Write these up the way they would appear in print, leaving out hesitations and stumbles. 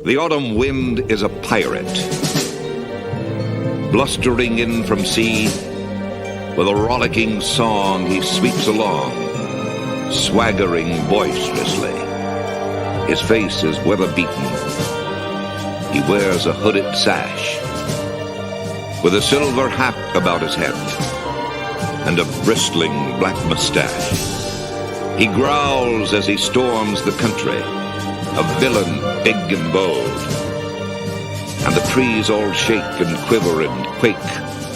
The autumn wind is a pirate, blustering in from sea. With a rollicking song he sweeps along, swaggering boisterously. His face is weather-beaten. He wears a hooded sash, with a silver hat about his head, and a bristling black mustache. He growls as he storms the country, a villain big and bold. And the trees all shake and quiver and quake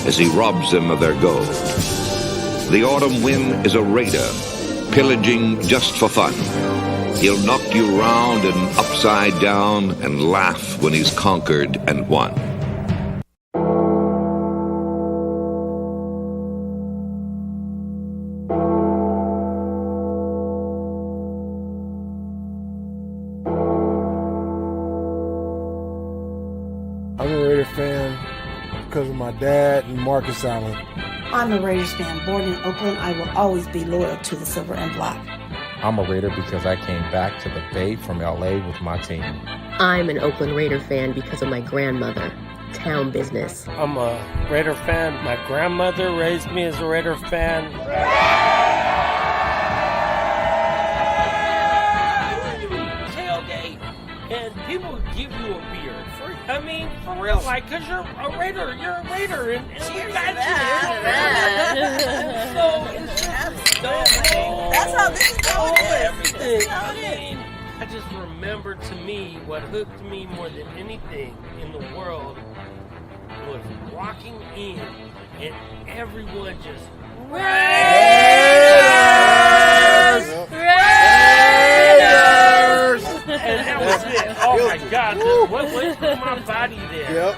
as he robs them of their gold. The autumn wind is a raider, pillaging just for fun. He'll knock you round and upside down and laugh when he's conquered and won. I'm a Raider fan because of my dad and Marcus Allen. I'm a Raiders fan. Born in Oakland, I will always be loyal to the Silver and Black. I'm a Raider because I came back to the Bay from LA with my team. I'm an Oakland Raider fan because of my grandmother. Town business. I'm a Raider fan. My grandmother raised me as a Raider fan. Tailgate, and people give you a beer. I mean, for real, like, because you're a Raider, and we got you. So, it's just, That's how this is going. Everything. I mean, I just remember, to me, what hooked me more than anything in the world was walking in and everyone just Raiders! Raiders! And that was it. Oh my God! What went through my body there? Yep.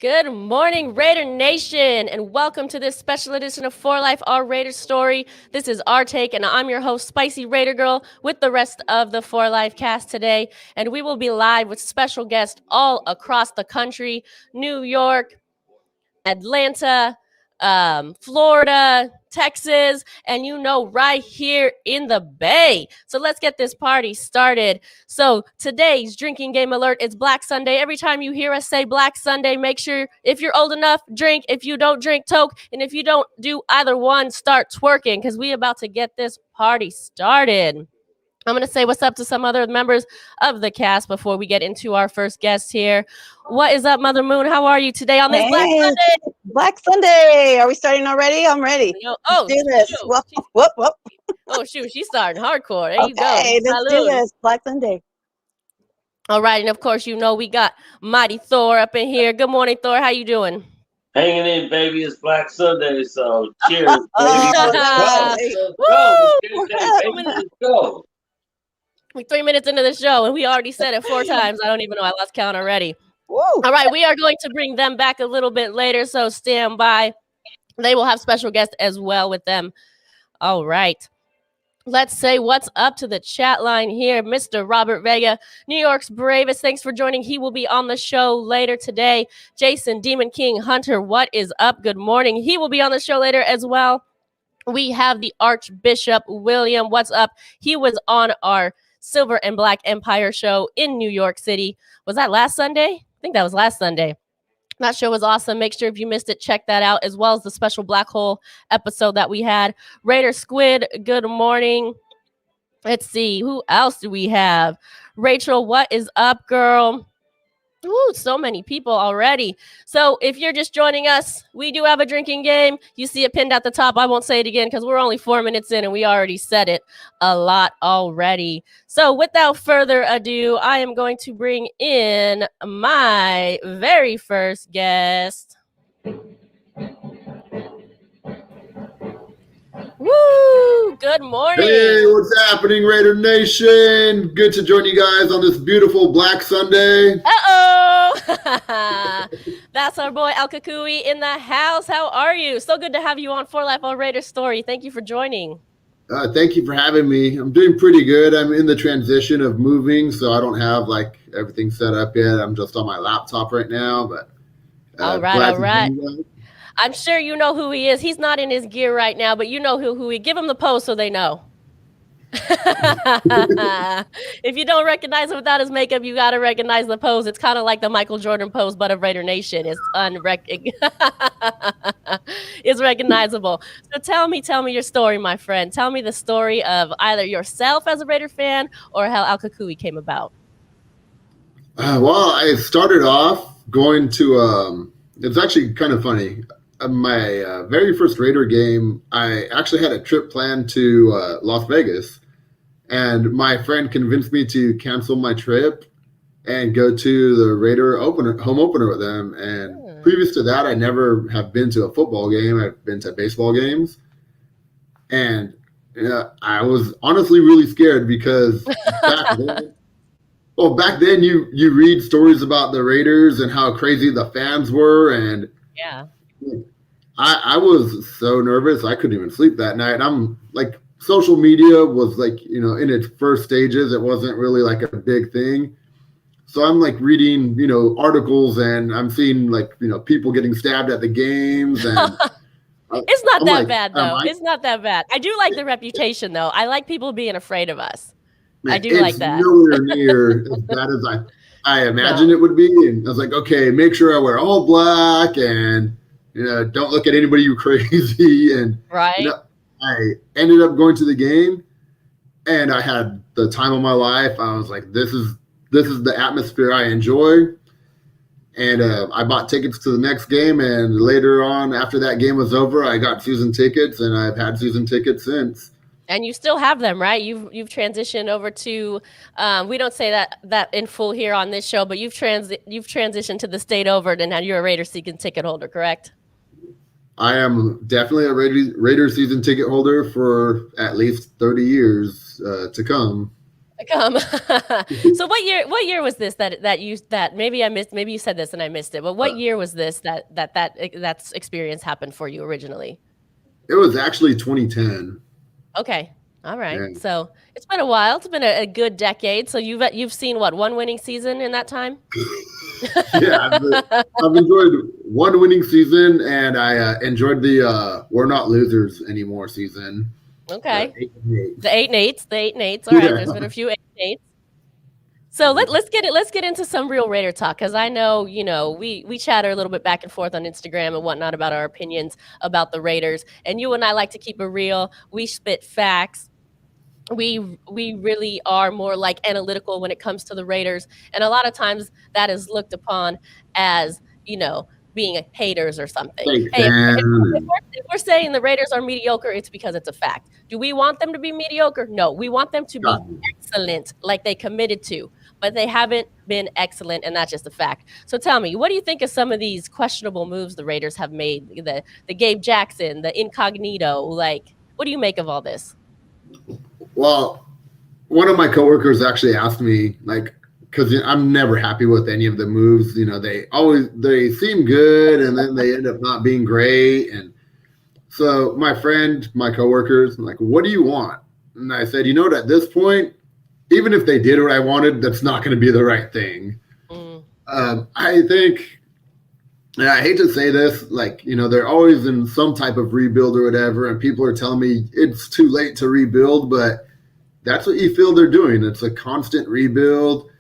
Good morning, Raider Nation, and welcome to this special edition of For Life, Our Raider Story. This is our take, and I'm your host, Spicy Raider Girl, with the rest of the For Life cast today. And we will be live with special guests all across the country: New York, Atlanta, Florida, Texas, and right here in the Bay. So let's get this party started. So today's drinking game alert is Black Sunday. Every time you hear us say Black Sunday, make sure, if you're old enough, drink. If you don't drink, toke. And if you don't do either one, start twerking, because we about to get this party started. I'm going to say what's up to some other members of the cast before we get into our first guest here. What is up, Mother Moon? How are you today on this Black Sunday? Black Sunday. Are we starting already? I'm ready. Let's do this. Whoop. Oh, shoot. She's starting hardcore. There you go. Okay, let's do this. Black Sunday. All right. And, of course, we got Mighty Thor up in here. Good morning, Thor. How you doing? Hanging in, baby. It's Black Sunday, so cheers. Baby. Let's go. We're 3 minutes into the show, and we already said it 4 times. I don't even know. I lost count already. Whoa. All right, we are going to bring them back a little bit later, so stand by. They will have special guests as well with them. All right. Let's say what's up to the chat line here. Mr. Robert Vega, New York's bravest. Thanks for joining. He will be on the show later today. Jason, Demon King, Hunter, what is up? Good morning. He will be on the show later as well. We have the Archbishop William. What's up? He was on our Silver and Black Empire show in New York City. Was that last Sunday? I think that was last Sunday. That show was awesome. Make sure if you missed it, check that out, as well as the special Black Hole episode that we had. Raider Squid, good morning. Let's see. Who else do we have? Rachel, what is up, girl? Ooh, so many people already. So if you're just joining us, we do have a drinking game. You see it pinned at the top. I won't say it again because we're only 4 minutes in and we already said it a lot already. So without further ado, I am going to bring in my very first guest. Woo! Good morning. Hey, what's happening, Raider Nation? Good to join you guys on this beautiful Black Sunday. Uh-oh! That's our boy Al Kakui in the house. How are you? So good to have you on For Life on Raider Story. Thank you for joining. Thank you for having me. I'm doing pretty good. I'm in the transition of moving, so I don't have everything set up yet. I'm just on my laptop right now. But all right. I'm sure you know who he is. He's not in his gear right now, but you know who he. Give him the pose so they know. If you don't recognize him without his makeup, you got to recognize the pose. It's kind of like the Michael Jordan pose, but of Raider Nation. It's it's recognizable. So tell me your story, my friend. Tell me the story of either yourself as a Raider fan or how Al Kukui came about. Well, I started off going to, it's actually kind of funny. My very first Raider game, I actually had a trip planned to Las Vegas, and my friend convinced me to cancel my trip and go to the Raider home opener with them. And previous to that, I never have been to a football game. I've been to baseball games, and I was honestly really scared because back then you read stories about the Raiders and how crazy the fans were, and yeah. I was so nervous I couldn't even sleep that night. I'm like, social media was like, in its first stages. It wasn't really like a big thing. So I'm like reading, articles, and I'm seeing like, people getting stabbed at the games. And it's not that bad though. It's not that bad. I do like the reputation though. I like people being afraid of us. Man, I do like that. It's nowhere near as bad as I imagined it would be. And I was like, okay, make sure I wear all black and, don't look at anybody crazy. And right. I ended up going to the game, and I had the time of my life. I was like, this is the atmosphere I enjoy. And I bought tickets to the next game, and later on, after that game was over, I got season tickets, and I've had season tickets since. And you still have them, right? You've transitioned over to, we don't say that in full here on this show, but you've transitioned to the state over, and now you're a Raider season ticket holder, correct? I am definitely a Raider season ticket holder for at least 30 years to come. So what year was this that maybe I missed? Maybe you said this and I missed it. But what year was this that experience happened for you originally? It was actually 2010. Okay. All right. Yeah. So it's been a while. It's been a good decade. So you've seen what, one winning season in that time? Yeah, I've enjoyed one winning season, and I enjoyed the "We're Not Losers Anymore" season. Okay. The 8 and 8s. All right. Yeah. There's been a few 8 and 8s. So let's get into some real Raider talk, because I know, we chatter a little bit back and forth on Instagram and whatnot about our opinions about the Raiders, and you and I like to keep it real. We spit facts. We really are more like analytical when it comes to the Raiders, and a lot of times that is looked upon as, being haters or something. Hey, if we're saying the Raiders are mediocre, it's because it's a fact. Do we want them to be mediocre? No, we want them to be excellent, like they committed to, but they haven't been excellent, and that's just a fact. So tell me, what do you think of some of these questionable moves the Raiders have made? The Gabe Jackson, the incognito, like, what do you make of all this? Well, one of my coworkers actually asked me, like, because I'm never happy with any of the moves. They seem good, and then they end up not being great. And so my coworkers, like, what do you want? And I said, at this point, even if they did what I wanted, that's not going to be the right thing. I think, and I hate to say this, like, they're always in some type of rebuild or whatever, and people are telling me it's too late to rebuild, but that's what you feel they're doing. It's a constant rebuild.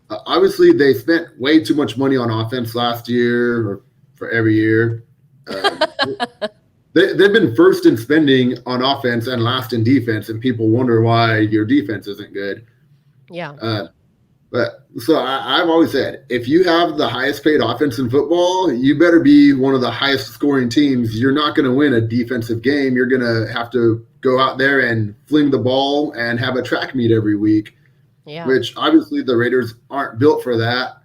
Obviously, they spent way too much money on offense last year, or for every year. They've been first in spending on offense and last in defense, and people wonder why your defense isn't good. Yeah. But so I've always said, if you have the highest paid offense in football, you better be one of the highest scoring teams. You're not going to win a defensive game. You're going to have to go out there and fling the ball and have a track meet every week, which obviously the Raiders aren't built for that.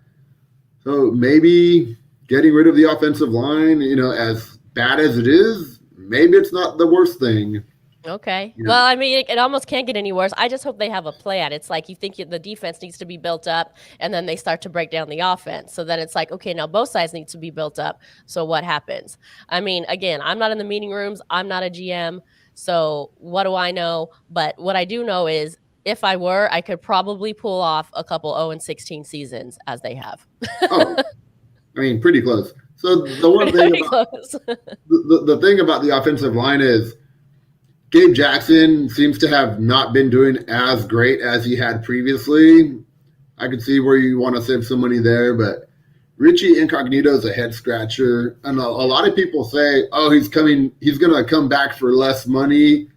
So maybe getting rid of the offensive line, as bad as it is, maybe it's not the worst thing. Okay. Well, I mean, it almost can't get any worse. I just hope they have a plan. It's like you think the defense needs to be built up, and then they start to break down the offense. So then it's like, okay, now both sides need to be built up. So what happens? I mean, again, I'm not in the meeting rooms. I'm not a GM. So what do I know? But what I do know is if I were, I could probably pull off a couple 0-16 seasons as they have. I mean, pretty close. So the one thing about the thing about the offensive line is, Gabe Jackson seems to have not been doing as great as he had previously. I could see where you want to save some money there, but Richie Incognito is a head scratcher. And a lot of people say, oh, he's going to come back for less money.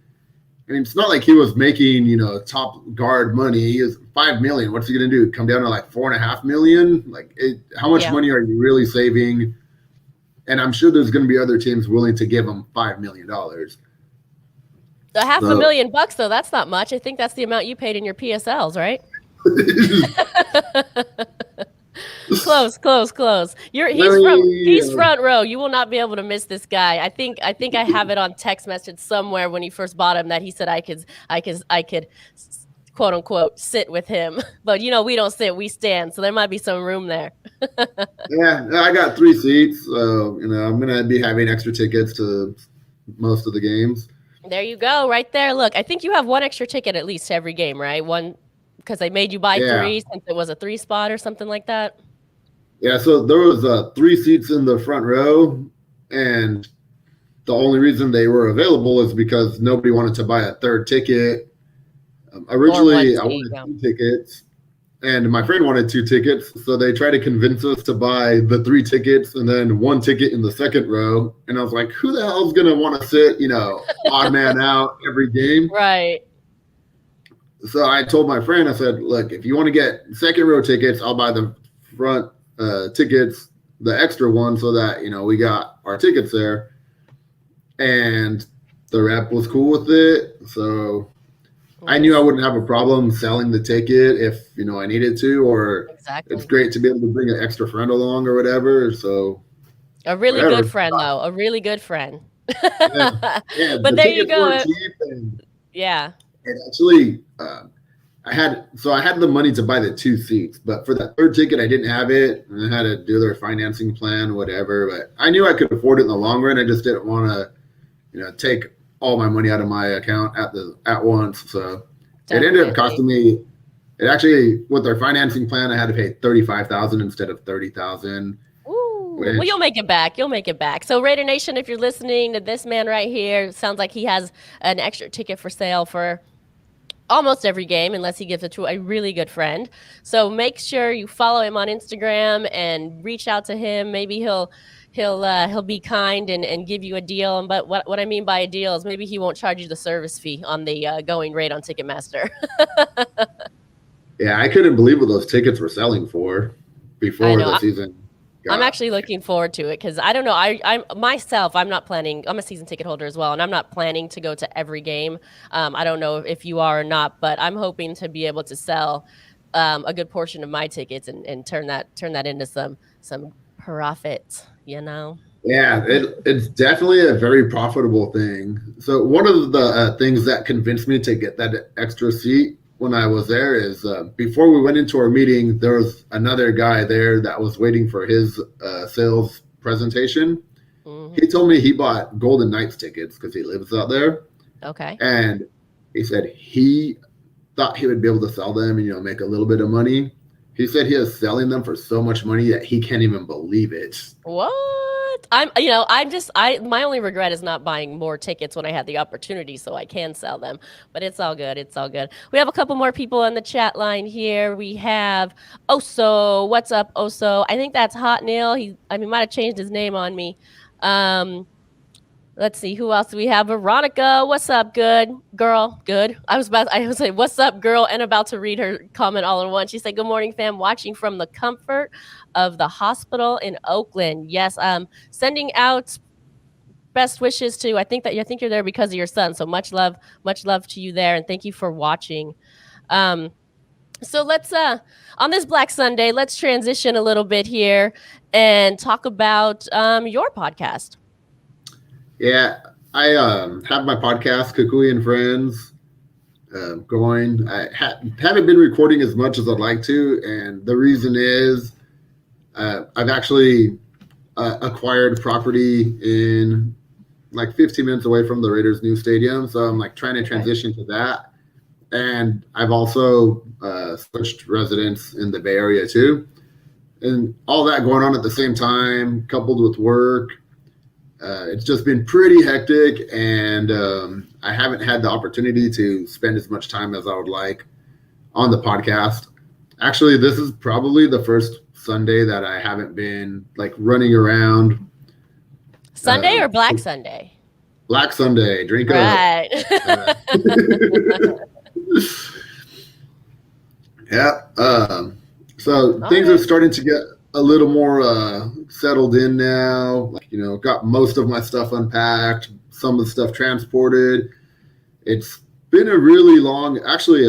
I mean, it's not like he was making, top guard money. He is $5 million. What's he going to do? Come down to like $4.5 million? How much money are you really saving? And I'm sure there's going to be other teams willing to give him $5 million. The $500,000 though, that's not much. I think that's the amount you paid in your PSLs, right? Close. He's front row. You will not be able to miss this guy. I think I have it on text message somewhere when he first bought him that he said I could quote unquote sit with him. But we don't sit, we stand. So there might be some room there. Yeah, I got 3 seats. So, I'm gonna be having extra tickets to most of the games. There you go, right there. Look, I think you have 1 extra ticket at least to every game, right? One, because they made you buy 3 since it was a 3 spot or something like that. Yeah, so there was 3 seats in the front row, and the only reason they were available is because nobody wanted to buy a 3rd ticket. Originally, I wanted 2 tickets, and my friend wanted 2 tickets, so they tried to convince us to buy the 3 tickets and then 1 ticket in the 2nd row. And I was like, who the hell is going to want to sit, odd man out every game? Right. So I told my friend, I said, look, if you want to get 2nd row tickets, I'll buy the front tickets, the extra one, so that, we got our tickets there. And the rep was cool with it. So I knew I wouldn't have a problem selling the ticket if, I needed to, or It's great to be able to bring an extra friend along or whatever. So a really good friend, though. A really good friend. Yeah, but there you go. Yeah. And actually, I had the money to buy the 2 seats, but for that 3rd ticket, I didn't have it, and I had to do their financing plan, whatever. But I knew I could afford it in the long run. I just didn't want to, take all my money out of my account at once. So It ended up costing me. It actually, with their financing plan, I had to pay $35,000 instead of $30,000. Well, you'll make it back. So Raider Nation, if you're listening to this man right here, sounds like he has an extra ticket for sale for almost every game, unless he gives it to a really good friend. So make sure you follow him on Instagram and reach out to him. Maybe he'll be kind and give you a deal. But what I mean by a deal is maybe he won't charge you the service fee on the going rate on Ticketmaster. Yeah, I couldn't believe what those tickets were selling for before the season. I'm actually looking forward to it because I don't know. I'm not planning. I'm a season ticket holder as well, and I'm not planning to go to every game. I don't know if you are or not, but I'm hoping to be able to sell a good portion of my tickets and turn that into some profit. Yeah, it's definitely a very profitable thing. So one of the things that convinced me to get that extra seat when I was there is before we went into our meeting, there was another guy there that was waiting for his sales presentation. Mm-hmm. He told me he bought Golden Knights tickets because he lives out there. Okay. And he said he thought he would be able to sell them and, make a little bit of money. He said he is selling them for so much money that he can't even believe it. What? My only regret is not buying more tickets when I had the opportunity so I can sell them, but it's all good. We have a couple more people on the chat line here. We have Oso. What's up, Oso? I think that's Hot Neil. He might have changed his name on me. Let's see, who else do we have? Veronica, what's up, good girl? Good. I was like, what's up, girl? And about to read her comment all in one. She said, good morning, fam. Watching from the comfort of the hospital in Oakland. Yes, sending out best wishes to, I think you're there because of your son. So much love to you there. And thank you for watching. So let's, on this Black Sunday, let's transition a little bit here and talk about your podcast. Yeah, I have my podcast, Kukui and Friends, going. I haven't been recording as much as I'd like to, and the reason is I've actually acquired property in like 15 minutes away from the Raiders' new stadium, so I'm like trying to transition to that. And I've also switched residence in the Bay Area too, and all that going on at the same time, coupled with work. It's just been pretty hectic, and I haven't had the opportunity to spend as much time as I would like on the podcast. Actually, this is probably the first Sunday that I haven't been like running around. Sunday or Black Sunday? Black Sunday. Drink right. up. Yeah. So things are starting to get a little more settled in now. Like, got most of my stuff unpacked, some of the stuff transported. It's been a really long. Actually,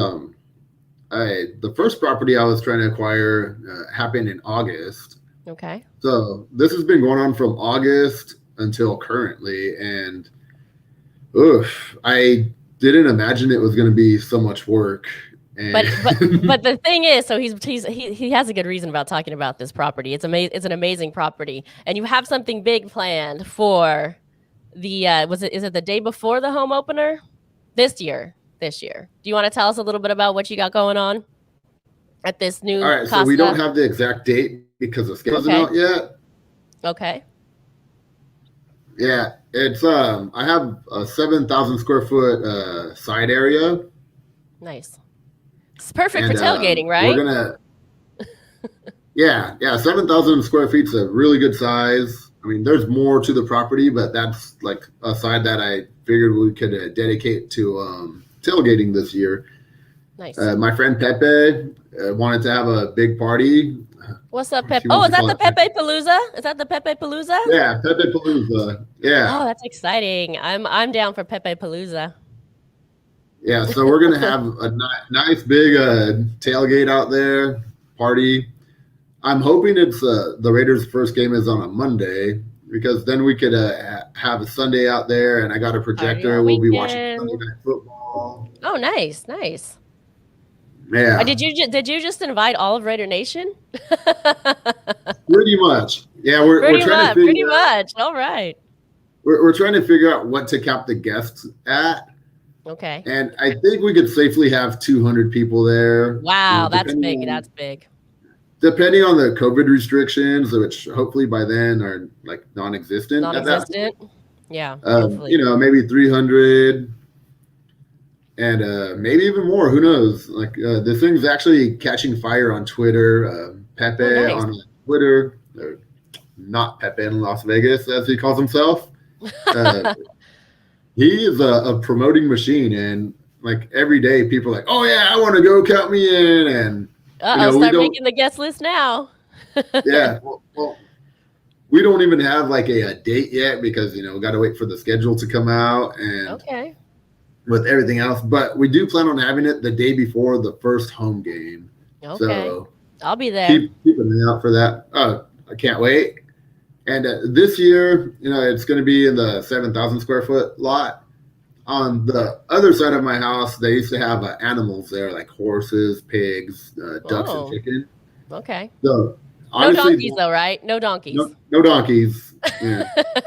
the first property I was trying to acquire happened in August. Okay. So this has been going on from August until currently, and I didn't imagine it was going to be so much work. And but the thing is, so he has a good reason about talking about this property. It's an amazing property, and you have something big planned for the is it the day before the home opener this year? Do you want to tell us a little bit about what you got going on at this new? All right, Costa? So we don't have the exact date because the schedule isn't out yet. Okay. Yeah, it's I have a 7,000 square foot side area. Nice. It's perfect for tailgating, right? We're gonna. Yeah, 7,000 square feet's a really good size. I mean, there's more to the property, but that's like a side that I figured we could dedicate to tailgating this year. Nice. My friend Pepe wanted to have a big party. What's up, Pepe? Oh, is that the Pepe Palooza? Is that the Pepe Palooza? Yeah, Pepe Palooza. Yeah. Oh, that's exciting. I'm down for Pepe Palooza. Yeah, so we're gonna have a nice big tailgate out there, party. I'm hoping it's the Raiders' first game is on a Monday, because then we could have a Sunday out there, and I got a projector. We'll be watching Sunday Night Football. Oh, nice. Yeah. Did you just invite all of Raider Nation? Pretty much. Yeah, we're trying to figure pretty much. All right. We're trying to figure out what to cap the guests at. Okay. And I think we could safely have 200 people there. Wow, that's big. That's big. Depending on the COVID restrictions, which hopefully by then are like non-existent. Yeah. Maybe 300 and maybe even more. Who knows? Like this thing's actually catching fire on Twitter. Pepe on Twitter, not Pepe in Las Vegas, as he calls himself. He is a promoting machine, and like every day people are like, oh yeah, I want to go, count me in. And start making the guest list now. Yeah, well, we don't even have like a date yet, because we got to wait for the schedule to come out and with everything else. But we do plan on having it the day before the first home game. Okay, so I'll be there. Keep an eye out for that. I can't wait. And this year, it's going to be in the 7,000 square foot lot. On the other side of my house, they used to have animals there, like horses, pigs, ducks, and chicken. Okay. So no donkeys, though, right? No donkeys. No donkeys. Yeah.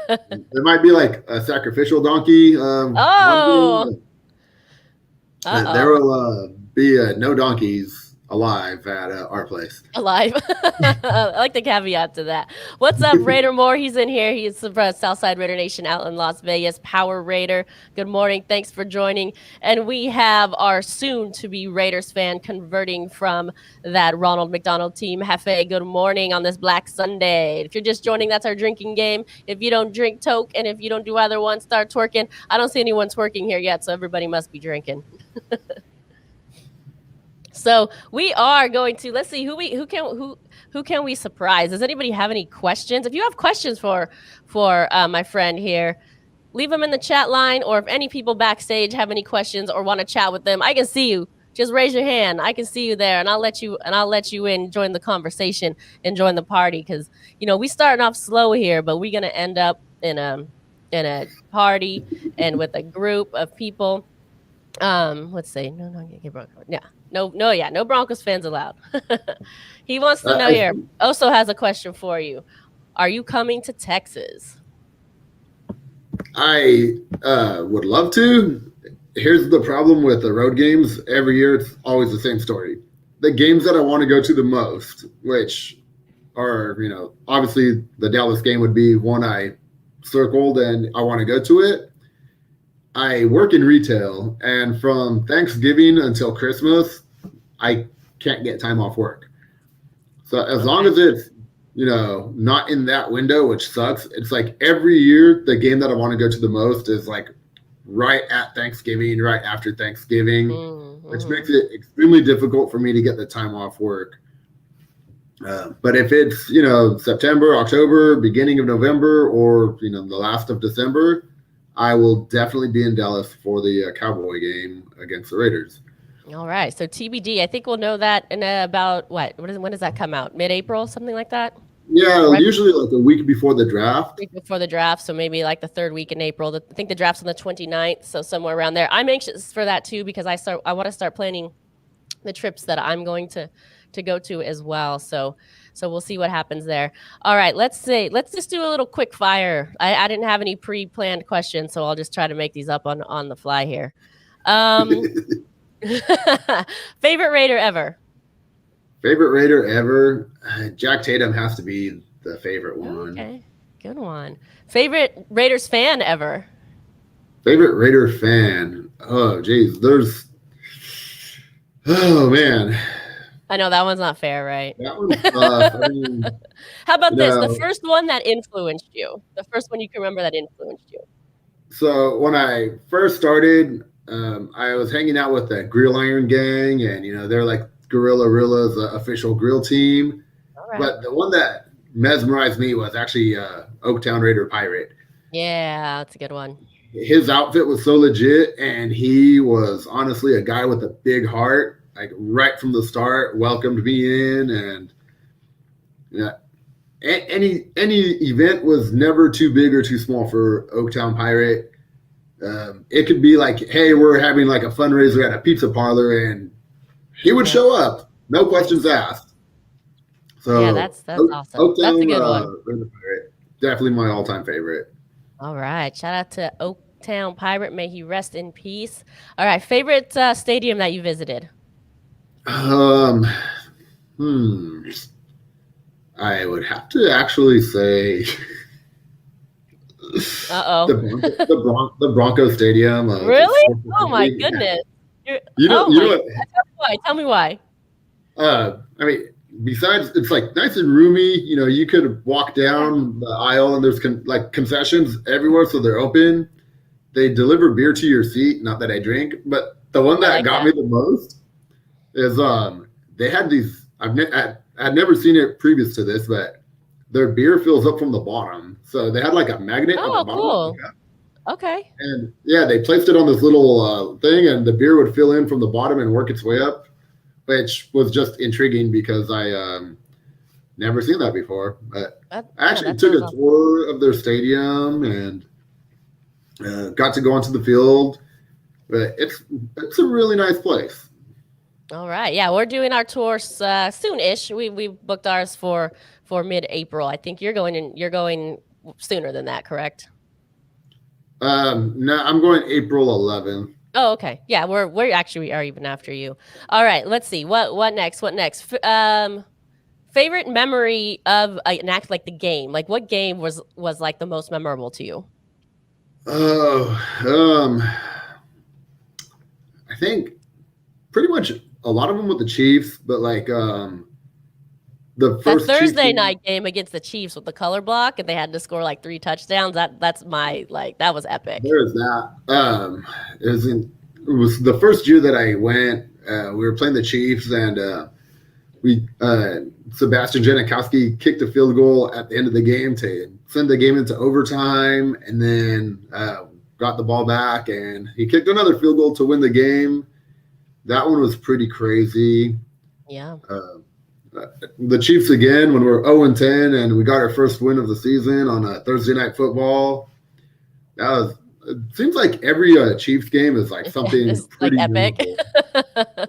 There might be like a sacrificial donkey. There will be no donkeys alive at our place. Alive. I like the caveat to that. What's up, Raider Moore? He's in here. He's the Southside Raider Nation out in Las Vegas. Power Raider. Good morning. Thanks for joining. And we have our soon-to-be Raiders fan converting from that Ronald McDonald team. Hefe, good morning on this Black Sunday. If you're just joining, that's our drinking game. If you don't drink, toke. And if you don't do either one, start twerking. I don't see anyone twerking here yet, so everybody must be drinking. So we are going to, let's see who can we surprise. Does anybody have any questions? If you have questions for my friend here, leave them in the chat line, or if any people backstage have any questions or want to chat with them, I can see you. Just raise your hand. I can see you there, and I'll let you in, join the conversation and join the party, because we starting off slow here, but we're gonna end up in a party and with a group of people. Let's see. No Broncos fans allowed. He wants to know here. Oso has a question for you. Are you coming to Texas? I would love to. Here's the problem with the road games. Every year, it's always the same story. The games that I want to go to the most, which are, obviously the Dallas game would be one I circled and I want to go to it. I work in retail, and from Thanksgiving until Christmas, I can't get time off work. So as long as it's, not in that window, which sucks, it's like every year the game that I want to go to the most is like right at Thanksgiving, right after Thanksgiving, which makes it extremely difficult for me to get the time off work. But if it's, September, October, beginning of November, or, the last of December, I will definitely be in Dallas for the Cowboy game against the Raiders. All right. So TBD, I think we'll know that in about when does that come out? Mid-April, something like that? Yeah, usually like a week before the draft. Week before the draft, so maybe like the third week in April. I think the draft's on the 29th, so somewhere around there. I'm anxious for that too because I want to start planning the trips that I'm going to go to as well. So we'll see what happens there. All right, let's just do a little quick fire. I didn't have any pre-planned questions, so I'll just try to make these up on the fly here. Favorite Raider ever? Favorite Raider ever? Jack Tatum has to be the favorite one. Okay, good one. Favorite Raiders fan ever? Favorite Raider fan? Oh, geez. Oh, man. I know that one's not fair, right? That one's tough. I mean, how about this? The first one that influenced you. The first one you can remember that influenced you. So when I first started, I was hanging out with the Grill Iron Gang, and they're like Guerrilla's official grill team. Right. But the one that mesmerized me was actually Oaktown Raider Pirate. Yeah, that's a good one. His outfit was so legit, and he was honestly a guy with a big heart. Like right from the start, welcomed me in, and any event was never too big or too small for Oaktown Pirate. It could be like, hey, we're having like a fundraiser at a pizza parlor, and he would show up, no questions asked. So yeah, that's awesome. Oaktown, that's a good one. Raider Pirate, definitely my all-time favorite. All right, shout out to Oaktown Pirate. May he rest in peace. All right, favorite stadium that you visited? I would have to actually say the Bronco Stadium. Really? Oh my goodness! Tell me why. I mean, besides it's like nice and roomy. You could walk down the aisle and there's concessions everywhere, so they're open. They deliver beer to your seat. Not that I drink, but the one that got me the most is they had these. I'd never seen it previous to this, but their beer fills up from the bottom. So they had like a magnet. Oh, cool. Okay. And yeah, they placed it on this little thing, and the beer would fill in from the bottom and work its way up, which was just intriguing because I never seen that before. But I actually took a tour of their stadium and got to go onto the field. But it's a really nice place. All right. Yeah, we're doing our tour soon-ish. We booked ours for mid-April. I think you're going sooner than that, correct? No, I'm going April 11th. Oh, okay. Yeah, we are even after you. All right. Let's see. What next? Favorite memory of an act like the game? Like what game was like the most memorable to you? I think pretty much a lot of them with the Chiefs, but like the first that Thursday night game against the Chiefs with the color block, and they had to score like 3 touchdowns. That was epic. There's that. It was the first year that I went. We were playing the Chiefs, and Sebastian Janikowski kicked a field goal at the end of the game to send the game into overtime, and then got the ball back, and he kicked another field goal to win the game. That one was pretty crazy. Yeah. The Chiefs again, when we're 0-10 and we got our first win of the season on a Thursday Night Football. It seems like every Chiefs game is like something pretty like epic.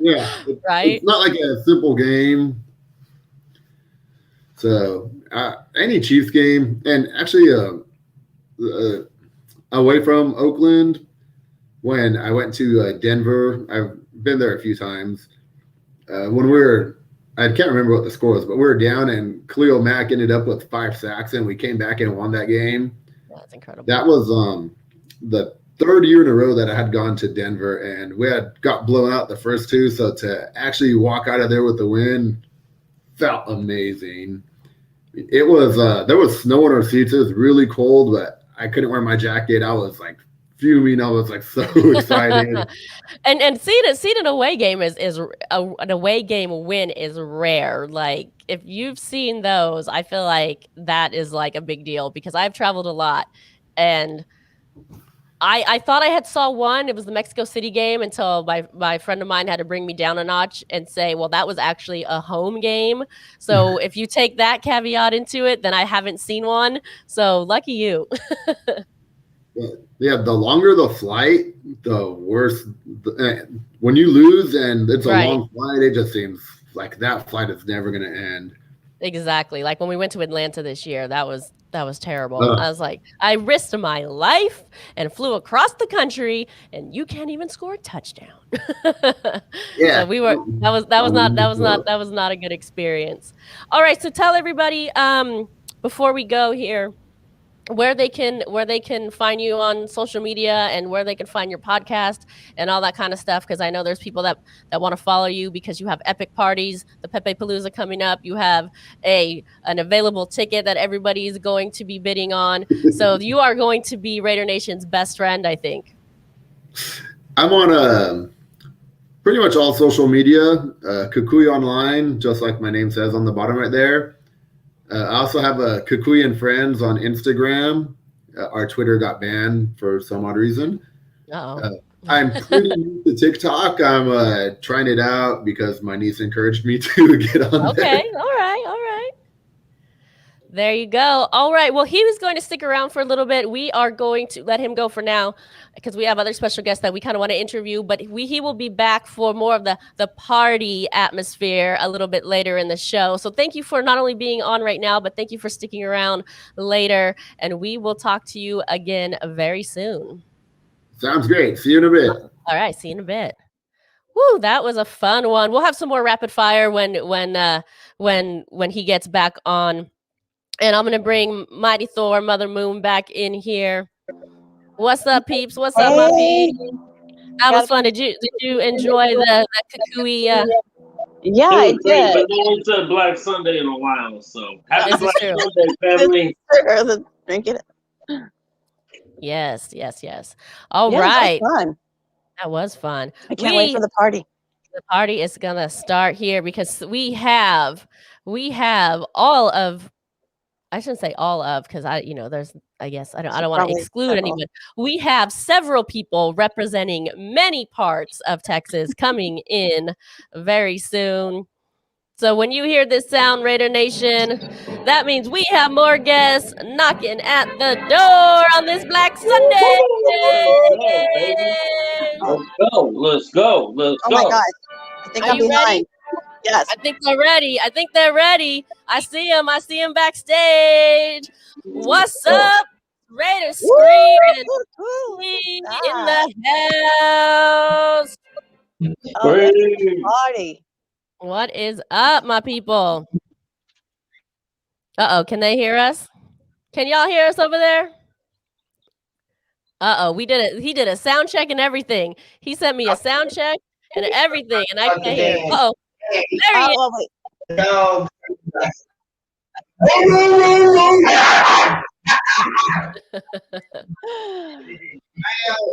Yeah. Right. It's not like a simple game. So any Chiefs game, and actually away from Oakland, when I went to Denver, I've been there a few times. When I can't remember what the score was, but we were down, and Khalil Mack ended up with 5 sacks, and we came back and won that game. That's incredible. That was the third year in a row that I had gone to Denver, and we had got blown out the first two. So to actually walk out of there with the win felt amazing. It was there was snow in our seats. It was really cold, but I couldn't wear my jacket. I was like fuming. I was like so excited. And seeing an away game is an away game win is rare. Like if you've seen those, I feel like that is like a big deal because I've traveled a lot, and I thought I had saw one. It was the Mexico City game until my friend of mine had to bring me down a notch and say, well, that was actually a home game. So if you take that caveat into it, then I haven't seen one. So lucky you. Yeah, the longer the flight, the worse. When you lose and it's a long flight, it just seems like that flight is never going to end. Exactly. Like when we went to Atlanta this year, that was terrible. I was like, I risked my life and flew across the country, and you can't even score a touchdown. Yeah, so we were. That was not a good experience. All right, so tell everybody before we go here where they can find you on social media and where they can find your podcast and all that kind of stuff, because I know there's people that want to follow you because you have epic parties, the Pepe Palooza coming up, you have an available ticket that everybody is going to be bidding on, so you are going to be Raider Nation's best friend, I think. I'm on pretty much all social media, Kukui Online, just like my name says on the bottom right there. I also have a Kukui and Friends on Instagram. Our Twitter got banned for some odd reason. I'm pretty new to TikTok. I'm trying it out because my niece encouraged me to get on there. Okay, all right. There you go. All right. Well, he was going to stick around for a little bit. We are going to let him go for now because we have other special guests that we kind of want to interview. But he will be back for more of the party atmosphere a little bit later in the show. So thank you for not only being on right now, but thank you for sticking around later. And we will talk to you again very soon. Sounds great. See you in a bit. All right. See you in a bit. Woo, that was a fun one. We'll have some more rapid fire when he gets back on. And I'm going to bring Mighty Thor, Mother Moon back in here. What's up, peeps? What's up, my peeps? That was fun. Did you enjoy the Kukui? Yeah, I did. But no one said Black Sunday in a while, so happy This Black is true. Sunday, family. Drink it. Yes. All Yeah, right. That was fun. That was fun. I can't wait for the party. The party is going to start here because we have all of, I shouldn't say all of, because there's, I guess I don't want to exclude anyone. We have several people representing many parts of Texas coming in very soon. So when you hear this sound, Raider Nation, that means we have more guests knocking at the door on this Black Sunday. Let's go. Oh my God. I think I'm behind. Ready? Yes. I think they're ready. I see them backstage. What's up? Raider screaming in the house. Party. What is up, my people? Can they hear us? Can y'all hear us over there? He did a sound check and everything. He sent me a sound check and everything, and I can't hear him. There he is. No.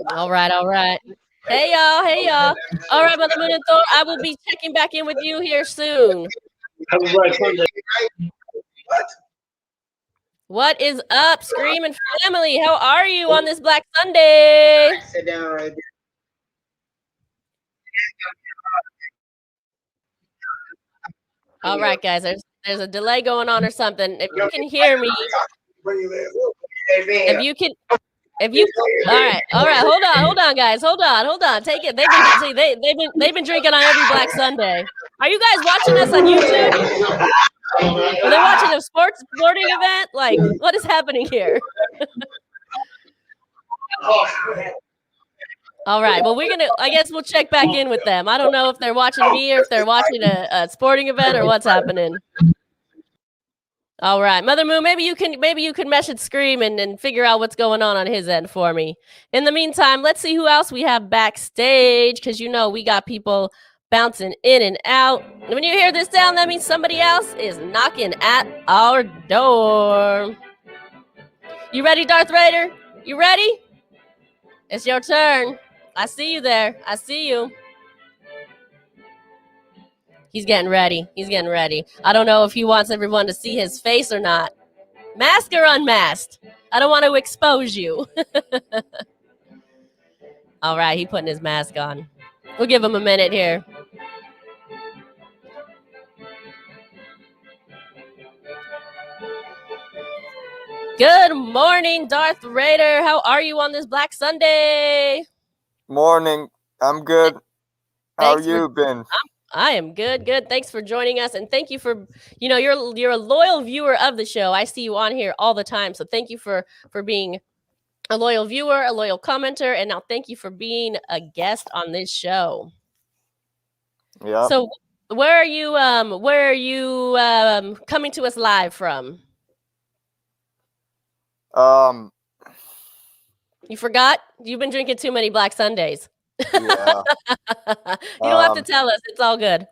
All right. Hey y'all. All right, Mother Moon and Thor, I will be checking back in with you here soon. What is up, Screaming Family? How are you on this Black Sunday? Sit down right there. All right, guys. There's a delay going on or something. If you can hear me, all right. Hold on, guys. Hold on. Take it. They've been drinking on every Black Sunday. Are you guys watching us on YouTube? Are they watching a sporting event? Like, what is happening here? All right. Well, I guess we'll check back in with them. I don't know if they're watching me or if they're watching a sporting event or what's happening. All right, Mother Moon, maybe you can message Scream and figure out what's going on his end for me. In the meantime, let's see who else we have backstage, because we got people bouncing in and out. When you hear this sound, that means somebody else is knocking at our door. You ready, Darth Raider? You ready? It's your turn. I see you there. I see you. He's getting ready. I don't know if he wants everyone to see his face or not. Masked or unmasked? I don't want to expose you. All right, he's putting his mask on. We'll give him a minute here. Good morning, Darth Raider. How are you on this Black Sunday? Morning. I'm good. How you been? I am good. Thanks for joining us, and thank you for, you're a loyal viewer of the show. I see you on here all the time, so thank you for being a loyal viewer, a loyal commenter, and now thank you for being a guest on this show. Yeah. So, where are you coming to us live from? You forgot? You've been drinking too many Black Sundays. Yeah. You don't have to tell us. It's all good.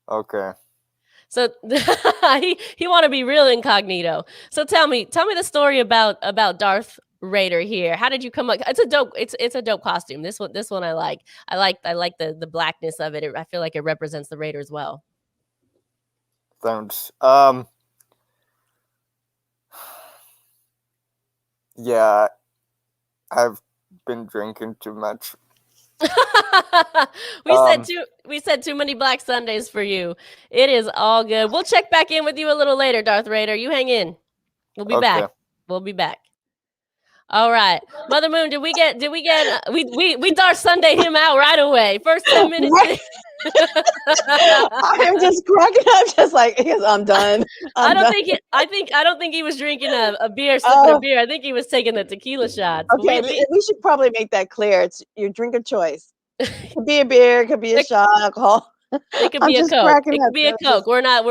Okay. So he want to be real incognito. So tell me the story about Darth Raider here. How did you come up? It's a dope costume. This one I like. I like the blackness of it. I feel like it represents the Raiders well. Thanks. Yeah, I've been drinking too much. We said too many Black Sundays for you. It is all good. We'll check back in with you a little later, Darth Raider. You hang in. We'll be back. We'll be back. All right, Mother Moon. We Darth Sunday him out right away. First 10 minutes. I'm just cracking up, just like I'm done. I don't think he was drinking a beer, sipping a beer. I think he was taking the tequila shots. Okay, we should probably make that clear. It's your drink of choice. It could be a beer, it could be a shot, alcohol. It could be a Coke. It could be a Coke. We're not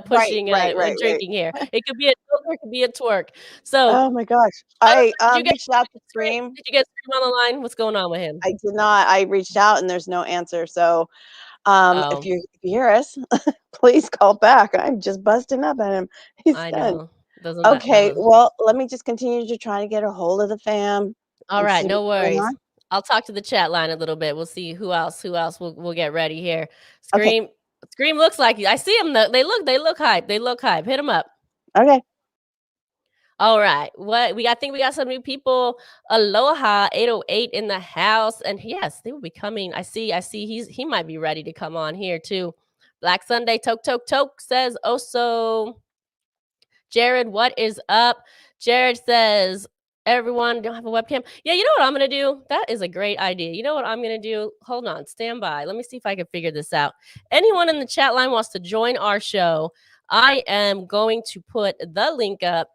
pushing drinking here. It could be a Coke or it could be a twerk. So oh my gosh. I reached out to Scream. Did you get Scream on the line? What's going on with him? I did not. I reached out and there's no answer. So if you hear us, please call back. I'm just busting up at him. He's I done. know. Okay, well, let me just continue to try to get a hold of the fam. All right, no worries. I'll talk to the chat line a little bit. We'll see who else we'll get ready here. Scream looks like I see them. They look hype. Hit them up. Okay. All right. I think we got some new people. Aloha 808 in the house. And yes, they will be coming. I see he might be ready to come on here too. Black Sunday Toke says also. Jared, what is up? Jared says, everyone don't have a webcam. Yeah, you know what I'm going to do? That is a great idea. You know what I'm going to do? Hold on. Stand by. Let me see if I can figure this out. Anyone in the chat line wants to join our show, I am going to put the link up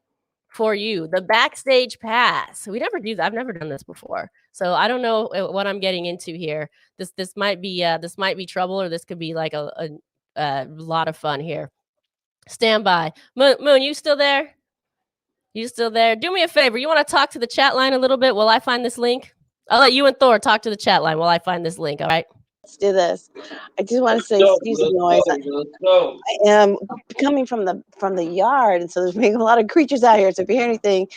for you. The backstage pass. We never do that. I've never done this before. So I don't know what I'm getting into here. This might be trouble, or this could be like a lot of fun here. Stand by. Moon, you still there? You still there? Do me a favor. You want to talk to the chat line a little bit while I find this link? I'll let you and Thor talk to the chat line while I find this link. All right. Let's do this. I just want to say, excuse the noise. I am coming from the yard, and so there's being a lot of creatures out here. So if you hear anything,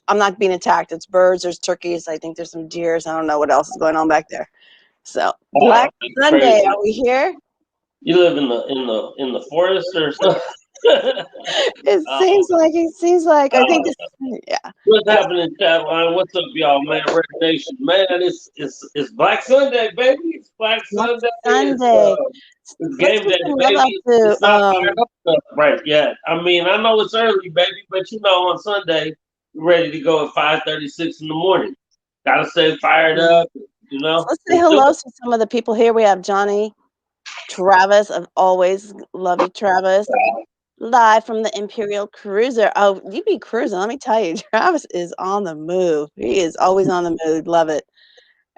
I'm not being attacked. It's birds. There's turkeys. I think there's some deers. I don't know what else is going on back there. So Black Sunday, are we here? You live in the forest or something? It seems like I think yeah. What's happening, chat line? What's up, y'all, man? Red Nation, man. It's Black Sunday, baby. It's Black Sunday. It's game day, baby. It's not fired up stuff right yet. I mean, I know it's early, baby, but you know, on Sunday, we're ready to go at 5:36 in the morning. Gotta stay fired up, you know. Let's say hello to some of the people here. We have Johnny, Travis. I've always loved you, Travis. Live from the Imperial Cruiser. Oh, you be cruising. Let me tell you, Travis is on the move. He is always on the move. Love it.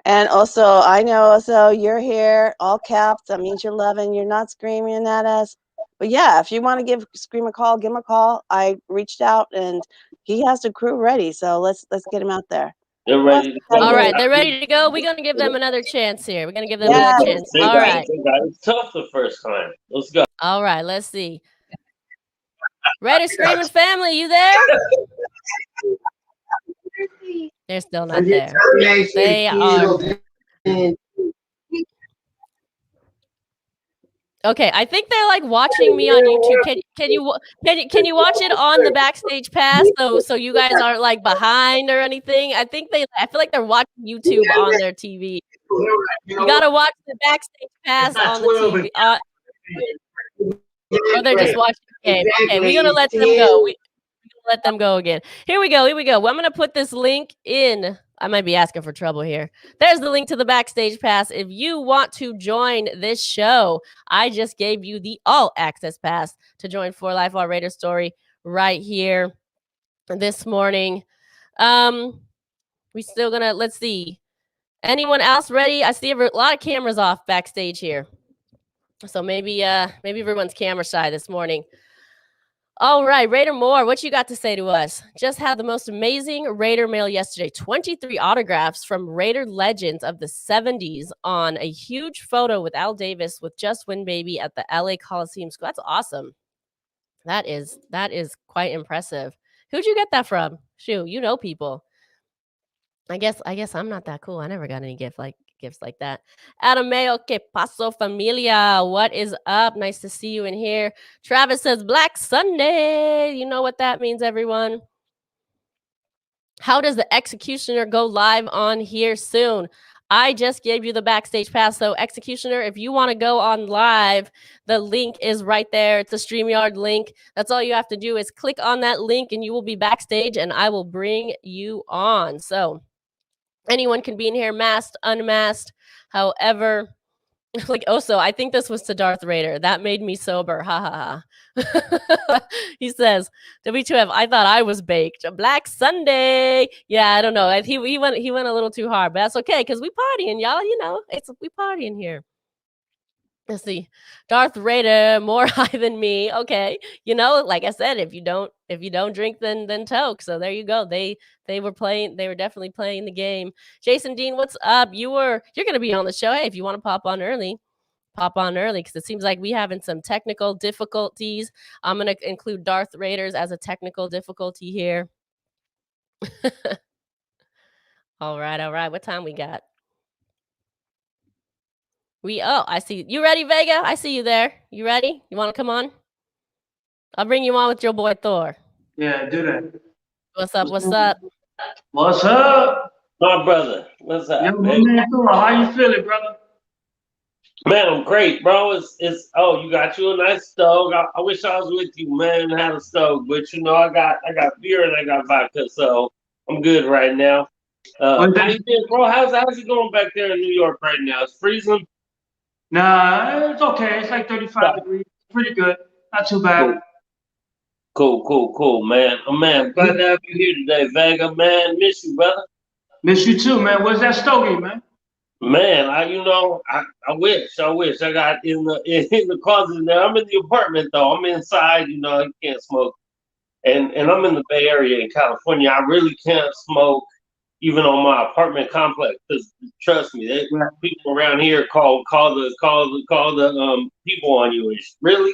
And also, I know also you're here, all caps. That means you're loving. You're not screaming at us, But yeah, if you want to give Scream a call, give him a call. I reached out and he has the crew ready. So let's get him out there. They're ready to go. All right, they're ready to go. We're gonna give them another chance here. We're gonna give them another chance. All right. It's tough the first time. Let's go. All right, let's see. Raider Screaming family, you there? They're still not there. They are. Okay, I think they're like watching me on YouTube. Can you watch it on the Backstage Pass so you guys aren't like behind or anything? I feel like they're watching YouTube on their TV. You gotta watch the Backstage Pass on the TV. Or they're just watching the game. Okay, we're gonna let them go. We're gonna let them go again. Here we go. Well, I'm gonna put this link in. I might be asking for trouble here. There's the link to the Backstage Pass. If you want to join this show, I just gave you the all access pass to join For Life All Raider Story right here this morning. We still gonna, let's see. Anyone else ready? I see a lot of cameras off backstage here. So maybe everyone's camera shy this morning. All right, Raider Moore, what you got to say to us? Just had the most amazing Raider mail yesterday. 23 autographs from Raider legends of the 70s on a huge photo with Al Davis with Just Win Baby at the LA Coliseum School. That's awesome. That is quite impressive. Who'd you get that from? Shoot, you know people. I guess I'm not that cool. I never got any gifts like that. Adam Mayo, que paso familia? What is up? Nice to see you in here. Travis says Black Sunday. You know what that means, everyone. How does the Executioner go live on here soon? I just gave you the Backstage Pass. So Executioner, if you want to go on live, the link is right there. It's a StreamYard link. That's all you have to do is click on that link and you will be backstage and I will bring you on. So anyone can be in here, masked, unmasked, however. Like, also, I think this was to Darth Raider. That made me sober. Ha ha ha. He says, W2F, I thought I was baked. Black Sunday. Yeah, I don't know. He went a little too hard, but that's okay because we partying, y'all. You know, we partying here. Let's see. Darth Raider, more high than me. Okay. You know, like I said, if you don't drink, then toke. So there you go. They were definitely playing the game. Jason Dean, what's up? You're gonna be on the show. Hey, if you want to pop on early because it seems like we having some technical difficulties. I'm gonna include Darth Raiders as a technical difficulty here. All right. What time we got? I see. You ready, Vega? I see you there. You ready? You want to come on? I'll bring you on with your boy Thor. Yeah, do that. What's up? What's up? What's up? My brother. What's up? Yo, man, how you feeling, brother? Man, I'm great, bro. You got you a nice stove. I wish I was with you, man, and had a stove, but you know, I got beer and I got vodka, so I'm good right now. How you doing, bro? How's it going back there in New York right now? It's freezing? Nah, it's okay. It's like 35 degrees. Pretty good. Not too bad. Cool, man. Oh, man, glad to have you here today, Vega. Man, miss you, brother. Miss you too, man. Where's that stogie, man? Man, I wish. I got in the closet there. I'm in the apartment though. I'm inside, you know, you can't smoke. And I'm in the Bay Area in California. I really can't smoke even on my apartment complex, because trust me, people around here call the people on you. Really?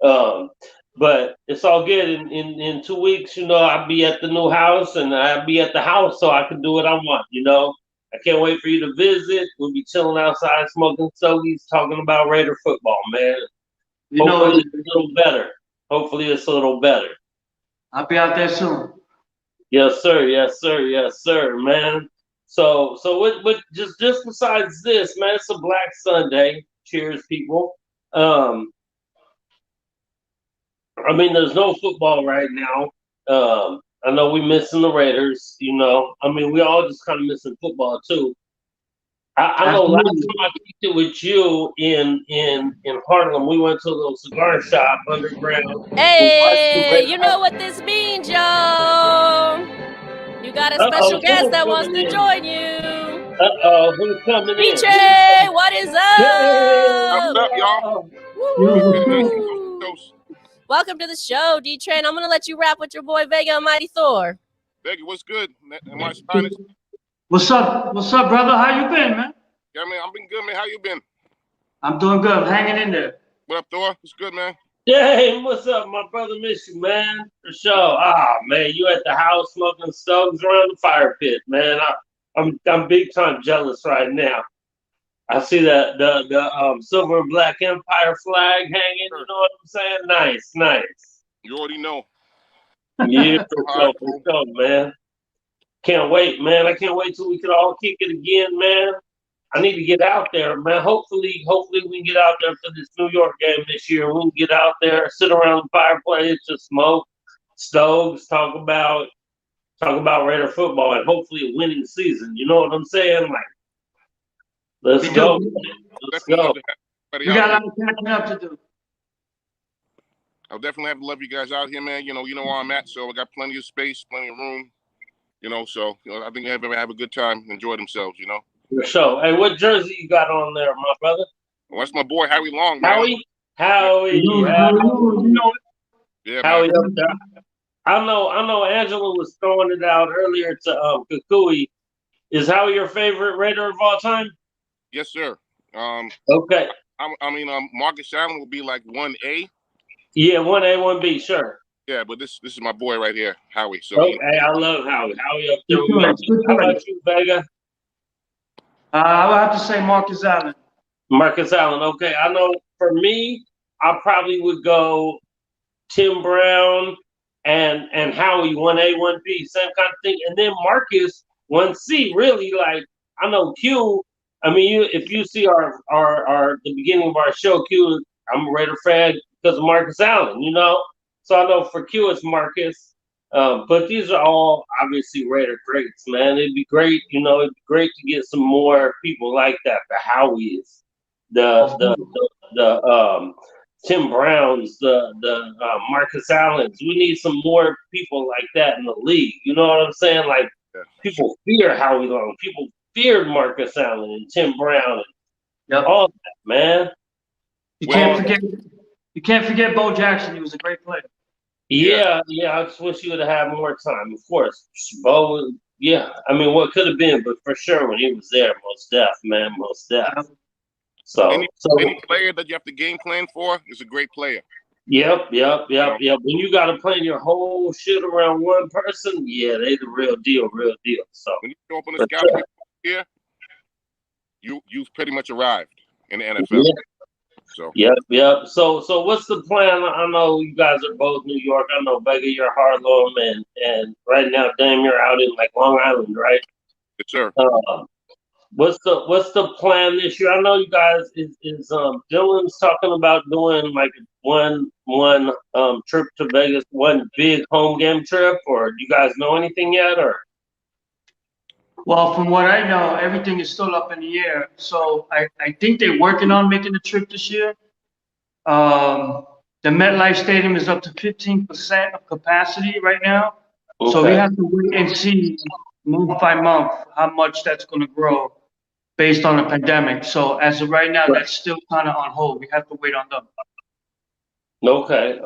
But it's all good. In 2 weeks, you know, I'll be at the new house and I'll be at the house so I can do what I want, you know. I can't wait for you to visit. We'll be chilling outside, smoking stogies, talking about Raider football, man. Hopefully it's a little better. I'll be out there soon. Yes, sir, man. So what just besides this, man, it's a Black Sunday. Cheers, people. I mean, there's no football right now. I know we're missing the Raiders, you know. I mean, we all just kind of missing football too. I know last time I kicked it with you in Harlem, we went to a little cigar shop underground. Hey, you know what this means, y'all. You got a special guest that wants to join you. Who's coming in? BJ, what is up? What's up, y'all? Coast. Welcome to the show, D-Train. I'm going to let you rap with your boy Vega and Mighty Thor. Vega, what's good? Am I Spanish? What's up? What's up, brother? How you been, man? Yeah, man, I've been good, man. How you been? I'm doing good. I'm hanging in there. What up, Thor? What's good, man? Hey, what's up, my brother? Miss you, man. For sure. Ah, man, you at the house smoking stoves around the fire pit, man. I'm big time jealous right now. I see the silver and black empire flag hanging. You know what I'm saying? Nice, nice. You already know. Yeah, for sure, man. Can't wait, man. I can't wait till we can all kick it again, man. I need to get out there, man. Hopefully we can get out there for this New York game this year. We can get out there, sit around the fireplace, just smoke stoves, talk about Raider football, and hopefully a winning season. You know what I'm saying? Like, let's go. Let's go. We got a lot of catching up to do. I'll definitely have to love you guys out here, man. You know where I'm at, so I got plenty of space, plenty of room. So I think everybody have a good time, enjoy themselves. For sure. Hey, what jersey you got on there, my brother? Well, that's my boy Howie Long, man. Howie. You know it. Yeah, Howie man. up there. I know Angela was throwing it out earlier to Kukui. Is Howie your favorite Raider of all time? Yes, sir. Okay. Marcus Allen will be like 1A. Yeah, 1A, 1B, sure. Yeah, but this is my boy right here, Howie. So okay, I love Howie. Howie up there. How about you, Vega? I would have to say Marcus Allen. Marcus Allen. Okay, I know for me, I probably would go Tim Brown and Howie 1A, 1B, same kind of thing. And then Marcus 1C, really, like, I know Q. I mean, if you see our the beginning of our show, Q, I'm a Raider fan because of Marcus Allen, So I know for Q it's Marcus. But these are all obviously Raider greats, man. It'd be great, it'd be great to get some more people like that. The Howies, the Tim Browns, the Marcus Allens. We need some more people like that in the league. You know what I'm saying? Like, people fear Howie Long. People feared Marcus Allen and Tim Brown and all that, man. You can't forget Bo Jackson. He was a great player. Yeah. I just wish you would have had more time. Of course, Bo. Yeah, I mean, what could have been, but for sure when he was there, most def. So any player that you have to game plan for is a great player. Yep. When you got to plan your whole shit around one person, yeah, they the real deal. So when you show up on the scout here, you've pretty much arrived in the NFL. Yeah. So Yep. So what's the plan? I know you guys are both New York. I know Vega, you're Harlem, and right now, Dame, you're out in like Long Island, right? Yes, sir. What's the plan this year? I know you guys is Dylan's talking about doing like one trip to Vegas, one big home game trip, or do you guys know anything yet, or? Well, from what I know, everything is still up in the air. So I think they're working on making the trip this year. The MetLife Stadium is up to 15% of capacity right now. Okay. So we have to wait and see month by month how much that's going to grow based on the pandemic. So as of right now, that's still kind of on hold. We have to wait on them. Okay.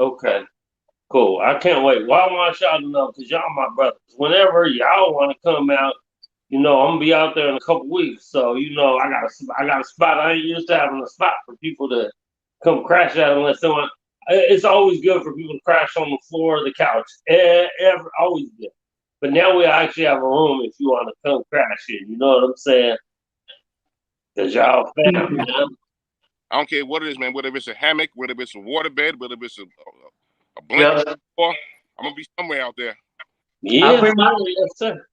Cool. I can't wait. Well, I want y'all to know, because y'all my brothers. Whenever y'all want to come out, I'm gonna be out there in a couple weeks, so I got a spot. I ain't used to having a spot for people to come crash at unless they want. It's always good for people to crash on the floor or the couch. Always good. But now we actually have a room if you want to come crash in. You know what I'm saying? Because y'all family, man. I don't care what it is, man. Whether it's a hammock, whether it's a waterbed, whether it's a blanket, I'm gonna be somewhere out there. Yeah, yes, sir.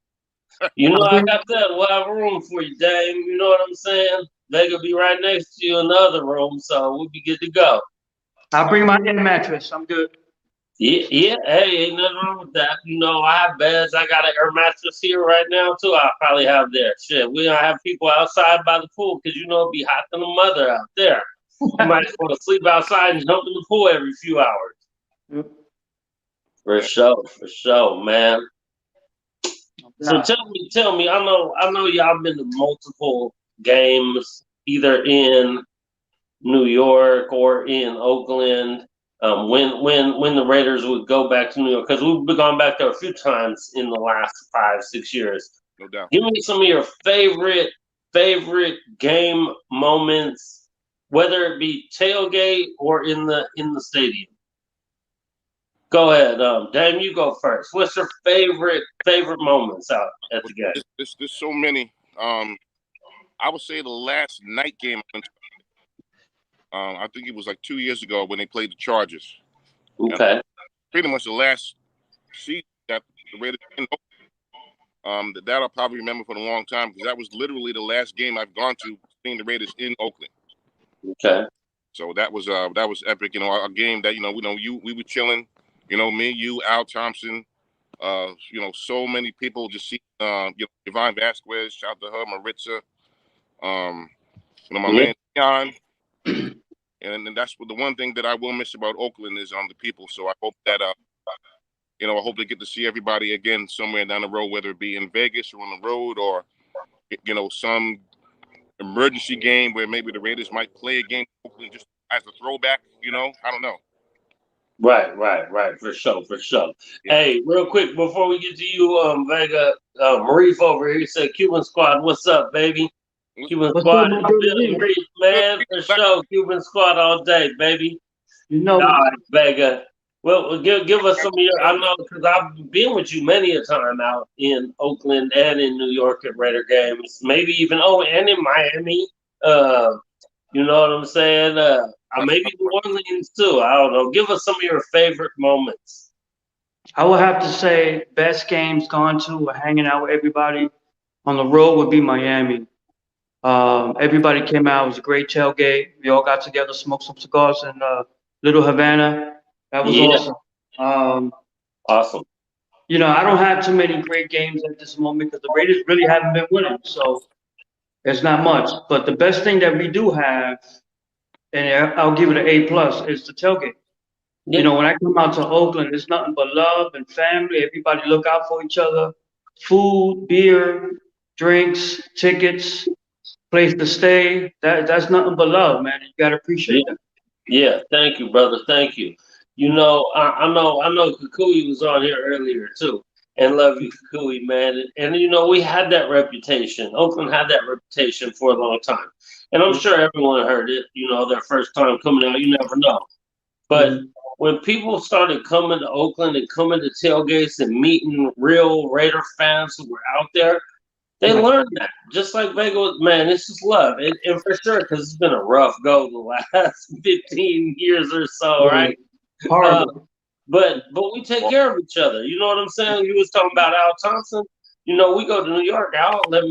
Like I said, we'll have a room for you, Dame. You know what I'm saying? They could be right next to you in the other room, so we'll be good to go. I'll bring my air mattress. I'm good. Yeah. Hey, ain't nothing wrong with that. I have beds. I got an air mattress here right now, too. I'll probably have there. Shit, we don't have people outside by the pool because, it'll be hot than a mother out there. You might just want to sleep outside and jump in the pool every few hours. Yep. For sure, man. So tell me. I know y'all been to multiple games, either in New York or in Oakland. when the Raiders would go back to New York, because we've gone back there a few times in the last 5-6 years. No doubt. Give me some of your favorite game moments, whether it be tailgate or in the stadium. Go ahead, Dame. You go first. What's your favorite moments out at the game? There's so many. I would say the last night game. I think it was like 2 years ago when they played the Chargers. Okay. Pretty much the last season that the Raiders. That I'll probably remember for a long time because that was literally the last game I've gone to seeing the Raiders in Oakland. Okay. So that was epic. You know, a game that we were chilling. You know, me, you, Al Thompson. So many people just see. Yvonne Vasquez, shout out to her, Maritza. My man John. And that's the one thing that I will miss about Oakland is the people. So I hope that I hope they get to see everybody again somewhere down the road, whether it be in Vegas or on the road or some emergency game where maybe the Raiders might play a game in Oakland just as a throwback. I don't know. Right, for sure. Yeah. Hey, real quick before we get to you, Vega, Marif over here said, "Cuban Squad, what's up, baby?" Cuban Squad, man, for sure. Cuban Squad all day, baby. All right, Vega. Well, give us some of your. I know because I've been with you many a time out in Oakland and in New York at Raider games, maybe even and in Miami. You know what I'm saying? Maybe New Orleans too. I don't know. Give us some of your favorite moments. I would have to say best games gone to or hanging out with everybody on the road would be Miami. Everybody came out. It was a great tailgate. We all got together, smoked some cigars in Little Havana. That was awesome. Awesome. I don't have too many great games at this moment because the Raiders really haven't been winning, so it's not much. But the best thing that we do have, and I'll give it an A+, is the tailgate. Yeah. When I come out to Oakland, it's nothing but love and family. Everybody look out for each other. Food, beer, drinks, tickets, place to stay. That's nothing but love, man. You gotta appreciate that. Yeah, thank you, brother. Thank you. I know Kukui was on here earlier too, and love you, Kukui, man. And we had that reputation. Oakland had that reputation for a long time, and I'm sure everyone heard it. Their first time coming out, you never know. But when people started coming to Oakland and coming to tailgates and meeting real Raider fans who were out there, they learned that. Just like Vega, man, it's just love. And for sure, because it's been a rough go the last 15 years or so, right? Horrible. But we take care of each other. You know what I'm saying? You was talking about Al Thompson. We go to New York. Al let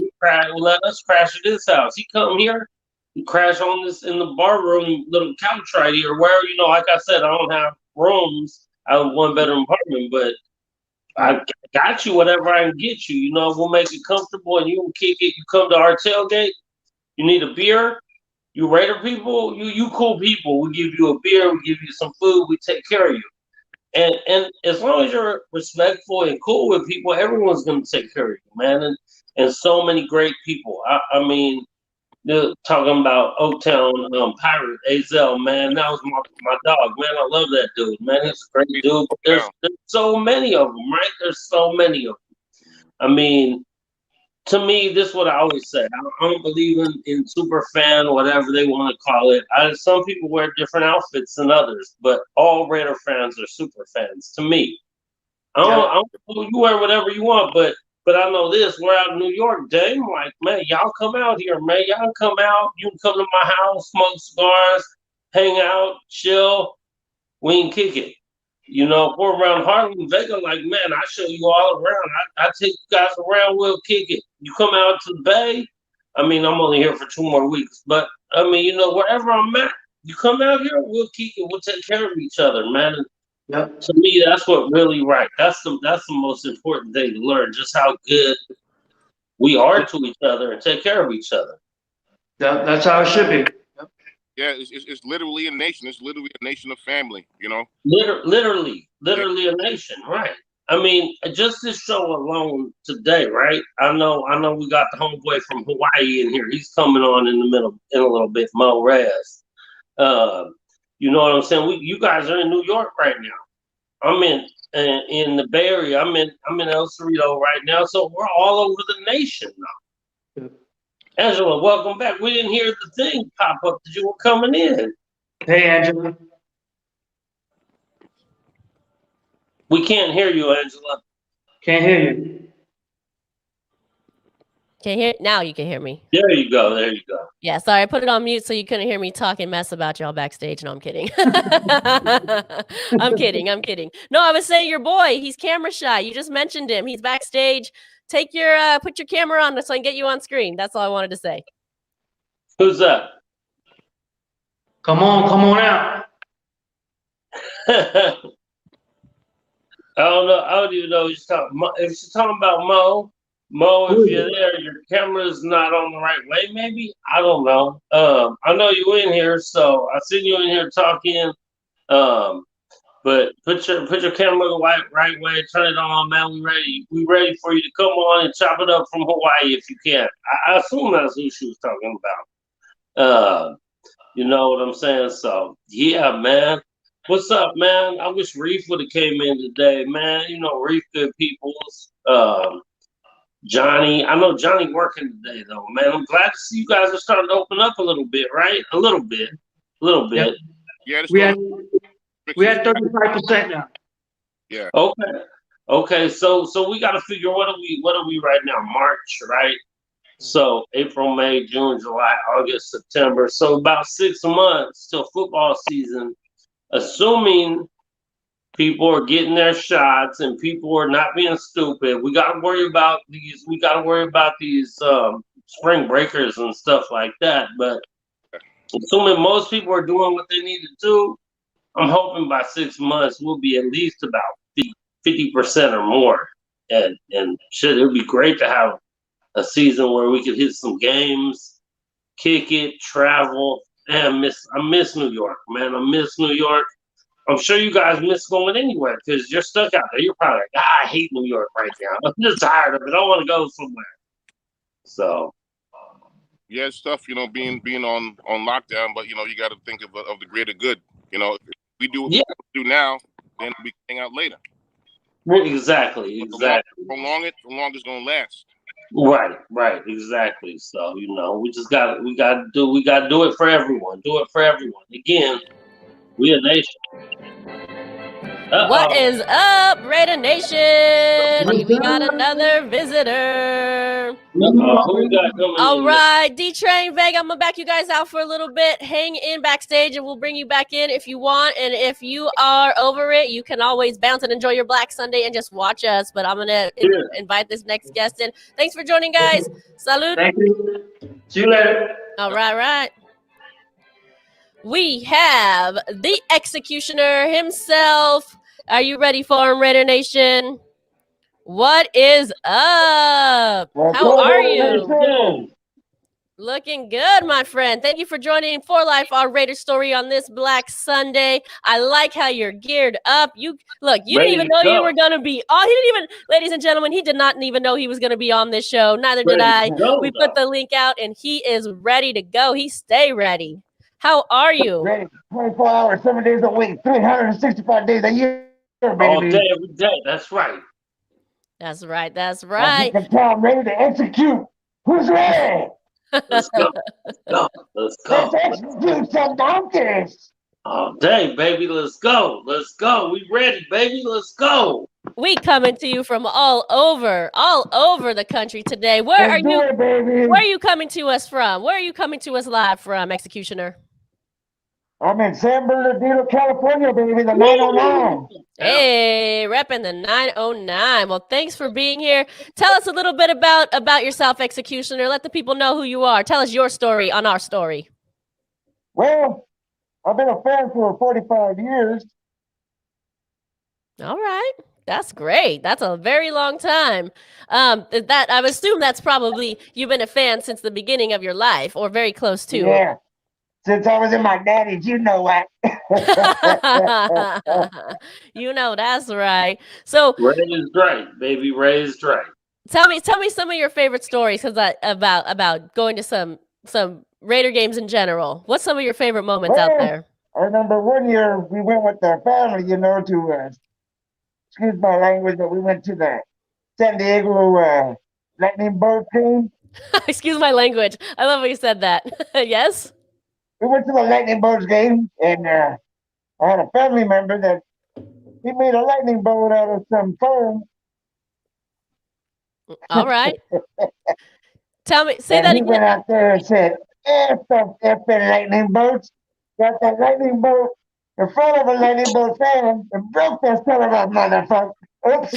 us crash at his house. He come here, he crash on this in the bar room, little couch right here. Where like I said, I don't have rooms. I have a 1-bedroom apartment, but I got you whatever I can get you. We'll make it comfortable and you can kick it. You come to our tailgate. You need a beer. You Raider people, you cool people. We give you a beer. We give you some food. We take care of you. And as long as you're respectful and cool with people, everyone's going to take care of you, man. And so many great people. I mean, they're talking about Oaktown Pirate, Azel, man. That was my dog, man. I love that dude, man. He's a great dude. There's so many of them, right? There's so many of them. I mean, to me, this is what I always say. I don't believe in super fan, whatever they want to call it. Some people wear different outfits than others, but all Raider fans are super fans to me. I don't know, you wear whatever you want, but I know this. We're out in New York, Dame. Like, man, y'all come out here, man. Y'all come out. You can come to my house, smoke cigars, hang out, chill. We can kick it. If we're around Harlem, Vega, like, man, I show you all around. I take you guys around, we'll kick it. You come out to the Bay. I mean, I'm only here for 2 more weeks. But, I mean, wherever I'm at, you come out here, we'll kick it. We'll take care of each other, man. And to me, that's what really right. That's the most important thing to learn, just how good we are to each other and take care of each other. That's how it should be. Yeah, it's literally a nation. It's literally a nation of family, Literally a nation, right? I mean, just this show alone today, right? I know we got the homeboy from Hawaii in here. He's coming on in a little bit, Mo Reyes. You know what I'm saying? You guys are in New York right now. I'm in the Bay Area. I'm in El Cerrito right now. So we're all over the nation now. Angela, welcome back. We didn't hear the thing pop up that you were coming in. Hey, Angela. We can't hear you, Angela. Can't hear you. Can hear now? You can hear me. There you go. There you go. Yeah, sorry, I put it on mute so you couldn't hear me talking mess about y'all backstage. No, I'm kidding. I'm kidding. No, I was saying your boy, he's camera shy. You just mentioned him. He's backstage. Take your put your camera on so I can get you on screen. That's all I wanted to say. Who's that? Come on out. I don't know. I don't even know if you're talking about Mo. Mo, if you're there, your camera's not on the right way, maybe? I don't know. I know you in here, so I seen you in here talking. But put your camera the right way, turn it on, man. We ready for you to come on and chop it up from Hawaii if you can. I assume that's who she was talking about. You know what I'm saying? So yeah, man. What's up, man? I wish Reef would have came in today, man. You know, Reef good peoples. Johnny, I know Johnny working today though, man. I'm glad to see you guys are starting to open up a little bit, right? A little bit. Yep. Yeah, we had 35% now. Yeah. Okay. So we got to figure what are we right now? March, right? So April, May, June, July, August, September. So about 6 months till football season. Assuming people are getting their shots and people are not being stupid. We got to worry about these spring breakers and stuff like that. But assuming most people are doing what they need to do, I'm hoping by 6 months we'll be at least about 50% or more. And shit, it would be great to have a season where we could hit some games, kick it, travel. And I miss New York, man. I miss New York. I'm sure you guys miss going anywhere because you're stuck out there. You're probably like, I hate New York right now. I'm just tired of it. I want to go somewhere. So, yeah, it's tough, being on lockdown. But you got to think of the greater good. If we do what we do now, then we can hang out later. Exactly. Prolong it. The longer it's gonna last. Right, exactly. So we got to do it for everyone. Do it for everyone. Again, we a nation. What is up, Raider Nation? We got another visitor. All right, D-Train Vega, I'm gonna back you guys out for a little bit. Hang in backstage and we'll bring you back in if you want. And if you are over it, you can always bounce and enjoy your Black Sunday and just watch us. But I'm gonna invite this next guest in. Thanks for joining, guys. Salud. Thank you. See you later. All right. We have the executioner himself. Are you ready for him, Raider Nation? What is up? How are you? Looking good, my friend. Thank you for joining For Life, our Raider story on this Black Sunday. I like how you're geared up. You didn't even know you were going to be on. He didn't even, ladies and gentlemen, he did not even know he was going to be on this show. Neither did I. We put the link out and he is ready to go. He stay ready. How are you? Ready. 24 hours, 7 days a week, 365 days a year, baby. All day, every day. That's right. That's right. I'm ready to execute. Who's ready? Let's go. Let's execute some donkeys. All day, baby. Let's go. We ready, baby. Let's go. We coming to you from all over the country today. Where are you coming to us from? Where are you coming to us live from, Executioner? I'm in San Bernardino, California, baby, the 909. Hey, repping the 909. Well, thanks for being here. Tell us a little bit about yourself, Executioner. Let the people know who you are. Tell us your story on our story. Well, I've been a fan for 45 years. All right. That's great. That's a very long time. That I would assume that's probably you've been a fan since the beginning of your life or very close to. Yeah. Since I was in my daddy's, you know what? That's right. So raised right, baby, raised right. Tell me some of your favorite stories about going to some Raider games in general. What's some of your favorite moments out there? I remember one year we went with our family, to excuse my language, but we went to the San Diego Lightning Bolt game. Excuse my language. I love how you said that. Yes? We went to the Lightning Bolt game, and I had a family member that he made a lightning bolt out of some foam. All right. Tell me, say and that he again. went out there and said, F the effing lightning bolts. Got that lightning bolt in front of a lightning bolt fan and broke that son of a motherfucker. Oops.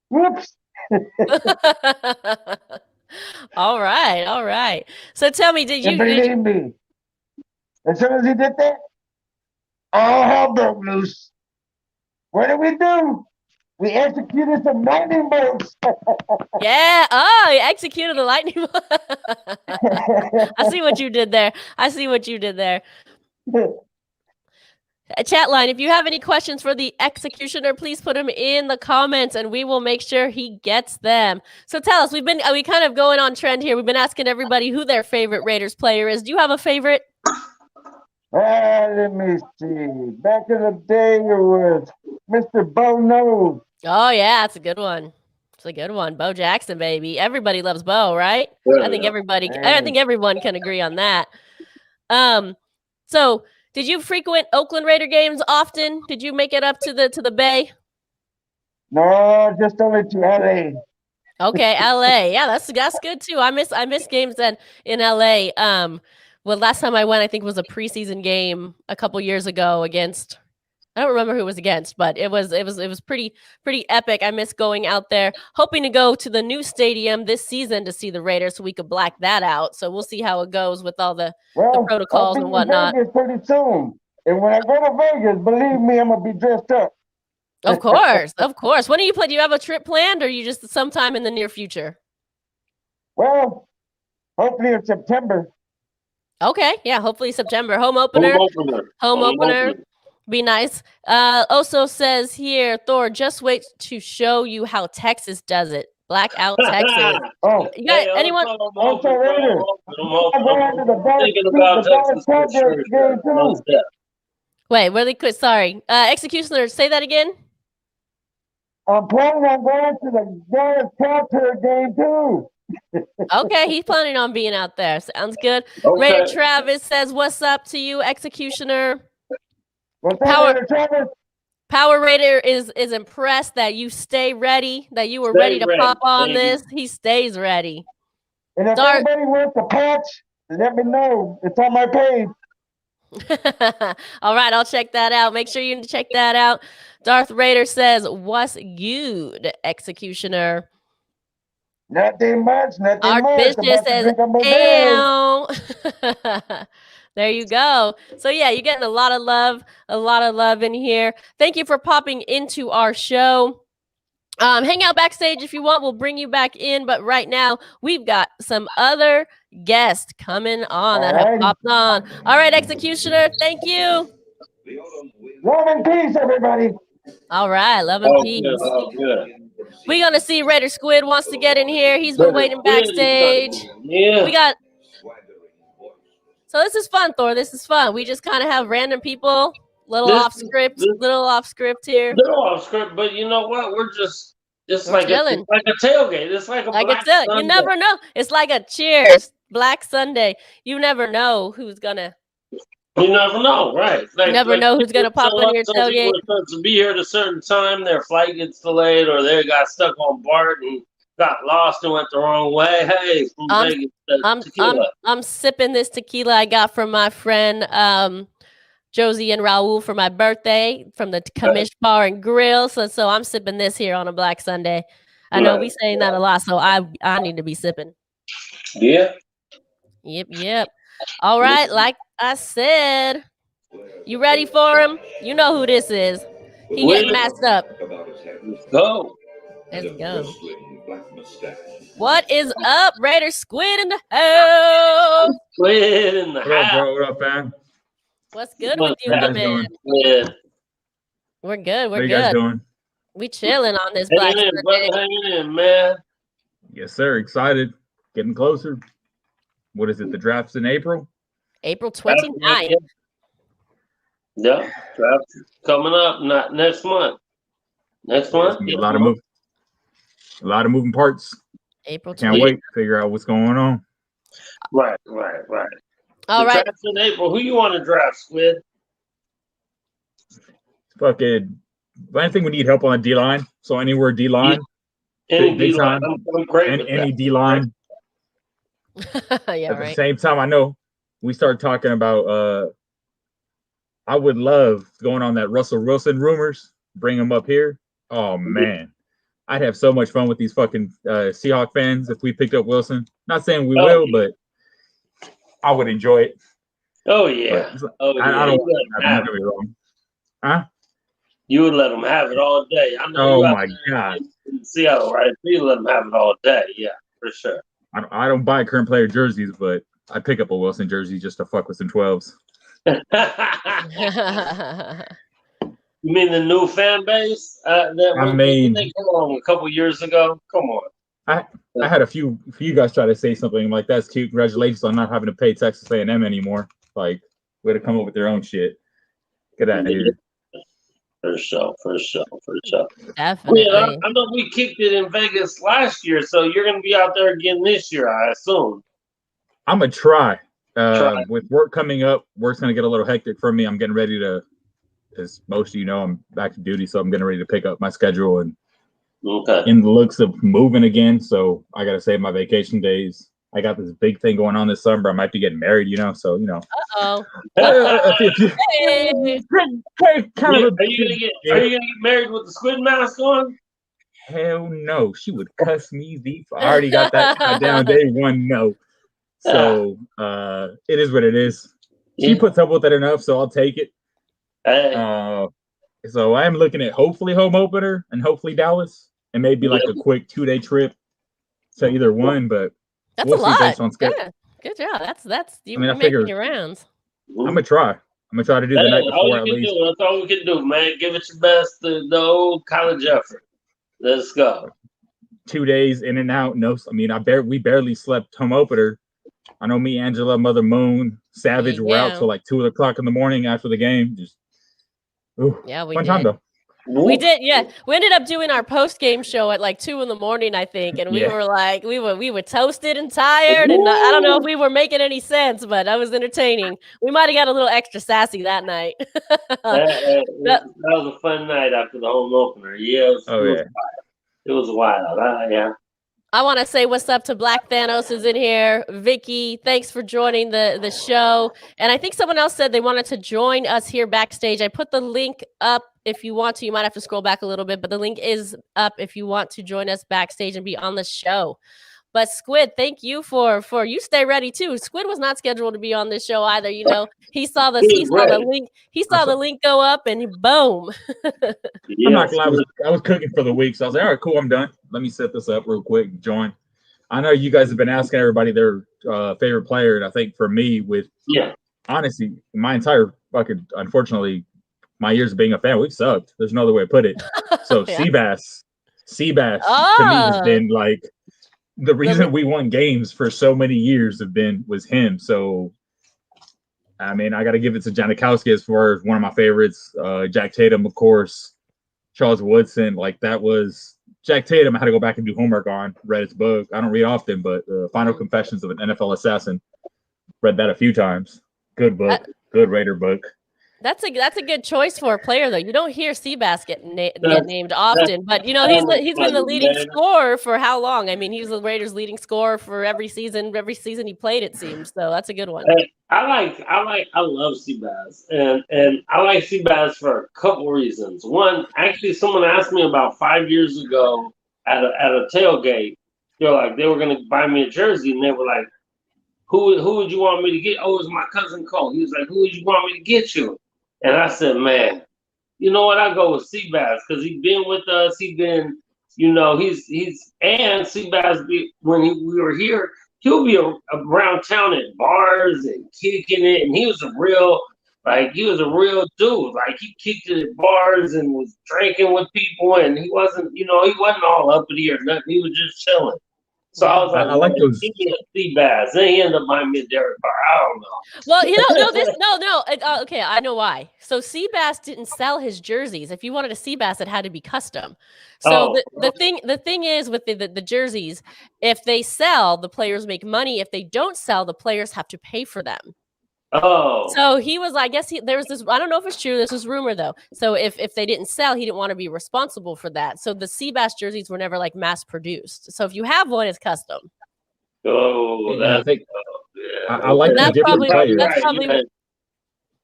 Whoops. All right, all right. So tell me, did you? And believe me, as soon as he did that, all hell broke loose. What did we do? We executed some lightning bolts. Yeah. Oh, you executed the lightning bolt. I see what you did there. I see what you did there. Chat line, if you have any questions for the executioner, please put them in the comments and we will make sure he gets them. So tell us, we kind of going on trend here. We've been asking everybody who their favorite Raiders player is. Do you have a favorite? Let me see. Back in the day, it was Mr. Bo Nose. Oh, yeah, that's a good one. It's a good one. Bo Jackson, baby. Everybody loves Bo, right? I think everyone can agree on that. So did you frequent Oakland Raider games often? Did you make it up to the Bay? No, just only to LA. Okay, LA. Yeah, that's good too. I miss games in LA. Well, last time I went, I think was a preseason game a couple years ago against. I don't remember who it was against, but it was pretty epic. I miss going out there, hoping to go to the new stadium this season to see the Raiders, so we could black that out. So we'll see how it goes with all the protocols and whatnot. Vegas pretty soon, and when I go to Vegas, believe me, I'm gonna be dressed up. Of course, of course. When do you play? Do you have a trip planned, or you just sometime in the near future? Well, hopefully in September. Okay, yeah, hopefully September. Home opener. Be nice. Also says here, Thor, just wait to show you how Texas does it. Blackout Texas. Oh, you got anyone? Also, Raiders. I'm going to the Dallas game too. Wait, really quick. Sorry. Executioner, say that again. I'm planning on going to the Dallas Cowboys game too. Okay, he's planning on being out there. Sounds good. Okay. Raider Travis says, "What's up to you, Executioner?" Power Raider is impressed that you stay ready, that you were ready to pop on this. He stays ready. And if anybody wants a patch, let me know. It's on my page. All right, I'll check that out. Make sure you check that out. Darth Raider says, "What's good, Executioner?" Nothing much. Art Business says, "Ow." There you go. So yeah, you're getting a lot of love in here. Thank you for popping into our show. Hang out backstage if you want. We'll bring you back in. But right now, we've got some other guests coming on that have popped on. All right, Executioner, thank you. Love and peace, everybody. All right, love and peace. We're going to see Raider Squid wants to get in here. He's been waiting backstage. Yeah. We got... So this is fun, Thor. This is fun. We just kind of have random people, off script here. Little off script, but you know what? We're just like a tailgate. It's like a Black Sunday. You never know. It's like a Cheers, Black Sunday. You never know who's gonna. You never know, right? You never know who's gonna pop on your tailgate. To be here at a certain time, their flight gets delayed, or they got stuck on BART and got lost and went the wrong way. Hey, I'm sipping this tequila I got from my friend Josie and Raul for my birthday from the Kamish Bar and Grill. So I'm sipping this here on a Black Sunday. I know we saying that a lot, so I need to be sipping. Yeah. Yep. All right, like I said, you ready for him? You know who this is. He getting masked up. Let's go. What is up, Raider Squid in the house? Squid in the house. Bro, what up, man? What's good with you, my man? We're good. What are you guys doing? We chilling on this Black Sunday. Hanging in, man. Yes, sir. Excited. Getting closer. What is it? The draft's in April? April 29th. Yeah, draft coming up, not next month. Next month, A lot of moving parts. April 20th. Can't wait to figure out what's going on. Right. All right. Draft's in April. Who you want to draft, Squid? Fucking, I think we need help on the D line. So anywhere D line, Any big D-line. time. I'm great with Any that. D line. Yeah, At the same time, I know we started talking about. I would love going on that Russell Wilson rumors. Bring him up here. Oh man, I'd have so much fun with these fucking Seahawk fans if we picked up Wilson. Not saying we will, but I would enjoy it. Oh yeah. I don't want to have it wrong. Huh? You would let them have it all day. I know. Oh you my god. in Seattle, right? You let them have it all day. Yeah, for sure. I don't buy current player jerseys, but I pick up a Wilson jersey just to fuck with some 12s. You mean the new fan base? They came along a couple years ago. Come on. I had a few guys try to say something like, "That's cute. Congratulations on not having to pay Texas A&M anymore." Like, way to come up with their own shit. Get out of here. For sure. Definitely. Yeah, I know we kicked it in Vegas last year, so you're going to be out there again this year, I assume. I'm gonna try. With work coming up, work's gonna get a little hectic for me. I'm getting ready to, as most of you know, I'm back to duty, so I'm getting ready to pick up my schedule and in the looks of moving again. So I gotta save my vacation days. I got this big thing going on this summer. I might be getting married, so Uh-oh. Are you gonna get married with the squid mask on? Hell no. She would cuss me deep. I already got that down day one. No. So it is what it is. She puts up with it enough, so I'll take it. So I am looking at hopefully home opener and hopefully Dallas, and maybe like a quick 2-day trip to either one. But that's we'll a lot. see based on schedule. Yeah. Good job. That's you're I making figure- your rounds. I'm gonna try. I'm gonna try to do the night before at least. That's all we can do, man. Give it your best. The old college effort. Let's go. 2 days in and out. No, I mean we barely slept home opener. I know me, Angela, Mother Moon, Savage were out till like 2 o'clock in the morning after the game. Just fun time though. We did, yeah. We ended up doing our post-game show at like 2 a.m, I think, and we were like, we were toasted and tired, and I don't know if we were making any sense, but that was entertaining. We might have got a little extra sassy that night. That was a fun night after the home opener. Yeah, it was wild. Yeah. I want to say what's up to Black Thanos is in here. Vicky, thanks for joining the show. And I think someone else said they wanted to join us here backstage. I put the link up if you want to. You might have to scroll back a little bit, but the link is up if you want to join us backstage and be on the show. But Squid, thank you for you stay ready too. Squid was not scheduled to be on this show either. He saw the link. He saw the link go up and boom. I'm not gonna lie, I was cooking for the week, so I was like, all right, cool, I'm done. Let me set this up real quick and join. I know you guys have been asking everybody their favorite player, and I think for me, honestly, my entire fucking, unfortunately, my years of being a fan, we've sucked. There's no other way to put it. So Seabass to me has been like the reason we won games for so many years was him. So I mean, I got to give it to Janikowski as far as one of my favorites. Jack Tatum, of course, Charles Woodson. Like that was Jack Tatum. I had to go back and do homework on. Read his book. I don't read often, but Final Confessions of an NFL Assassin. Read that a few times. Good book. Good Raider book. That's a good choice for a player though. You don't hear Seabass get named often, but he's been the leading scorer for how long? I mean, he was the Raiders' leading scorer for every season he played, it seems. So that's a good one. I love Seabass, and I like Seabass for a couple reasons. One, actually, someone asked me about 5 years ago at a tailgate. They were going to buy me a jersey, and they were like, "Who would you want me to get?" Oh, it was my cousin Cole. He was like, "Who would you want me to get you?" And I said, "Man, you know what? I go with Seabass because he's been with us. He's been, he's and Seabass. When we were here, he'll be around town at bars and kicking it. And he was a real dude. Like he kicked it at bars and was drinking with people. And he wasn't all uppity or nothing. He was just chilling. So I was like, I like those. He get sea bass. Then he ended up buying me a Derek Carr. I don't know. Well, okay, I know why. So Seabass didn't sell his jerseys. If you wanted a Seabass, it had to be custom. So the thing is with the jerseys, if they sell, the players make money. If they don't sell, the players have to pay for them. Oh. So he was, I guess there was this, I don't know if it's true, this is rumor though. So if they didn't sell, he didn't want to be responsible for that. So the Seabass jerseys were never like mass produced. So if you have one, it's custom. Oh, I think I like the different players.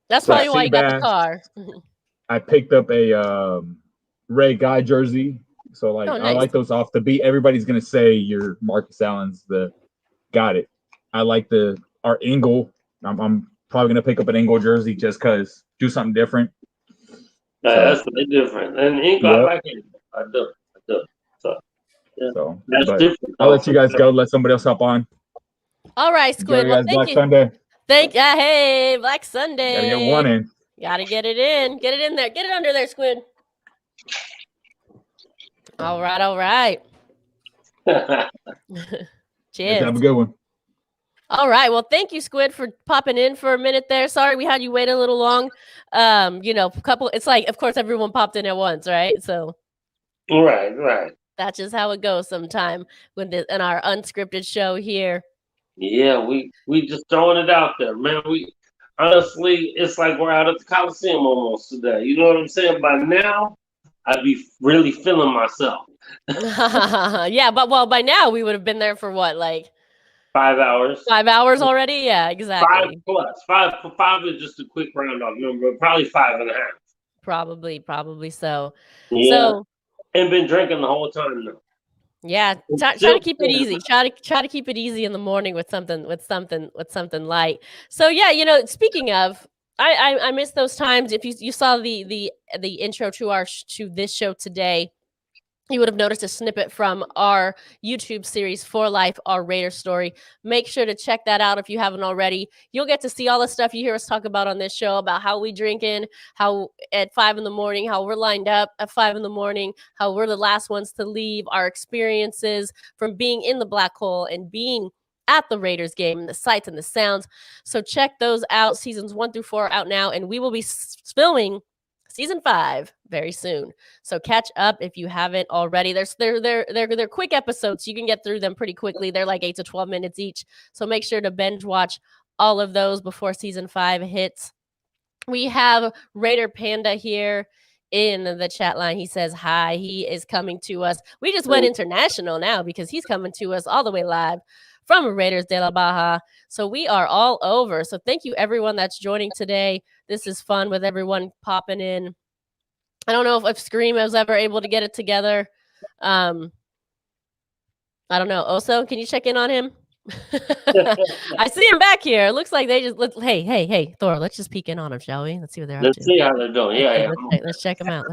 That's probably why you got the car. I picked up a Ray Guy jersey. So like nice. I like those off the beat. Everybody's gonna say your Marcus Allen's got it. I like our Engel. I'm probably gonna pick up an Engel jersey just cause do something different. That's a bit different. And Engel, I like it. I do. So yeah. So that's different. I'll let you guys go. Let somebody else hop on. All right, Squid. Enjoy, Well, Black Sunday. Hey, Black Sunday. Gotta get one in. Gotta get it in. Get it in there. Get it under there, Squid. All right. Cheers. Have a good one. All right. Well, thank you, Squid, for popping in for a minute there. Sorry we had you wait a little long. It's like, of course, everyone popped in at once, right? So Right. that's just how it goes sometime in our unscripted show here. Yeah, we just throwing it out there, man. We honestly, it's like we're out at the Coliseum almost today. You know what I'm saying? By now, I'd be really feeling myself. Yeah, but by now we would have been there for what, like 5 hours? 5 hours already? Yeah, exactly. 5+. 5 is just a quick round off number, probably 5.5. Probably so. Yeah. So, and been drinking the whole time though. Yeah, try to keep it easy. Try to keep it easy in the morning with something light. So yeah, speaking of, I miss those times. If you saw the intro to this show today, you would have noticed a snippet from our YouTube series For Life, our Raider story. Make sure to check that out if you haven't already. You'll get to see all the stuff you hear us talk about on this show, about how we drinking, how at 5 a.m, how we're lined up at 5 a.m, how we're the last ones to leave, our experiences from being in the black hole and being at the Raiders game, the sights and the sounds. So check those out. Seasons 1 through 4 are out now, and we will be filming Season 5 very soon. So catch up if you haven't already. They're quick episodes. So you can get through them pretty quickly. They're like 8 to 12 minutes each. So make sure to binge watch all of those before Season 5 hits. We have Raider Panda here in the chat line. He says hi. He is coming to us. We just went international now because he's coming to us all the way live from Raiders de la Baja. So we are all over. So thank you everyone that's joining today. This is fun with everyone popping in. I don't know if Scream was ever able to get it together. I don't know. Oso, can you check in on him? I see him back here. It looks like they just hey, Thor, let's just peek in on him, shall we? Let's see what they're up to. Let's see how they're doing. Yeah. Let's check them out.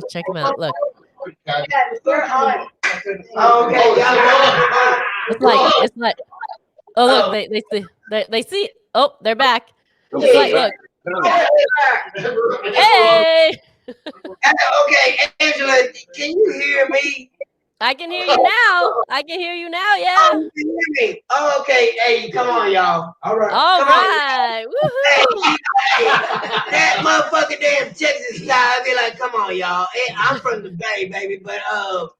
Look. It's like oh look, they see. Oh, they're back. It's like, look. Hey. Okay, Angela, can you hear me? I can hear you now. Yeah. Oh, you can hear me. Oh, okay. Hey, come on, y'all. All right. Woohoo. Hey, that motherfucking damn Texas style. Be like, come on, y'all. Hey, I'm from the Bay, baby. But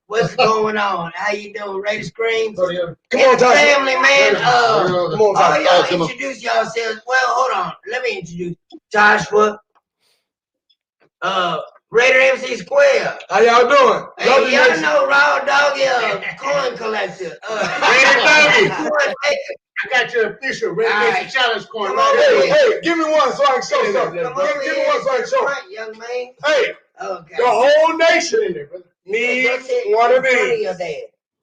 what's going on? How you doing, Raider Screams? Oh, yeah. Come on, family, man. Come on, y'all introduce yourselves. Well, hold on. Let me introduce Joshua. Raider MC Square. How y'all doing? Hey, y'all know Raw Doggy, coin collector. I got your official Raider Nation Challenge coin. Hey, give me one so I can show something. Give me one so I can show. Young man. Hey, okay. The whole nation needs one of these.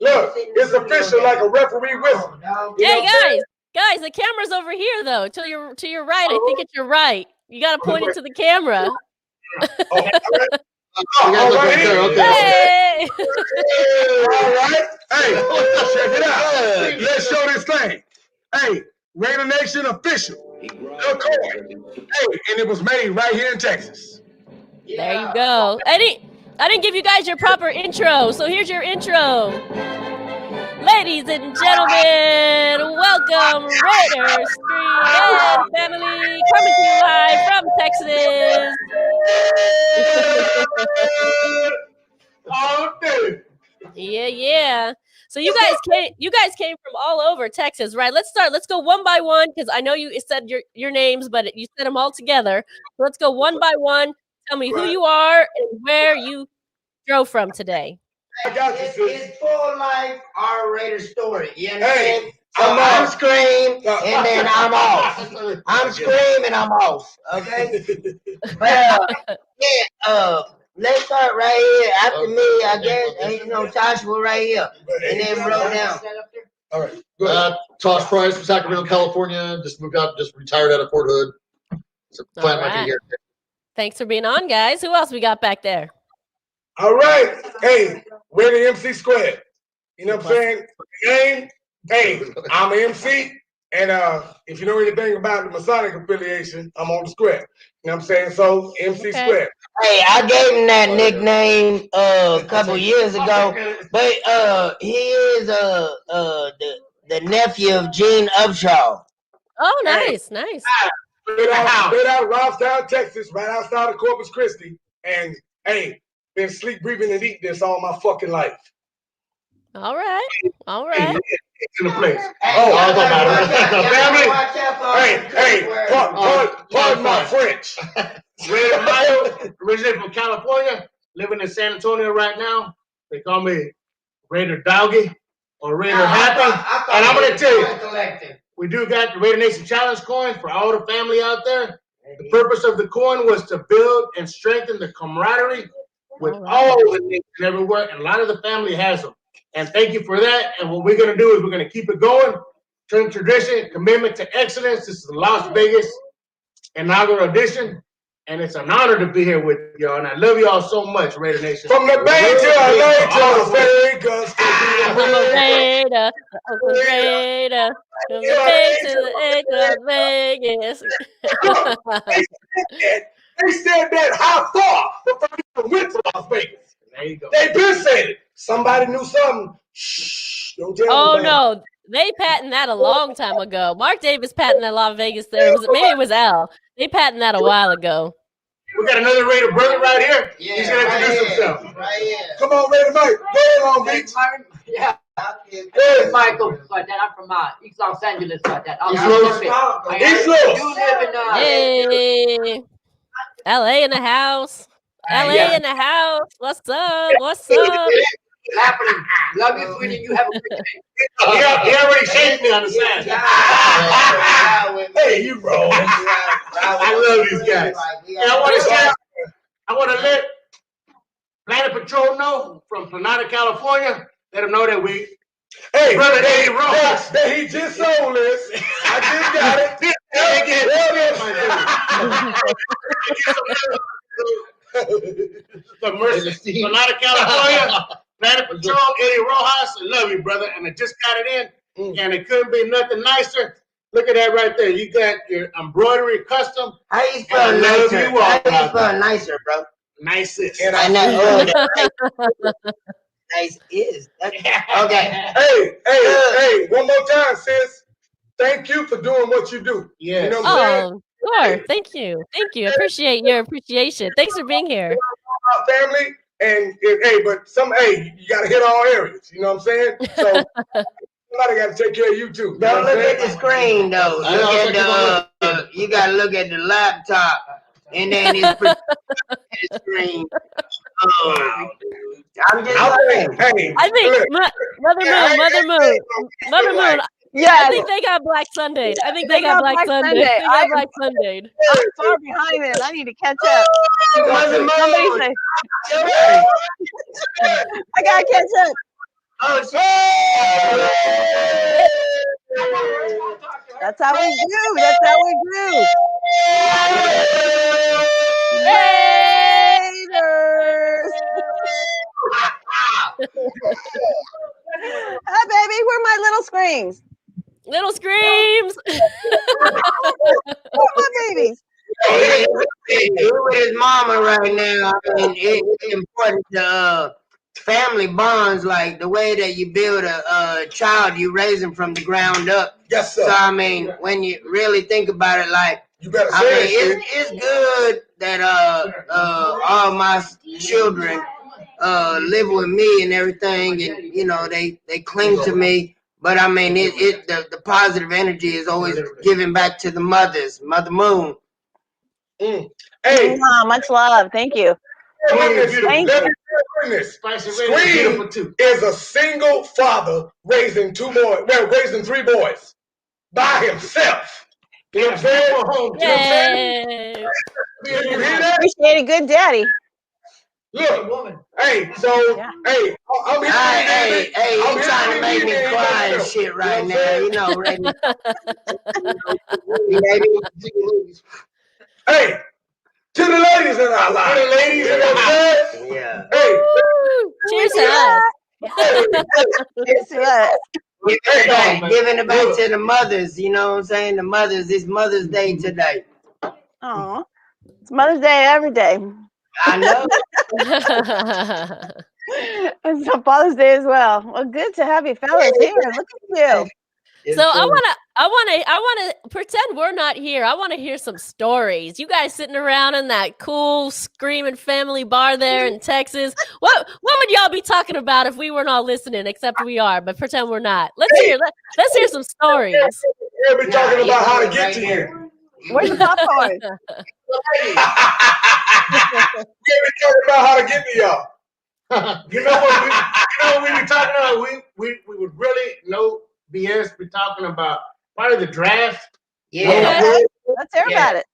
Look, it's official like a referee whistle. Hey guys, the camera's over here though. To your right. I think it's your right. You got to point it to the camera. Hey! All right. Hey, check it out. Let's show this thing. Hey, Raider Nation official. Hey, and it was made right here in Texas. There you go. I didn't give you guys your proper intro, so here's your intro. Ladies and gentlemen, welcome Raiders Street and family coming to you live from Texas. Yeah. So you guys came from all over Texas, right? Let's go one by one because I know you said your names, but you said them all together. So let's go one by one. Tell me who you are and where you drove from today. I got you, sis. It's full life our Raider story. You understand? Hey, I'm Scream, and then I'm off. I'm Scream, and I'm off. Okay? But, let's start right here. After me, I guess, Joshua right here. And then roll down. All right. Tosh Price from Sacramento, California. Just moved out, just retired out of Fort Hood. So plan my year. Thanks for being on, guys. Who else we got back there? All right. Hey, we're the MC Squared. You know what I'm saying? Name. Hey, I'm an MC. And if you know anything about the Masonic affiliation, I'm on the square. You know what I'm saying? So MC Square. Hey, I gave him that nickname a couple years ago, but he is the nephew of Gene Upshaw. Oh, nice. Straight out of Robstown, Texas, right outside of Corpus Christi. And hey, been sleep, breathing, and eating this all my fucking life. All right. It's in the place. Family. Pardon my French. Raider Mayo, originally from California, living in San Antonio right now. They call me Raider Doggy or Raider Happy. And I'm going to tell you, we do got the Raider Nation Challenge coin for all the family out there. The purpose of the coin was to build and strengthen the camaraderie with all the nations everywhere, and a lot of the family has them. And thank you for that. And what we're going to do is we're going to keep it going. Turn tradition, commitment to excellence. This is the Las Vegas inaugural edition. And it's an honor to be here with y'all. And I love y'all so much, Raider Nation. From the Bay to LA to Vegas. From the Raider. From the Bay to the Vegas. They said that how far before we went to Las Vegas. There you go. They been saying it. Somebody knew something. Shh, don't tell nobody. No. They patented that a long time ago. Mark Davis patented that Las Vegas. Maybe it was Al. They patented that a while ago. We got another Raider brother right here. Yeah, he's going to introduce himself. Right here. Come on, Raider Mike. Go on, Beach. Yeah. Hey, Michael, like that. I'm from East Los Angeles, like that. Hey. LA in the house. LA in the house. What's up? Happening. Love you, sweetie. You have a good day. He already shaked me on the side. Hey, you wrong. I love these guys. And I want to let Planet Patrol know from Planeta, California. Let them know that we. Hey, brother Eddie Rojas. That he just sold this. I just got it. The Mercy, Planeta, California. Planet Patrol, Eddie Rojas. I love you, brother. And I just got it in. And it couldn't be nothing nicer. Look at that right there. You got your embroidery custom. How you spell nicer? How you spell nicer, bro? Nicest. And I know. Nice is. Okay. Hey, one more time, sis. Thank you for doing what you do. Yeah. You know what I'm saying? Sure. Thank you. Appreciate your appreciation. Thanks for being here. Family. And but you gotta hit all areas. You know what I'm saying? So somebody gotta take care of you too. Don't look at the screen though. Look at the you gotta look at the laptop, and then it's the screen. Oh, I'm just saying. I think Mother Moon. Yeah, I think they got Black Sunday. They got Black Sunday. I'm far behind it. I need to catch up. Somebody say, I gotta catch up. Oh, That's how we do. Raiders. Hi, baby. Where are my little screams? Little screams. Where are my babies? He's with his mama right now. I mean, it's important to family bonds, like the way that you build a child, you raise them from the ground up. Yes, sir. So I mean, when you really think about it, like you better I say mean, it's good that all my children live with me and everything, and you know they cling to me. But I mean, the positive energy is always giving back to the mothers, Mother Moon. Hey, much love. Thank you. Thank you. Scream is a single father raising raising 3 boys by himself. You know what I'm saying? Yay. You hear that? Appreciate a good daddy. Look, hey, so hey, I'm here. Hey, you trying to make me cry and shit right now? You know, right now. Hey, to the ladies in our lives. To the ladies in our lives. Yeah. Hey. Cheers to us. Cheers to us. Giving it back to the mothers, you know what I'm saying? The mothers, it's Mother's Day today. Oh, it's Mother's Day every day. I know. It's Father's Day as well. Well, good to have you fellas here. Look at you. So I wanna pretend we're not here. I want to hear some stories. You guys sitting around in that cool screaming family bar there in Texas. What would y'all be talking about if we were not listening? Except we are, but pretend we're not. Let's hear some stories. We'll be talking about how to get to you. Where's the popcorn? We'll be talking about how to get to y'all. You know what we be talking about? We would really no BS be talking about probably the draft. Yeah. Okay. Let's hear about it.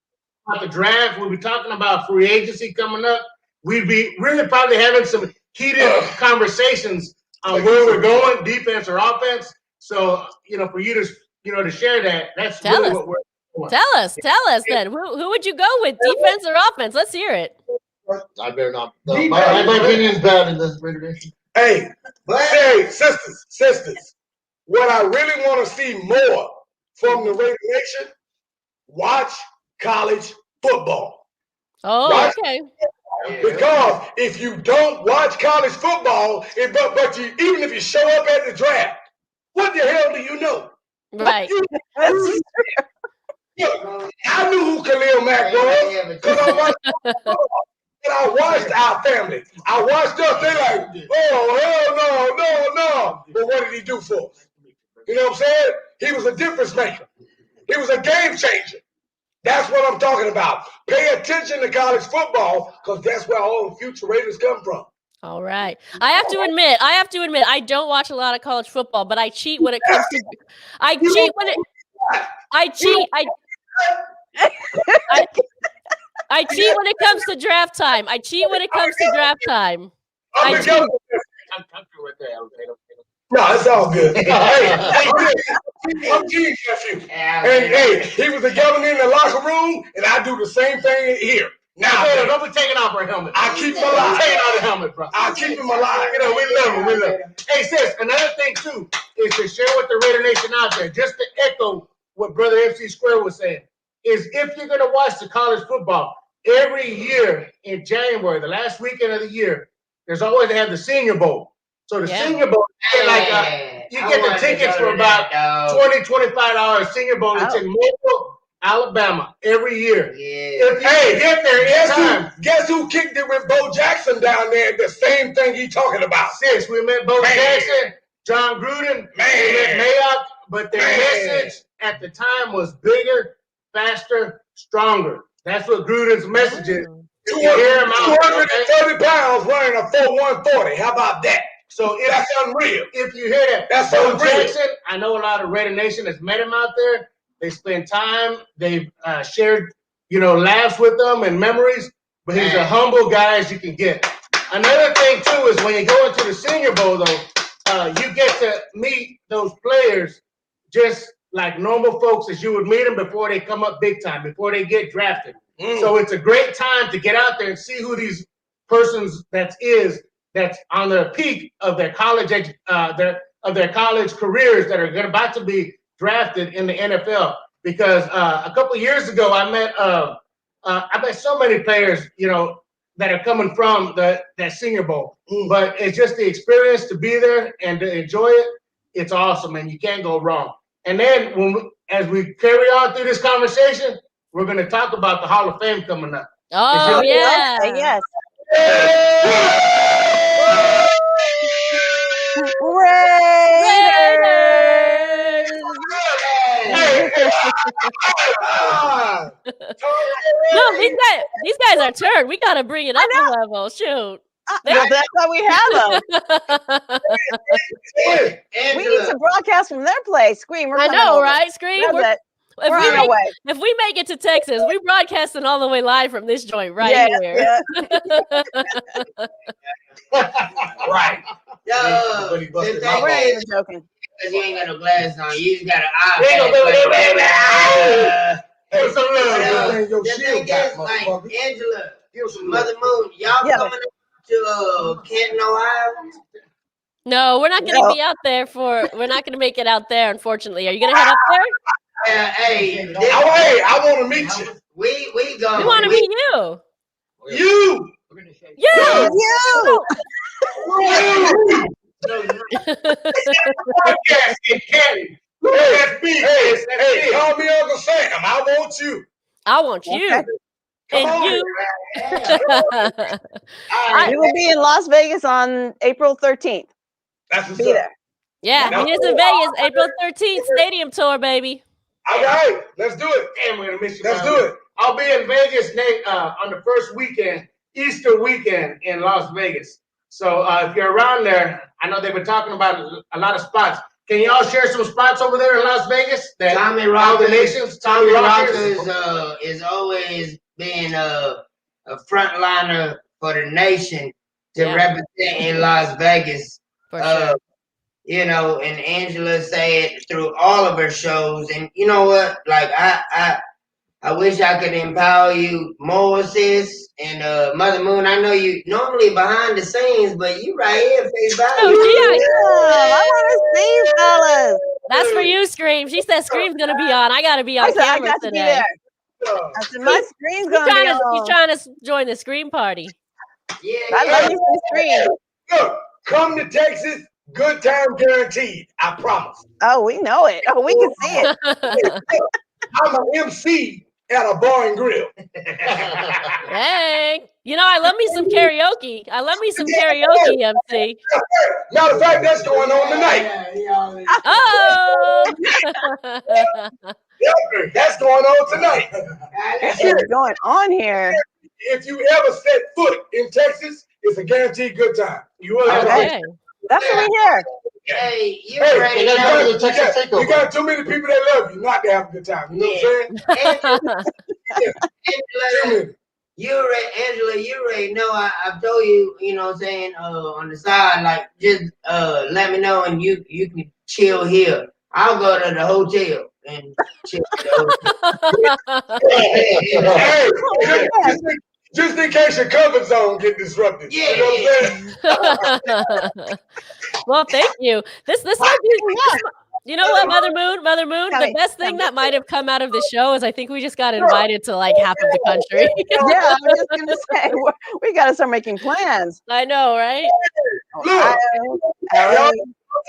About the draft, we'll be talking about free agency coming up. We'd be really probably having some heated conversations on where we're going, defense or offense. So, for you to share that, that's really what we're doing. Tell us then. Who would you go with, defense or offense? Let's hear it. I better not. My opinion's bad in this Raider Nation. Hey, sisters. What I really want to see more from the Raider Nation, watch college football. Oh, okay. Because if you don't watch college football, but even if you show up at the draft, what the hell do you know? Right. I knew who Khalil Mack was because I watched football. And I watched our family. I watched us. They like, oh, hell no. But what did he do for us? You know what I'm saying? He was a difference maker. He was a game changer. That's what I'm talking about. Pay attention to college football because that's where all the future Raiders come from. All right. I have to admit, I don't watch a lot of college football, but I cheat when it comes to. I cheat when it comes to draft time. I'm comfortable with that. No, it's all good. I'm G's nephew. Hey, he was the governor in the locker room, and I do the same thing here. Now, don't be taking off our helmet. I keep him alive. Taking off the helmet, bro. I keep him alive. We love him. Hey, sis, another thing, too, is to share with the Raider Nation out there, just to echo what Brother MC Square was saying, is if you're going to watch the college football, every year in January, the last weekend of the year, there's always they have the Senior Bowl. So the Senior Bowl, you get the tickets for about $20, $25. Senior Bowl. It's in Mobile, Alabama, every year. Yeah. If you get there, guess who kicked it with Bo Jackson down there? The same thing he talking about. Sis, we met Bo Jackson, John Gruden, we met Mayock, but their message at the time was bigger, faster, stronger. That's what Gruden's message is. 230 pounds running a 4.140. How about that? So that's unreal. If you hear that, that's Bo unreal. Jackson, I know a lot of Raider Nation has met him out there. They spend time. They've shared, laughs with them and memories. But he's a humble guy as you can get. Another thing too is when you go into the Senior Bowl, though, you get to meet those players just like normal folks as you would meet them before they come up big time, before they get drafted. So it's a great time to get out there and see who these persons that's on the peak of their college their college careers that are about to be drafted in the NFL. Because a couple of years ago, I met so many players, that are coming from that Senior Bowl. But it's just the experience to be there and to enjoy it. It's awesome, and you can't go wrong. And then as we carry on through this conversation, we're going to talk about the Hall of Fame coming up. Oh, yeah. Yes. No, these guys are turned. We gotta bring it up a level. Shoot. That's why we have them. We need to broadcast from their place. Scream. I know, right? Scream. We're on our way. If we make it to Texas, we're broadcasting all the way live from this joint right here. Yeah. Right. Yo, the thing is, joking. Because you ain't got no glasses on, you just got an eye. The thing is, like Angela, Mother Moon, y'all coming up to Canton, Ohio? No, we're not going to be out there we're not going to make it out there, unfortunately. Are you going to head up there? Hey, I want to meet you. We go. We want to meet you. You. You. Hey, call me Uncle Sam. I want you. I want you. Okay. And you. We will be in Las Vegas on April 13th. That's what's be up. there. Yeah, Now- here's in Vegas, April 13th, stadium tour, baby. All right, let's do it. Damn, we're going to miss you. Let's do it. I'll be in Vegas on the first weekend, Easter weekend in Las Vegas. So if you're around there, I know they've been talking about a lot of spots. Can y'all share some spots over there in Las Vegas? Tommy Rocker is always being a frontliner for the nation to represent in Las Vegas. For sure. You know, and Angela say it through all of her shows. And you know what? Like I wish I could empower you more, sis. And Mother Moon, I know you normally behind the scenes, but you right here, face value. I want to see you, fellas. That's for you, Scream. She said Scream's going to be on. I got to be on I said, I camera got to be today. there. I said, my screen's going to be on. He's trying to join the Scream party. I love you some Scream. Look, come to Texas. Good time guaranteed. I promise. Oh, we know it. Oh, we can see it. I'm an MC at a bar and grill. Hey, you know, I love me some karaoke. MC. Matter of fact, that's going on tonight. Oh, That's going on tonight. It's going on here. If you ever set foot in Texas, it's a guaranteed good time. You will have okay. That's what we hear. Hey, you Hey, ready you now? got too many people that love you not to have a good time. You know what I'm saying? Angela, you already know I've told you, you know what I'm saying, on the side, like just let me know and you can chill here. I'll go to the hotel and chill at the hotel. Just in case your comfort zone get disrupted. Yeah. You know what I'm saying? Well, thank you. This might be. You know what, Mother Moon? The best thing that might have come out of the show is I think we just got invited to like half of the country. Yeah, I was just gonna say we got to start making plans. I know, right? Look,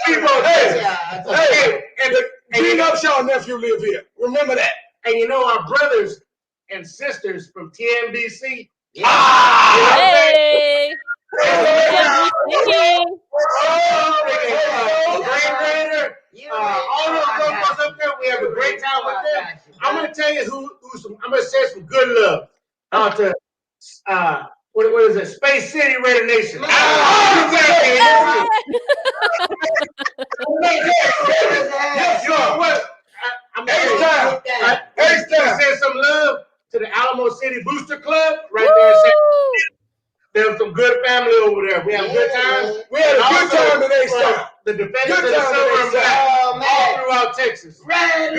hey, and the Big Upshaw nephew live here. Remember that. And you know our brothers and sisters from TNBC. Hey! All those locals up there, we have a great time with them. I'm gonna tell you I'm gonna say some good love out to what is it? Space City Raider Nation. You know what? I'm gonna send some love to the Alamo City Booster Club right there in San Francisco. There's some good family over there. We have a good time. We had a good time in A-Town. The defenders of the silver and black all throughout Texas. Okay.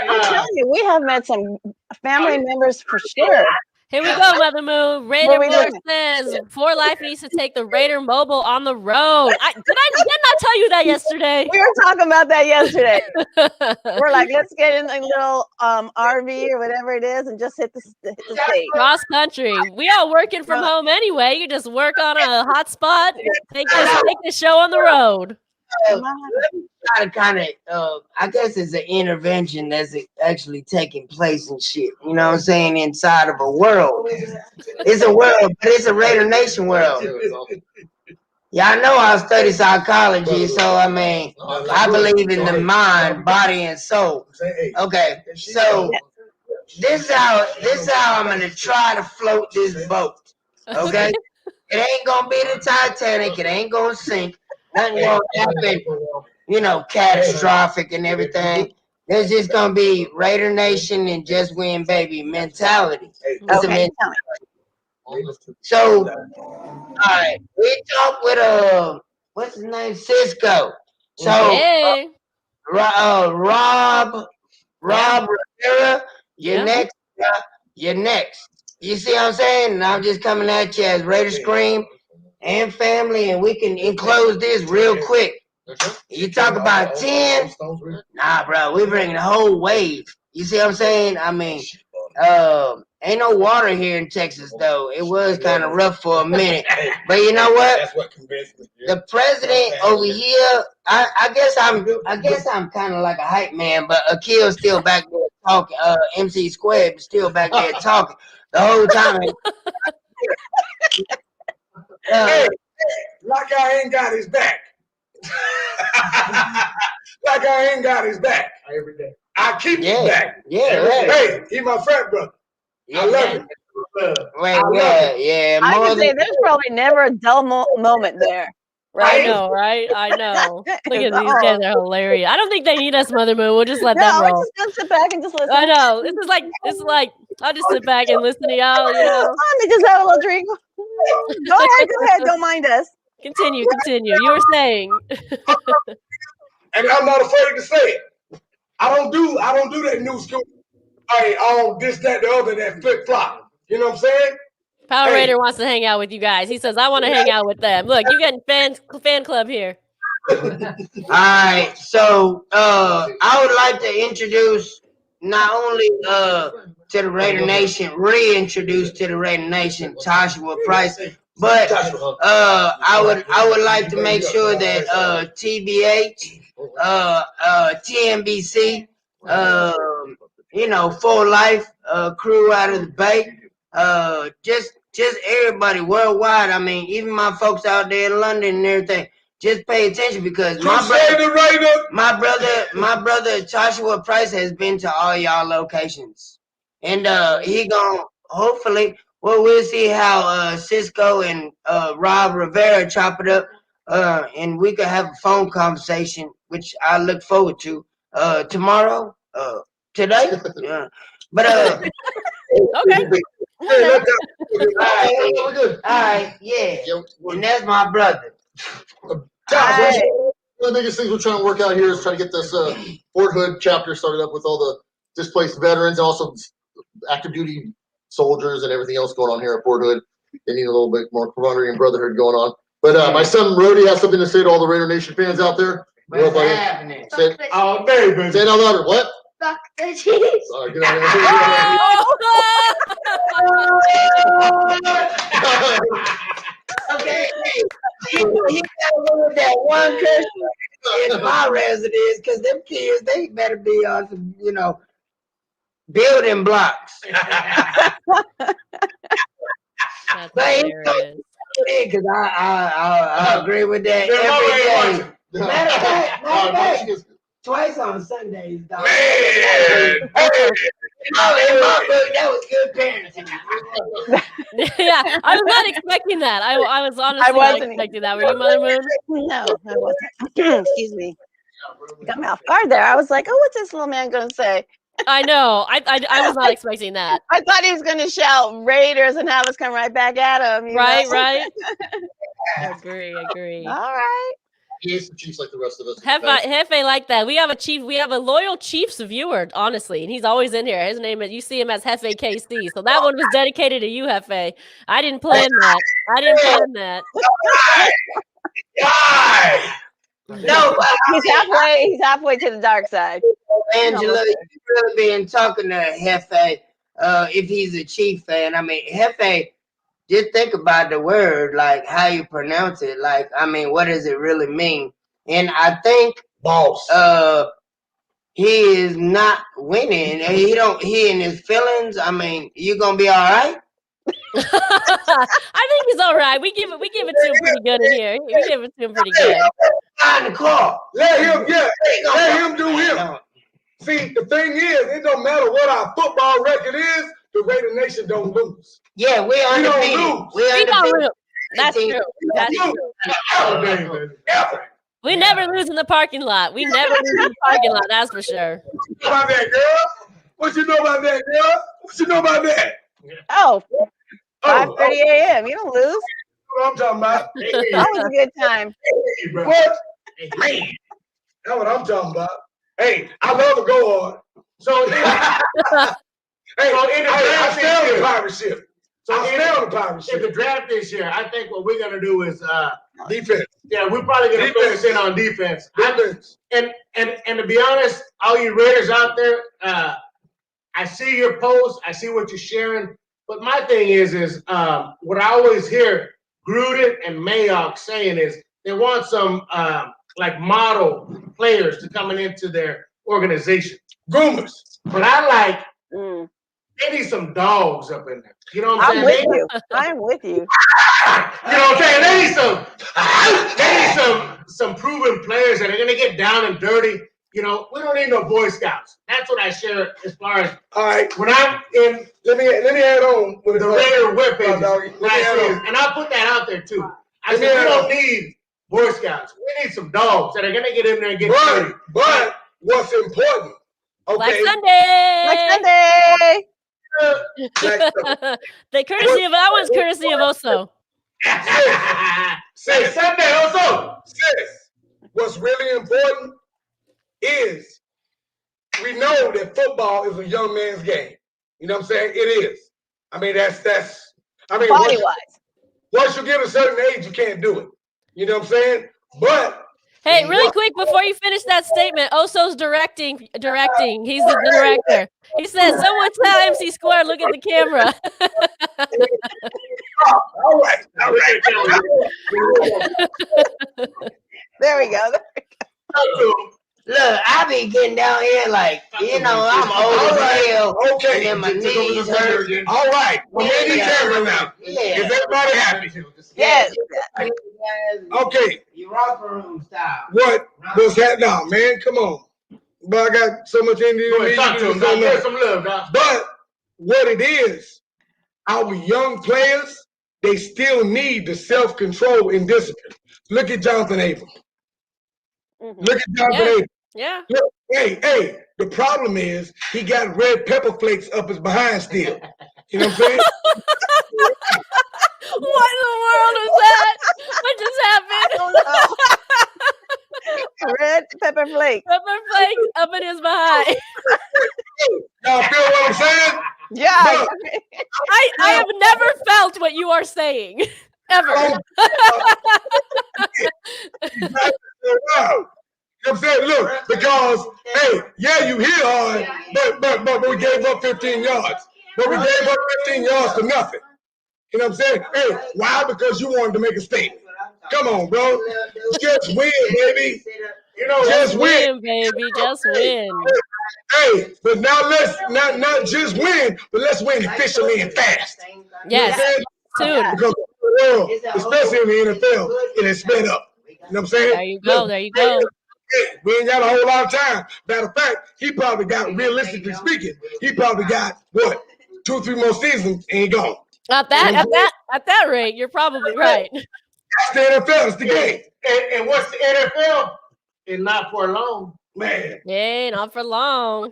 I'm telling you, we have met some family members for sure. Here we go, Mother Moon. Raider Moon says 4 Life needs to take the Raider Mobile on the road. Didn't I tell you that yesterday? We were talking about that yesterday. We're like, let's get in a little RV or whatever it is and just hit the state. Cross country. We all working from home anyway. You just work on a hotspot. Take the show on the road. I guess it's an intervention that's actually taking place and shit. You know what I'm saying? Inside of a world. It's a world, but it's a Raider Nation world. Yeah, I know I study psychology, so I mean, I believe in the mind, body, and soul. Okay, so this is how I'm gonna try to float this boat. Okay, it ain't gonna be the Titanic. It ain't gonna sink. Nothing gonna happen, catastrophic and everything. There's just gonna be Raider Nation and just win, baby mentality. It's a mentality. So, all right, we talked with what's his name, Cisco. So, Rob Rivera, you're next. You're next. You see what I'm saying? And I'm just coming at you as Raider Scream and family, and we can enclose this real quick. You talk about 10, nah, bro, we bring the whole wave. You see what I'm saying? I mean, ain't no water here in Texas though. It was kind of rough for a minute, but you know what? That's what convinced me. The president over here, I guess I'm kind of like a hype man, but Akil's still back there talking. MC Squared is still back there talking the whole time. Like I ain't got his back. Like I ain't got his back. Every day. I keep his back. Yeah. Hey, he my frat brother. I love him. Yeah. I can say there's probably never a dull moment there. Right? I know. Look at these guys, are hilarious. I don't think they need us, Mother Moon. We'll just let them roll. We're just gonna sit back and just listen. I know. This is like I'll just sit back and listen to y'all. You know. Let me just have a little drink. Go ahead. Don't mind us. Continue. You were saying. And I'm not afraid to say it. I don't do that new school. All this, that, the other, that flip flop. You know what I'm saying? Power Raider wants to hang out with you guys. He says, I want to hang out with them. Look, you're getting fan club here. All right. So I would like to introduce not only to the Raider Nation, reintroduce to the Raider Nation Joshua Price, but I would like to make sure that TBH, TNBC, Full Life, crew out of the Bay, just everybody worldwide. I mean, even my folks out there in London and everything. Just pay attention because my brother Joshua Price has been to all y'all locations, and he gonna hopefully. Well, we'll see how Cisco and Rob Rivera chop it up, and we could have a phone conversation, which I look forward to tomorrow, today. But okay. All right, yeah, and that's my brother. One of the biggest things we're trying to work out here is trying to get this Fort Hood chapter started up with all the displaced veterans and also active duty soldiers and everything else going on here at Fort Hood. They need a little bit more camaraderie and brotherhood going on. But my son Rody has something to say to all the Raider Nation fans out there. What's happening? Say it out louder. What? Fuck the cheese. Sorry, get out Okay, he got with that one Christian in my residence because them kids, they better be on some, building blocks. Because I agree with that every day. Matter of fact, twice on Sundays, dog. In my book, that was good parenting. Yeah, I was not expecting that. I was honestly not expecting that. Were you, Mother Moon? No, I wasn't. Excuse me. Got me off guard there. I was like, oh, what's this little man going to say? I know. I was not expecting that. I thought he was going to shout Raiders and have us come right back at him. Right. I agree. All right. He hates the Chiefs like the rest of us. Hefe like that. We have a chief. We have a loyal Chiefs viewer, honestly, and he's always in here. His name is. You see him as Hefe KC. So that one was dedicated to you, Hefe. I didn't plan that. No, he's halfway to the dark side. Angela, you really been talking to Hefe. If he's a Chief fan, I mean, Hefe. Just think about the word, like how you pronounce it. Like, I mean, what does it really mean? And I think boss. He is not winning. He in his feelings. I mean, you gonna be all right? I think he's all right. We give it to him pretty good in here. We give it to him pretty good. Behind the car. Let him do him. See, the thing is, it don't matter what our football record is. The Raider Nation don't lose. Yeah, we undefeated. We don't lose. That's true. That's true. We never lose in the parking lot. We never lose in the parking lot. That's for sure. What you know about that, girl? What you know about that, girl? What you know about that? Oh, 5:30 a.m. You don't lose. What I'm talking about. That was a good time. What? Man, that's what I'm talking about. Hey, I love a go hard. So, I stay on the pirate ship. If the draft this year, I think what we're gonna do is defense. Yeah, we're probably gonna focus in on defense. And to be honest, all you Raiders out there, I see your posts, I see what you're sharing. But my thing is what I always hear Gruden and Mayock saying is they want some like model players to coming into their organization. Groomers. But I like they need some dogs up in there. You know what I'm saying? I'm with you. You know what I'm saying? They need some proven players that are gonna get down and dirty. You know, we don't need no Boy Scouts. That's what I share as far as all right. When I'm in, let me add on with the Raider webpage, and I'll put that out there too. I said we don't need Boy Scouts. We need some dogs that are gonna get in there and get dirty. But what's important? Okay. Like Sunday. Like Sunday. The courtesy of that one's courtesy of Oso. Sis, Sunday also. Sis, what's really important is we know that football is a young man's game. You know what I'm saying? It is. I mean, that's I mean, once you get a certain age, you can't do it. You know what I'm saying? But hey, really quick before you finish that statement, Oso's directing. He's the director. He says, "Someone tell MC Square, look at the camera." All right. There we go. Look, I be getting down here like, you know, I'm old as hell. Okay. And my knees hurt. All right. We're in the camera now. Yeah. Is everybody happy? Yes. Okay. You romper room style. What was that now, man? Come on. But I got so much Indian. Talk to him. Give some love, dog. But what it is, our young players, they still need the self-control and discipline. Look at Jonathan Abram. Look at Jonathan Abram. Yeah. Look, hey, the problem is he got red pepper flakes up his behind still. You know what I'm saying? What in the world was that? What just happened? I don't know. Red pepper flake. Pepper flake up in his behind. Y'all feel what I'm saying? Yeah. I have never felt what you are saying. Ever. You know what I'm saying? Look, because, hey, yeah, you hit hard, but we gave up 15 yards. But we gave up 15 yards to nothing. You know what I'm saying? Hey, why? Because you wanted to make a statement. Come on, bro. Just win, baby. You know, just win, baby. Just win. Hey, but now let's not just win, but let's win efficiently and fast. Yes. Soon. Because the world, especially in the NFL, it is sped up. You know what I'm saying? There you go. There you go. We ain't got a whole lot of time. Matter of fact, he probably got, realistically speaking, he probably got what, 2 or 3 more seasons and he gone. At that rate, you're probably right. That's the NFL. It's the game. And what's the NFL? It's not for long, man. Yeah, not for long.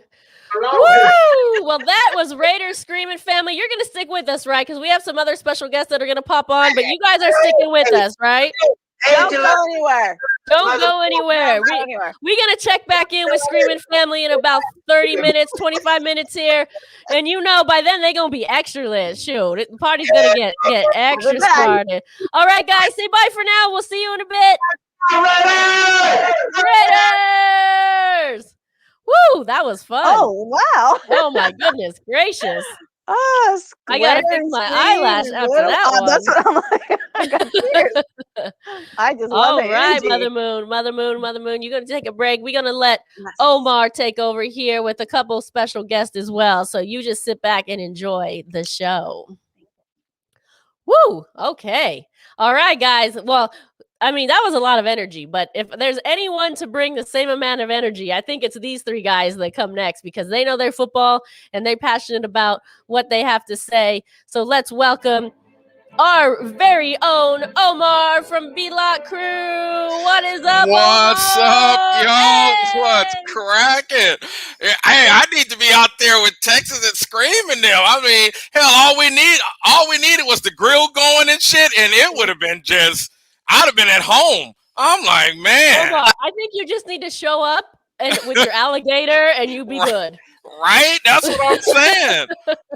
Woo! Well, that was Raiders Screaming Family. You're going to stick with us, right? Because we have some other special guests that are going to pop on, but you guys are sticking with us, right? Don't go anywhere. Don't go anywhere. We're going to check back in with Screaming Family in about 30 minutes, 25 minutes here. And by then they're going to be extra lit. Shoot, the party's going to get extra started. All right, guys, say bye for now. We'll see you in a bit. Raiders! Woo, that was fun. Oh, wow. Oh, my goodness gracious. Oh, I gotta fix my eyelash after that one. That's what I'm like. I got tears. I just love All the right, energy. Mother Moon. You're gonna take a break. We're gonna let Omar take over here with a couple special guests as well. So you just sit back and enjoy the show. Woo! Okay. All right, guys. Well, I mean, that was a lot of energy, but if there's anyone to bring the same amount of energy, I think it's these three guys that come next because they know their football and they're passionate about what they have to say. So let's welcome our very own Omar from B-Lock Crew. What is up, What's Omar? up, yo? What's cracking? Hey, I need to be out there with Texas and screaming them. I mean, hell, all we needed was the grill going and shit, and it would have been I'd have been at home. I'm like, man. Omar, I think you just need to show up with your alligator and you be good. Right? That's what I'm saying.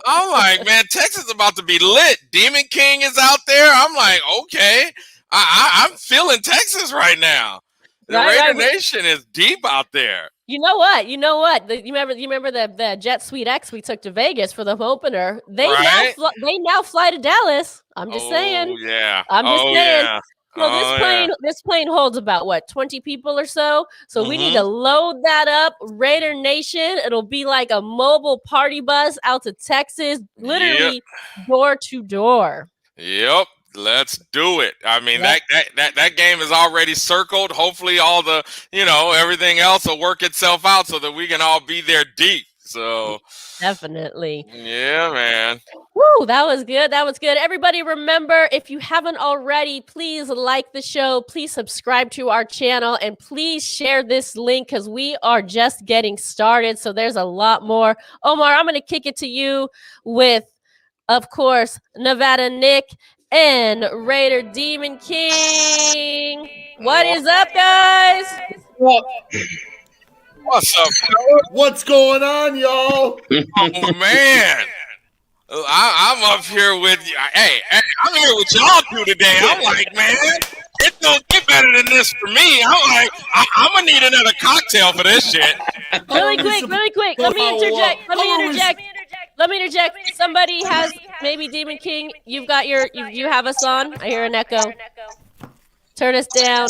I'm like, man, Texas is about to be lit. Demon King is out there. I'm like, okay. I'm feeling Texas right now. The Raider Nation is deep out there. You know what? You remember the Jet Suite X we took to Vegas for the opener? They now fly to Dallas. I'm just saying. Yeah. I'm just saying. Yeah. So this plane holds about 20 people or so. So we need to load that up. Raider Nation. It'll be like a mobile party bus out to Texas, literally door to door. Yep. Let's do it. I mean, that game is already circled. Hopefully all the, everything else will work itself out so that we can all be there deep. So definitely. Yeah, man. Woo, that was good. That was good. Everybody remember, if you haven't already, please like the show. Please subscribe to our channel and please share this link because we are just getting started. So there's a lot more. Omar, I'm going to kick it to you with, of course, Nevada Nick and Raider Demon King. What is up, guys? What's up? What's going on, y'all? Oh, man. I'm up here with you. Hey, I'm here with y'all two today. I'm like, man, it don't get better than this for me. I'm like, I'm going to need another cocktail for this shit. Really quick. Let me interject. Somebody has maybe Demon King. You have us on. I hear an echo. Turn us down.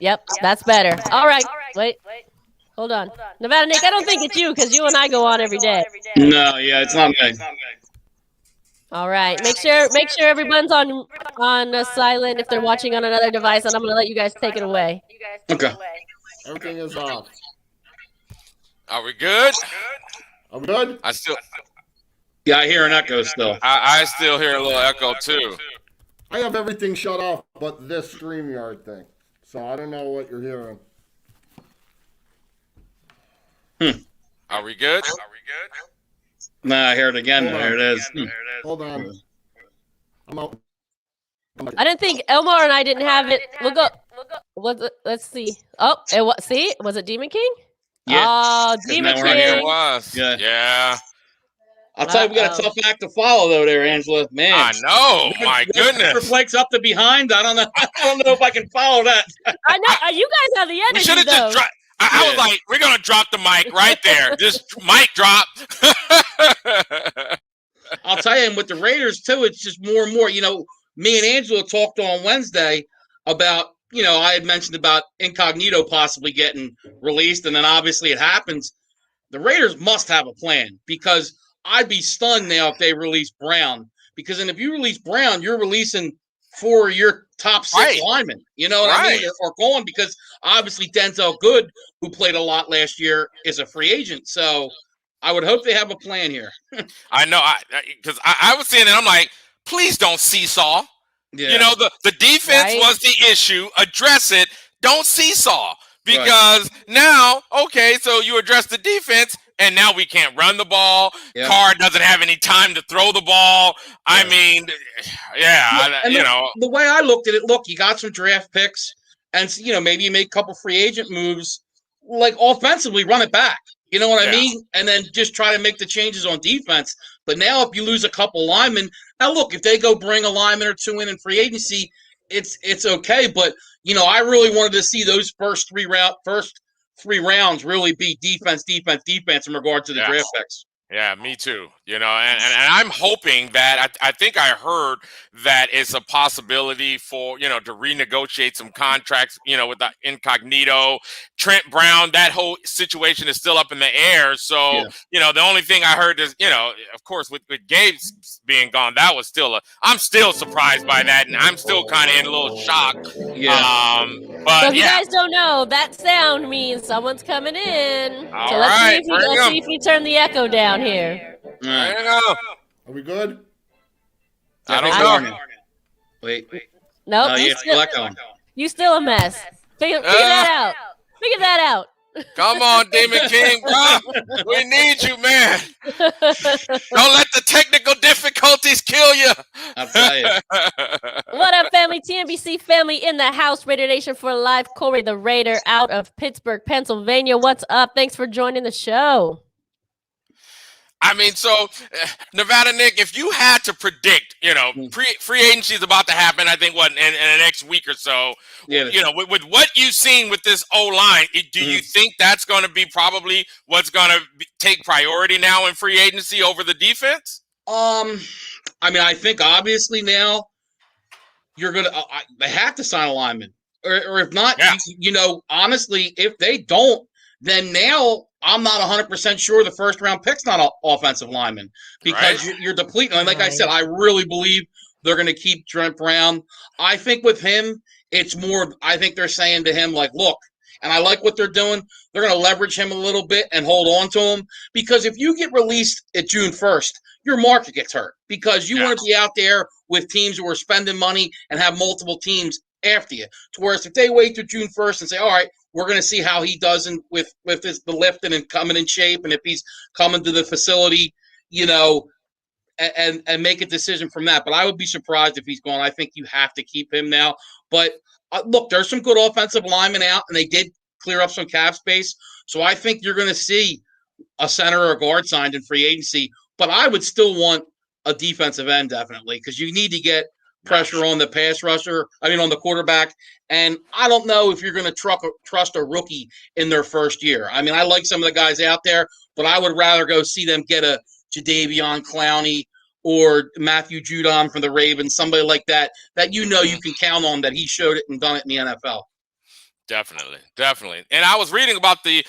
Yep, that's better. All right. Wait. Hold on. Nevada Nick, I don't think it's you because you and I go on every day. No, yeah, it's not me. All right. Make sure everyone's on silent if they're watching on another device, and I'm going to let you guys take it away. Okay. Everything is off. Are we good? I'm good. Yeah, I hear an echo still. I still hear a little echo too. I have everything shut off but this StreamYard thing. So I don't know what you're hearing. Are we good? Nah, I hear it again. There it is. Hold on. I'm out. I didn't think Elmar and I didn't have it. We'll go. Let's see. Oh, was it Demon King? Yeah. Oh, Demon King. It was. Yeah. I'll tell you, we got a tough act to follow, though, there, Angela. Man, I know. My goodness. Flex up to behind. I don't know. I don't know if I can follow that. I know. You guys have the energy. We should have just dropped. I was like, we're gonna drop the mic right there. Just mic drop. I'll tell you, and with the Raiders too, it's just more and more. Me and Angela talked on Wednesday about. I had mentioned about Incognito possibly getting released, and then obviously it happens. The Raiders must have a plan because I'd be stunned now if they release Brown. Because then if you release Brown, you're releasing 4 of your top 6 linemen. You know what I mean? Or going because obviously Denzel Good, who played a lot last year, is a free agent. So I would hope they have a plan here. I know, because I was saying it. I'm like, please don't seesaw. Yeah. The defense was the issue. Address it. Don't seesaw. Because now, okay, so you address the defense. and now we can't run the ball. Yeah. Carr doesn't have any time to throw the ball. I mean, the way I looked at it, look, you got some draft picks, and maybe you make a couple free agent moves, like offensively, run it back. You know what I mean? And then just try to make the changes on defense. But now, if you lose a couple linemen, now look, if they go bring a lineman or two in free agency, it's okay. But I really wanted to see those first three rounds really be defense in regard to the draft picks. Yeah, me too. And I'm hoping that I think I heard that it's a possibility for, to renegotiate some contracts, with the Incognito, Trent Brown. That whole situation is still up in the air. So, the only thing I heard is, of course, with Gabe being gone, that was I'm still surprised by that. And I'm still kind of in a little shock. Yeah. But so if you guys don't know, that sound means someone's coming in. All so let's right, see if we turn the echo down here. There you go. Are we good? I don't know. Wait. Nope. You still a mess. Figure that out. Figure that out. Come on, Demon King, bro. We need you, man. Don't let the technical difficulties kill you. I'll tell you. What up, family? TNBC family in the house. Raider Nation for life. Corey the Raider out of Pittsburgh, Pennsylvania. What's up? Thanks for joining the show. I mean, so Nevada Nick, if you had to predict, free agency is about to happen, I think, in the next week or so. Yeah. With what you've seen with this O-line, do you think that's going to be probably what's going to take priority now in free agency over the defense? I mean, I think obviously now they have to sign a lineman, or if not, honestly, if they don't, then now I'm not 100% sure the first round pick's not an offensive lineman because you're depleting. And like I said, I really believe they're going to keep Trent Brown. I think with him, it's more, I think they're saying to him, like, look, and I like what they're doing. They're going to leverage him a little bit and hold on to him because if you get released at June 1st, your market gets hurt because you want to be out there with teams who are spending money and have multiple teams after you. To whereas if they wait till June 1st and say, all right, we're going to see how he does with the lifting and coming in shape, and if he's coming to the facility, and make a decision from that. But I would be surprised if he's gone. I think you have to keep him now. But look, there's some good offensive linemen out, and they did clear up some cap space. So I think you're going to see a center or a guard signed in free agency. But I would still want a defensive end definitely because you need to get pressure on the pass rusher. On the quarterback. And I don't know if you're going to trust a rookie in their first year. I mean, I like some of the guys out there, but I would rather go see them get a Jadeveon Clowney or Matthew Judon from the Ravens, somebody like that you can count on that he showed it and done it in the NFL. Definitely. And I was reading about the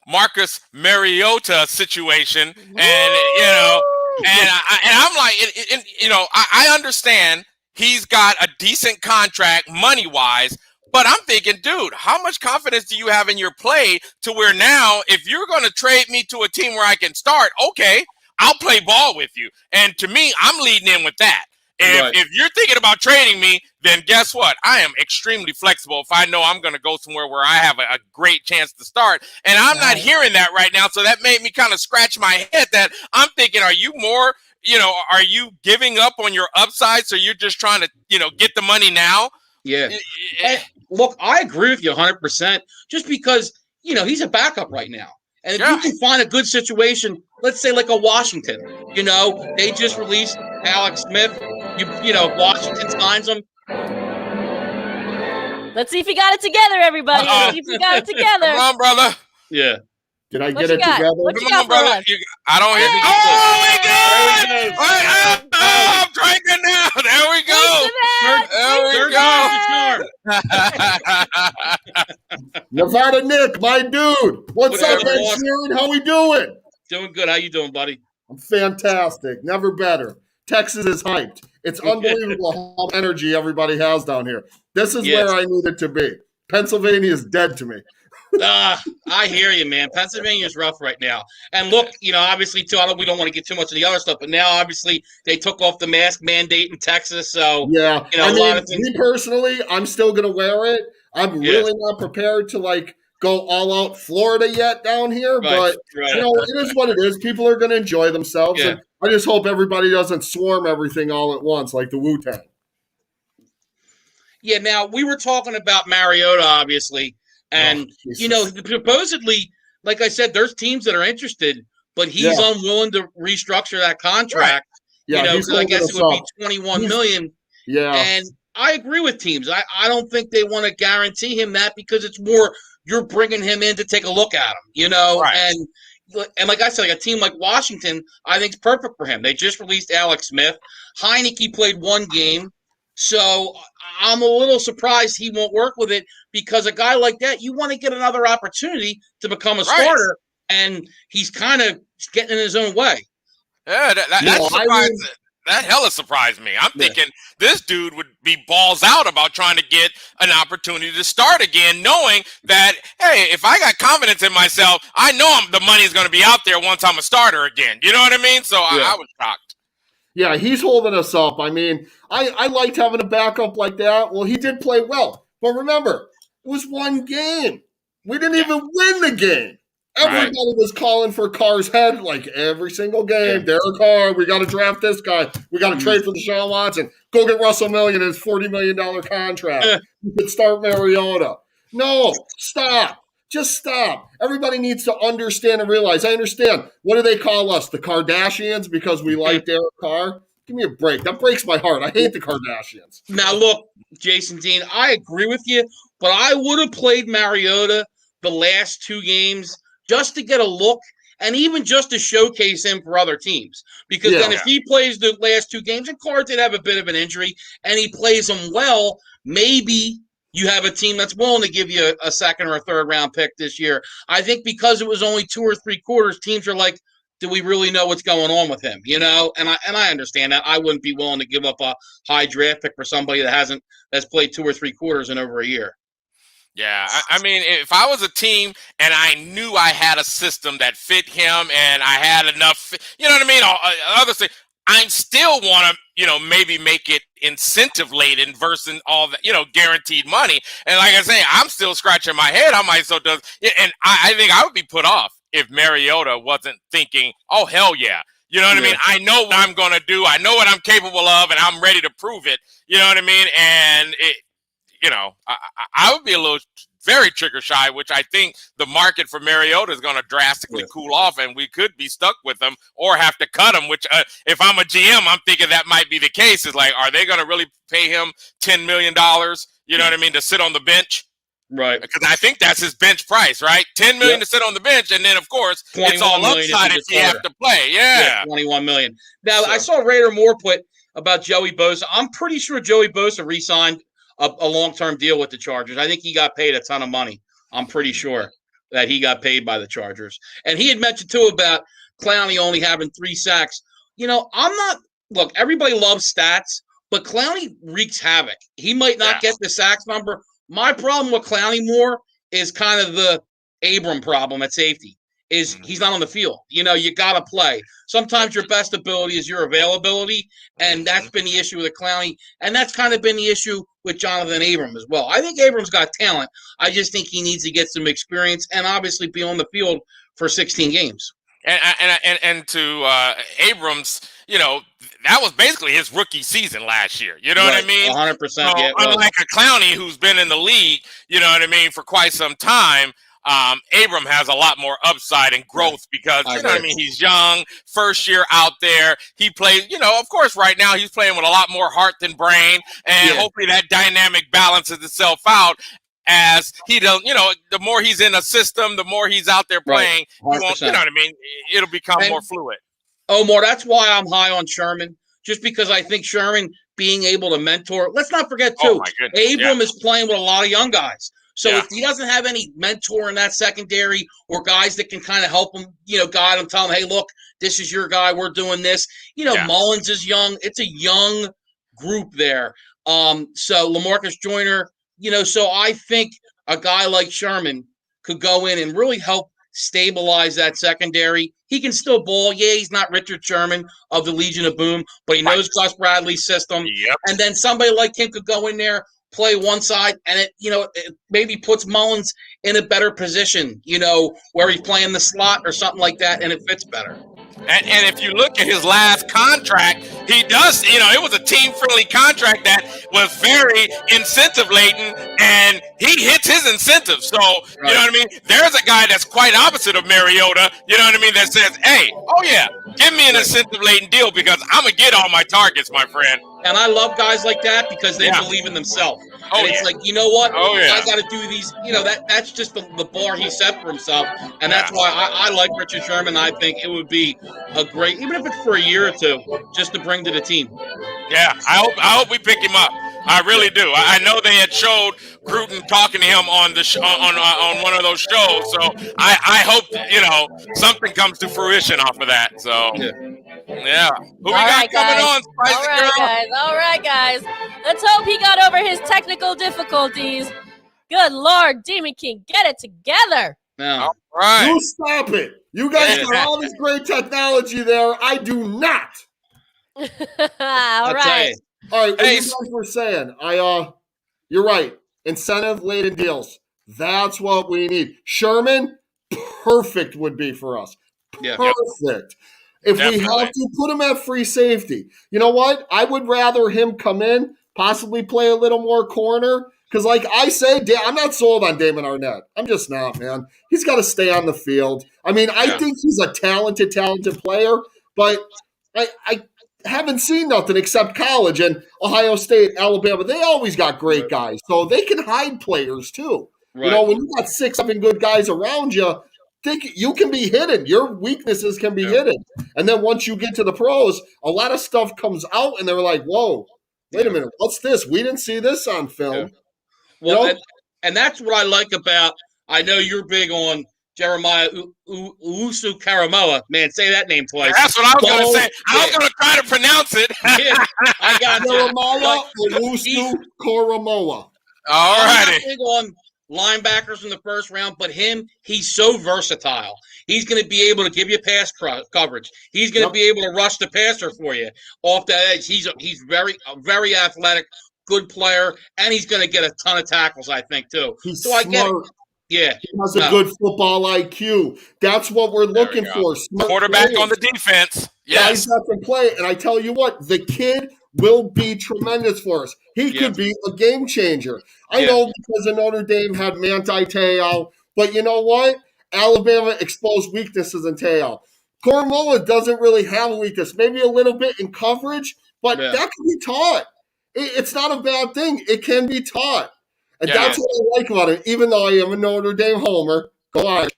Marcus Mariota situation, and I'm like, I understand. He's got a decent contract money-wise, but I'm thinking, dude, how much confidence do you have in your play to where now if you're going to trade me to a team where I can start, okay, I'll play ball with you. And to me, I'm leading in with that. If you're thinking about trading me, then guess what? I am extremely flexible if I know I'm going to go somewhere where I have a great chance to start. And I'm not hearing that right now, so that made me kind of scratch my head that I'm thinking, are you more – are you giving up on your upside? So you're just trying to, get the money now? Yeah. Look, I agree with you 100% just because, he's a backup right now. And if you can find a good situation, let's say like a Washington, they just released Alex Smith. Washington signs him. Let's see if you got it together, everybody. Let's see if you got it together. Come on, brother. Yeah. Did I get it together? What you got, brother? I don't hear the I'm drinking now. There we go. Nevada Nick, my dude. What's up, Ed Sheeran? How we doing? Doing good. How you doing, buddy? I'm fantastic. Never better. Texas is hyped. It's unbelievable how much energy everybody has down here. This is where I need it to be. Pennsylvania is dead to me. I hear you, man. Pennsylvania's rough right now. And look, obviously, too, we don't want to get too much of the other stuff, but now, obviously, they took off the mask mandate in Texas. So, a lot of things. Me personally, I'm still going to wear it. I'm really not prepared to, go all out Florida yet down here, but you know, it is what it is. People are going to enjoy themselves, and I just hope everybody doesn't swarm everything all at once like the Wu-Tang. Yeah, now we were talking about Mariota, obviously, and you know, supposedly, like I said, there's teams that are interested, but he's unwilling to restructure that contract. Yeah, you know, because I guess it would be $21 million. Yeah, and I agree with teams. I don't think they want to guarantee him that because it's more you're bringing him in to take a look at him, you know, and like I said, like a team like Washington, I think is perfect for him. They just released Alex Smith. Heineke played one game. So I'm a little surprised he won't work with it because a guy like that, you want to get another opportunity to become a starter, and he's kind of getting in his own way. Yeah, that hella surprised me. I'm thinking this dude would be balls out about trying to get an opportunity to start again, knowing that, hey, if I got confidence in myself, I know the money's going to be out there once I'm a starter again. You know what I mean? So I was shocked. Yeah, he's holding us up. I mean, I liked having a backup like that. Well, he did play well. But remember, it was one game. We didn't even win the game. Everybody was calling for Carr's head like every single game. Derek Carr, we got to draft this guy. We got to trade for Deshaun Watson. Go get Russell Million and his $40 million contract. You could start Mariota. No, stop. Just stop. Everybody needs to understand and realize. I understand. What do they call us? The Kardashians because we like Derek Carr? Give me a break. That breaks my heart. I hate the Kardashians. Now, look, Jason Dean, I agree with you, but I would have played Mariota the last two games just to get a look and even just to showcase him for other teams. Because then if he plays the last two games, and Carr did have a bit of an injury, and he plays them well, maybe you have a team that's willing to give you a second or a third round pick this year. I think because it was only 2 or 3 quarters, teams are like, do we really know what's going on with him? You know, and I understand that. I wouldn't be willing to give up a high draft pick for somebody that's played 2 or 3 quarters in over a year. Yeah, I mean, if I was a team and I knew I had a system that fit him and I had enough, you know what I mean? Other thing, I still want to, you know, maybe make it incentive laden versus all the, you know, guaranteed money. And like I say, I'm still scratching my head. And I think I would be put off if Mariota wasn't thinking, oh, hell yeah. You know what I mean? I know what I'm going to do. I know what I'm capable of, and I'm ready to prove it. You know what I mean? And you know, I would be a little very trigger shy, which I think the market for Mariota is going to drastically cool off, and we could be stuck with him or have to cut him, which if I'm a GM, I'm thinking that might be the case. Is like, are they going to really pay him $10 million, you know what I mean, to sit on the bench? Right. Because I think that's his bench price, right? $10 million to sit on the bench, and then, of course, it's all upside if you have to play. Yeah. $21 million. Now, I saw Raider Moore put about Joey Bosa. I'm pretty sure Joey Bosa re-signed a long-term deal with the Chargers. I think he got paid a ton of money. I'm pretty sure that he got paid by the Chargers. And he had mentioned, too, about Clowney only having 3 sacks. You know, look, everybody loves stats, but Clowney wreaks havoc. He might not get the sacks number. My problem with Clowney Moore is kind of the Abram problem at safety. Is he's not on the field. You know, you got to play. Sometimes your best ability is your availability, and that's been the issue with Clowney, and that's kind of been the issue with Jonathan Abram as well. I think Abram's got talent. I just think he needs to get some experience and obviously be on the field for 16 games. And to Abrams, you know, that was basically his rookie season last year. You know what I mean? 100%. So, unlike a Clowney who's been in the league, you know what I mean, for quite some time, Abram has a lot more upside and growth because, you know what I mean, he's young, first year out there. He plays, you know, of course, right now he's playing with a lot more heart than brain, and hopefully that dynamic balances itself out as he does, you know, the more he's in a system, the more he's out there playing, he won't, you know what I mean, it'll become more fluid. Omar, that's why I'm high on Sherman, just because I think Sherman being able to mentor, let's not forget, too, Abram is playing with a lot of young guys. So if he doesn't have any mentor in that secondary or guys that can kind of help him, you know, guide him, tell him, hey, look, this is your guy, we're doing this. You know, Mullins is young. It's a young group there. So LaMarcus Joyner, you know, so I think a guy like Sherman could go in and really help stabilize that secondary. He can still ball. Yeah, he's not Richard Sherman of the Legion of Boom, but he knows Gus Bradley's system. And then somebody like him could go in there play one side, and it maybe puts Mullins in a better position, where he's playing the slot or something like that, and it fits better. And if you look at his last contract, he does, it was a team-friendly contract that was very incentive-laden, and he hits his incentives. So, you know what I mean? There's a guy that's quite opposite of Mariota, you know what I mean, that says, hey, oh yeah, give me an incentive-laden deal because I'm going to get all my targets, my friend. And I love guys like that because they believe in themselves. And it's like, you know what? I got to do these. That's just the bar he set for himself. And that's why I like Richard Sherman. I think it would be a great, even if it's for a year or two, just to bring to the team. Yeah, I hope we pick him up. I really do. I know they had showed Gruden talking to him on the on one of those shows. So I hope something comes to fruition off of that. So yeah. Who we got coming on? All right, guys. Let's hope he got over his technical difficulties. Good Lord, Demon King, get it together. No. All right. You stop it. You guys got all this great technology there. I do not. All right. All right. What you guys were saying, you're right. Incentive-laden deals. That's what we need. Sherman, perfect would be for us. Yeah. Perfect. If we have to put him at free safety, you know what? I would rather him come in, possibly play a little more corner. Because like I say, I'm not sold on Damon Arnett. I'm just not, man. He's got to stay on the field. I mean, I think he's a talented player, but I haven't seen nothing except college and Ohio State, Alabama. They always got great guys. So they can hide players too. Right. When you got 6, 7 good guys around you, you can be hidden. Your weaknesses can be hidden. And then once you get to the pros, a lot of stuff comes out and they're like, whoa, wait a minute. What's this? We didn't see this on film. Well, and that's what I like about, I know you're big on Jeremiah Usu Karamoa. Man, say that name twice. That's what I was going to say. I was going to try to pronounce it. I got Jeremiah Usu Karamoa. All righty. I'm big on linebackers in the first round, but he's so versatile. He's going to be able to give you pass coverage. He's going to be able to rush the passer for you off the edge. He's very athletic, good player, and he's going to get a ton of tackles, I think, too. He's so I smart. get it. Yeah. He has a good football IQ. That's what we're looking for. Smart quarterback players. On the defense. Yes. Guys that can play. And I tell you what, the kid will be tremendous for us. He could be a game changer. I know because of Notre Dame had Manti Te'o, but you know what? Alabama exposed weaknesses in Te'o. Karamoa doesn't really have a weakness. Maybe a little bit in coverage, but that can be taught. It's not a bad thing. It can be taught. And that's what I like about it. Even though I am a Notre Dame homer, go on.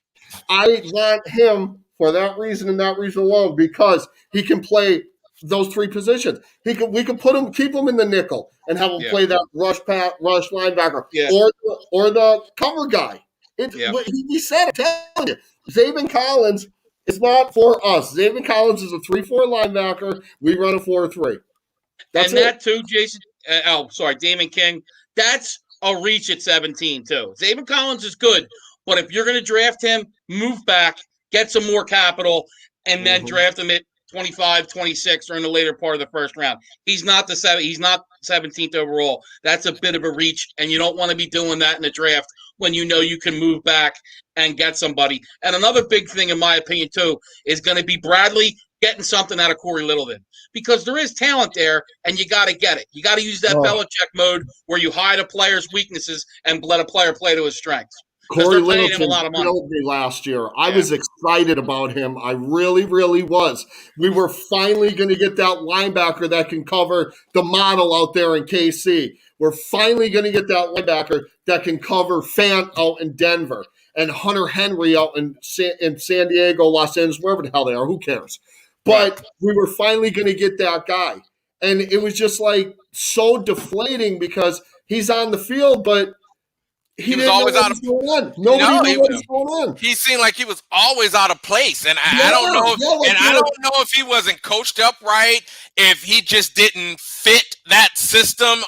I want him for that reason and that reason alone because he can play those 3 positions. We can keep him in the nickel and have him play that rush linebacker or the cover guy. He said, I'm telling you, Zaven Collins is not for us. Zaven Collins is a 3-4 linebacker. We run a 4-3. And that too, Jason. Damon King. That's a reach at 17 too. Zaven Collins is good, but if you're going to draft him, move back, get some more capital, and then draft him at 25, 26, or in the later part of the first round. He's not 17th overall. That's a bit of a reach, and you don't want to be doing that in the draft when you know you can move back and get somebody. And another big thing, in my opinion, too, is going to be Bradley getting something out of Corey Littleton, because there is talent there, and you got to get it. You got to use that Belichick mode where you hide a player's weaknesses and let a player play to his strengths. Corey Littleton killed me last year. I was excited about him. I really, really was. We were finally going to get that linebacker that can cover the model out there in KC. We're finally going to get that linebacker that can cover Fant out in Denver and Hunter Henry out in San Diego, Los Angeles, wherever the hell they are. Who cares? But we were finally going to get that guy. And it was just like so deflating because he's on the field, but he was always out of going on. Nobody knew what was going on. He seemed like he was always out of place, and I don't know. I don't know if he wasn't coached up right, if he just didn't fit that system.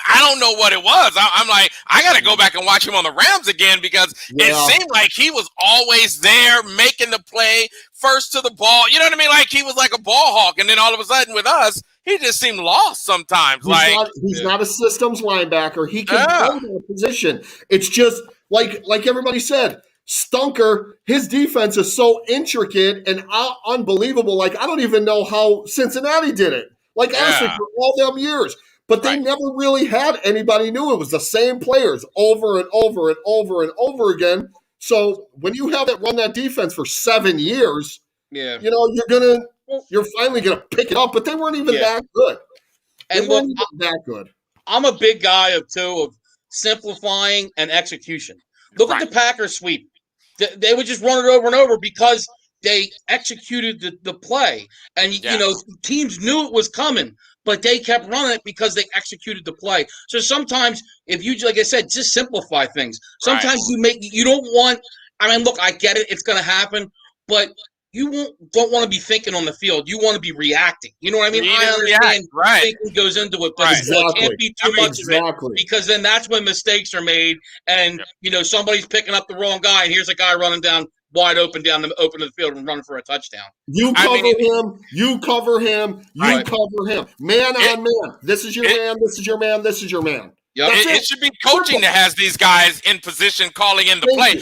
I don't know what it was. I'm like, I got to go back and watch him on the Rams again because it seemed like he was always there making the play, first to the ball. You know what I mean? Like he was like a ball hawk, and then all of a sudden with us, he just seemed lost sometimes. He's not a systems linebacker. He can play that position. It's just like everybody said, Stunker, his defense is so intricate and unbelievable. Like, I don't even know how Cincinnati did it. Like, honestly, for all them years. But they never really had anybody new. It was the same players over and over and over and over again. So when you have it run that defense for 7 years, yeah, you know, you're finally gonna pick it up. But they weren't even that good. And look, I'm a big guy of simplifying and execution. Look at the Packers sweep. They would just run it over and over because they executed the play. And, you know, teams knew it was coming, but they kept running it because they executed the play. So sometimes if you, like I said, just simplify things. Sometimes you don't want, I mean, look, I get it. It's going to happen, but you don't want to be thinking on the field. You want to be reacting. You know what I mean? I understand thinking goes into it, but it can't be too much of it because then that's when mistakes are made and, you know, somebody's picking up the wrong guy and here's a guy running down wide open down the open of the field and running for a touchdown. You cover him. You cover him. You cover him. Man on man. This is your man. This is your man. This is your man. Yep. It should be coaching that has these guys in position calling in the play.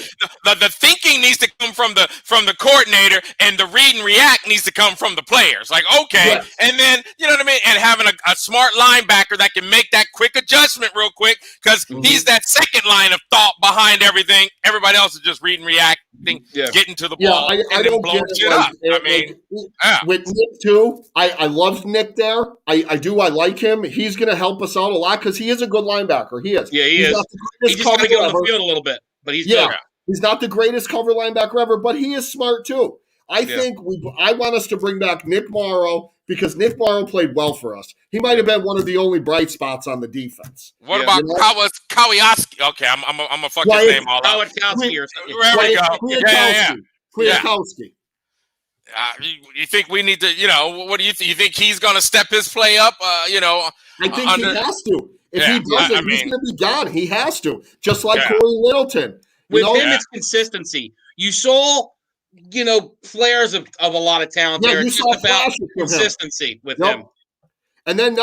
The thinking needs to come from the coordinator, and the read and react needs to come from the players. Like, okay, and then, you know what I mean? And having a smart linebacker that can make that quick adjustment real quick because he's that second line of thought behind everything. Everybody else is just reading, reacting, getting to the ball, I don't blowing shit up. I mean, with Nick too, I love Nick there. I do. I like him. He's going to help us out a lot because he is a good linebacker. He is. Yeah, he is. He's just got to get on the field a little bit, but he's good. He's not the greatest cover linebacker ever, but he is smart too. I think I want us to bring back Nick Morrow because Nick Morrow played well for us. He might have been one of the only bright spots on the defense. What about Kwiatkowski? Okay, I'm gonna fuck his name all up. Kwiatkowski or something. There we go. Kwiatkowski. You think we need to? You know, what do you think? You think he's gonna step his play up? You know, I think he has to. If he doesn't, he's going to be gone. He has to, just like Corey Littleton. With him, it's consistency. You saw, you know, flares of a lot of talent there. It's just about consistency with him. And then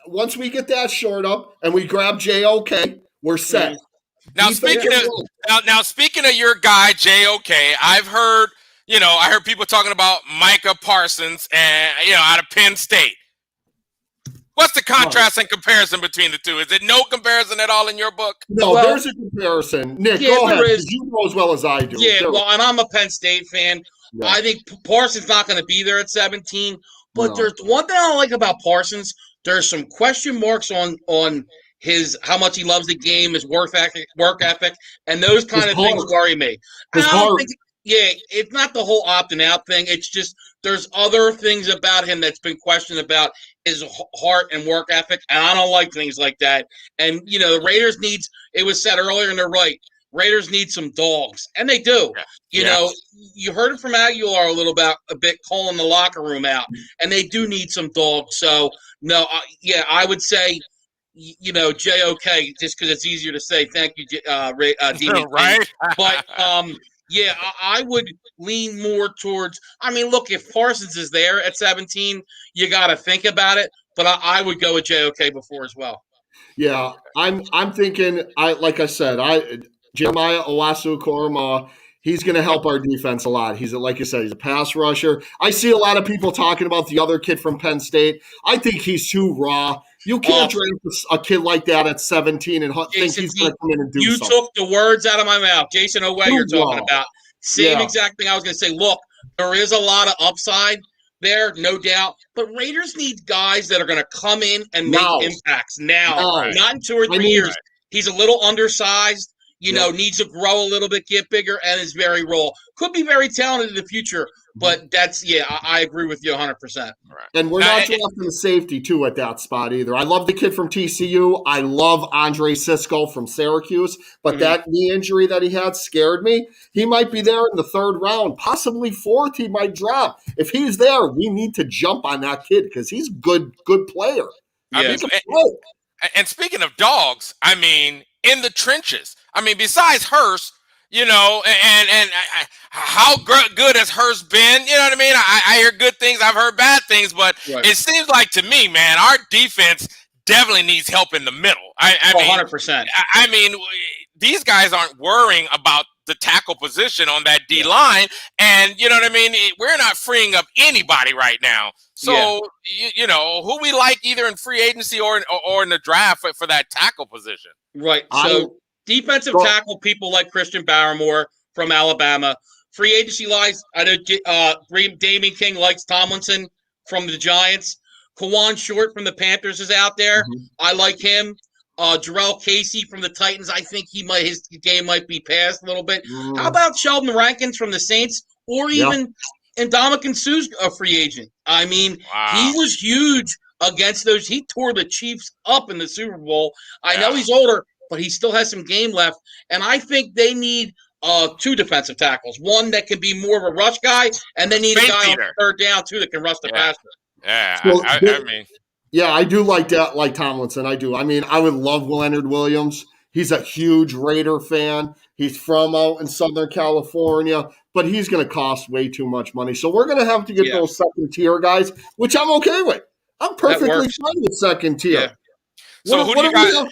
once we get that short up and we grab JOK, we're set. Now speaking of your guy JOK, I've heard people talking about Micah Parsons and out of Penn State. What's the contrast and comparison between the two? Is it no comparison at all in your book? No, there's a comparison. Nick, go ahead. You know as well as I do. Yeah, and I'm a Penn State fan. Yeah. I think Parsons not going to be there at 17. But there's one thing I don't like about Parsons. There's some question marks on his how much he loves the game, his work ethic, and those kind of things worry me. It's not the whole opting out thing. It's just there's other things about him that's been questioned about his heart and work ethic, and I don't like things like that. And, the Raiders needs – it was said earlier, and they're right. Raiders need some dogs, and they do. You know, you heard it from Aguilar a bit calling the locker room out, and they do need some dogs. So, no, I would say – JOK, just because it's easier to say. Thank you, Demon. Right? But I would lean more towards. I mean, look, if Parsons is there at 17, you got to think about it. But I would go with JOK before as well. Yeah, I'm thinking. Like I said, Jeremiah Owusu-Koramoah. He's going to help our defense a lot. He's like you said, he's a pass rusher. I see a lot of people talking about the other kid from Penn State. I think he's too raw. You can't draft a kid like that at 17 and think he's going to come in and do something. You took the words out of my mouth. Jason Oweh, you're talking about. Same exact thing I was going to say. Look, there is a lot of upside there, no doubt. But Raiders need guys that are going to come in and make impacts now, not in 2 or 3 years. He's a little undersized. Needs to grow a little bit, get bigger, and is very raw. Could be very talented in the future, but I agree with you 100%. Right. And we're not drafting a safety, too, at that spot either. I love the kid from TCU. I love Andre Cisco from Syracuse, but that knee injury that he had scared me. He might be there in the 3rd round, possibly 4th. He might drop. If he's there, we need to jump on that kid because he's a good player. And speaking of dogs, I mean, in the trenches. I mean, besides Hurst, You know, and how good has Hurst been? You know what I mean? I hear good things, I've heard bad things, but it seems like to me, man, our defense definitely needs help in the middle. I mean, 100%. I mean, these guys aren't worrying about the tackle position on that D line, and you know what I mean. We're not freeing up anybody right now. So you know who we like either in free agency or in the draft for that tackle position. Right. So defensive tackle, people like Christian Barmore from Alabama. Free agency wise, I know Damian King likes Tomlinson from the Giants. Kawan Short from the Panthers is out there. I like him. Jarrell Casey from the Titans. I think his game might be passed a little bit. How about Sheldon Rankins from the Saints, or even Ndamukong Suh's a free agent? I mean, he was huge against those. He tore the Chiefs up in the Super Bowl. I know he's older, but he still has some game left. And I think they need 2 defensive tackles. One that can be more of a rush guy, and they need a guy on third down too that can rush the passer. Yeah, So, I mean. Yeah, I do like that, like Tomlinson. I do. I mean, I would love Leonard Williams. He's a huge Raider fan. He's from out in Southern California, but he's going to cost way too much money. So we're going to have to get those second-tier guys, which I'm okay with. I'm perfectly fine with second tier. Yeah. So who do you guys?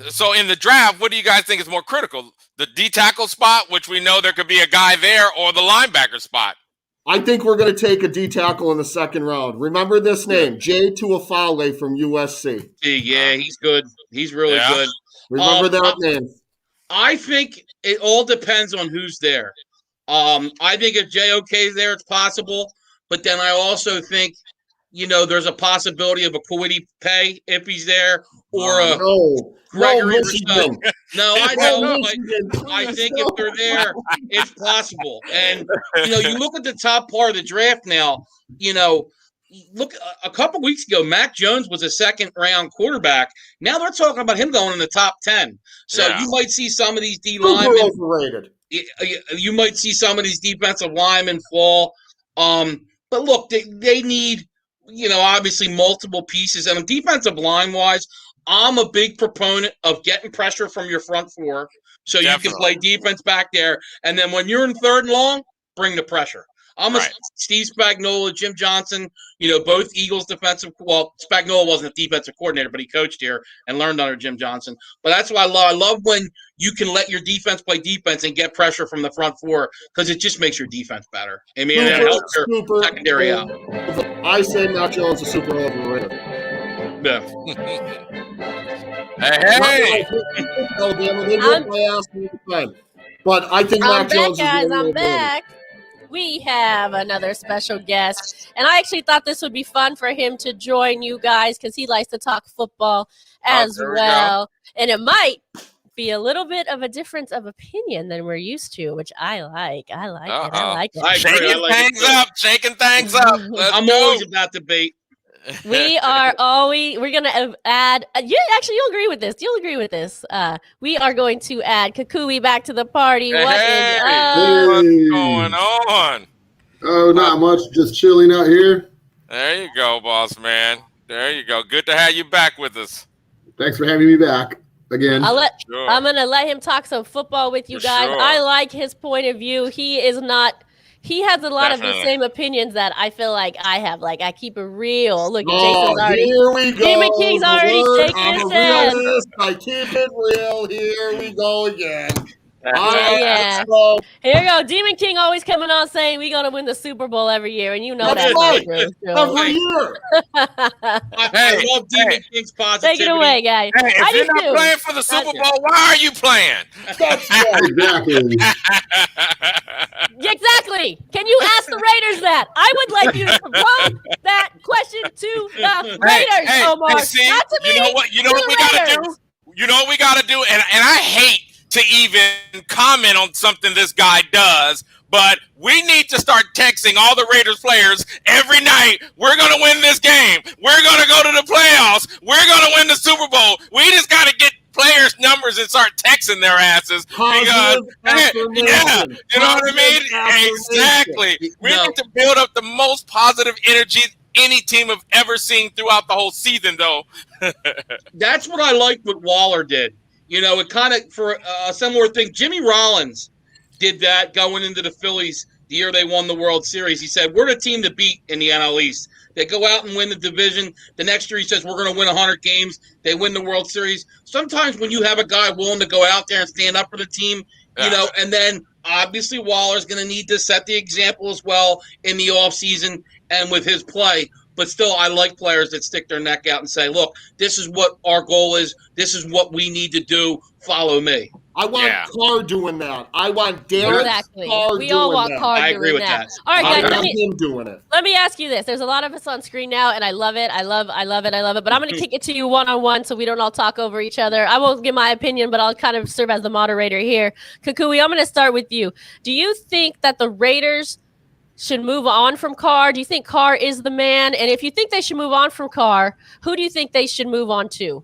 So in the draft, what do you guys think is more critical? The D tackle spot, which we know there could be a guy there, or the linebacker spot? I think we're going to take a D tackle in the second round. Remember this name, Jay Tuafale from USC. Yeah, he's good. He's really good. Remember that name. I think it all depends on who's there. I think if JOK is there, it's possible. But then I also think, you know, there's a possibility of a Kwity Paye if he's there, or a Gregory Rousseau. No, I know, but I think if they're there, it's possible. And, you know, you look at the top part of the draft now, you know, look, a couple weeks ago, Mac Jones was a second-round quarterback. Now they're talking about him going in the top 10. So you might see some of these D linemen. Overrated. You might see some of these defensive linemen fall. But look, they need, you know, obviously multiple pieces. And defensive line-wise, I'm a big proponent of getting pressure from your front four so you can play defense back there. And then when you're in third and long, bring the pressure. I'm a Steve Spagnuolo, Jim Johnson, you know, both Eagles defensive. Well, Spagnuolo wasn't a defensive coordinator, but he coached here and learned under Jim Johnson. But that's what I love. I love when you can let your defense play defense and get pressure from the front four, because it just makes your defense better. I mean, it helps your secondary out. I say Mac Jones is super overrated. Yeah. Hey. But I think I'm Mac back, Jones guys. is I'm back. We have another special guest, and I actually thought this would be fun for him to join you guys because he likes to talk football as well, and it might be a little bit of a difference of opinion than we're used to, which I like. I like it. Shaking things up. I'm always about debate. We're gonna add. You'll agree with this. You'll agree with this. We are going to add Kukui back to the party. What is up? What's going on? Oh, not much. Just chilling out here. There you go, boss man. There you go. Good to have you back with us. Thanks for having me back again. I'm gonna let him talk some football with you guys. Sure. I like his point of view. He has a lot of the same opinions that I feel like I have. Like, I keep it real. Look, Jason's already. Here we go. Demon King's already shaking his head. I keep it real. Here we go again. Yeah. Here we go. Demon King always coming on saying we're gonna win the Super Bowl every year, and you know that's not true. Every year. I love Demon King's positivity. Take it away, guys. Hey, if you're not playing for the Super Bowl, why are you playing? Exactly. Exactly. Can you ask the Raiders that? I would like you to propose that question to the Raiders, Omar. See, not to me. You know what we gotta do? You know what we gotta do? And I hate to even comment on something this guy does, but we need to start texting all the Raiders players every night. We're going to win this game. We're going to go to the playoffs. We're going to win the Super Bowl. We just got to get players' numbers and start texting their asses. Because, you know what I mean? Exactly. We need to build up the most positive energy any team have ever seen throughout the whole season, though. That's what I liked what Waller did. You know, it kind of for a similar thing. Jimmy Rollins did that going into the Phillies the year they won the World Series. He said, "We're the team to beat in the NL East." They go out and win the division. The next year he says, "We're going to win 100 games." They win the World Series. Sometimes when you have a guy willing to go out there and stand up for the team, you know, and then obviously Waller's going to need to set the example as well in the offseason and with his play. But still, I like players that stick their neck out and say, look, this is what our goal is. This is what we need to do. Follow me. I want Carr doing that. I want Derek Carr We all want Carr I doing agree with that. that. All right, I guys, want him doing it. let me ask you this. There's a lot of us on screen now, and I love it. I love it. But I'm going to kick it to you one-on-one so we don't all talk over each other. I won't give my opinion, but I'll kind of serve as the moderator here. Kukui, I'm going to start with you. Do you think that the Raiders should move on from Carr? Do you think Carr is the man? And if you think they should move on from Carr, who do you think they should move on to?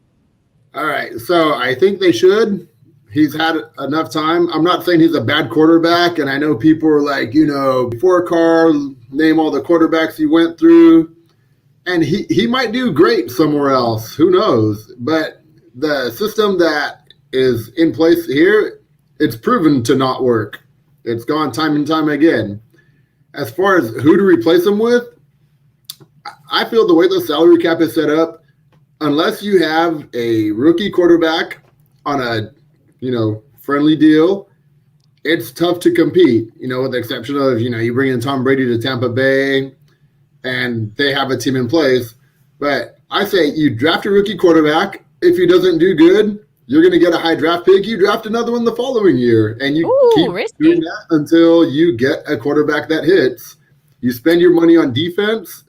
All right, so I think they should. He's had enough time. I'm not saying he's a bad quarterback, and I know people are like, you know, before Carr, name all the quarterbacks he went through, and he might do great somewhere else. Who knows? But the system that is in place here, it's proven to not work. It's gone time and time again. As far as who to replace him with, I feel the way the salary cap is set up, unless you have a rookie quarterback on a, you know, friendly deal, it's tough to compete, you know, with the exception of, you know, you bring in Tom Brady to Tampa Bay and they have a team in place. But I say you draft a rookie quarterback. If he doesn't do good, you're going to get a high draft pick. You draft another one the following year, and you keep doing that until you get a quarterback that hits. You spend your money on defense.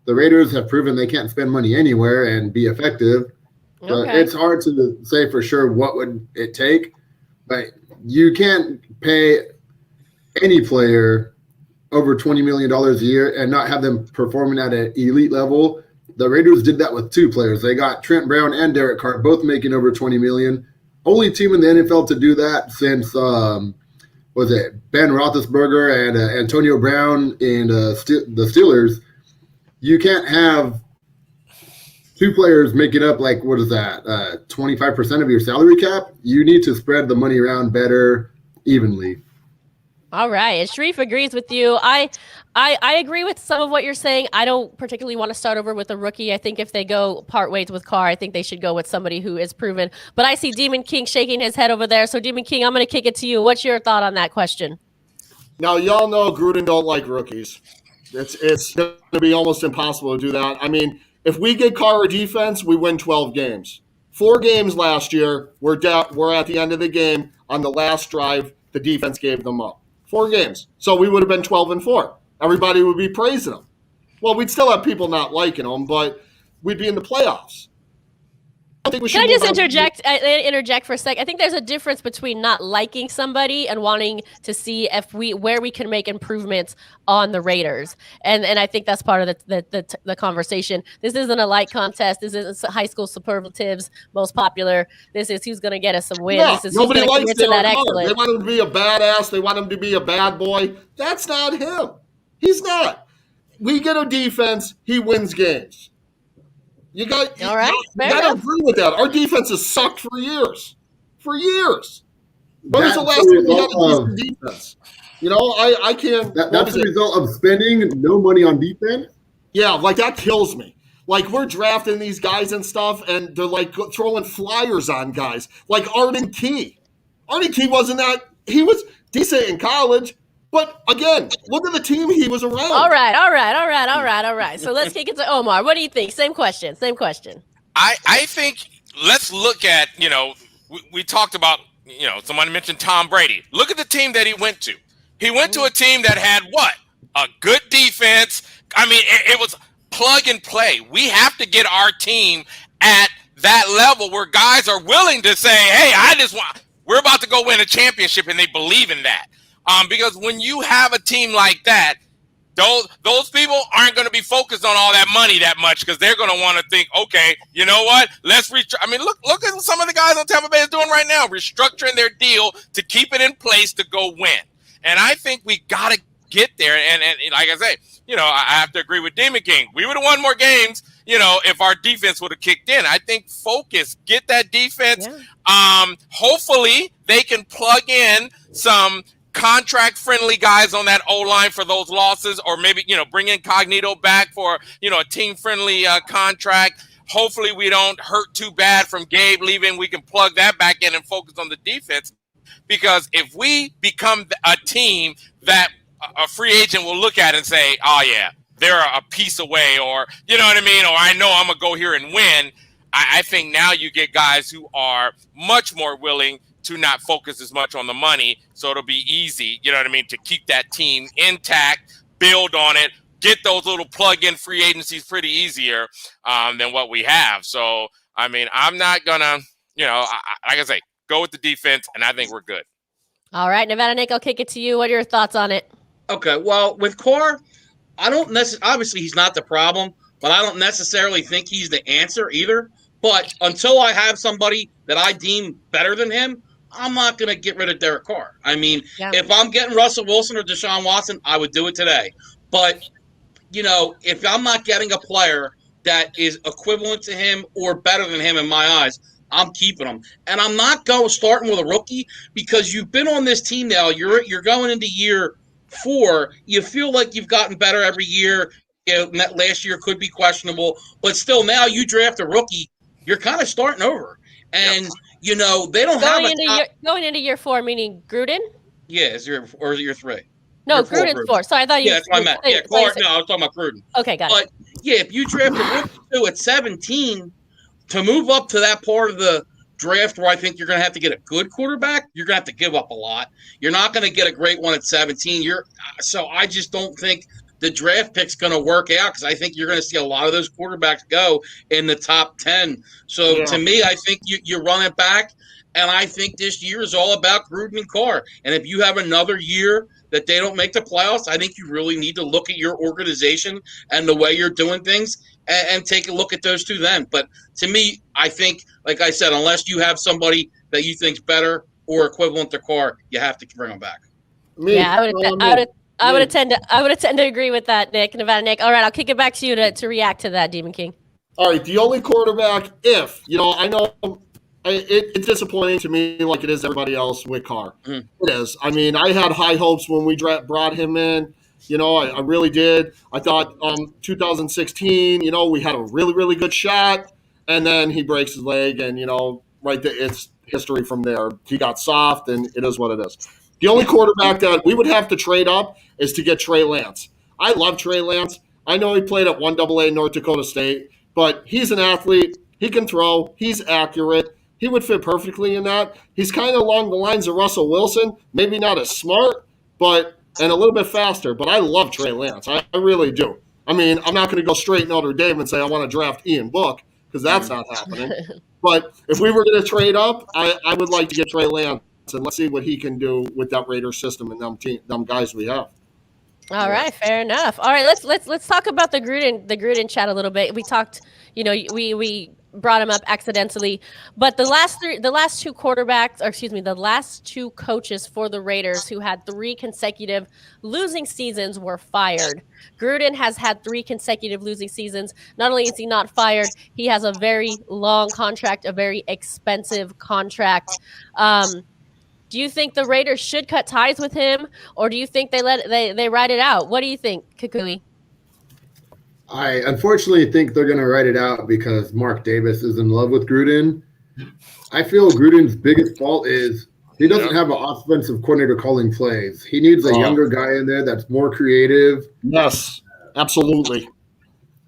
The Raiders have proven they can't spend money anywhere and be effective. So it's hard to say for sure what would it take, but you can't pay any player over $20 million a year and not have them performing at an elite level. The Raiders did that with two players. They got Trent Brown and Derek Carr, both making over $20 million. Only team in the NFL to do that since was it Ben Roethlisberger and Antonio Brown and the Steelers. You can't have two players making up, like, what is that, 25% of your salary cap? You need to spread the money around better, evenly. All right. And Sharif agrees with you. I agree with some of what you're saying. I don't particularly want to start over with a rookie. I think if they go part ways with Carr, I think they should go with somebody who is proven. But I see Demon King shaking his head over there. So, Demon King, I'm going to kick it to you. What's your thought on that question? Now, y'all know Gruden don't like rookies. It's going to be almost impossible to do that. I mean, if we get Carr a defense, we win 12 games. 4 games last year, we're at the end of the game. On the last drive, the defense gave them up. 4 games. So we would have been 12-4. Everybody would be praising them. Well, we'd still have people not liking them, but we'd be in the playoffs. Can I just interject for a sec? I think there's a difference between not liking somebody and wanting to see where we can make improvements on the Raiders, and I think that's part of the conversation. This isn't a like contest. This isn't high school superlatives, most popular. This is who's going to get us some wins. No, this is nobody who's likes to that Derek Carr. excellence. They want him to be a badass. They want him to be a bad boy. That's not him. He's not. We get a defense. He wins games. You got to agree with that. Our defense has sucked for years. When was the last time we had a decent defense? You know, I can't. That's the result of spending no money on defense? Yeah, like that kills me. Like we're drafting these guys and stuff, and they're like throwing flyers on guys. Like Arden Key. Arden Key wasn't that. He was decent in college. But again, look at the team he was around. All right. So let's kick it to Omar. What do you think? Same question. I think let's look at, you know, we talked about, you know, someone mentioned Tom Brady. Look at the team that he went to. He went to a team that had what? A good defense. I mean, it was plug and play. We have to get our team at that level where guys are willing to say, hey, we're about to go win a championship, and they believe in that. Because when you have a team like that, those people aren't going to be focused on all that money that much because they're going to want to think, okay, you know what? Let's look at some of the guys on Tampa Bay is doing right now, restructuring their deal to keep it in place to go win. And I think we got to get there. And like I say, you know, I have to agree with Demon King. We would have won more games, if our defense would have kicked in. I think focus, get that defense. Hopefully they can plug in some contract-friendly guys on that O-line for those losses, or maybe, bring Incognito back for, a team-friendly contract. Hopefully we don't hurt too bad from Gabe leaving. We can plug that back in and focus on the defense. Because if we become a team that a free agent will look at and say, oh, yeah, they're a piece away, or, you know what I mean? Or I know I'm going to go here and win. I think now you get guys who are much more willing to not focus as much on the money. So it'll be easy, you know what I mean, to keep that team intact, build on it, get those little plug-in free agencies pretty easier than what we have. So, I mean, I'm not going to, like I say, go with the defense, and I think we're good. All right, Nevada Nick, I'll kick it to you. What are your thoughts on it? Okay, well, with Carr, I don't necessarily, obviously he's not the problem, but I don't necessarily think he's the answer either. But until I have somebody that I deem better than him, I'm not going to get rid of Derek Carr. I mean, if I'm getting Russell Wilson or Deshaun Watson, I would do it today. But, if I'm not getting a player that is equivalent to him or better than him in my eyes, I'm keeping him. And I'm not starting with a rookie, because you've been on this team now. You're going into year 4. You feel like you've gotten better every year. Last year could be questionable, but still now you draft a rookie, you're kind of starting over. And, they don't going into year 4, meaning Gruden? Yeah, is year 3. No, Gruden's 4. So I thought you. Yeah, that's what I meant. Yeah, no, I was talking about Gruden. Okay, got it. But yeah, if you draft a rookie too at 17, to move up to that part of the draft where I think you're going to have to get a good quarterback, you're going to have to give up a lot. You're not going to get a great one at 17. So I just don't think the draft pick's going to work out, because I think you're going to see a lot of those quarterbacks go in the top 10. So to me, I think you run it back, and I think this year is all about Gruden and Carr. And if you have another year that they don't make the playoffs, I think you really need to look at your organization and the way you're doing things and take a look at those two then. But to me, I think, like I said, unless you have somebody that you think's better or equivalent to Carr, you have to bring them back. I would tend to agree with that, Nick. Nevada Nick. All right, I'll kick it back to you to react to that, Demon King. All right, the only quarterback, I know it's disappointing to me, like it is everybody else with Carr. It is. I mean, I had high hopes when we brought him in. I really did. I thought 2016, we had a really, really good shot, and then he breaks his leg, and, it's history from there. He got soft, and it is what it is. The only quarterback that we would have to trade up is to get Trey Lance. I love Trey Lance. I know he played at 1AA North Dakota State, but he's an athlete. He can throw. He's accurate. He would fit perfectly in that. He's kind of along the lines of Russell Wilson, maybe not as smart, and a little bit faster, but I love Trey Lance. I really do. I mean, I'm not going to go straight Notre Dame and say I want to draft Ian Book, because that's not happening. But if we were going to trade up, I would like to get Trey Lance, and let's see what he can do with that Raiders system and them guys we have. All right, fair enough. All right, let's talk about the Gruden chat a little bit. We talked, we brought him up accidentally, but the last two coaches for the Raiders who had 3 consecutive losing seasons were fired. Gruden has had 3 consecutive losing seasons. Not only is he not fired, he has a very long contract, a very expensive contract. Do you think the Raiders should cut ties with him, or do you think they ride it out? What do you think, Kukui? I unfortunately think they're going to write it out because Mark Davis is in love with Gruden. I feel Gruden's biggest fault is he doesn't have an offensive coordinator calling plays. He needs a younger guy in there that's more creative. Yes, absolutely.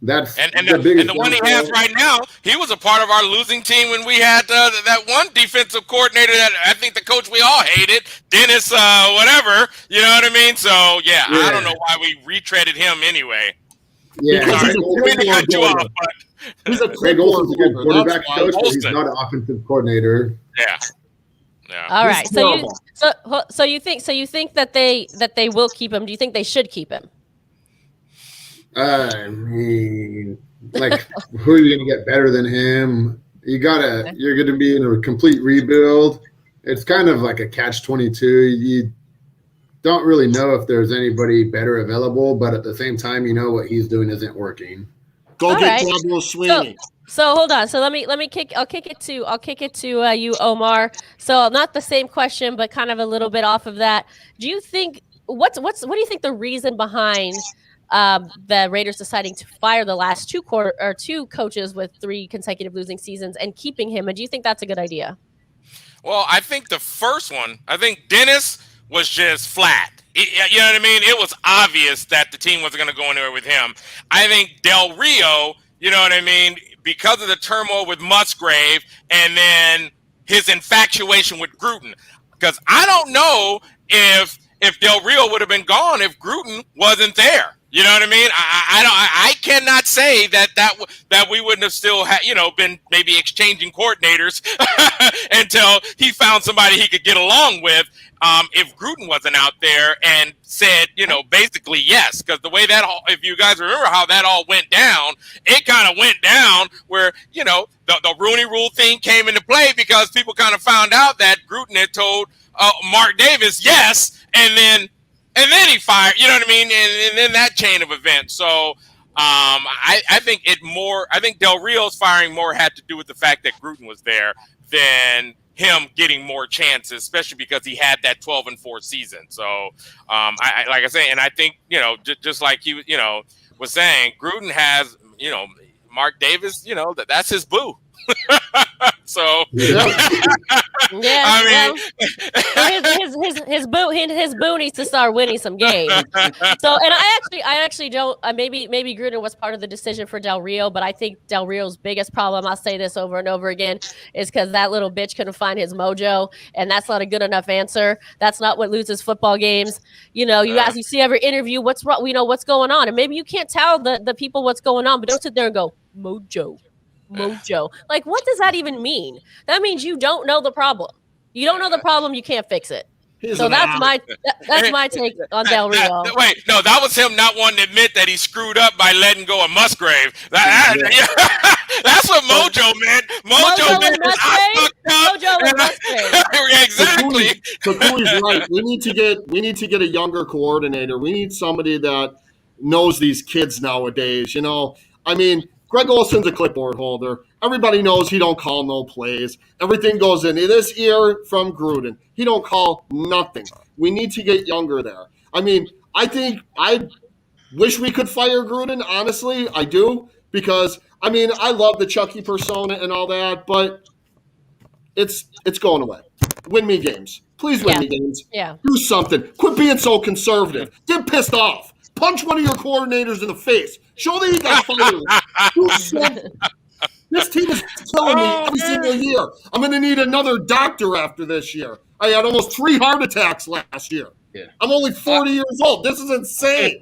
That's the one he has right now. He was a part of our losing team when we had that one defensive coordinator that I think the coach we all hated, Dennis, whatever. You know what I mean? So I don't know why we retreaded him anyway. Yeah, he's a Greg Olson's a good quarterback coach, but he's not an offensive coordinator. Yeah. All right. So you think that they will keep him? Do you think they should keep him? I mean, like, who are you going to get better than him? You're going to be in a complete rebuild. It's kind of like a catch-22. You don't really know if there's anybody better available, but at the same time, what he's doing isn't working. Go All get right. Dabo Sweeney. So hold on. So let me kick. I'll kick it to you, Omar. So not the same question, but kind of a little bit off of that. Do you think what do you think the reason behind the Raiders deciding to fire the last two coaches with 3 consecutive losing seasons and keeping him? And do you think that's a good idea? Well, I think the first one, I think Dennis was just flat. You know what I mean? It was obvious that the team wasn't going to go anywhere with him. I think Del Rio, you know what I mean, because of the turmoil with Musgrave and then his infatuation with Gruden. Because I don't know if Del Rio would have been gone if Gruden wasn't there. You know what I mean? I cannot say that we wouldn't have still been maybe exchanging coordinators until he found somebody he could get along with. If Gruden wasn't out there and said, basically yes, because the way that if you guys remember how that all went down, it kind of went down where the Rooney Rule thing came into play because people kind of found out that Gruden had told Mark Davis yes, and then he fired, you know what I mean? And then that chain of events. So I think I think Del Rio's firing more had to do with the fact that Gruden was there than him getting more chances, especially because he had that 12-4 season. So I like I say, and I think, just like he was saying, Gruden has, Mark Davis, that's his boo. So I mean, his boo needs to start winning some games. So, and I actually don't. Maybe Gruden was part of the decision for Del Rio, but I think Del Rio's biggest problem, I'll say this over and over again, is because that little bitch couldn't find his mojo, and that's not a good enough answer. That's not what loses football games. You see every interview, what's wrong? What's going on, and maybe you can't tell the people what's going on, but don't sit there and go mojo. Like, what does that even mean? That means you don't know the problem. You don't know the problem, you can't fix it. So that's my take on Del Rio. Wait, no, that was him not wanting to admit that he screwed up by letting go of Musgrave. That's what mojo meant. Mojo meant I fucked up. Mojo Musgrave. Exactly. So Cooley's right. We need to get a younger coordinator. We need somebody that knows these kids nowadays. I mean, Greg Olson's a clipboard holder. Everybody knows he don't call no plays. Everything goes in this ear from Gruden. He don't call nothing. We need to get younger there. I mean, I wish we could fire Gruden, honestly. I do. Because, I mean, I love the Chucky persona and all that, but it's going away. Win me games. Please win me games. Yeah. Do something. Quit being so conservative. Get pissed off. Punch one of your coordinators in the face. Show that you got fired. Do something. This team is killing me every single year. I'm going to need another doctor after this year. I had almost 3 heart attacks last year. Yeah. I'm only 40 years old. This is insane.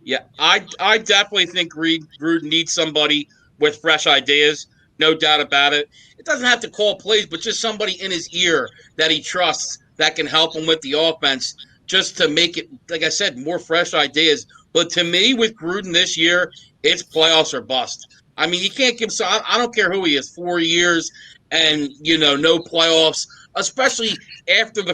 Yeah, I definitely think Gruden needs somebody with fresh ideas, no doubt about it. It doesn't have to call plays, but just somebody in his ear that he trusts that can help him with the offense, just to make it, like I said, more fresh ideas. But to me, with Gruden this year, it's playoffs or bust. I mean, you can't give – I don't care who he is, 4 years and, no playoffs, especially after the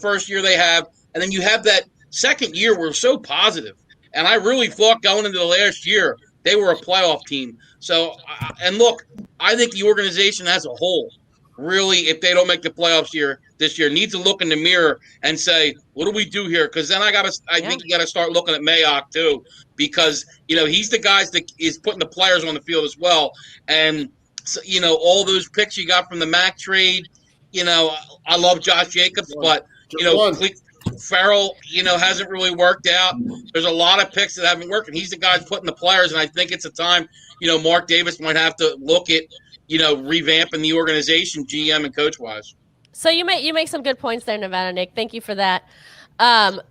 first year they have. And then you have that second year where it's so positive. And I really thought going into the last year they were a playoff team. So, and look, I think the organization as a whole, really, if they don't make the playoffs this year, needs to look in the mirror and say, what do we do here? Because then I think you got to start looking at Mayock too, because he's the guy that is putting the players on the field as well. And so, all those picks you got from the Mac trade, I love Josh Jacobs, but Farrell, hasn't really worked out. There's a lot of picks that haven't worked, and he's the guy putting the players. And I think it's a time, Mark Davis might have to look at, revamping the organization, GM and coach wise. So you make some good points there, Nevada Nick. Thank you for that.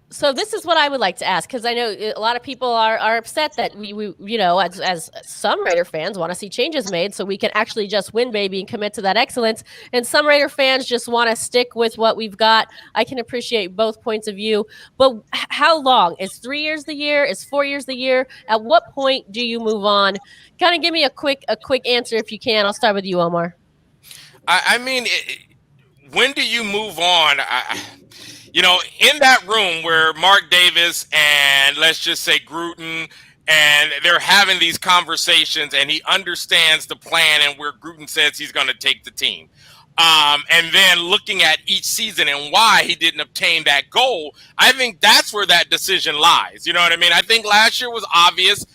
So this is what I would like to ask, because I know a lot of people are upset that we as some Raider fans want to see changes made so we can actually just win, baby, and commit to that excellence. And some Raider fans just want to stick with what we've got. I can appreciate both points of view, but how long? Is 3 years the year? Is 4 years the year? At what point do you move on? Kind of give me a quick answer if you can. I'll start with you, Omar. I mean, when do you move on? In that room where Mark Davis and let's just say Gruden and they're having these conversations, and he understands the plan and where Gruden says he's going to take the team. And then looking at each season and why he didn't obtain that goal, I think that's where that decision lies. You know what I mean? I think last year was obvious,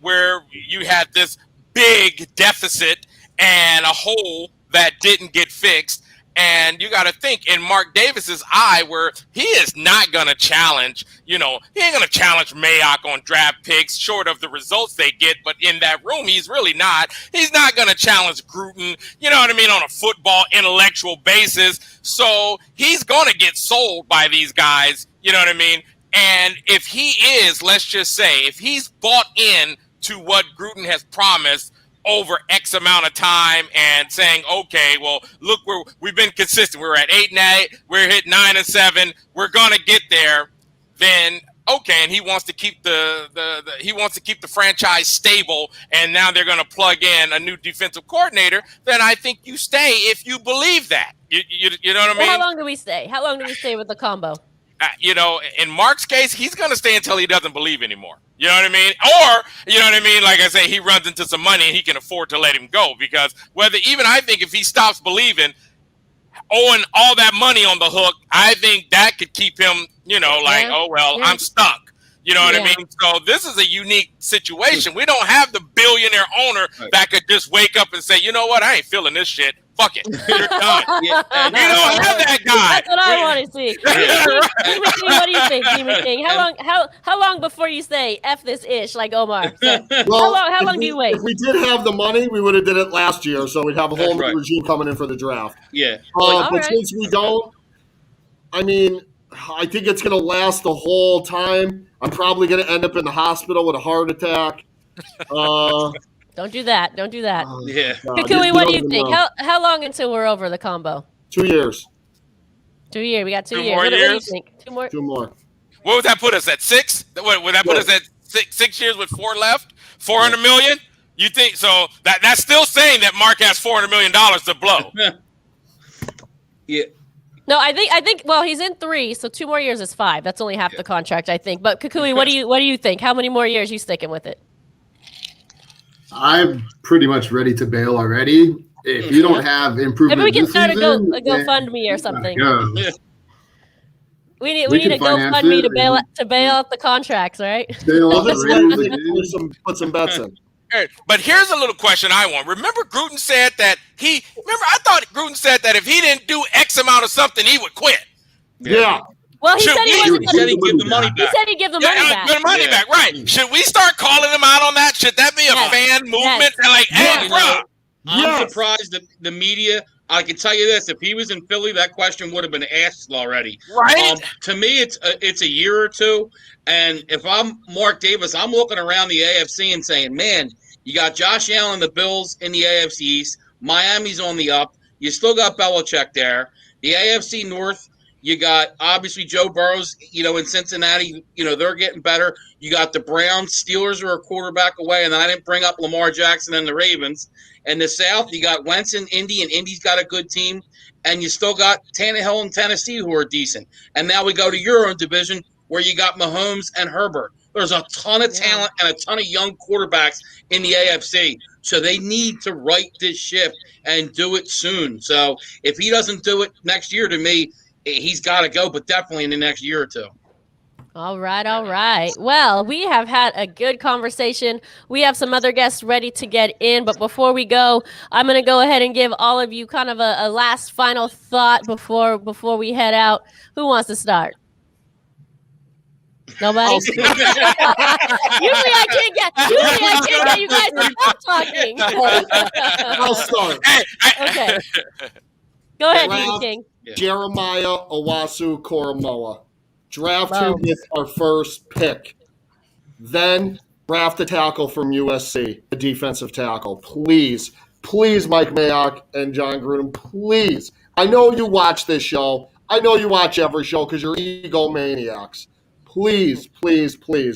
where you had this big deficit and a hole that didn't get fixed. And you got to think in Mark Davis's eye, where he is not going to challenge, he ain't going to challenge Mayock on draft picks short of the results they get. But in that room, he's really not. He's not going to challenge Gruden, on a football intellectual basis. So he's going to get sold by these guys, And if he is, let's just say, if he's bought in to what Gruden has promised over X amount of time and saying, okay, well, look, we've been consistent. We're at 8-8. We're hit 9-7. We're gonna get there. Then okay, and he wants to keep the franchise stable. And now they're gonna plug in a new defensive coordinator. Then I think you stay if you believe that. You know what I mean? How long do we stay? How long do we stay with the combo? In Mark's case, he's going to stay until he doesn't believe anymore. You know what I mean? Or, like I say, he runs into some money and he can afford to let him go. Because I think if he stops believing, owing all that money on the hook, I think that could keep him, I'm stuck. You know what I mean? So this is a unique situation. We don't have the billionaire owner that could just wake up and say, you know what? I ain't feeling this shit. Fuck it. You're done. You don't have that guy. That's what I want to see. Demon King, what do you think, Demon King? How long before you say F this ish like Omar? So, how long do you wait? If we did have the money, we would have did it last year. So we'd have a whole new regime coming in for the draft. Yeah. But since we don't, I think it's going to last the whole time. I'm probably going to end up in the hospital with a heart attack. Don't do that. Don't do that. Yeah. Kukui, what do you think? How long until we're over the combo? 2 years. 2 years. We got 2 2 years. more What do you years? think? 2 more. 2 more. What would that put us at? 6? What would that put us at 6 years with 4 left? 400 million? You think so? That's still saying that Mark has $400 million to blow. Yeah. No, I think. Well, he's in 3, so 2 more years is 5. That's only half the contract, I think. But Kukui, what do you think? How many more years you sticking with it? I'm pretty much ready to bail already. If you don't have improvement, Maybe we can this start season, a GoFundMe or something. Yeah. We need a GoFundMe to bail out the contracts, right? Put some bets in. But here's a little question I want. Remember Gruden said that I thought Gruden said that if he didn't do X amount of something, he would quit. Yeah. Well, he said he'd give the money back. He said he'd give the money back. Give the money back, right. Should we start calling him out on that? Should that be a fan movement? Like, hey, bro. I'm surprised that the media, I can tell you this, if he was in Philly, that question would have been asked already. Right. To me, it's a year or two. And if I'm Mark Davis, I'm looking around the AFC and saying, man, you got Josh Allen, the Bills in the AFC East. Miami's on the up. You still got Belichick there. The AFC North, you got obviously Joe Burrows, in Cincinnati, they're getting better. You got the Browns. Steelers are a quarterback away, and I didn't bring up Lamar Jackson and the Ravens. And the South, you got Wentz and Indy, and Indy's got a good team. And you still got Tannehill and Tennessee who are decent. And now we go to your own division where you got Mahomes and Herbert. There's a ton of talent and a ton of young quarterbacks in the AFC. So they need to right this ship and do it soon. So if he doesn't do it next year, to me, he's got to go, but definitely in the next year or two. All right. Well, we have had a good conversation. We have some other guests ready to get in, but before we go, I'm going to go ahead and give all of you kind of a last final thought before we head out. Who wants to start? Nobody? Usually I can't get you guys to stop talking. I'll start. Okay. Go ahead, Demon King. Jeremiah Owusu-Koramoah. Draft him with our first pick. Then draft a tackle from USC, a defensive tackle. Please, Mike Mayock and John Gruden, please. I know you watch this show. I know you watch every show because you're egomaniacs. Please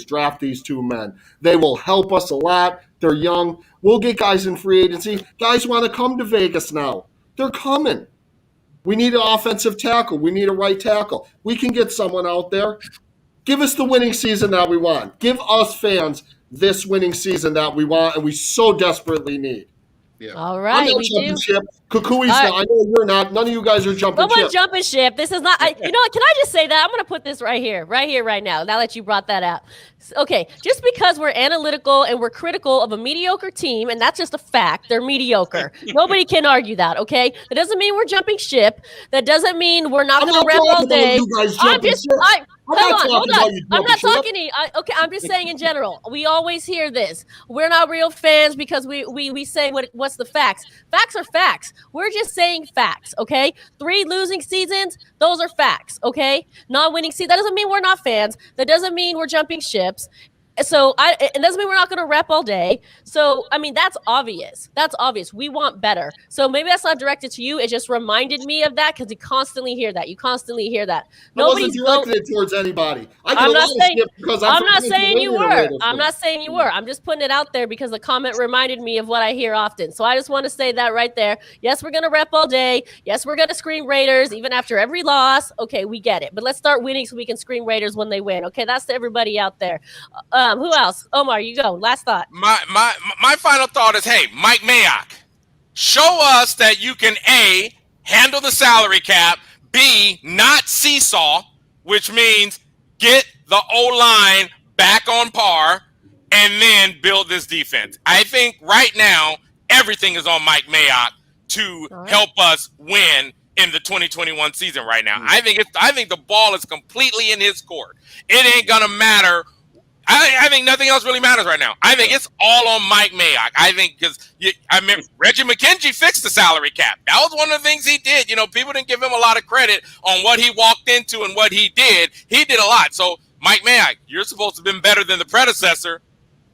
draft these 2 men. They will help us a lot. They're young. We'll get guys in free agency. Guys want to come to Vegas now. They're coming. We need an offensive tackle. We need a right tackle. We can get someone out there. Give us the winning season that we want. Give us fans this winning season that we want and we so desperately need. Yeah. All I'm right, not we jumping do. ship. Kukui's All right. not. I know you're not. None of you guys are jumping No one's ship. jumping ship. This is not. You know what? Can I just say that? I'm going to put this right here, right now. Now that you brought that out. Okay, just because we're analytical and we're critical of a mediocre team, and that's just a fact, they're mediocre. Nobody can argue that. Okay, that doesn't mean we're jumping ship. That doesn't mean we're not going to rep all day. I'm just. Hold on. I'm not talking to you. Okay, I'm just saying in general. We always hear this. We're not real fans because we say what's the facts. Facts are facts. We're just saying facts, okay? 3 losing seasons, those are facts, okay? Non-winning season, that doesn't mean we're not fans. That doesn't mean we're jumping ships. So it doesn't mean we're not going to rep all day. So, I mean, that's obvious. That's obvious. We want better. So maybe that's not directed to you. It just reminded me of that because you constantly hear that. You constantly hear that. I wasn't directing it towards anybody. I'm not saying you were. I'm not saying you were. I'm just putting it out there because the comment reminded me of what I hear often. So I just want to say that right there. Yes, we're going to rep all day. Yes, we're going to scream Raiders even after every loss. Okay, we get it. But let's start winning so we can scream Raiders when they win. Okay, that's to everybody out there. Who else? Omar, you go. Last thought. My final thought is, hey, Mike Mayock, show us that you can A, handle the salary cap, B, not seesaw, which means get the O-line back on par, and then build this defense. I think right now everything is on Mike Mayock to help us win in the 2021 season right now. I think the ball is completely in his court. It ain't gonna matter. I think nothing else really matters right now. I think it's all on Mike Mayock. I think because Reggie McKenzie fixed the salary cap. That was one of the things he did. You know, people didn't give him a lot of credit on what he walked into and what he did. He did a lot. So, Mike Mayock, you're supposed to have been better than the predecessor.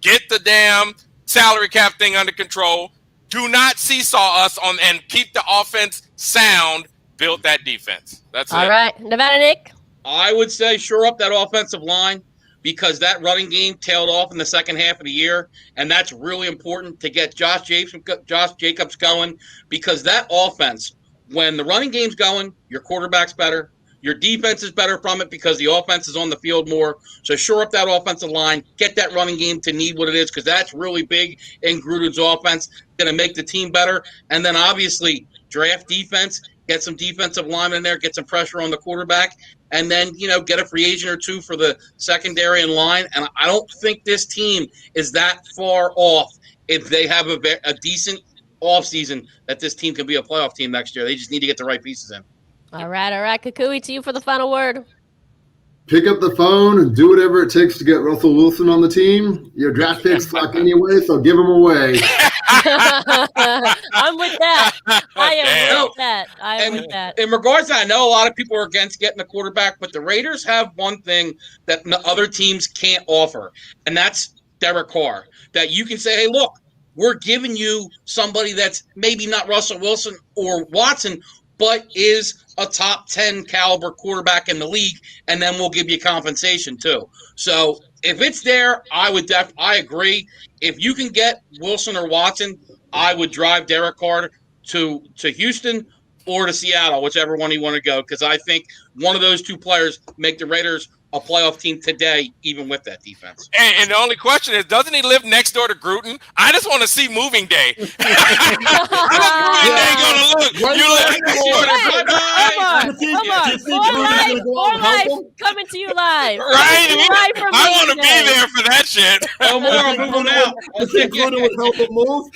Get the damn salary cap thing under control. Do not seesaw us on and keep the offense sound. Build that defense. That's it. All right. Nevada Nick? I would say shore up that offensive line, because that running game tailed off in the second half of the year, and that's really important to get Josh Jacobs going, because that offense, when the running game's going, your quarterback's better, your defense is better from it because the offense is on the field more. So shore up that offensive line, get that running game to need what it is, because that's really big in Gruden's offense, going to make the team better. And then obviously draft defense, get some defensive linemen in there, get some pressure on the quarterback, and then, get a free agent or two for the secondary and line. And I don't think this team is that far off if they have a decent offseason that this team can be a playoff team next year. They just need to get the right pieces in. All right. Kukui, to you for the final word. Pick up the phone and do whatever it takes to get Russell Wilson on the team. Your draft picks suck anyway, so give them away. I'm with that. I am with that. In regards to that, I know a lot of people are against getting a quarterback, but the Raiders have one thing that the other teams can't offer, and that's Derek Carr. That you can say, hey, look, we're giving you somebody that's maybe not Russell Wilson or Watson, but is a top 10 caliber quarterback in the league, and then we'll give you compensation too. So if it's there, I agree. If you can get Wilson or Watson, I would drive Derek Carr to Houston or to Seattle, whichever one you want to go, because I think one of those two players make the Raiders a playoff team today, even with that defense. And the only question is, doesn't he live next door to Gruden? I just want to see moving day. How does moving day going to look? You live next door to Gruden. More life coming to you live. Right? I want to be there for that shit. No more moving out. Gruden would help him move.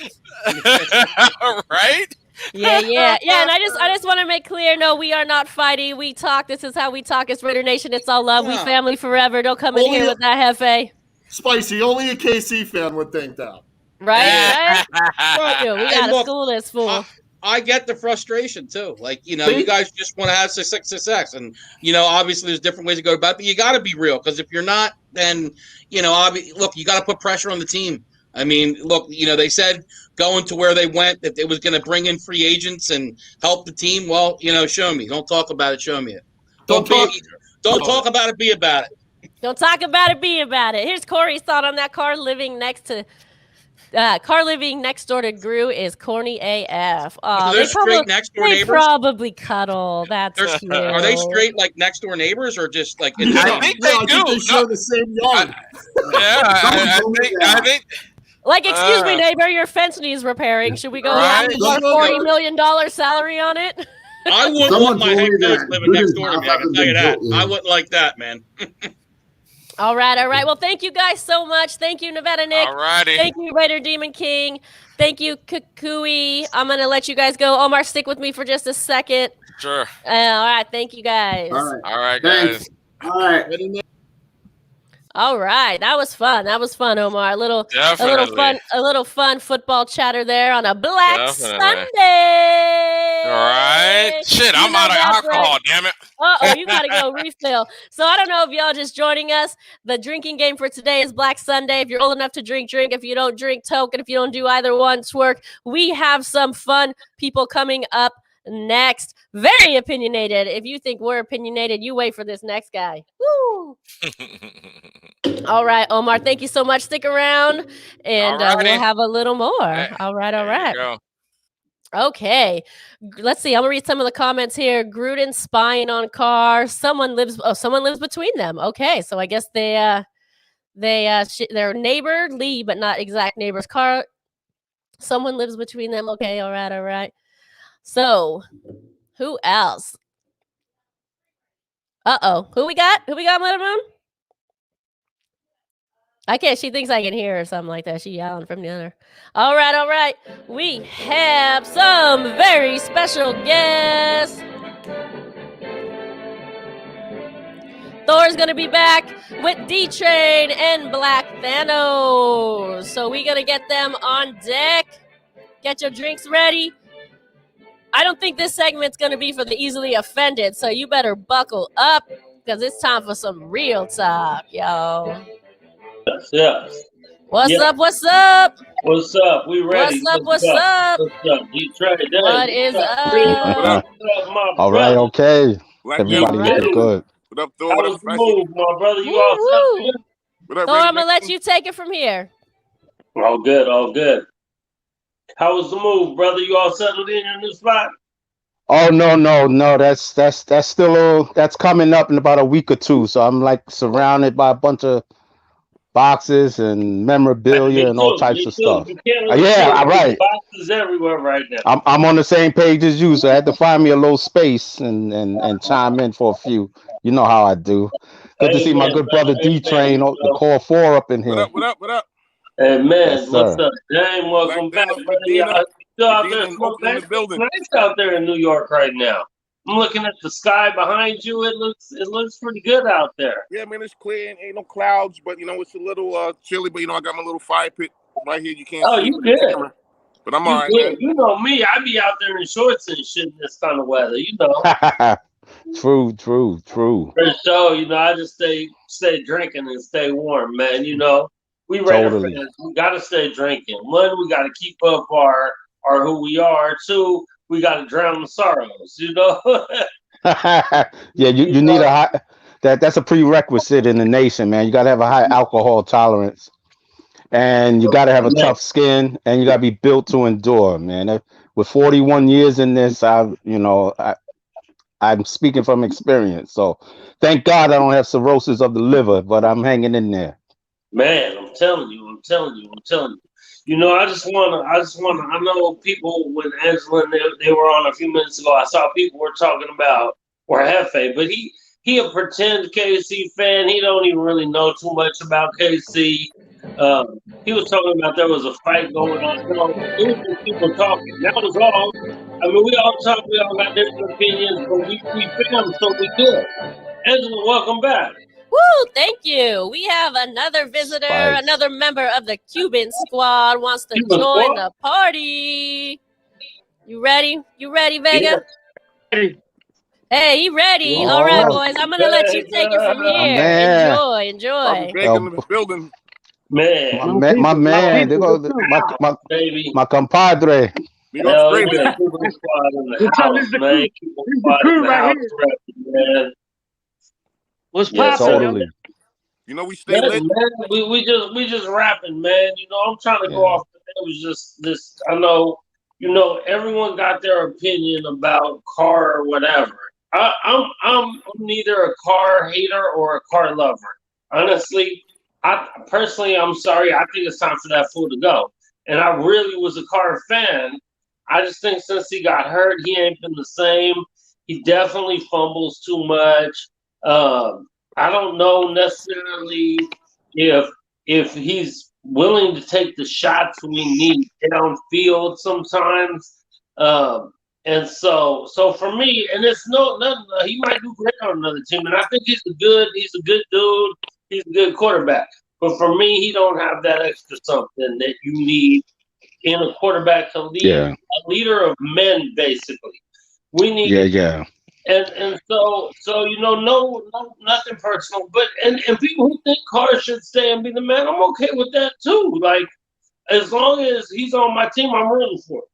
Right? Yeah. And I just want to make clear, no, we are not fighting. We talk. This is how we talk. It's Raider Nation. It's all love. We family forever. Don't come in here with that hefe. Spicy. Only a KC fan would think that. Right? We got a school that's full. I get the frustration too. Like, you guys just want to have success. And, obviously there's different ways to go about it, but you got to be real. Because if you're not, then, look, you got to put pressure on the team. I mean, look, they said going to where they went that it was going to bring in free agents and help the team. Well, show me. Don't talk about it. Show me it. Don't talk about it. Be about it. Don't talk about it. Be about it. Here's Corey's thought on that car living next to Car living next door to Gru is corny AF. So they're straight next door they neighbors? probably cuddle. That's cute. Are they straight like next door neighbors or just like? I think they do. They share the same yard. I think. Like, excuse me, neighbor, your fence needs repairing. Should we go Right. have our $40 million salary on it? I wouldn't Someone want my told head me coach that living next Gruden's door to house me. I can hasn't tell you been that. built yet. I wouldn't like that, man. All right. Well, thank you guys so much. Thank you, Nevada Nick. All righty. Thank you, Raider Demon King. Thank you, Kukui. I'm going to let you guys go. Omar, stick with me for just a second. Sure. All right. Thank you, guys. All right, Thanks. guys. All right. All right, that was fun. Omar. A little fun football chatter there on a Black Sunday. All right. Shit, I'm out of alcohol, damn it. You gotta go refill. So I don't know if y'all just joining us. The drinking game for today is Black Sunday. If you're old enough to drink, drink. If you don't drink, toke. And if you don't do either one, twerk. We have some fun people coming up next. Very opinionated. If you think we're opinionated, you wait for this next guy. Woo! All right, Omar, thank you so much. Stick around and we'll have a little more. All right. Go. Okay. Let's see. I'm gonna read some of the comments here. Gruden spying on Carr. Someone lives between them. Okay, so I guess they're neighborly, but not exact neighbors. Carr. Someone lives between them. Okay, all right. So, who else? Who we got, Mother Moon? I can't. She thinks I can hear her or something like that. She yelling from the other. All right. We have some very special guests. Thor's going to be back with D-Train and Black Thanos. So we're going to get them on deck. Get your drinks ready. I don't think this segment's going to be for the easily offended, so you better buckle up because it's time for some real talk, yo. Yes. What's up? What's up? We ready. What's up? Detroit. What is up? All right, okay. Everybody Black looking good. What up, Thor? How was the move, my brother? You all set? What up, Thor, I'm going to let you take it from here. All good. How was the move, brother? You all settled in your new spot? Oh no. That's still that's coming up in about a week or two. So I'm like surrounded by a bunch of boxes and memorabilia and all types of stuff. Yeah, right. Boxes everywhere right now. I'm on the same page as you, so I had to find me a little space and chime in for a few. You know how I do. Good to see my good brother D-Train, the Core 4 up in here. What up? Hey man, Yes, what's sir. up, Dame? Welcome back, brother. Y'all still out there smoking? It's nice out there in New York right now. I'm looking at the sky behind you. It looks pretty good out there. Yeah, man, it's clear and ain't no clouds, but it's a little chilly. But I got my little fire pit right here. You can't. Oh, see you the good? camera. But I'm You all right, good. man. You know me. I be out there in shorts and shit in this kind of weather. You know. True. For sure. I just stay drinking and stay warm, man. We Raider Totally. fans. We gotta stay drinking. One, we gotta keep up our who we are. Two, we gotta drown the sorrows. Yeah, you need a high that's a prerequisite in the nation, man. You gotta have a high alcohol tolerance. And you gotta have a tough skin and you gotta be built to endure, man. With 41 years in this, I'm speaking from experience. So thank God I don't have cirrhosis of the liver, but I'm hanging in there. Man, I'm telling you. I just wanna. I know people when Angela and they were on a few minutes ago. I saw people were talking about Hefe, but he a pretend KC fan. He don't even really know too much about KC. He was talking about there was a fight going on. It was just people talking. That was all. I mean, we all talk. We all got different opinions, but we film, so we good. Angela, welcome back. Woo, thank you. We have another visitor, Spice. another member of the Cuban squad wants to Cuban join squad? the party. You ready? Vega? Yeah. Hey, he ready. Whoa. All right, boys. I'm going to let you take it from here. man. Enjoy. Big in the building. Man, My man, there goes baby. my compadre. We go Hell straight yeah, in. Cuban squad in the This house, is the man. crew. Cuban This is the squad in crew the right house, here. repping, man. What's Yes, poppin'? sir. Totally. You know, we stay lit. Man, we just rapping, man. You know, I'm trying to go off. It was just this. I know, you know, everyone got their opinion about car or whatever. I'm neither a car hater or a car lover. Honestly, I'm sorry. I think it's time for that fool to go. And I really was a car fan. I just think since he got hurt, he ain't been the same. He definitely fumbles too much. I don't know necessarily if he's willing to take the shots we need downfield sometimes. And so for me, and it's nothing. He might do great on another team, and I think he's a good dude. He's a good quarterback. But for me, he don't have that extra something that you need in a quarterback to lead, a leader of men, basically. We need And so you know, no, nothing personal. But and people who think Carr should stay and be the man, I'm okay with that too. Like, as long as he's on my team, I'm rooting for it.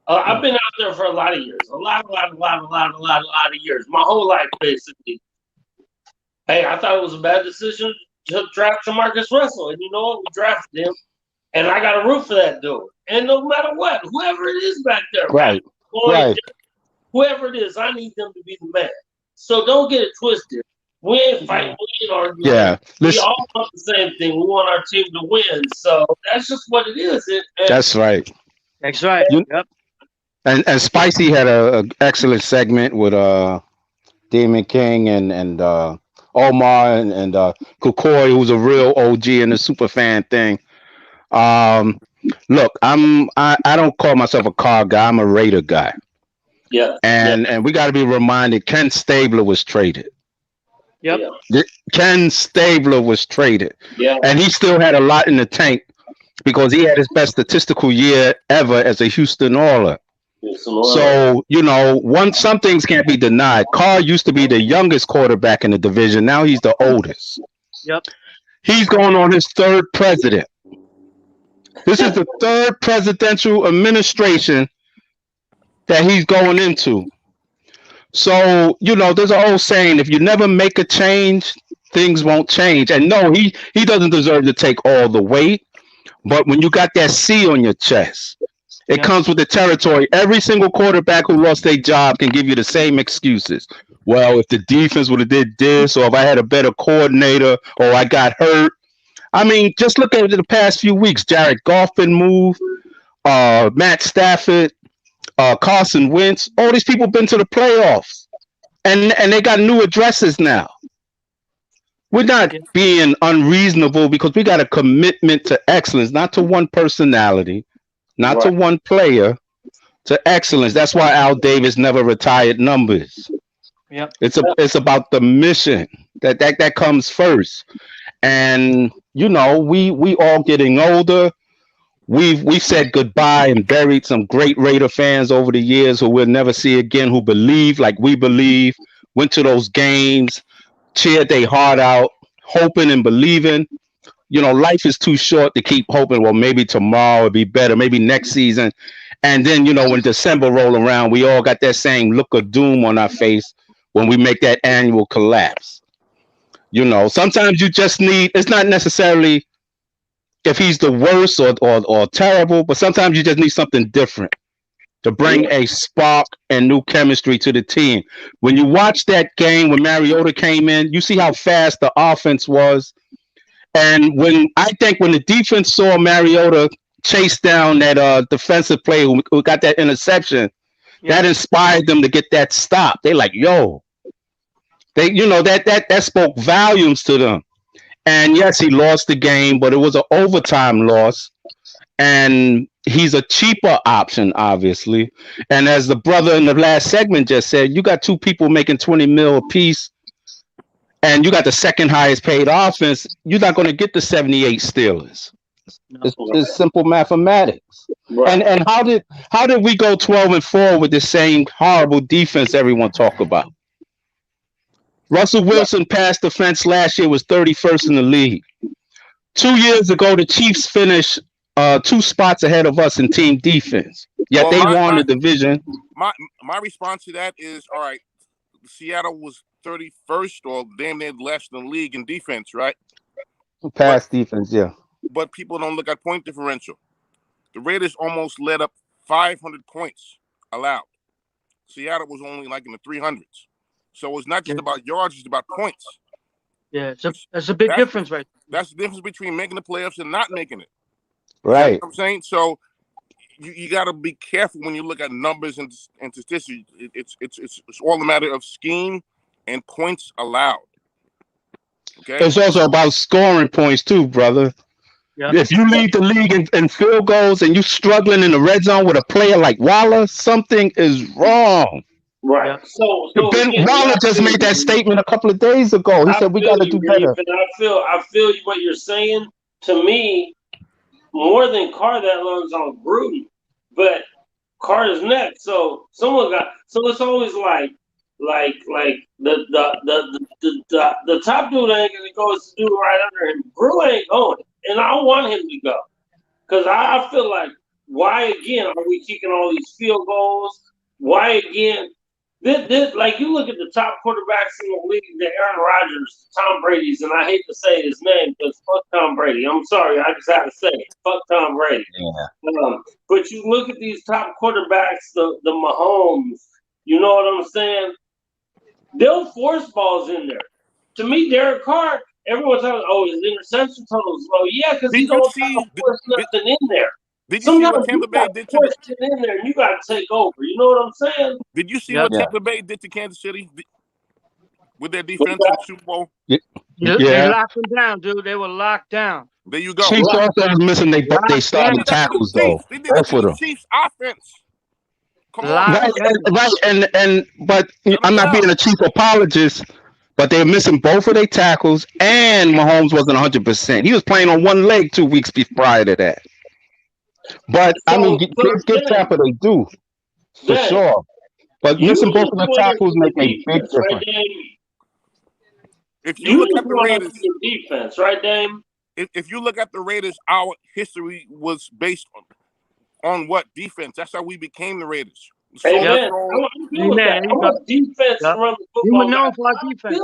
I've been out there for a lot of years, a lot of years, my whole life basically. Hey, I thought it was a bad decision to draft Jamarcus Russell, and you know what? We drafted him, and I got to root for that dude. And no matter what, whoever it is back there, whoever it is, I need them to be the man. So don't get it twisted. We ain't fighting. We ain't arguing. Yeah. We all want the same thing. We want our team to win. So that's just what it is. That's right. That's right. Yep. And Spicy had an excellent segment with Damon King and Omar and Kukoi, who's a real OG and a super fan thing. Look, I don't call myself a car guy. I'm a Raider guy. Yeah. And we got to be reminded Ken Stabler was traded. Yep. Ken Stabler was traded. Yeah. And he still had a lot in the tank because he had his best statistical year ever as a Houston Oiler. So, you know, some things can't be denied. Carr used to be the youngest quarterback in the division. Now he's the oldest. Yep. He's going on his third president. This is the third presidential administration that he's going into. So, you know, there's an old saying, if you never make a change, things won't change. And no, he doesn't deserve to take all the weight. But when you got that C on your chest, it comes with the territory. Every single quarterback who lost their job can give you the same excuses. Well, if the defense would have did this, or if I had a better coordinator, or I got hurt. I mean, just look at the past few weeks. Jared Goff been moved, Matt Stafford, Carson Wentz. All these people been to the playoffs, and they got new addresses now. We're not being unreasonable because we got a commitment to excellence, not to one personality. Not to one player, to excellence. That's why Al Davis never retired numbers. Yep. It's about the mission that comes first. And you know, we all getting older. We've said goodbye and buried some great Raider fans over the years who we'll never see again, who believe like we believe, went to those games, cheered their heart out, hoping and believing. You know, life is too short to keep hoping, well, maybe tomorrow will be better, maybe next season. And then, you know, when December roll around, we all got that same look of doom on our face when we make that annual collapse. You know, sometimes you just need, it's not necessarily if he's the worst or terrible, but sometimes you just need something different to bring a spark and new chemistry to the team. When you watch that game when Mariota came in, you see how fast the offense was. And when the defense saw Mariota chase down that defensive player who got that interception, that inspired them to get that stop. They like, yo, that spoke volumes to them. And yes, he lost the game, but it was an overtime loss. And he's a cheaper option, obviously. And as the brother in the last segment just said, you got two people making $20 million apiece. And you got the second highest paid offense, you're not going to get the 78 Steelers. It's simple mathematics. Right. And how did we go 12-4 with the same horrible defense everyone talk about? Russell Wilson pass defense last year was 31st in the league. 2 years ago, the Chiefs finished 2 spots ahead of us in team defense. Yet they won the division. My response to that is, all right, Seattle was 31st or damn near less than the league in defense, right? Pass defense, yeah. But people don't look at point differential. The Raiders almost let up 500 points allowed. Seattle was only like in the 300s. So it's not just about yards, it's about points. Yeah, that's a big difference, right? That's the difference between making the playoffs and not making it. Right. You know what I'm saying? So you got to be careful when you look at numbers and statistics. It's all a matter of scheme and points allowed. Okay. It's also about scoring points too, brother. Yeah. If you lead the league in field goals and you struggling in the red zone with a player like Waller, something is wrong. Right. So Ben Waller just made that statement a couple of days ago. He said we got to do better. I feel what you're saying. To me, more than Carr, that runs on Gruden, but Carr is next. So someone got. So it's always like the top dude ain't gonna go. It's the dude right under him. Gruden ain't going, and I want him to go because I feel like why again are we kicking all these field goals? Why again? This like you look at the top quarterbacks in the league, the Aaron Rodgers, Tom Brady's, and I hate to say his name because fuck Tom Brady. I'm sorry, I just had to say it. Fuck Tom Brady. Yeah. But you look at these top quarterbacks, the Mahomes. You know what I'm saying? They'll force balls in there. To me, Derek Carr, everyone's talking, his interception total is low. Yeah, because he don't force nothing in there. Did you see what Tampa Bay did to the in there? You got to take over. You know what I'm saying? Did you see what Tampa Bay did to Kansas City with their defense in the Super Bowl? They locked them down, dude. They were locked down. There you go. Chiefs also was missing they starting tackles though. They did that to the Chiefs offense. Come on. Right, but I'm not being a Chief apologist, but they're missing both of their tackles, and Mahomes wasn't 100%. He was playing on one leg 2 weeks prior to that. But I mean, give Tampa they do for sure. But missing both of the tackles make a big difference. Right, if you look at the Raiders, defense, right, Dame? If you look at the Raiders, our history was based on what defense? That's how we became the Raiders. So defense run the football. You were known for our defense.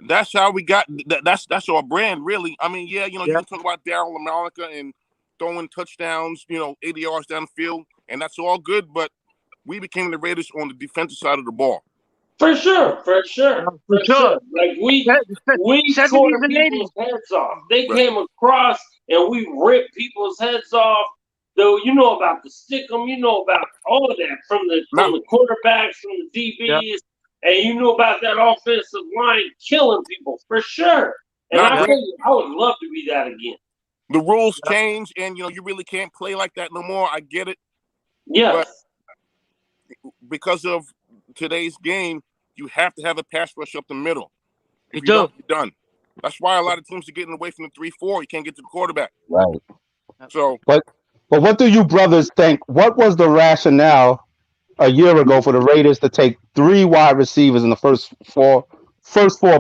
That's how we got. That's our brand, really. I mean, you can talk about Darryl LaMalika and throwing touchdowns, 80 yards down the field, and that's all good. But we became the Raiders on the defensive side of the ball. For sure. Like we tore people's heads off. They came across and we ripped people's heads off. Though you know about the stick'em, you know about all of that from the quarterbacks, from the DBs, and you know about that offensive line killing people for sure. And I would love to be that again. The rules change, and you really can't play like that no more. I get it. Yeah. But because of today's game, you have to have a pass rush up the middle. If you don't, you're done. That's why a lot of teams are getting away from the 3-4. You can't get to the quarterback. Right. So, but what do you brothers think? What was the rationale a year ago for the Raiders to take 3 wide receivers in the first four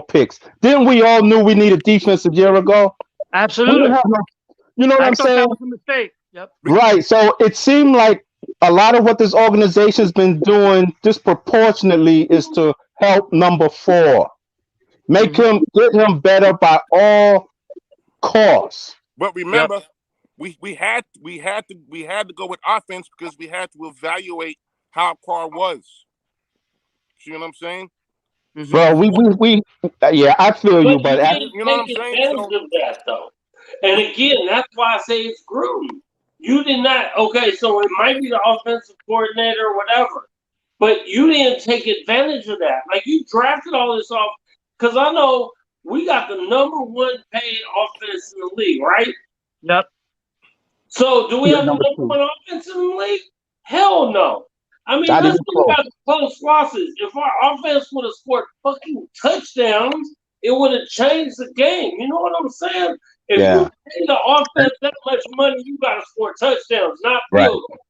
picks? Didn't we all knew we needed defense a year ago? Absolutely. You know what I'm saying? That was a mistake. Yep. Right. So it seemed like a lot of what this organization's been doing disproportionately is to help number 4. Get him better by all costs. But remember, we had to go with offense because we had to evaluate how Carr was. See what I'm saying? Well, we I feel you, but you know what I'm saying? Of that, though. And again, that's why I say it's Gruden. You did not. Okay, so it might be the offensive coordinator or whatever, but you didn't take advantage of that. Like you drafted all this off because I know we got the number 1 paid offense in the league, right? Yep. So do we have the number 1 offense in the league? Hell no. I mean, let's think about the close losses. If our offense would have scored fucking touchdowns, it would have changed the game. You know what I'm saying? If you pay the offense that much money, you got to score touchdowns, not field goals.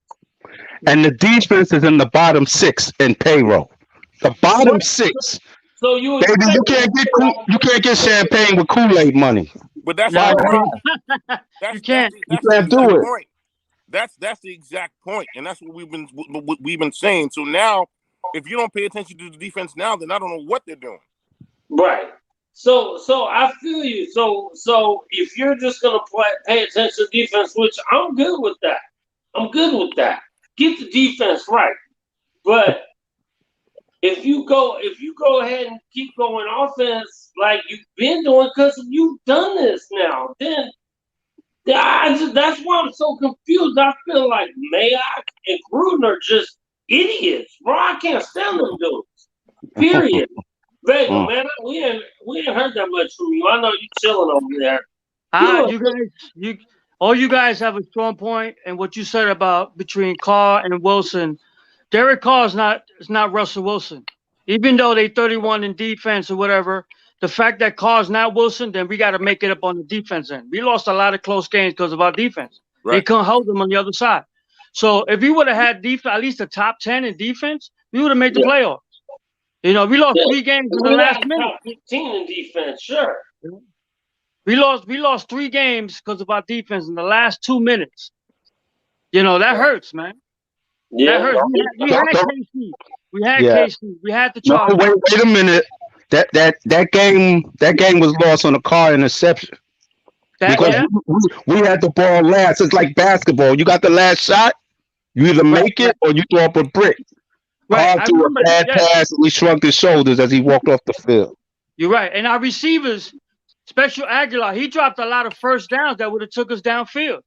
And the defense is in the bottom 6 in payroll. The bottom 6. So you can't get champagne with Kool-Aid money. But that's you can't. You can't do it. Point. That's the exact point, and that's what we've been saying. So now, if you don't pay attention to the defense now, then I don't know what they're doing. Right. So I feel you. So if you're just gonna pay attention to defense, which I'm good with that. I'm good with that. Get the defense right. But if you go ahead and keep going offense like you've been doing, because you've done this now, then that's why I'm so confused. I feel like Mayock and Gruden are just idiots, bro. I can't stand them dudes. Period. Vega, man, we ain't heard that much from you. I know you chilling over there. All you guys have a strong point, and what you said about between Carr and Wilson. Derek Carr is not Russell Wilson. Even though they 31 in defense or whatever, the fact that Carr's not Wilson, then we got to make it up on the defense end. We lost a lot of close games because of our defense. Right. They couldn't hold them on the other side. So if we would have had defense, at least the top 10 in defense, we would have made the playoffs. You know, we lost 3 games in the last minute. Top 15 in defense, sure. We lost 3 games because of our defense in the last 2 minutes. You know, that hurts, man. Yeah, that hurts. We had KC. We had Yeah. KC. We had the No, Chargers. wait a minute. That game was lost on a Carr interception. Because we had the ball last. It's like basketball. You got the last shot, you either make it or you throw up a brick. Carr threw a bad pass and he shrugged his shoulders as he walked off the field. You're right. And our receivers, Special Aguilar, he dropped a lot of first downs that would have took us downfield.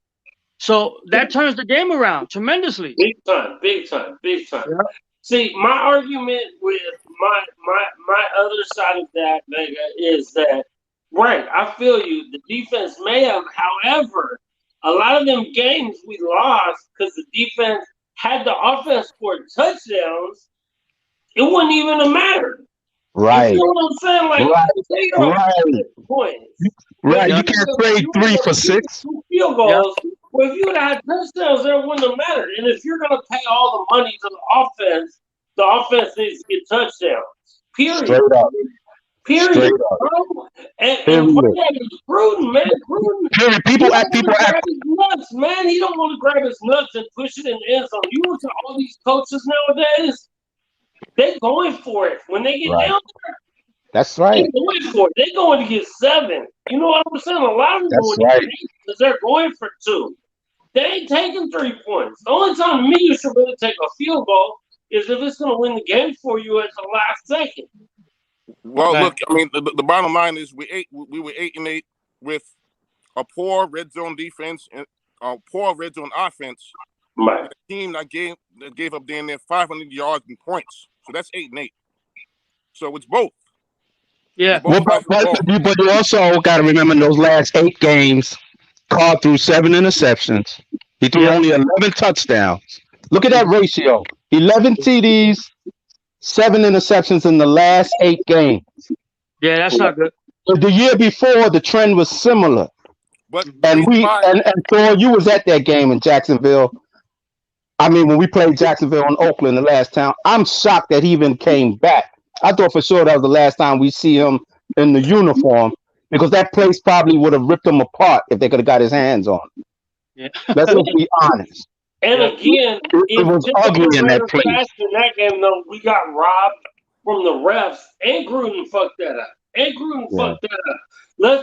So that turns the game around tremendously. Big time. Yeah. See, my argument with my other side of that, Vega, is that right, I feel you. The defense may have, however, a lot of them games we lost because the defense had the offense score touchdowns. It wouldn't even have mattered. Right. You know what I'm saying? Like, they are points. Right. You can't trade 3 for 6. 2 field goals. Well, if you would have had touchdowns, there wouldn't have mattered. And if you're going to pay all the money to the offense needs to get touchdowns. Period. Straight up. Period. Straight up. Bro. And part of that is Gruden, man. Gruden. Period. People act. Grab his nuts, man. He don't want to grab his nuts and push it in the end zone. You look at all these coaches nowadays, they going for it. When they get down there, that's right. They're going for it. They're going to get 7. You know what I'm saying? A lot of them going to get 8 because they're going for 2. They ain't taking 3 points. The only time me you should really take a field goal is if it's going to win the game for you at the last second. Well, look, I mean, the bottom line is we were 8-8 with a poor red zone defense and a poor red zone offense. Right. A team that gave up damn near 500 yards and points. So that's 8-8. So it's both. Yeah. Well, but you also got to remember in those last 8 games, Carr threw 7 interceptions. He threw only 11 touchdowns. Look at that ratio: 11 TDs, 7 interceptions in the last 8 games. Yeah, that's not good. The year before, the trend was similar. But and Thor, you was at that game in Jacksonville. I mean, when we played Jacksonville and Oakland the last time, I'm shocked that he even came back. I thought for sure that was the last time we see him in the uniform, because that place probably would have ripped him apart if they could have got his hands on him. Yeah. Let's be honest. And again, it was ugly in that place. In that game, though, we got robbed from the refs, and Gruden fucked that up. Fucked that up.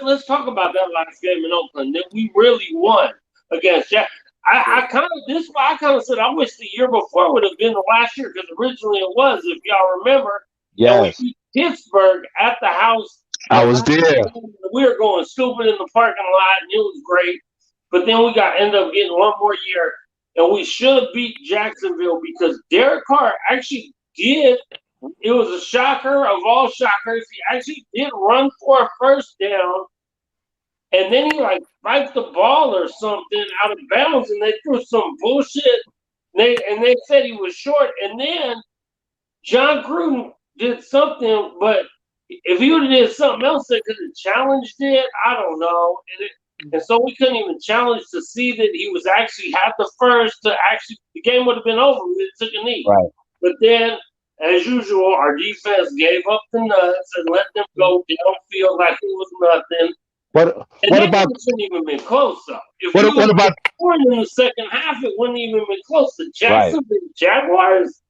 Let's talk about that last game in Oakland that we really won against Jack. I kind of said I wish the year before would have been the last year, because originally it was, if y'all remember. Yes. We beat Pittsburgh at the house. I was there. We were going stupid in the parking lot, and it was great. But then we ended up getting one more year, and we should have beat Jacksonville because Derek Carr actually did. It was a shocker of all shockers. He actually did run for a first down, and then he spiked the ball or something out of bounds, and they threw some bullshit. And they said he was short, and then John Gruden did something, but if he would have did something else that could have challenged it, I don't know. And so we couldn't even challenge to see that he was actually had the first to actually, the game would have been over if it took a knee. Right. But then, as usual, our defense gave up the nuts and let them go downfield like it was nothing. What about? It shouldn't even been close though. If what about in the second half? It wouldn't even been close. The Jacksonville Jaguars.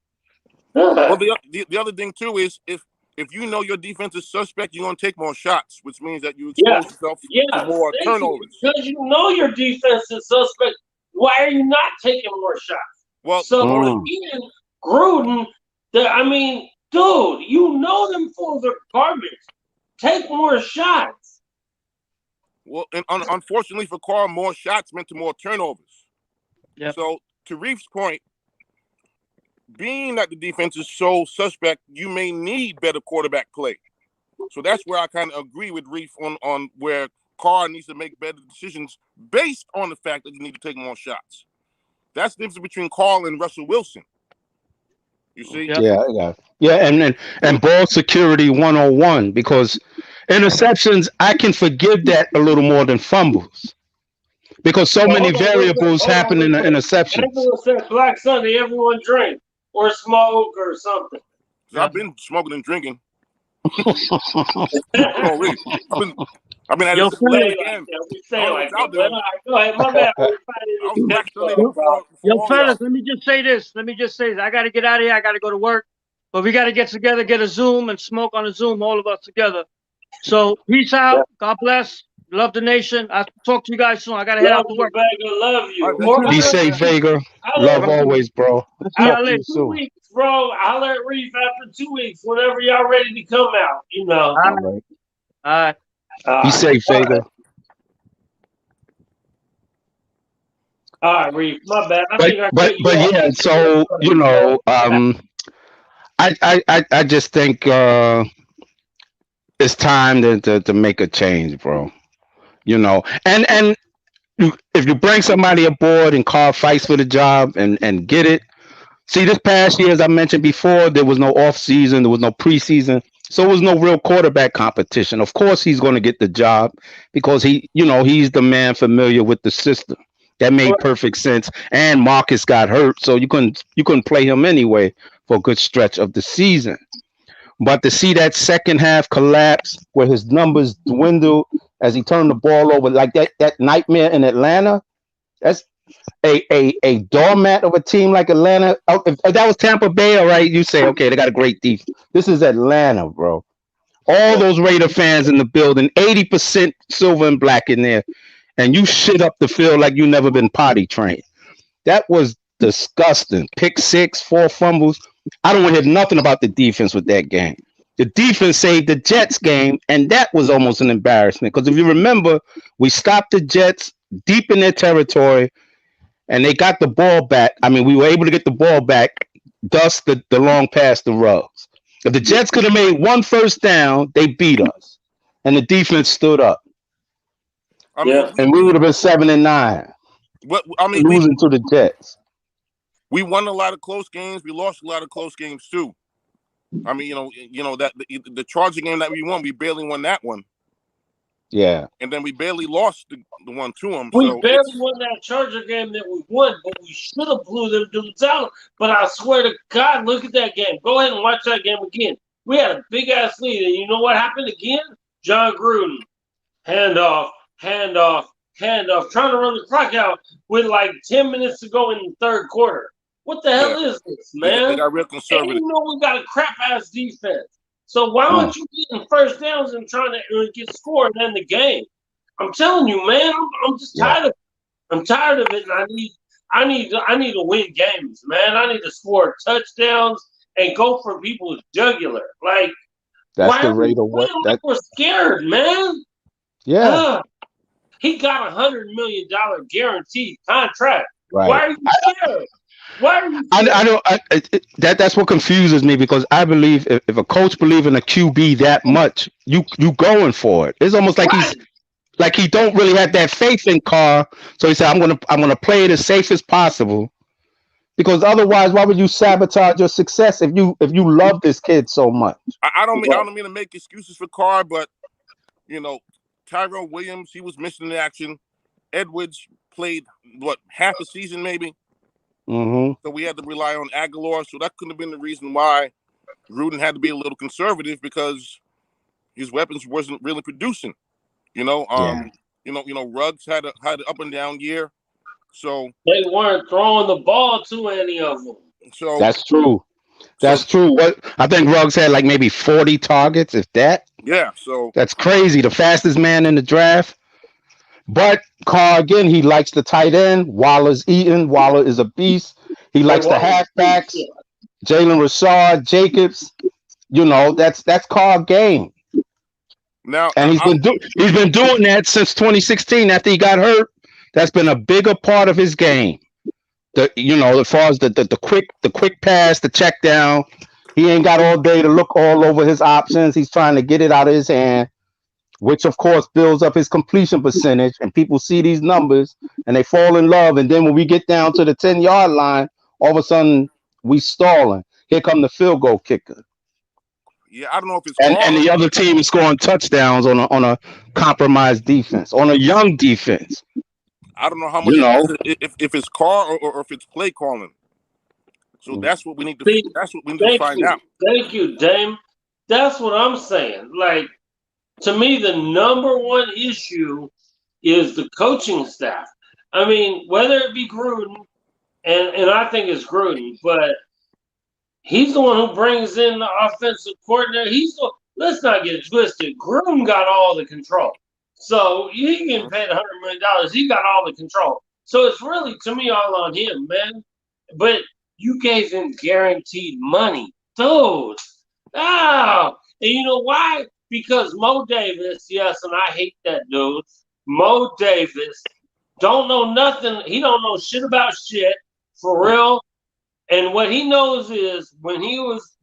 Well, the other thing too is if if you know your defense is suspect, you're gonna take more shots, which means that you expose yourself to more turnovers. Because you know your defense is suspect. Why are you not taking more shots? Well, so again, Gruden, I mean, dude, you know them fools are garbage. Take more shots. Well, and unfortunately for Carr, more shots meant to more turnovers. Yep. So to Reef's point, being that the defense is so suspect, you may need better quarterback play. So that's where I kind of agree with Reef on where Carr needs to make better decisions based on the fact that you need to take more shots. That's the difference between Carr and Russell Wilson. You see? Yeah, and ball security 101, because interceptions, I can forgive that a little more than fumbles, because so many variables happen in the interceptions. Everyone said Black Sunday, everyone drink or smoke or something. I've been smoking and drinking. Oh, really? I've been at Yo, it again. Go ahead, my bad. Yo, fellas, let me just say this. I got to get out of here. I got to go to work. But we got to get together, get a Zoom, and smoke on a Zoom, all of us together. So peace out. God bless. Love the nation. I'll talk to you guys soon. I got to head out to work. Love you. Be safe, Vega. Love always, bro. Talk to you 2 soon. weeks, bro. I'll let Reef after 2 weeks, whenever y'all ready to come out. You know. All right. Be safe, Vega. All right, Reef. My bad. But yeah. So you know, I just think it's time to make a change, bro. You know, and if you bring somebody aboard and Carr fights for the job and get it. See, this past year, as I mentioned before, there was no off season, there was no preseason, so there was no real quarterback competition. Of course, he's going to get the job because he's the man familiar with the system. That made perfect sense. And Marcus got hurt, so you couldn't play him anyway for a good stretch of the season. But to see that second half collapse where his numbers dwindled as he turned the ball over, like that nightmare in Atlanta, that's a doormat of a team like Atlanta. If that was Tampa Bay, all right, you say, okay, they got a great defense. This is Atlanta, bro. All those Raider fans in the building, 80% silver and black in there, and you shit up the field like you never been potty trained. That was disgusting. Pick 6, 4 fumbles. I don't want to hear nothing about the defense with that game. The defense saved the Jets game, and that was almost an embarrassment. Because if you remember, we stopped the Jets deep in their territory, and they got the ball back. I mean, we were able to get the ball back, thus the long pass to Ruggs. If the Jets could have made one first down, they beat us. And the defense stood up. And we would have been 7-9. Losing to the Jets. We won a lot of close games. We lost a lot of close games too. I mean, you know that the Charger game that we won, we barely won that one. Yeah. And then we barely lost the one to them. We barely won that Charger game that we won, but we should have blew them dudes out. But I swear to God, look at that game. Go ahead and watch that game again. We had a big ass lead, and you know what happened again? John Gruden, handoff, trying to run the clock out with like 10 minutes to go in the third quarter. What the hell is this, man? They got real conservative. And you know we got a crap ass defense. So why aren't you getting first downs and trying to get scored in the game? I'm telling you, man, I'm just tired of it. I'm tired of it, and I need to win games, man. I need to score touchdowns and go for people's jugular. Like, that's the rate of what that we're scared, man. Yeah. He got $100 million guaranteed contract. Right. Why are you scared? Why are you scared? That's what confuses me, because I believe if a coach believes in a QB that much, you going for it. It's almost like he don't really have that faith in Carr. So he said, I'm gonna play it as safe as possible. Because otherwise, why would you sabotage your success if you love this kid so much? I don't mean to make excuses for Carr, but Tyrell Williams, he was missing in action. Edwards played half a season maybe. Mm-hmm. So we had to rely on Aguilar. So that couldn't have been the reason why Gruden had to be a little conservative, because his weapons wasn't really producing. Ruggs had an up and down year. So they weren't throwing the ball to any of them. So that's true. That's true. What I think Ruggs had like maybe 40 targets, if that. Yeah, so That's crazy. The fastest man in the draft. But Carr again, he likes the tight end. Waller's eating. Waller is a beast. He likes the halfbacks. Jalen Rashard, Jacobs. You know, that's Carr game. Now, and he's been doing that since 2016 after he got hurt. That's been a bigger part of his game. As far as the quick pass, the check down, he ain't got all day to look all over his options. He's trying to get it out of his hand, which of course builds up his completion percentage. And people see these numbers and they fall in love. And then when we get down to the 10-yard line, all of a sudden we stalling. Here come the field goal kicker. Yeah, I don't know if it's and the other team is scoring touchdowns on a compromised defense, on a young defense. I don't know how much if it's Carr or if it's play calling. So that's what we need to. That's what we need to find out. Thank you, Dame. That's what I'm saying. Like, to me, the number one issue is the coaching staff. I mean, whether it be Gruden, and I think it's Gruden, but he's the one who brings in the offensive coordinator. Let's not get it twisted. Gruden got all the control. So he getting paid $100 million. He got all the control. So it's really, to me, all on him, man. But you gave him guaranteed money. Dude. Oh. And you know why? Because Mo Davis, yes, and I hate that dude. Mo Davis don't know nothing. He don't know shit about shit, for real. And what he knows is when he was,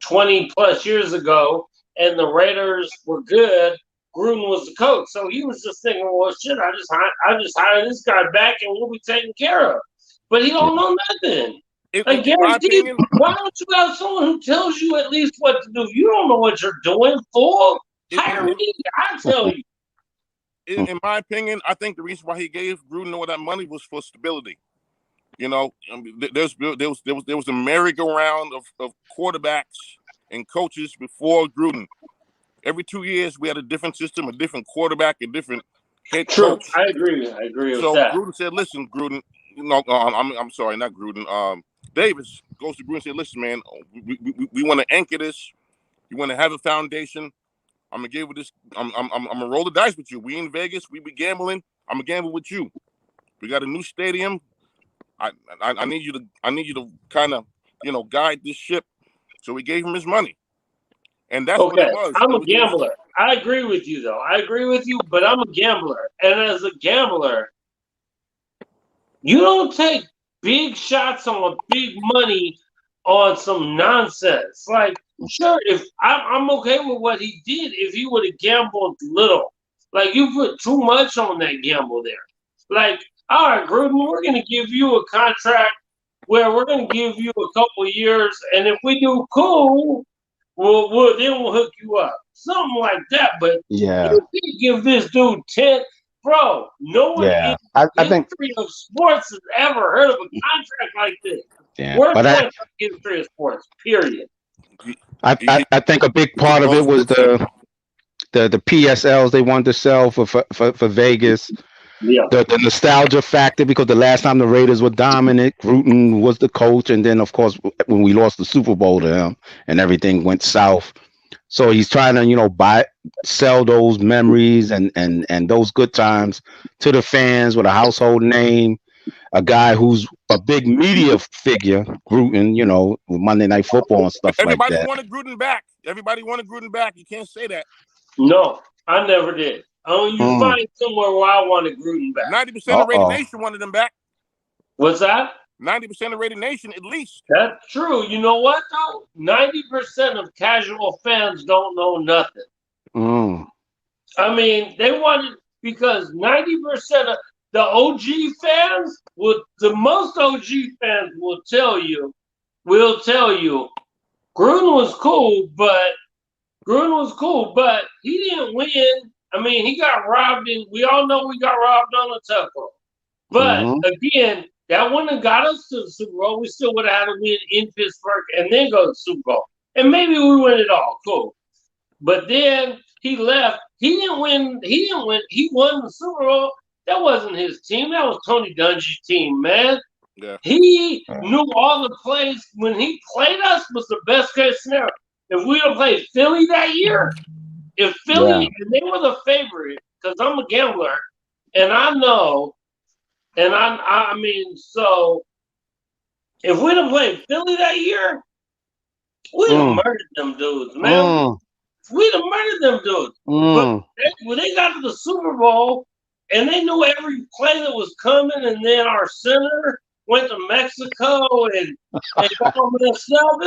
20 plus years ago, and the Raiders were good, Gruden was the coach. So he was just thinking, well, shit, I just hire this guy back and we'll be taken care of. But he don't know nothing. Like, guaranteed, why don't you have someone who tells you at least what to do? You don't know what you're doing, fool. Hire me, I tell you. In my opinion, I think the reason why he gave Gruden all that money was for stability. You know, there was a merry-go-round of quarterbacks and coaches before Gruden. Every 2 years, we had a different system, a different quarterback, a different head coach. I agree with that. So Gruden said, "Listen, Gruden, I'm sorry, not Gruden. Davis goes to Gruden and said, "Listen, man, we want to anchor this. You want to have a foundation. I'm gonna give you this. I'm gonna roll the dice with you. We in Vegas. We be gambling. I'm gonna gamble with you. We got a new stadium. I need you to kind of guide this ship." So we gave him his money, and that's what it was. I'm a gambler. I agree with you, though. I agree with you, but I'm a gambler, and as a gambler, you don't take big shots on big money on some nonsense. Like, sure, if I'm okay with what he did, if he would have gambled little, like you put too much on that gamble there. Like, all right, Gruden, we're going to give you a contract where we're going to give you a couple of years, and if we do cool, we'll hook you up. Something like that. But you can't give this dude 10. Bro, no one in the history of sports has ever heard of a contract like this. Yeah, Worst but point in the history of sports, period. I think a big part of it was the PSLs they wanted to sell for Vegas. Yeah. The nostalgia factor, because the last time the Raiders were dominant, Gruden was the coach, and then of course when we lost the Super Bowl to him and everything went south. So he's trying to sell those memories and those good times to the fans with a household name, a guy who's a big media figure, Gruden, with Monday Night Football and stuff like that. Everybody wanted Gruden back. Everybody wanted Gruden back. You can't say that. No, I never did. You find somewhere where I wanted Gruden back. 90% of Raider Nation wanted him back. What's that? 90% of Raider Nation, at least. That's true. You know what, though? 90% of casual fans don't know nothing. I mean, they wanted, because 90% of the OG fans, the most OG fans will tell you, Gruden was cool, but he didn't win. I mean, he got robbed, we all know we got robbed on the Tucker. But again, that wouldn't have got us to the Super Bowl. We still would have had to win in Pittsburgh and then go to the Super Bowl. And maybe we win it all. Cool. But then he left. He didn't win. He won the Super Bowl. That wasn't his team. That was Tony Dungy's team, man. Yeah. He knew all the plays. When he played us, was the best case scenario. If we had played Philly that year, if Philly, and they were the favorite, because I'm a gambler, and I know, and I mean, so if we'd have played Philly that year, we'd have murdered them dudes, man. We'd have murdered them dudes. But when they got to the Super Bowl, and they knew every play that was coming, and then our center went to Mexico and got all messed up.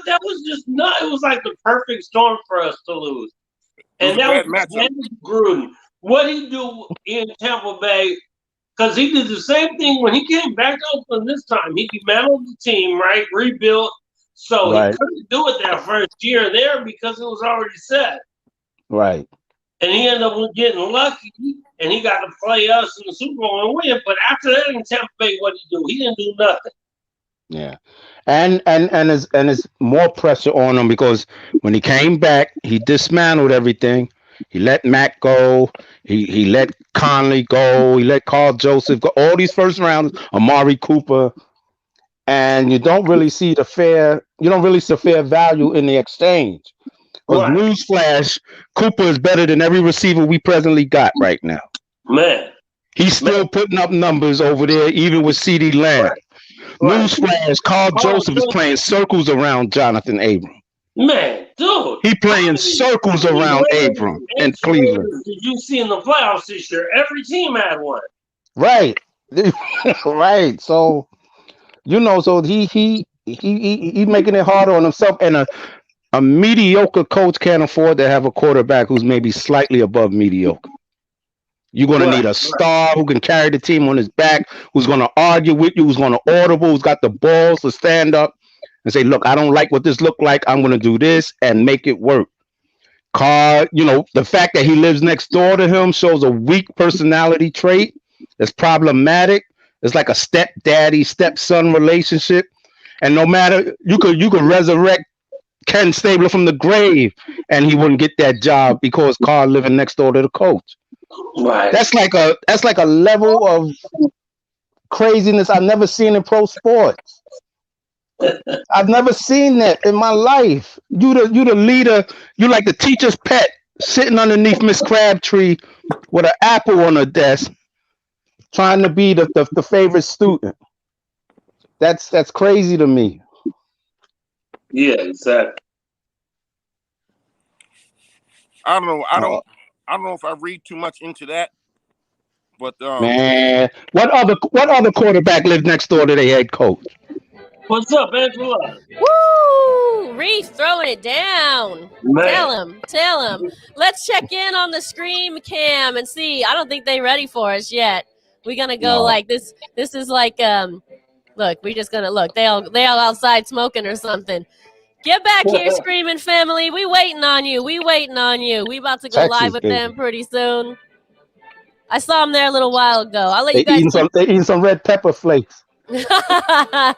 That was just nuts. It was like the perfect storm for us to lose. And that was Gruden. What he do in Tampa Bay, because he did the same thing when he came back to Oakland this time. He dismantled the team, right? Rebuilt. So he couldn't do it that first year there because it was already set. Right. And he ended up getting lucky, and he got to play us in the Super Bowl and win. But after that in Tampa Bay, what did he do? He didn't do nothing. Yeah. And there's more pressure on him because when he came back, he dismantled everything. He let Mack go. He let Conley go. He let Carl Joseph go. All these first rounds, Amari Cooper. And you don't really see the fair value in the exchange. Because newsflash, Cooper is better than every receiver we presently got right now. Man. He's still putting up numbers over there, even with CeeDee Lamb. Newsflash, Carl Joseph is playing circles around Jonathan Abram. Man, dude. He playing circles around Abram in Cleveland. Did you see in the playoffs this year? Every team had one. Right. Right. So, so he making it harder on himself, and a mediocre coach can't afford to have a quarterback who's maybe slightly above mediocre. You're going to need a star who can carry the team on his back, who's going to argue with you, who's going to audible, who's got the balls to stand up and say, look, I don't like what this look like. I'm going to do this and make it work. Carr, the fact that he lives next door to him shows a weak personality trait. It's problematic. It's like a stepdaddy, stepson relationship. And no matter, you could resurrect Ken Stabler from the grave and he wouldn't get that job because Carr living next door to the coach. Right. That's like a level of craziness I've never seen in pro sports. I've never seen that in my life. You the leader. You like the teacher's pet, sitting underneath Miss Crabtree with an apple on her desk, trying to be the favorite student. That's crazy to me. Yeah, exactly. I don't know. I don't know if I read too much into that, but man, what other quarterback lives next door to their head coach? What's up, Angela? Woo! Reese throwing it down. Man. Tell him. Let's check in on the Scream Cam and see. I don't think they're ready for us yet. We're gonna go like this. This is like look. We're just gonna look. They all outside smoking or something. Get back here, Screaming family. We waiting on you. We about to go Texas, live with baby. them pretty soon. I saw them there a little while ago. I'll let you guys. They eating some red pepper flakes. All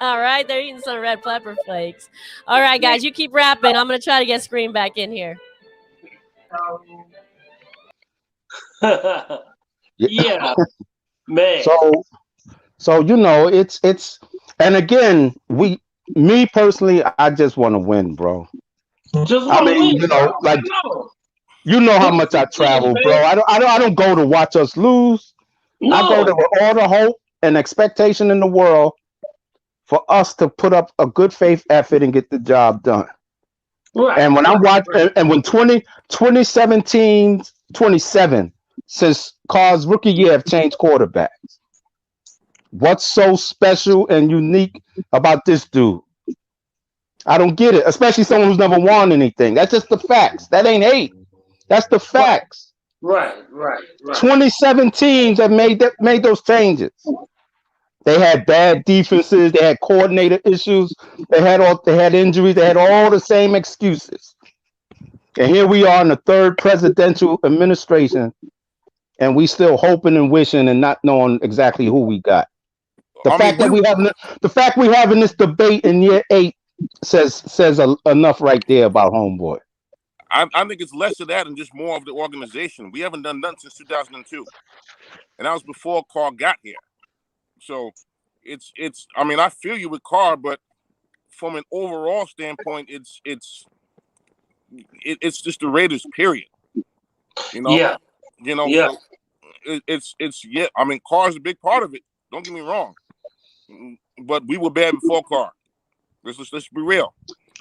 right, they're eating some red pepper flakes. All right, guys, you keep rapping. I'm gonna try to get Scream back in here. Yeah, man. So it's and again, me personally, I just want to win, bro. I mean, like how much I travel, bro. I don't go to watch us lose. No. I go there with all the hope and expectation in the world for us to put up a good faith effort and get the job done. Right. And when I watch, and when 2017, 27, since Carr's rookie year have changed quarterbacks. What's so special and unique about this dude? I don't get it, especially someone who's never won anything. That's just the facts. That ain't hate. That's the facts. Right. 27 teams have made those changes. They had bad defenses. They had coordinator issues. They had injuries. They had all the same excuses. And here we are in the third presidential administration, and we still hoping and wishing and not knowing exactly who we got. The fact we having this debate in year 8 says enough right there about homeboy. I think it's less of that and just more of the organization. We haven't done nothing since 2002, and that was before Carr got here. So it's. I mean, I feel you with Carr, but from an overall standpoint, it's just the Raiders. Period. You know. Yeah. You know. Yeah. So it's yeah. I mean, Carr's a big part of it. Don't get me wrong. But we were bad before Carr. Let's be real.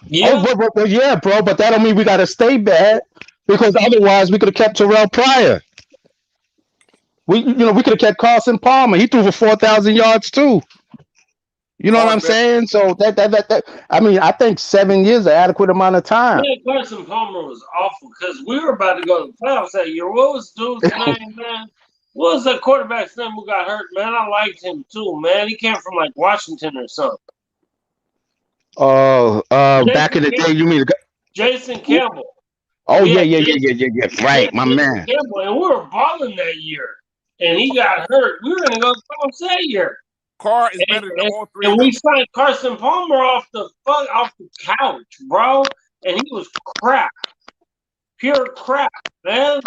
Yeah. Yeah, bro. But that don't mean we got to stay bad, because otherwise we could have kept Terrell Pryor. We could have kept Carson Palmer. He threw for 4,000 yards too. You know what I'm saying? So that I mean, I think 7 years is an adequate amount of time. Yeah, Carson Palmer was awful because we were about to go to the playoffs that year. What was dude's name, man? What was the quarterback's name who got hurt, man? I liked him too, man. He came from like Washington or something. Oh, back in the day, you mean Jason Campbell? Oh yeah. Right, my man. Campbell, and we were balling that year, and he got hurt. We were gonna go to the playoffs that year. Carr is better than all three. And we signed Carson Palmer off the couch, bro, and he was crap, pure crap, man.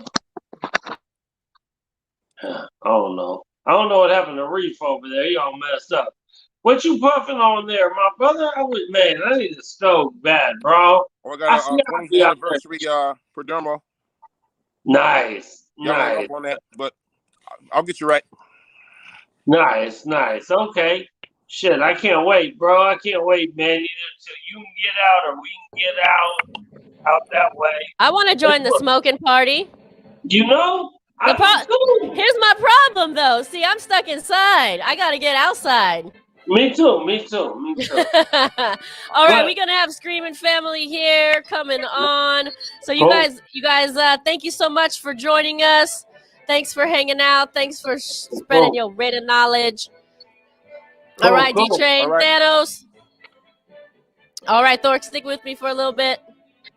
I don't know what happened to Reef over there. He all messed up. What you puffing on there, my brother? I need a stove bad, bro. Oh, I got a 20th anniversary Perdermo. Nice. Up on that, but I'll get you right. Nice. Okay. Shit, I can't wait, bro. I can't wait, man. Either until you can get out or we can get out that way. I want to join the smoking party. You know? Here's my problem, though. See, I'm stuck inside. I got to get outside. Me too. All right, we're gonna have Screaming Family here coming on. So you guys, thank you so much for joining us. Thanks for hanging out. Thanks for spreading your Raider knowledge. All right, D-Train, Thanos. All right, Thor, stick with me for a little bit.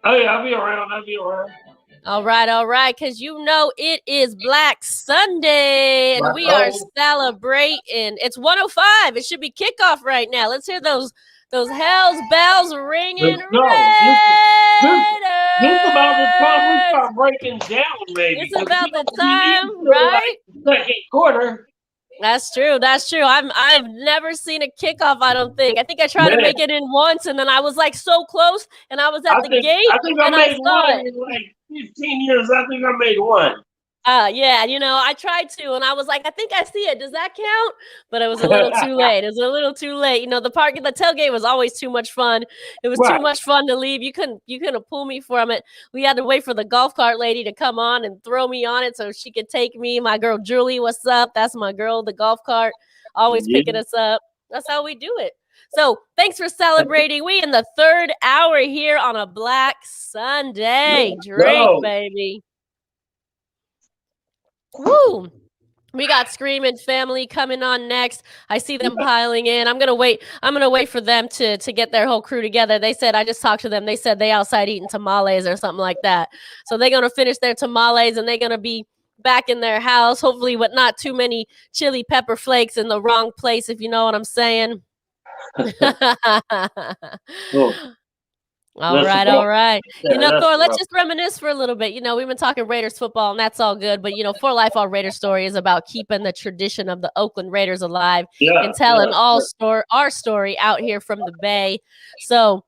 Oh yeah, I'll be around. All right, because it is Black Sunday, and we are celebrating. It's 1:05. It should be kickoff right now. Let's hear those Hell's bells ringing. This is about the time we start breaking down, maybe. It's about the time, right? Second quarter. That's true. I've never seen a kickoff, I don't think. I think I tried to make it in once, and then I was like so close, and I was at the gate. I think I made one in like 15 years. I think I made one. Yeah, I tried to, and I was like, I think I see it. Does that count? But it was a little too late. The tailgate was always too much fun. It was too much fun to leave. You couldn't pull me from it. We had to wait for the golf cart lady to come on and throw me on it so she could take me. My girl Julie, what's up? That's my girl, the golf cart, always picking us up. That's how we do it. So thanks for celebrating. We in the third hour here on a Black Sunday. Drink, baby. Woo! We got Screaming Family coming on next. I see them piling in. I'm gonna wait for them to get their whole crew together. They said, I just talked to them. They said they outside eating tamales or something like that. So they're gonna finish their tamales and they're gonna be back in their house, hopefully with not too many chili pepper flakes in the wrong place, if you know what I'm saying. All right. Thor, let's just reminisce for a little bit. We've been talking Raiders football, and that's all good. But, For Life, All Raiders Story is about keeping the tradition of the Oakland Raiders alive and telling our story out here from the Bay. So,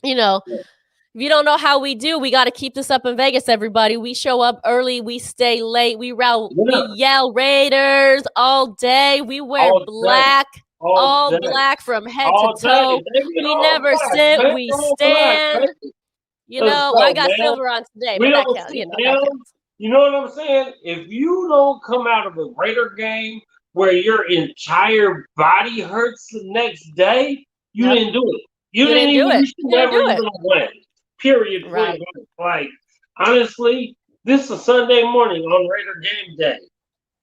if you don't know how we do, we got to keep this up in Vegas, everybody. We show up early. We stay late. We yell Raiders all day. We wear black. All black from head to toe. We never sit. We stand. I got silver on today, but that counts. You know what I'm saying? If you don't come out of a Raider game where your entire body hurts the next day, you didn't do it. You didn't do it. You should never even win. Period. Right. Like, honestly, this is a Sunday morning on Raider game day.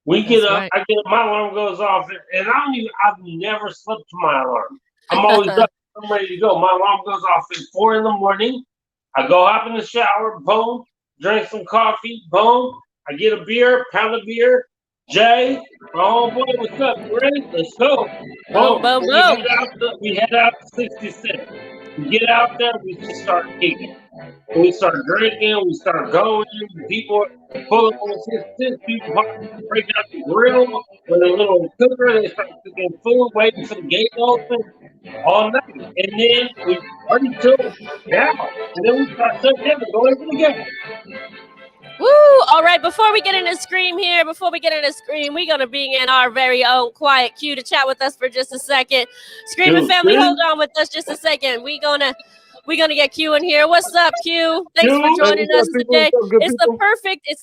We get up, I get up, my alarm goes off, and I've never slept to my alarm. I'm always up, I'm ready to go. My alarm goes off at 4 a.m. I go hop in the shower, boom, drink some coffee, boom. I get a beer, pound of beer. Jay, oh boy, what's up? You ready? Let's go. Boom. We head out to 66. We get out there, we just start kicking. We start drinking, we start going, people pull up on 6 people break out the grill with a little cooker, they start cooking food, waiting for the gate to open all night. And then we party till now. And then we start shutting down and going to the game. Woo! All right, before we get into Scream here, we're going to bring in our very own Quiet Q to chat with us for just a second. Screaming family, hold on with us just a second. We're gonna get Q in here. What's up, Q? Thanks for joining us today. It's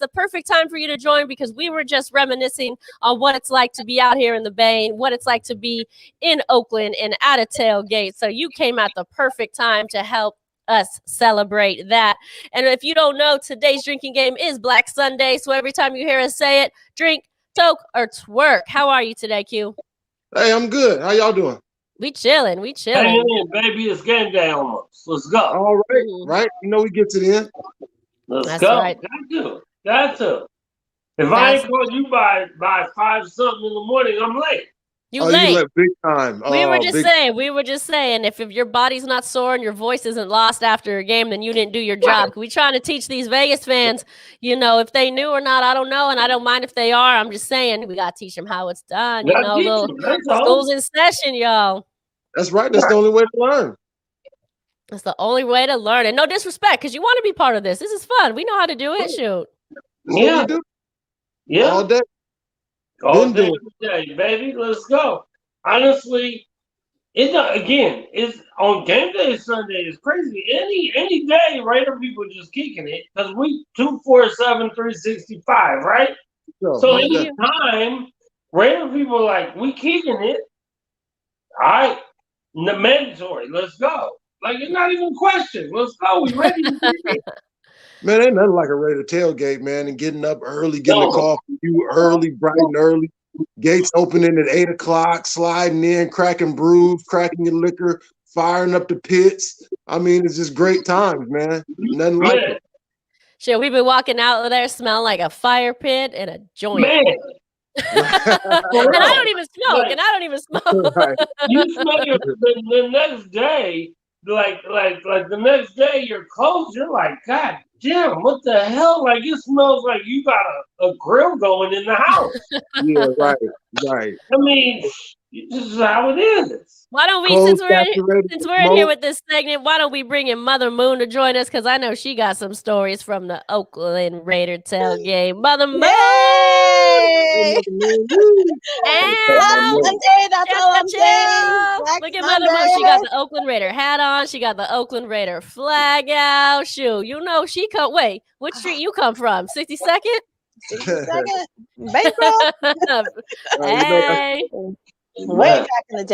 the perfect time for you to join because we were just reminiscing on what it's like to be out here in the Bay and what it's like to be in Oakland and at a tailgate. So you came at the perfect time to help us celebrate that. And if you don't know, today's drinking game is Black Sunday. So every time you hear us say it, drink, toke, or twerk. How are you today, Q? Hey, I'm good. How y'all doing? We chilling. Hang in, baby. It's game day almost. Let's go. All right, right. You know we get to the end. Let's go. Right. Got to. If I ain't called you by 5 something in the morning, I'm late. You late. Big time. We were just saying, if your body's not sore and your voice isn't lost after a game, then you didn't do your job. We trying to teach these Vegas fans, if they knew or not, I don't know, and I don't mind if they are. I'm just saying, we gotta teach them how it's done. School's in session, y'all. That's right. That's the only way to learn. That's the only way to learn. And no disrespect, because you want to be part of this. This is fun. We know how to do it. Shoot. Yeah. Yeah. All day. All day, baby. Let's go. Honestly, it's on game day Sunday. It's crazy. Any day, Raider people just kicking it because we 247 365, right? So any time, Raider people like we kicking it. All right, the mandatory. Let's go. Like it's not even a question. Let's go. We ready to kick it. Man, ain't nothing like a Raider tailgate, man, and getting up early, getting the coffee, early, bright and early. Gates opening at 8 o'clock, sliding in, cracking brews, cracking your liquor, firing up the pits. I mean, it's just great times, man. Nothing like it. Shit, we've been walking out of there smelling like a fire pit and a joint. Man. And I don't even smoke. Right. You smell the next day, like the next day, your clothes, you're like, God damn, what the hell? Like it smells like you got a grill going in the house. Yeah, right. I mean, this is how it is. Why don't we, since we're in here with this segment, why don't we bring in Mother Moon to join us? Because I know she got some stories from the Oakland Raider tailgate. Mother Moon! That's all I'm saying. Look at Mother Moon. She got the Oakland Raider hat on. She got the Oakland Raider flag out. Shoot, she come. Wait, which street you come from? 62nd? 62nd? Bankroll? Hey. Way back in the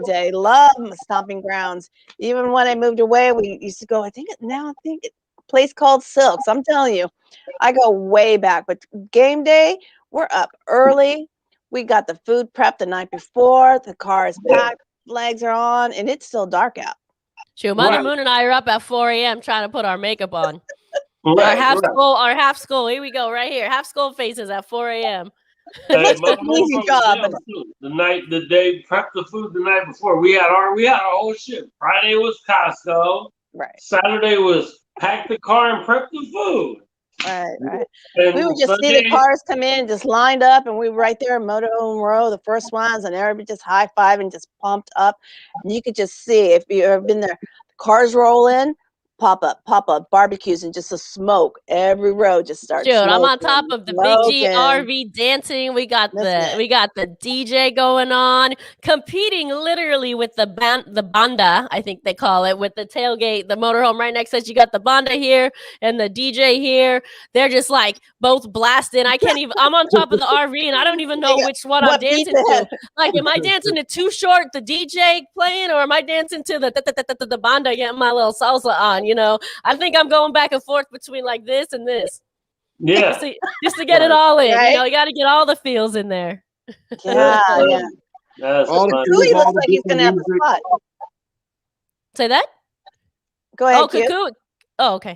day. Love my stomping grounds. Even when I moved away, we used to go, I think a place called Silks. I'm telling you, I go way back. But game day, we're up early. We got the food prep the night before. The car is packed, flags are on, and it's still dark out. Shoot, Mother Moon and I are up at 4 a.m. trying to put our makeup on. Our half skull. Here we go, right here. Half skull faces at 4 a.m. Hey, the day prep the food the night before. We had our whole shit. Friday was Costco. Right. Saturday was pack the car and prep the food. Right. And we would just see the cars come in, just lined up, and we were right there in Motorhome Row, the first ones, and everybody just high fiving, just pumped up. And you could just see if you've ever been there, cars roll in. Pop up barbecues and just a smoke. Every road just starts. Dude, I'm on top of the Big G RV dancing. We got the DJ going on, competing literally with the banda, I think they call it, with the tailgate, the motorhome right next to us. You got the banda here and the DJ here. They're just like both blasting. I'm on top of the RV and I don't even know which one I'm dancing to. Like, am I dancing to Too Short, the DJ playing, or am I dancing to the banda getting my little salsa on? I think I'm going back and forth between like this and this. Yeah. just to get it all in. Right? You got to get all the feels in there. Yeah. All Cooley looks like he's gonna have a spot. Say that? Go ahead. Oh, Cuckoo. Oh, okay.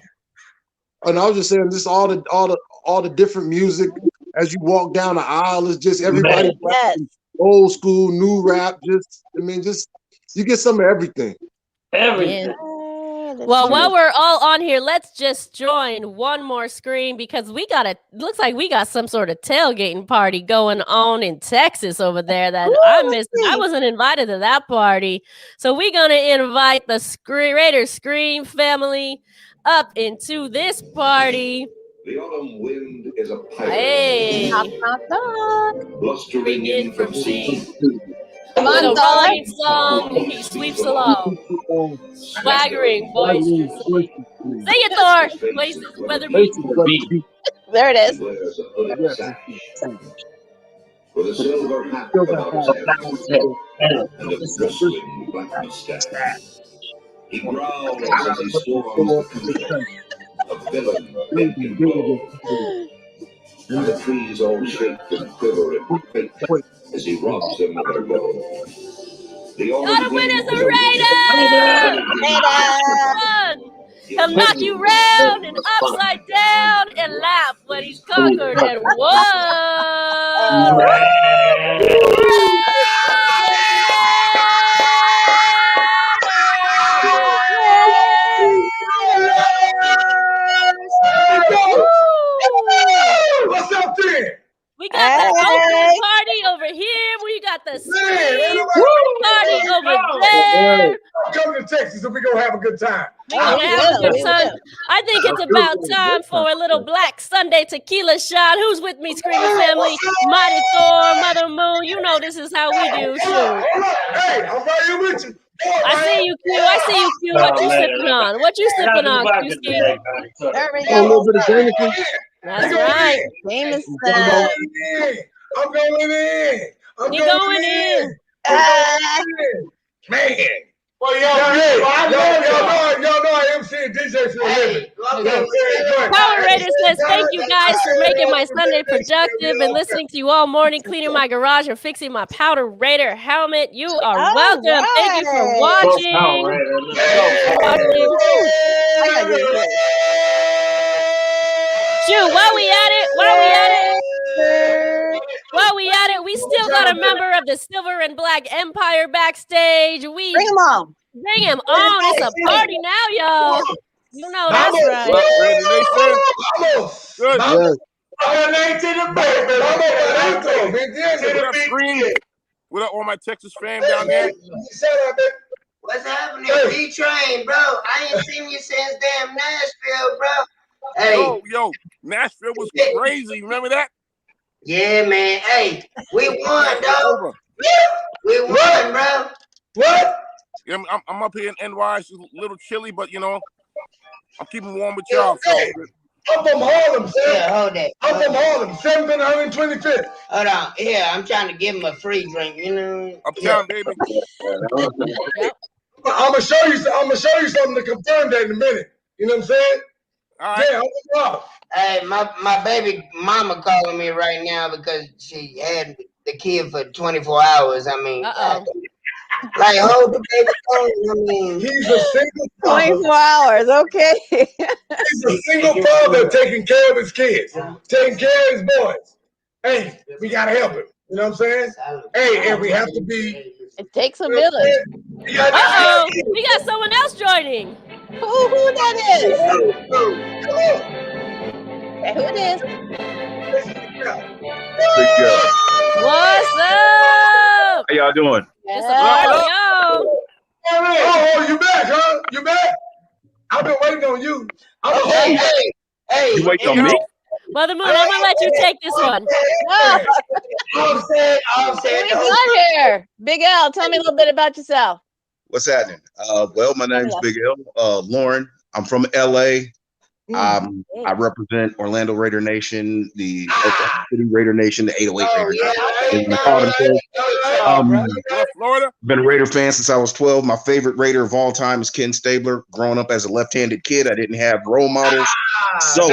And I was just saying, just all the different music as you walk down the aisle is just everybody. Yes. Old school, new rap. Just you get some of everything. Everything. Well, while we're all on here, let's just join one more screen because looks like we got some sort of tailgating party going on in Texas over there that I missed. I wasn't invited to that party. So we're going to invite the Raiders Scream family up into this party. The autumn wind is a pirate. Hey. Knock, knock, knock. Blustering in from sea. With a rolling song, he sweeps along, swaggering voices. Say it, Thor. Voices, Weatherby. There it is. With a silver hat above his head and a bristling black mustache. He growls as he storms the country, a villain bent in bow. And the trees all shake and quiver and quake as he robs them of their gold. The Gotta win as a Raider! He'll knock you round and upside down and laugh when he's conquered and won. What's up there? We got the open party over here. We got the Scream party over there. Come to Texas and we're going to have a good time. I think it's about time for a little Black Sunday tequila shot. Who's with me, Screaming family? Mighty Thor, Mother Moon. You know this is how we do. Shoot. Hey, I'm right here with you. I see you, Q. I see you, Q. What you sipping on? What you sipping on, Q? There we A little bit of go. Jameson. That's right. Famous I'm going in. You going in? Man. Well, y'all know I MC and DJ for a living. Power Raiders says, thank you guys for making my Sunday productive and listening to you all morning, cleaning my garage and fixing my Powder Raider helmet. You are welcome. Thank you for watching. Shoot, while we at it, we still got a member of the Silver and Black Empire backstage. Bring him on. Bring him on. It's a party now, y'all. You know that's right. Good. What up, all my Texas fam down there? What's happening? B-Train, bro. I ain't seen you since damn Nashville, bro. Hey. Yo, Nashville was crazy. Remember that? Yeah, man. Hey, we won, dog. We won, bro. What? Yeah, I'm up here in NY. It's a little chilly, but you know, I'm keeping warm with y'all. So. I'm from Harlem, sir. Yeah, hold that. I'm from Harlem, 7th and 125th. Hold on. Here, I'm trying to give him a free drink, you know. Uptown, baby. I'm gonna show you something to confirm that in a minute. You know what I'm saying? All right. Yeah, I'm Hey, my baby mama calling me right now because she had the kid for 24 hours. I mean, like hold the baby phone. I mean, he's a single 24 hours. Okay. He's a single father taking care of his kids, taking care of his boys. Hey, we gotta help him. You know what I'm saying? Hey, and we have to be. It takes a village. We got someone else joining. Who that is? Hey, who it is? What's up? How y'all doing? It's a party, yo. Oh, you back, huh? You back? I've been waiting on you. Hey, you waiting on me? Mother Moon, I'm gonna let you take this one. I'm saying. Who's on here? Big L, tell me a little bit about yourself. What's happening? Well, my name's Big L. Lauren. I'm from LA. I represent Orlando Raider Nation, the Oklahoma City Raider Nation, the 808 Raider Nation. Florida. Been a Raider fan since I was 12. My favorite Raider of all time is Ken Stabler. Growing up as a left-handed kid, I didn't have role models. So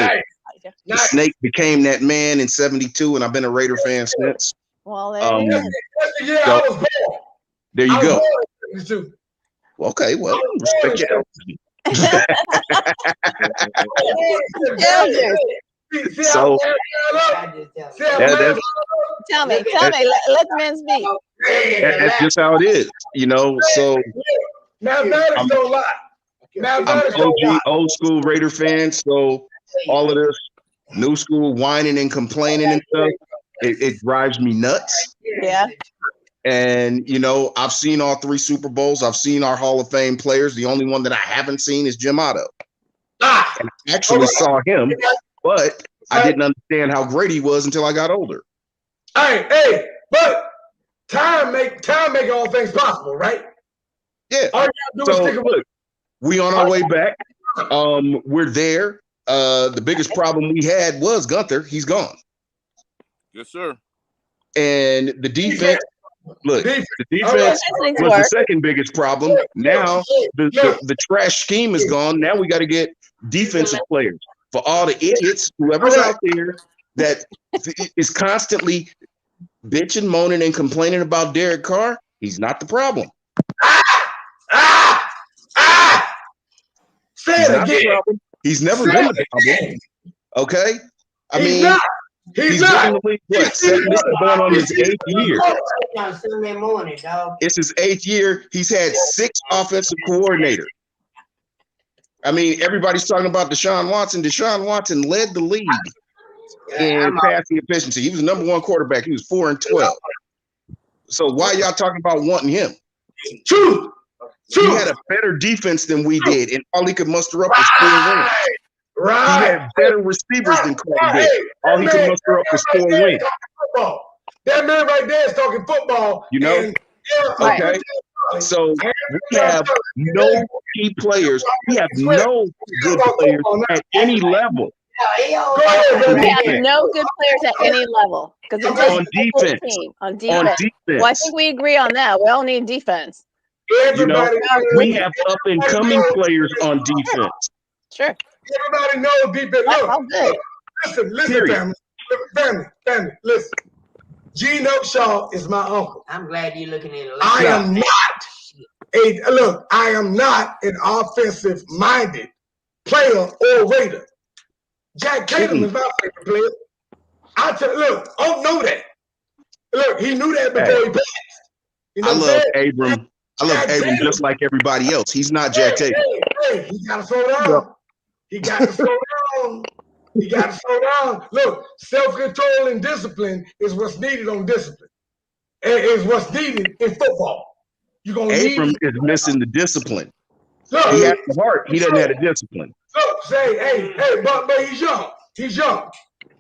the Snake became that man in 72, and I've been a Raider fan since. Well, there you go. Okay, well, respect your elders. So tell me, let the man speak. That's just how it is, you know. So mathematics don't lie. I'm OG, old school Raider fan, so all of this new school whining and complaining and stuff, it drives me nuts. Yeah. And, you know, I've seen all 3 Super Bowls. I've seen our Hall of Fame players. The only one that I haven't seen is Jim Otto. And I actually saw him, but I didn't understand how great he was until I got older. Hey, but time make all things possible, right? Yeah. All you gotta do is stick look, we on our way back. We're there. The biggest problem we had was Gunther. He's gone. Yes, sir. And the defense. Look, the defense was the second biggest problem. Now the trash scheme is gone. Now we got to get defensive players. For all the idiots, whoever's out there that is constantly bitching, moaning, and complaining about Derek Carr, he's not the problem. He's not the problem. He's never been the problem. Okay? I mean, he's been in the league, what, 7 years, going on his 8th year. It's his 8th year. He's had 6 offensive coordinators. I mean, everybody's talking about Deshaun Watson. Deshaun Watson led the league in passing efficiency. He was the #1 quarterback. He was 4-12. So why y'all talking about wanting him? True. He had a better defense than we did, and all he could muster up was 4 wins. Right. He had better receivers than Carr did. All he could muster up was 4 wins. That man right there is talking football. You know? Okay. So we have no key players. We have no good players at any level. We have no good players at any level because it's on defense. On defense. Well, I think we agree on that. We all need defense. You know, we have up and coming players on defense. Sure. Everybody knows defense. Look, listen, family, listen. Geno Shaw is my uncle. I'm glad you're looking at it. I am not an offensive minded player or Raider. Jack Tatum is my favorite player. Look, I don't know that. Look, he knew that before he passed. You know I love Abram. I love Abram just like everybody else. He's not Jack Tatum. Hey, he got to slow down. He got to slow down. He got to slow down. Look, self-control and discipline is what's needed on discipline. Is what's needed in football. You're gonna Abram is missing the discipline. Look, he has the heart. He doesn't have the discipline. Look, say, hey, but he's young. He's young.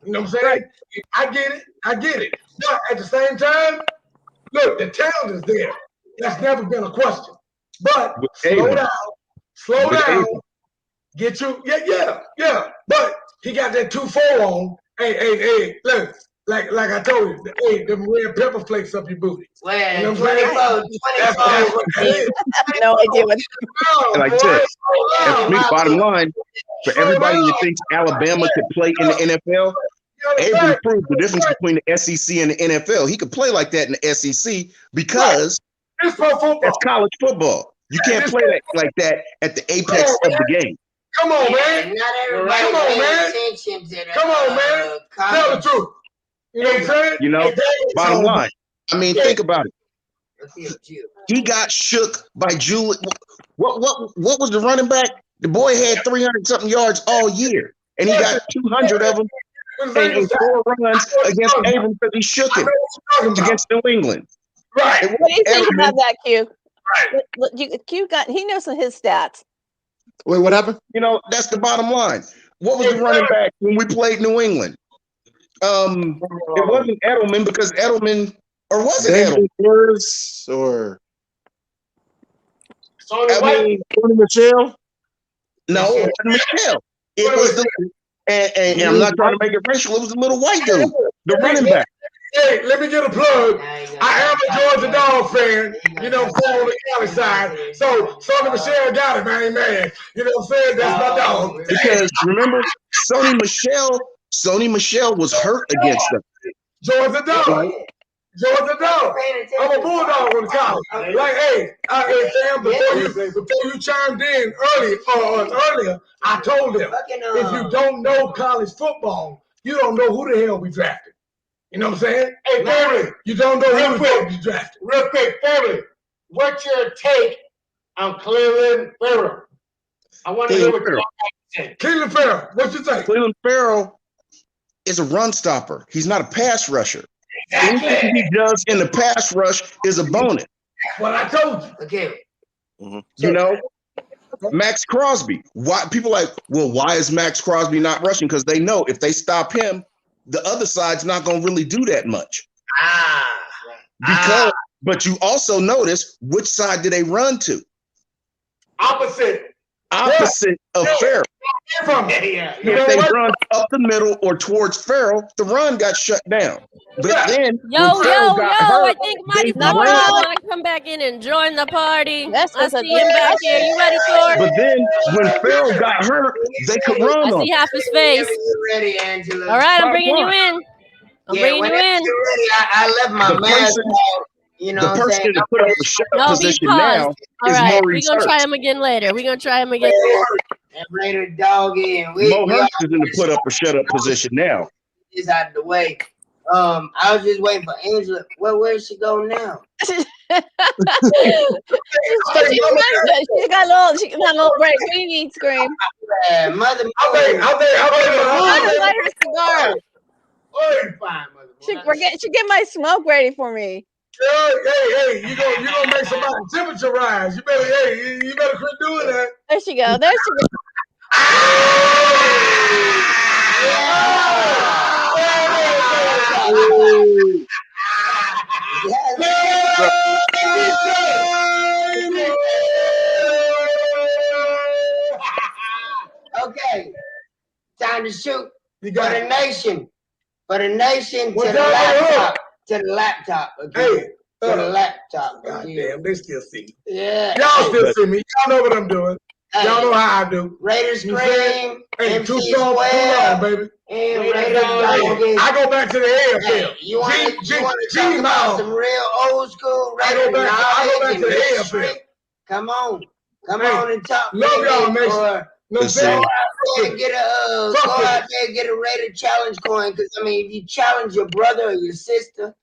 You know what I'm saying? I get it. But at the same time, look, the talent is there. That's never been a question. But slow down. Get you, yeah. But he got that 2-4 on. Hey, look, like I told you, hey, them red pepper flakes up your booty. Well, you know what I'm saying? No idea what. Like this, and for me, bottom line, for everybody that thinks Alabama could play in the NFL, Abram proved the difference between the SEC and the NFL. He could play like that in the SEC because that's college football. You can't play that like that at the apex of the game. Come on, man. Not everybody Come on, man. Come on, man. Tell the truth. You know what I'm saying? You know, bottom line. I mean, think about it. He got shook by Julian. What was the running back? The boy had 300-something yards all year, and he got 200 of them in 4 runs against Abram because he shook him against New England. Right. What do you think about that, Q? Right. Q he knows some of his stats. Wait, what happened? You know, that's the bottom line. What was the running back when we played New England? It wasn't Edelman because Edelman, or was it Edelman? Or Tony Michelle? No, it wasn't Michelle. It was the and I'm not trying to make it racial. It was the little white dude, the running back. Hey, let me get a plug. I am a Georgia Dog fan, you know, from the Cali side. So Sonny Michelle got it, man, man. You know what I'm saying? That's my dog. Because remember, Sonny Michelle was hurt against them. Georgia Dog. Georgia Dog. I'm a Bulldog on the college. Like, hey, Sam, before you chimed in earlier, I told them, if you don't know college football, you don't know who the hell we drafted. You know what I'm saying? Hey, family, you don't know who we drafted. Real quick, family, what's your take on Clelin Ferrell? I want to hear what you say. Cleveland Farrell, what you think? Cleveland Farrell is a run stopper. He's not a pass rusher. Anything he does in the pass rush is a bonus. That's what I told you. Okay. You know, Max Crosby. Why people like? Well, why is Max Crosby not rushing? Because they know if they stop him, the other side's not going to really do that much. But you also notice which side do they run to? Opposite Of Farrell. If they run up the middle or towards Farrell, the run got shut down. But then I think Mighty Thor want to come back in and join the party. I see him back here. You ready, Thor? But then when Farrell got hurt, they could run on. I see half his face. Ready, Angela. All right, I'm bringing you in. I'm bringing you in. Ready, I left my mask on. You know, the person that put up the shut position now All is right, Maurice we're gonna try Hurst. him again later. We're gonna try him again. And Raider Doggy and Mo Hurst is in the put up or shut up position now. is out of the way. I was just waiting for Angela. Where she go now? She got a little break. What do you need, Scream? Mother. Light her cigar. She get my smoke ready for me. Hey, you gonna make somebody's temperature rise. You better quit doing that. There she go. There she go. Okay, time to shoot for the nation. For the nation to the laptop. To the laptop again. To the laptop. God damn, they still see me. Yeah. Y'all still see me. Y'all know what I'm doing. Y'all know how I do. Raiders Scream. Hey, too strong, too long, baby. I go back to the AFL. You want to talk about some real old school Raider knowledge? I go back to the AFL. Come on and talk. Love y'all, man. Go out there and get a Raider challenge coin. Because I mean, if you challenge your brother or your sister,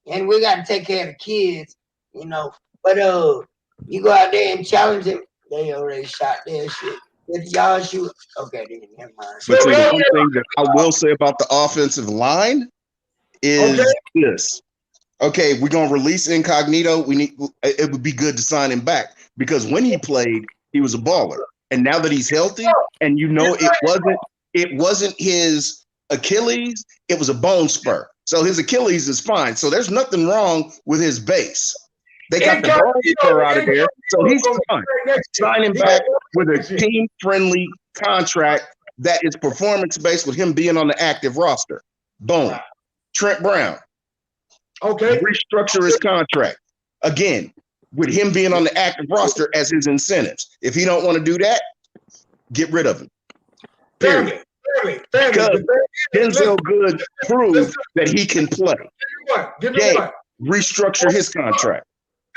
and we got to take care of the kids, you know. But you go out there and challenge them, they already shot their shit. If y'all shoot, okay, then never mind. But see, the one thing that I will say about the offensive line is this. Okay, we're gonna release Incognito. It would be good to sign him back because when he played, he was a baller. And now that he's healthy, and you know it wasn't his Achilles, it was a bone spur. So his Achilles is fine. So there's nothing wrong with his base. They got the bone spur out of there, so he's fine. Sign him back with a team-friendly contract that is performance-based with him being on the active roster. Boom. Trent Brown. Okay. Restructure his contract. Again, with him being on the active roster as his incentives. If he don't want to do that, get rid of him. Period. Because Denzel Good proved that he can play. Restructure his contract.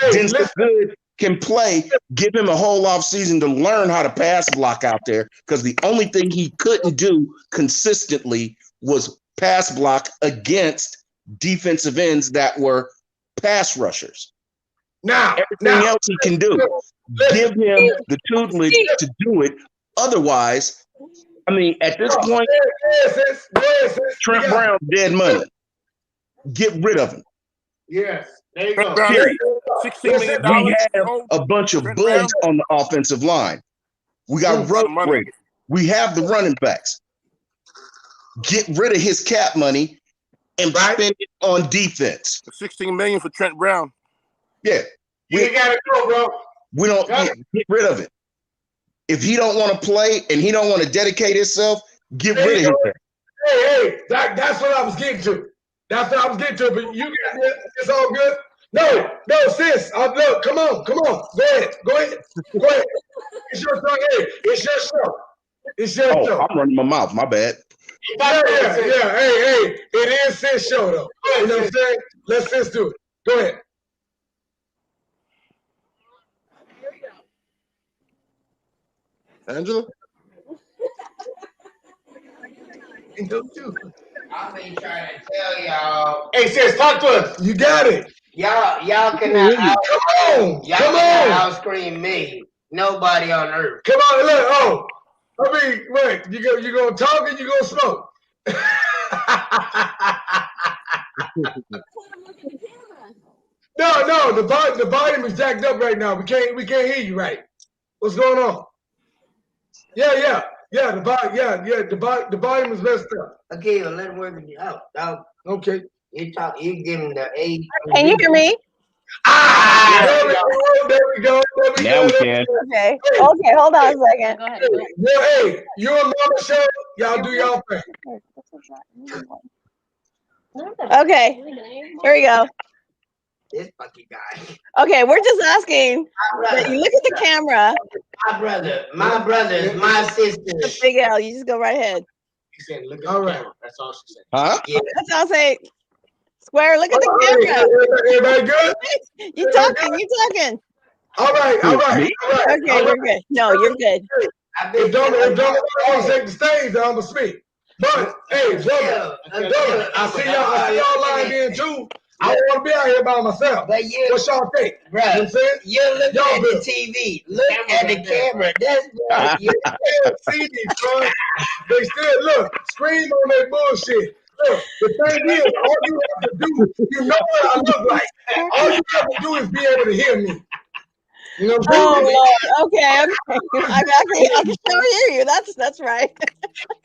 Denzel Good can play. Give him a whole off season to learn how to pass block out there because the only thing he couldn't do consistently was pass block against defensive ends that were pass rushers. Now, everything else he can do. Give him the tutelage to do it. Otherwise, I mean, at this point, Trent Brown dead money. Get rid of him. Yes. There you go. Period. $16 million. We have a bunch of bugs on the offensive line. We got road graders. We have the running backs. Get rid of his cap money and spend it on defense. $16 million for Trent Brown. Yeah. You gotta go, bro. We don't get rid of it. If he don't want to play and he don't want to dedicate himself, get rid of him. Hey, that's what I was getting to. That's what I was getting to. But you got it. It's all good. No, sis. Look, come on. Go ahead. It's your show. Hey, it's your show. It's your show. I'm running my mouth. My bad. Yeah. Hey, it is sis show though. You know what I'm saying? Let sis do it. Go ahead. Angela? I've been trying to tell y'all. Hey, sis, talk to us. You got it. Y'all cannot Come on. Y'all cannot out-scream me. Nobody on earth. Come on, look. Oh, I mean, wait. You gonna talk and you gonna smoke? No. The volume is jacked up right now. We can't hear you right. What's going on? Yeah. The volume is messed up. Okay, well, let him work it out. Okay. You give him the A. Can you hear me? There we go. Now we can. Okay. Okay, hold on a second. Go ahead. Hey, you and Mama Show, y'all do y'all thing. Okay, here we go. This fucking guy. Okay, we're just asking that you look at the camera. My brothers, my sisters. Big L, you just go right ahead. He said, look at the camera. That's all she said. Huh? Yeah. That's all I say. Square, look at the camera. Everybody good? You talking. All right. Okay, we're good. No, you're good. If don't want to take the stage, I'm gonna speak. But hey, brother, I see y'all lying in too. I don't want to be out here by myself. But what y'all think? Bro, you know what I'm saying? You're looking at the TV. Look at the camera. That's right. You can't see these, bro. They still look. Scream on that bullshit. Look, the thing is, all you have to do, you know what I look like. All you have to do is be able to hear me. You know what I'm saying? Oh, Lord. Okay. I can still hear you. That's right.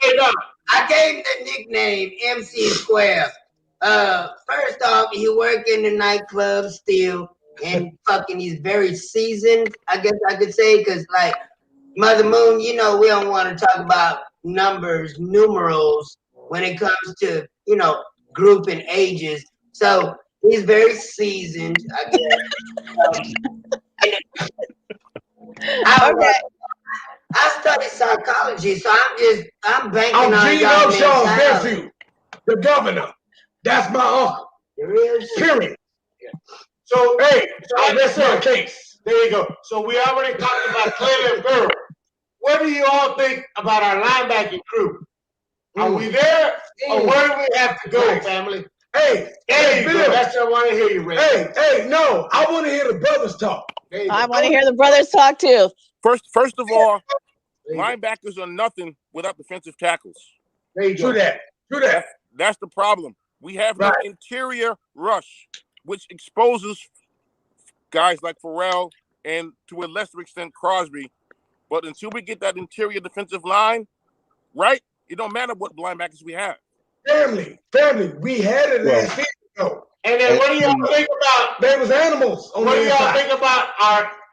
Hey, no, I gave the nickname MC Square. First off, he work in the nightclub still, and fucking he's very seasoned, I guess I could say, because like Mother Moon, you know, we don't want to talk about numerals when it comes to, you know, group and ages. So he's very seasoned, I guess. I study psychology, so I'm banking on y'all mentality. The governor. That's my uncle. Period. So, hey, let's say a case. There you go. So we already talked about Cleveland Burrow. What do you all think about our linebacking crew? Are we there, or where do we have to go, family? Hey, Bill. That's what I want to hear you, Ray. Hey, no, I want to hear the brothers talk. I want to hear the brothers talk too. First of all, linebackers are nothing without defensive tackles. True that. That's the problem. We have no interior rush, which exposes guys like Pharrell and to a lesser extent Crosby. But until we get that interior defensive line right, it don't matter what linebackers we have. Family, we had it last season ago. And then what do y'all think about? They was animals. What do y'all think about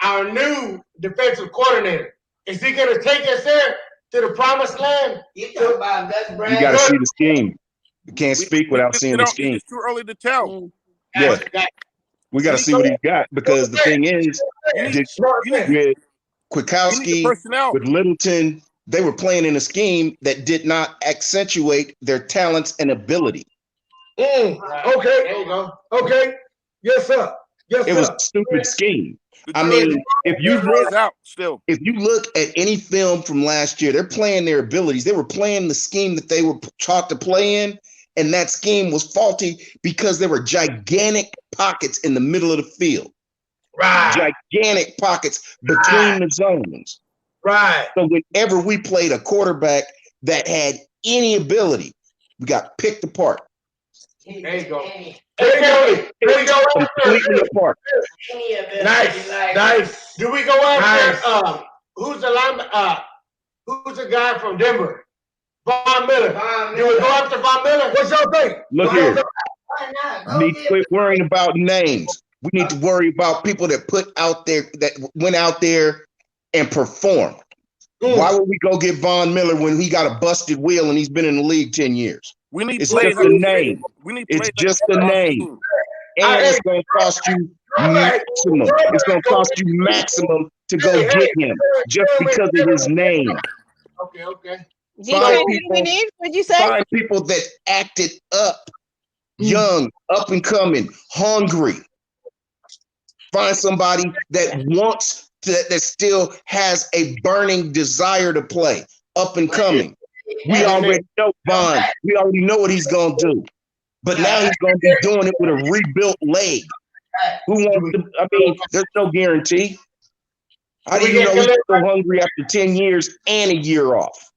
our new defensive coordinator? Is he going to take us there to the promised land? You talk about Gus Bradley. You got to see the scheme. You can't speak without seeing the scheme. It's too early to tell. Yeah. We got to see what he's got, because the thing is, with Kwiatkowski, with Littleton, they were playing in a scheme that did not accentuate their talents and ability. Okay. There you go. Okay. Yes, sir. It was a stupid scheme. I mean, if you look at any film from last year, they're playing their abilities. They were playing the scheme that they were taught to play in, and that scheme was faulty because there were gigantic pockets in the middle of the field. Right. Gigantic pockets between the zones. Right. So whenever we played a quarterback that had any ability, we got picked apart. There you go. Completely apart. Nice. Do we go after who's the guy from Denver? Von Miller. Do we go after Von Miller? What's your thing? Look here. We need to quit worrying about names. We need to worry about people that went out there and performed. Why would we go get Von Miller when he got a busted wheel and he's been in the league 10 years? It's just a name. It's just a name. And it's going to cost you maximum. It's going to cost you maximum to go get him just because of his name. Okay. Find people that acted up, young, up and coming, hungry. Find somebody that wants that still has a burning desire to play, up and coming. We already know Von. We already know what he's going to do. But now he's going to be doing it with a rebuilt leg. Who wants to? I mean, there's no guarantee. How do you know he's so hungry after 10 years and a year off?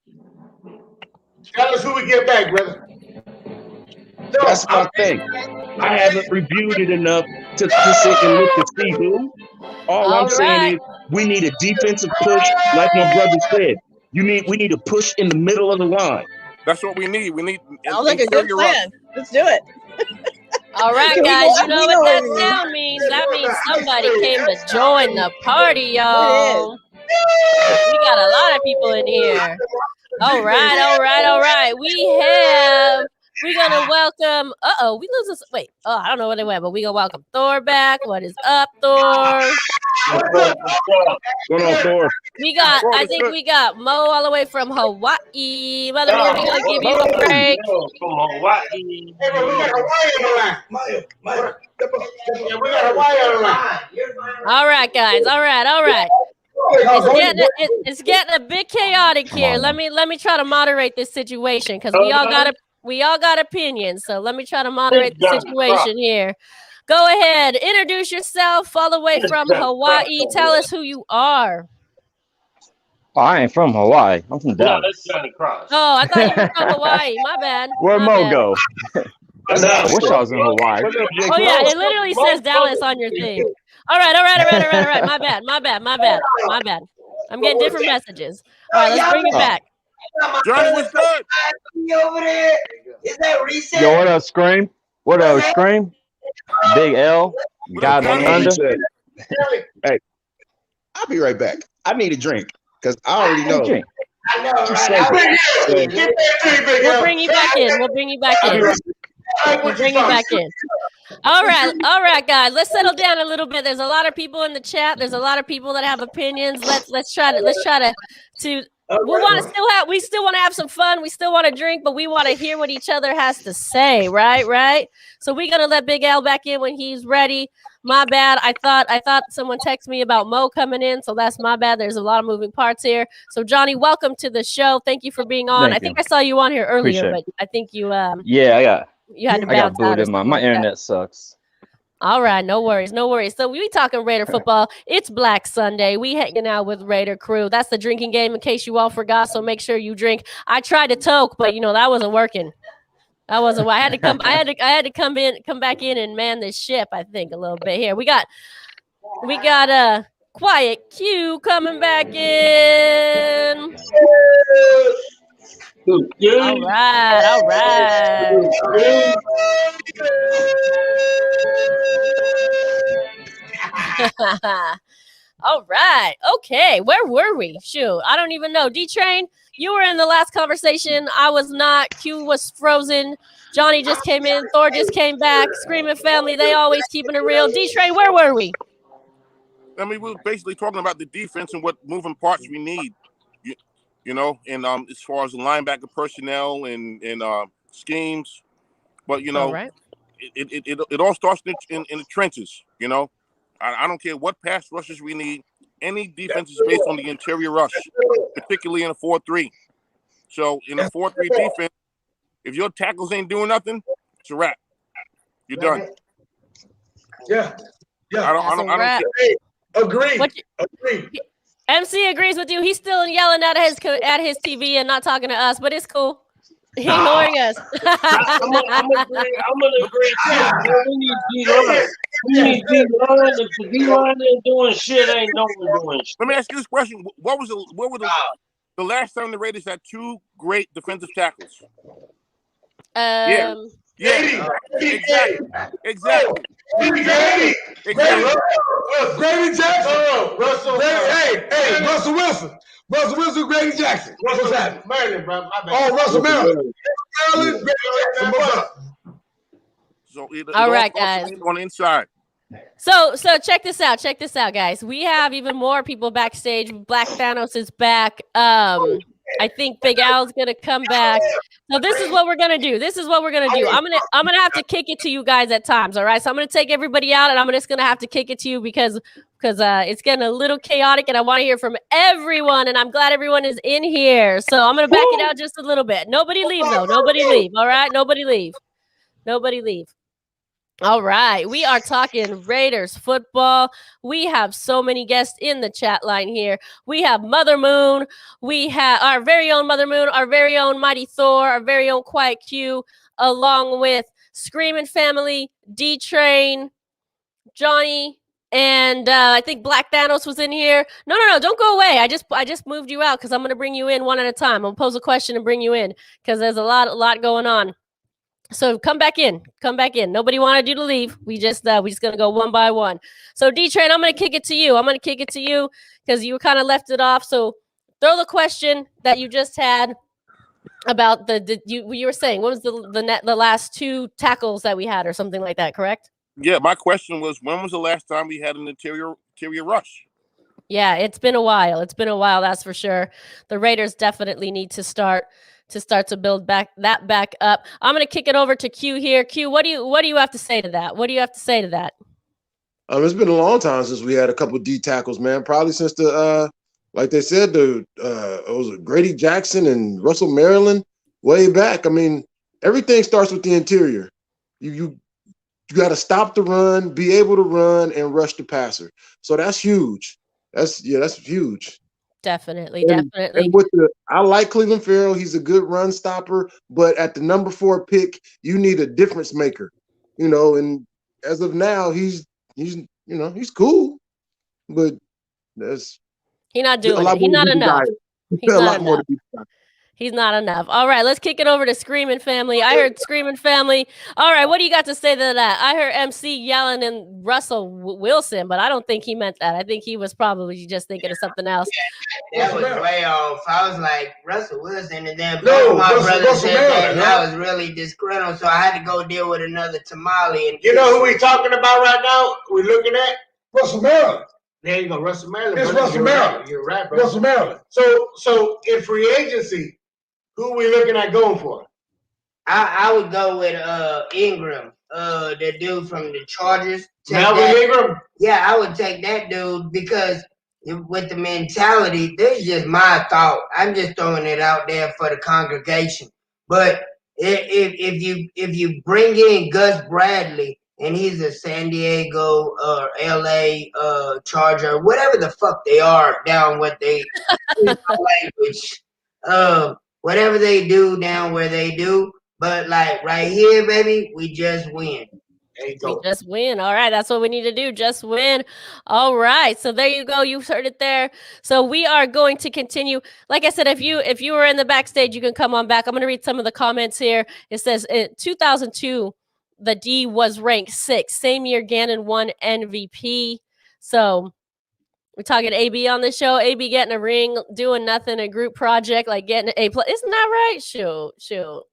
Tell us who we get back, brother. That's my thing. I haven't reviewed it enough to sit and look to see who. All I'm saying is we need a defensive push, like my brother said. We need a push in the middle of the line. That's what we need. We need. Sounds like a good plan. Let's do it. All right, guys. You know what that sound means? That means somebody came to join the party, y'all. We got a lot of people in here. All right. We're gonna welcome. We lose this. Wait. I don't know where they went, but we gonna welcome Thor back. What is up, Thor? Going on, Thor? I think we got Mo all the way from Hawaii. Mother Mo, we gonna give you a break. From Hawaii. We got Hawaii on the line. All right, guys. All right. It's getting a bit chaotic here. Let me try to moderate this situation because we all got opinions. So let me try to moderate the situation here. Go ahead, introduce yourself all the way from Hawaii. Tell us who you are. Oh, I ain't from Hawaii. I'm from Dallas. That's Johnny Cross. Oh, I thought you were from Hawaii. My bad. Where'd Mo go? I That's wish I was in Hawaii. Oh yeah, it literally says Dallas on your thing. All right. My bad. I'm getting different messages. All right, let's bring it back. Johnny, what's good? Over there. Is that reset? Yo, what up, Scream? What up, Scream? Big L. God Thunder. Hey, I'll be right back. I need a drink because I already know. I know, right? We'll bring you back in. We'll bring you back in. All right, guys. Let's settle down a little bit. There's a lot of people in the chat. There's a lot of people that have opinions. Let's try to we still want to have some fun. We still want to drink, but we want to hear what each other has to say, right? So we're gonna let Big L back in when he's ready. My bad. I thought someone texted me about Mo coming in, so that's my bad. There's a lot of moving parts here. So Johnny, welcome to the show. Thank you for being on. I think I saw you on here earlier, but I think you you had to bounce out. My internet sucks. All right, no worries. So we talking Raider football. It's Black Sunday. We hanging out with Raider crew. That's the drinking game in case you all forgot. So make sure you drink. I tried to toke, but that wasn't working. I had to come. I had to come back in and man this ship. I think a little bit here. We got Quiet Q coming back in. All right. All right. Okay. Where were we? Shoot. I don't even know. D-Train, you were in the last conversation. I was not. Q was frozen. Johnny just came in. Thor just came back. Screaming family. They always keeping it real. D-Train, where were we? I mean, we were basically talking about the defense and what moving parts we need. And as far as the linebacker personnel and schemes, but right. it all starts in the trenches. I don't care what pass rushes we need. Any defense is based on the interior rush, particularly in a 4-3. So in a 4-3 defense, if your tackles ain't doing nothing, it's a wrap. You're done. Yeah. I don't care. Agree. MC agrees with you. He's still yelling at his TV and not talking to us, but it's cool. He's ignoring us. I'm gonna agree too. We need D-line. We need D-line. If the D-line ain't doing shit, ain't no one doing shit. Let me ask you this question: What was the last time the Raiders had two great defensive tackles? Yeah. Exactly. Grady Jackson. Russell Wilson. Russell Wilson, Grady Jackson. What's happening? Maryland, bro. Russell Maryland. So all right, guys. On the inside. So check this out, guys. We have even more people backstage. Black Thanos is back. I think Big Al's gonna come back. So this is what we're gonna do. I'm gonna have to kick it to you guys at times. All right. So I'm gonna take everybody out, and I'm just gonna have to kick it to you because it's getting a little chaotic, and I want to hear from everyone. And I'm glad everyone is in here. So I'm gonna back it out just a little bit. Nobody leave though. Nobody leave. All right. Nobody leave. All right, we are talking Raiders football. We have so many guests in the chat line here. We have Mother Moon. We have our very own Mother Moon, our very own Mighty Thor, our very own Quiet Q, along with Screaming Family, D-Train, Johnny, and I think Black Thanos was in here. No, don't go away. I just moved you out because I'm going to bring you in one at a time. I'm going to pose a question and bring you in because there's a lot going on. So come back in. Nobody wanted you to leave. We just gonna go one by one. So D-Train, I'm gonna kick it to you. Because you kind of left it off. So throw the question that you just had about you were saying. What was the last 2 tackles that we had or something like that? Correct? Yeah, my question was, when was the last time we had an interior rush? Yeah, it's been a while. That's for sure. The Raiders definitely need to start to build back up. I'm going to kick it over to Q here. Q, what do you have to say to that? It's been a long time since we had a couple D tackles, man. Probably since like they said, it was Grady Jackson and Russell Maryland way back. I mean, everything starts with the interior. You got to stop the run, be able to run, and rush the passer. So that's huge. That's huge. Definitely. And I like Cleveland Farrell. He's a good run stopper, but at the number 4 pick, you need a difference maker, and as of now, he's cool, but he's not doing it. He's not enough. He's not enough. All right, let's kick it over to Screaming Family. I heard Screaming Family. All right, what do you got to say to that? I heard MC yelling and Russell Wilson, but I don't think he meant that. I think he was probably just thinking of something else. That was way off. I was like, Russell Wilson, and then my brother said that, and I was really disgruntled, so I had to go deal with another tamale. And you know who we talking about right now? We're looking at Russell Maryland. There you go, Russell Maryland. It's Russell Maryland. You're right, bro. Russell Maryland. So in free agency, who we looking at going for? I would go with Ingram, the dude from the Chargers. Melvin Ingram? Yeah, I would take that dude because with the mentality, this is just my thought. I'm just throwing it out there for the congregation. But if you bring in Gus Bradley and he's a San Diego or LA Charger, whatever the fuck they are down what they language. Whatever they do down where they do, but like right here, baby, we just win. There you go. We just win. All right, that's what we need to do. Just win. All right, so there you go. You heard it there. So we are going to continue. Like I said, if you were in the backstage, you can come on back. I'm going to read some of the comments here. It says in 2002, the D was ranked 6th. Same year, Gannon won MVP. So we're talking AB on the show. AB getting a ring, doing nothing, a group project, like getting an A+. Isn't that right? Shoot.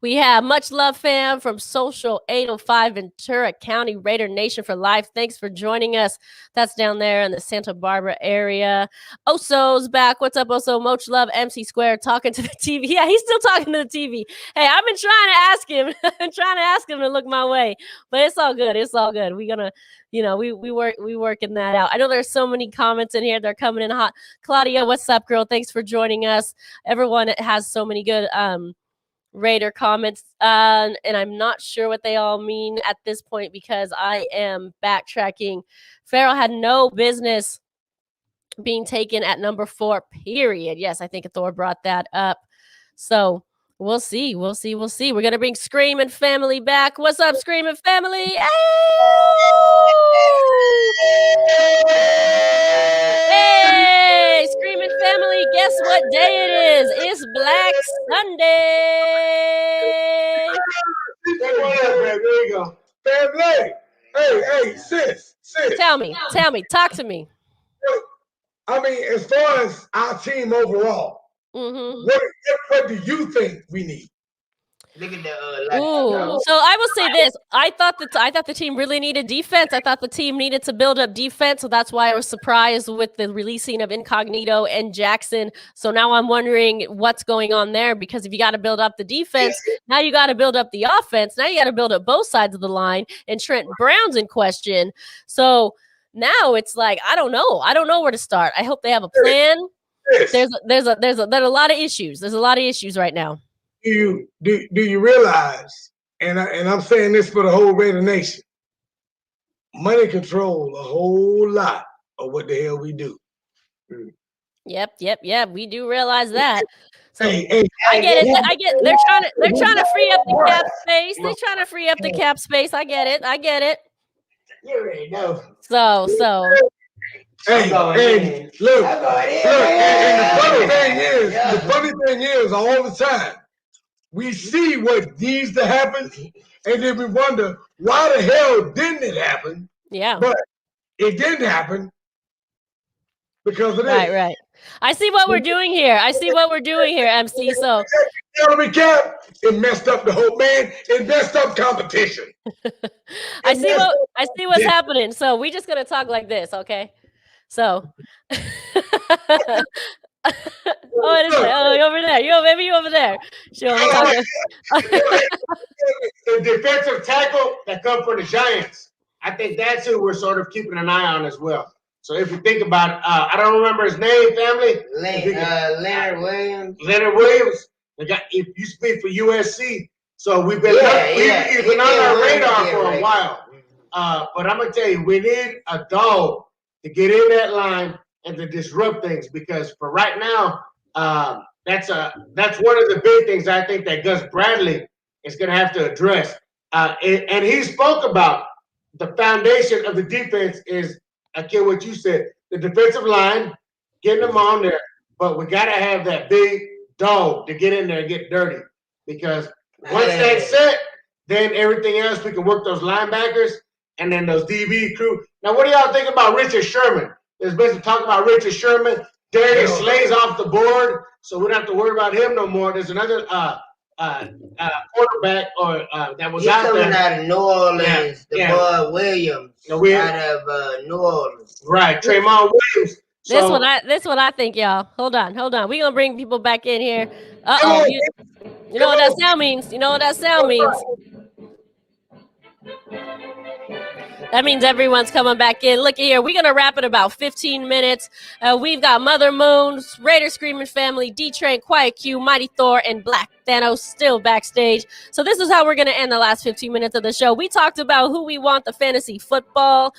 We have Much Love Fam from Social 805 Ventura County, Raider Nation for life. Thanks for joining us. That's down there in the Santa Barbara area. Oso's back. What's up, Oso? Much Love, MC Square, talking to the TV. Yeah, he's still talking to the TV. Hey, I've been trying to ask him to look my way, but it's all good. We're gonna, we working that out. I know there's so many comments in here. They're coming in hot. Claudia, what's up, girl? Thanks for joining us. Everyone has so many good Raider comments, and I'm not sure what they all mean at this point because I am backtracking. Farrell had no business being taken at number 4, period. Yes, I think Thor brought that up. So we'll see. We're going to bring Screaming Family back. What's up, Screaming Family? Hey, Screaming Family, guess what day it is? It's Black Sunday. There you go. Family. Hey, sis. Tell me, talk to me. I mean, as far as our team overall, what do you think we need? Look at the so I will say this. I thought the team really needed defense. I thought the team needed to build up defense. So that's why I was surprised with the releasing of Incognito and Jackson. So now I'm wondering what's going on there, because if you got to build up the defense, now you got to build up the offense. Now you got to build up both sides of the line, and Trent Brown's in question. So now it's like, I don't know where to start. I hope they have a plan. There's a lot of issues. There's a lot of issues right now. Do you realize and I'm saying this for the whole Raider Nation. Money control a whole lot of what the hell we do. Yep. We do realize that. So Hey, I get it. They're trying to free up the cap space. They're trying to free up the cap space. I get it. You already know. So. Hey, look, and the funny thing is, all the time, we see what needs to happen, and then we wonder, why the hell didn't it happen? Yeah. But it didn't happen because of this. Right. I see what we're doing here. MC. So Salary cap, it messed up the whole man. It messed up competition. I see what's happening. So we just gonna talk like this, okay? So you over there. You over there. The defensive tackle that come from the Giants. I think that's who we're sort of keeping an eye on as well. So if you think about it, I don't remember his name, family. Leonard Williams. Leonard Williams. If you speak for USC, so we've been he's been on our radar for a while. But I'm gonna tell you, we need a dog to get in that line and to disrupt things, because for right now, that's one of the big things I think that Gus Bradley is going to have to address. And he spoke about the foundation of the defense is, I get what you said, the defensive line, getting them on there, but we got to have that big dog to get in there and get dirty, because once that's set, then everything else, we can work those linebackers and then those DB crew. Now, what do y'all think about Richard Sherman? There's been talk about Richard Sherman. Darius Slay's off the board, so we don't have to worry about him no more. There's another quarterback that was out there. He's coming out of New Orleans, Bud Williams out of New Orleans. Right, Tremont Williams. This what I think, y'all. Hold on. We're gonna bring people back in here. You know what that sound means? That means everyone's coming back in. Look here, we're gonna wrap in about 15 minutes. We've got Mother Moon, Raider Screaming Family, D-Train, Quiet Q, Mighty Thor, and Black Thanos still backstage. So this is how we're gonna end the last 15 minutes of the show. We talked about who we want the fantasy football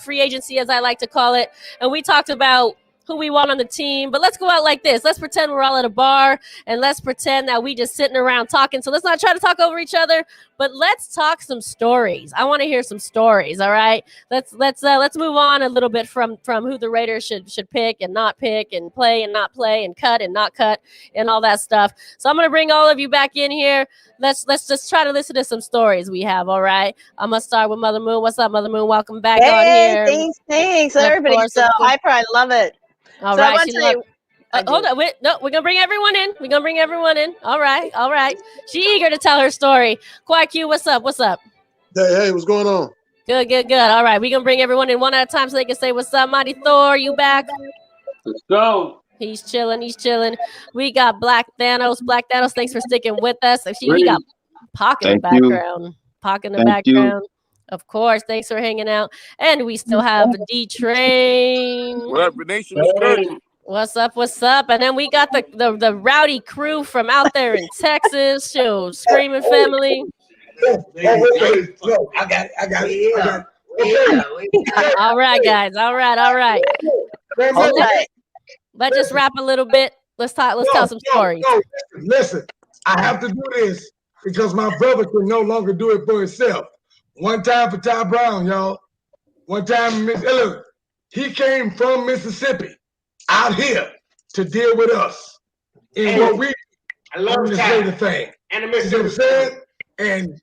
free agency, as I like to call it, and we talked about who we want on the team. But let's go out like this. Let's pretend we're all at a bar, and let's pretend that we just sitting around talking. So let's not try to talk over each other, but let's talk some stories. I want to hear some stories. All right. Let's move on a little bit from who the Raiders should pick and not pick, and play and not play, and cut and not cut, and all that stuff. So I'm gonna bring all of you back in here. Let's just try to listen to some stories we have. All right. I'm gonna start with Mother Moon. What's up, Mother Moon? Welcome back on here. Thanks, everybody. So I probably love it. All so right. Hold on. We're gonna bring everyone in. All right. She eager to tell her story. Quiet Q, what's up? Hey, what's going on? Good. All right, we're gonna bring everyone in one at a time so they can say what's up. Mighty Thor, you back? Let's go. He's chilling. We got Black Thanos. Thanks for sticking with us. He got Pac in the background. Of course, thanks for hanging out. And we still have D-Train. What up, Nation? What's up? And then we got the rowdy crew from out there in Texas. Screaming Family. I got it. All right, guys. All right. Let's just rap a little bit. Let's tell some stories. Listen, I have to do this because my brother can no longer do it for himself. One time for Ty Brown, y'all. One time, look, he came from Mississippi out here to deal with us. And what we, I love the thing. And the Mississippi. And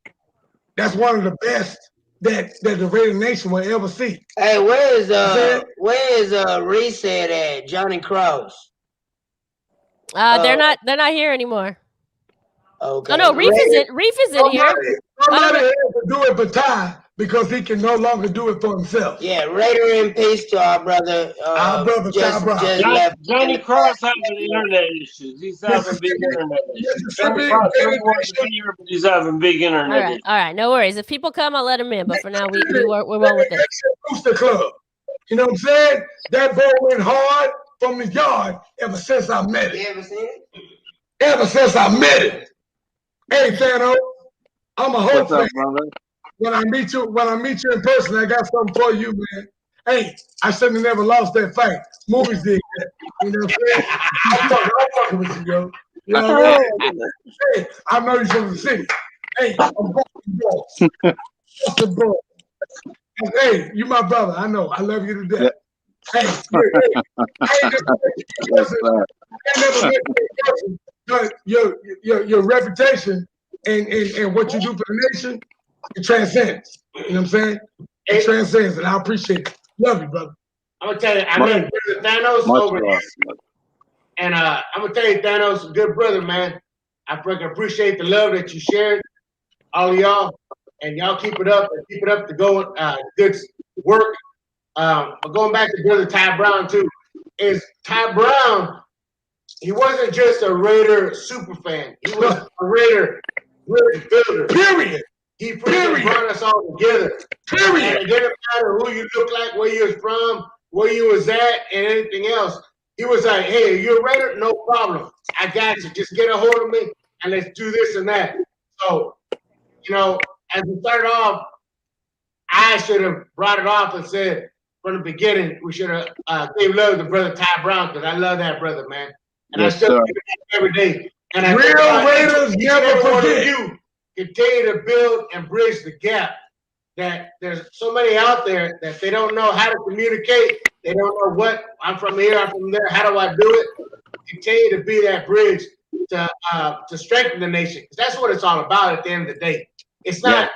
that's one of the best that the Raider Nation will ever see. Hey, where is Reese at? Johnny Cross? They're not here anymore. Okay. Oh no, Reef is in here. Somebody has to do it for Ty because he can no longer do it for himself. Yeah, Raider in peace to our brother. Ty Brown. Johnny Cross having internet issues. He's having big internet issues. Johnny Cross he's having big internet issues. All right, no worries. If people come, I'll let them in. But for now, we're rolling with it. Booster Club. You know what I'm saying? That ball went hard from the yard ever since I met it. You ever seen it? Ever since I met it. Hey, Thanos, I'm a whole What's up, fan. brother? When I meet you in person, I got something for you, man. Hey, I shouldn't have never lost that fight. Movies did that. You know what I'm saying? I'm fucking with you, yo. You know what I mean? Hey, I know you're from the city. Hey, I'm Boston Balls. Boston Balls. Hey, you my brother. I know. I love you to death. Hey, I ain't never met you in person, but your reputation and what you do for the nation, it transcends. You know what I'm saying? It transcends, and I appreciate it. Love you, brother. I'm gonna tell you, I met Thanos over here, and I'm gonna tell you, Thanos, a good brother, man. I freaking appreciate the love that you shared, all of y'all, and y'all keep it up and keep it up to go good work. But going back to brother Ty Brown too, is Ty Brown? He wasn't just a Raider super fan. He was a Raider builder. Period. He brought us all together. Period. And it didn't matter who you look like, where you was from, where you was at, and anything else. He was like, "Hey, you're a Raider? No problem. I got you. Just get a hold of me and let's do this and that." So, you know, as we started off, I should have brought it off and said from the beginning we should have gave love to brother Ty Brown, because I love that brother, man. And Yes, I still sir. give it every day. And I Real Raiders never forget. You continue to build and bridge the gap. That there's so many out there that they don't know how to communicate. They don't know what I'm from here, I'm from there. How do I do it? Continue to be that bridge to strengthen the nation. Because that's what it's all about at the end of the day. It's not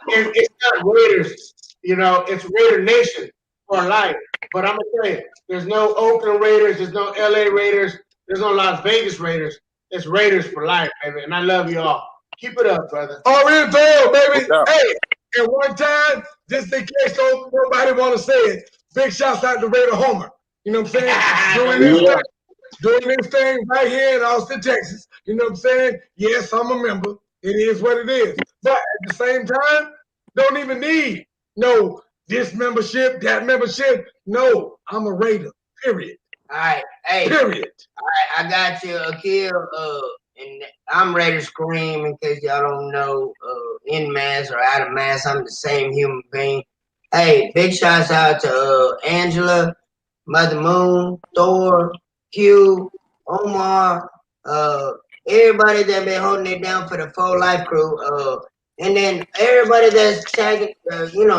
it's not Raiders, you know, it's Raider Nation for life. But I'm gonna tell you, there's no Oakland Raiders, there's no LA Raiders, there's no Las Vegas Raiders. It's Raiders for life, baby. And I love you all. Keep it up, brother. Oriental, baby. Hey, at one time, just in case nobody want to say it, big shouts out to Raider Homer. You know what I'm saying? Doing this thing right here in Austin, Texas. You know what I'm saying? Yes, I'm a member. It is what it is. But at the same time, don't even need no this membership, that membership. No, I'm a Raider. Period. All right, hey. Period. All right, I got you, Akil. And I'm ready to scream in case y'all don't know. In mass or out of mass, I'm the same human being. Hey, big shouts out to Angela, Mother Moon, Thor, Q, Omar, everybody that been holding it down for the Full Life crew. And then everybody that's tagging,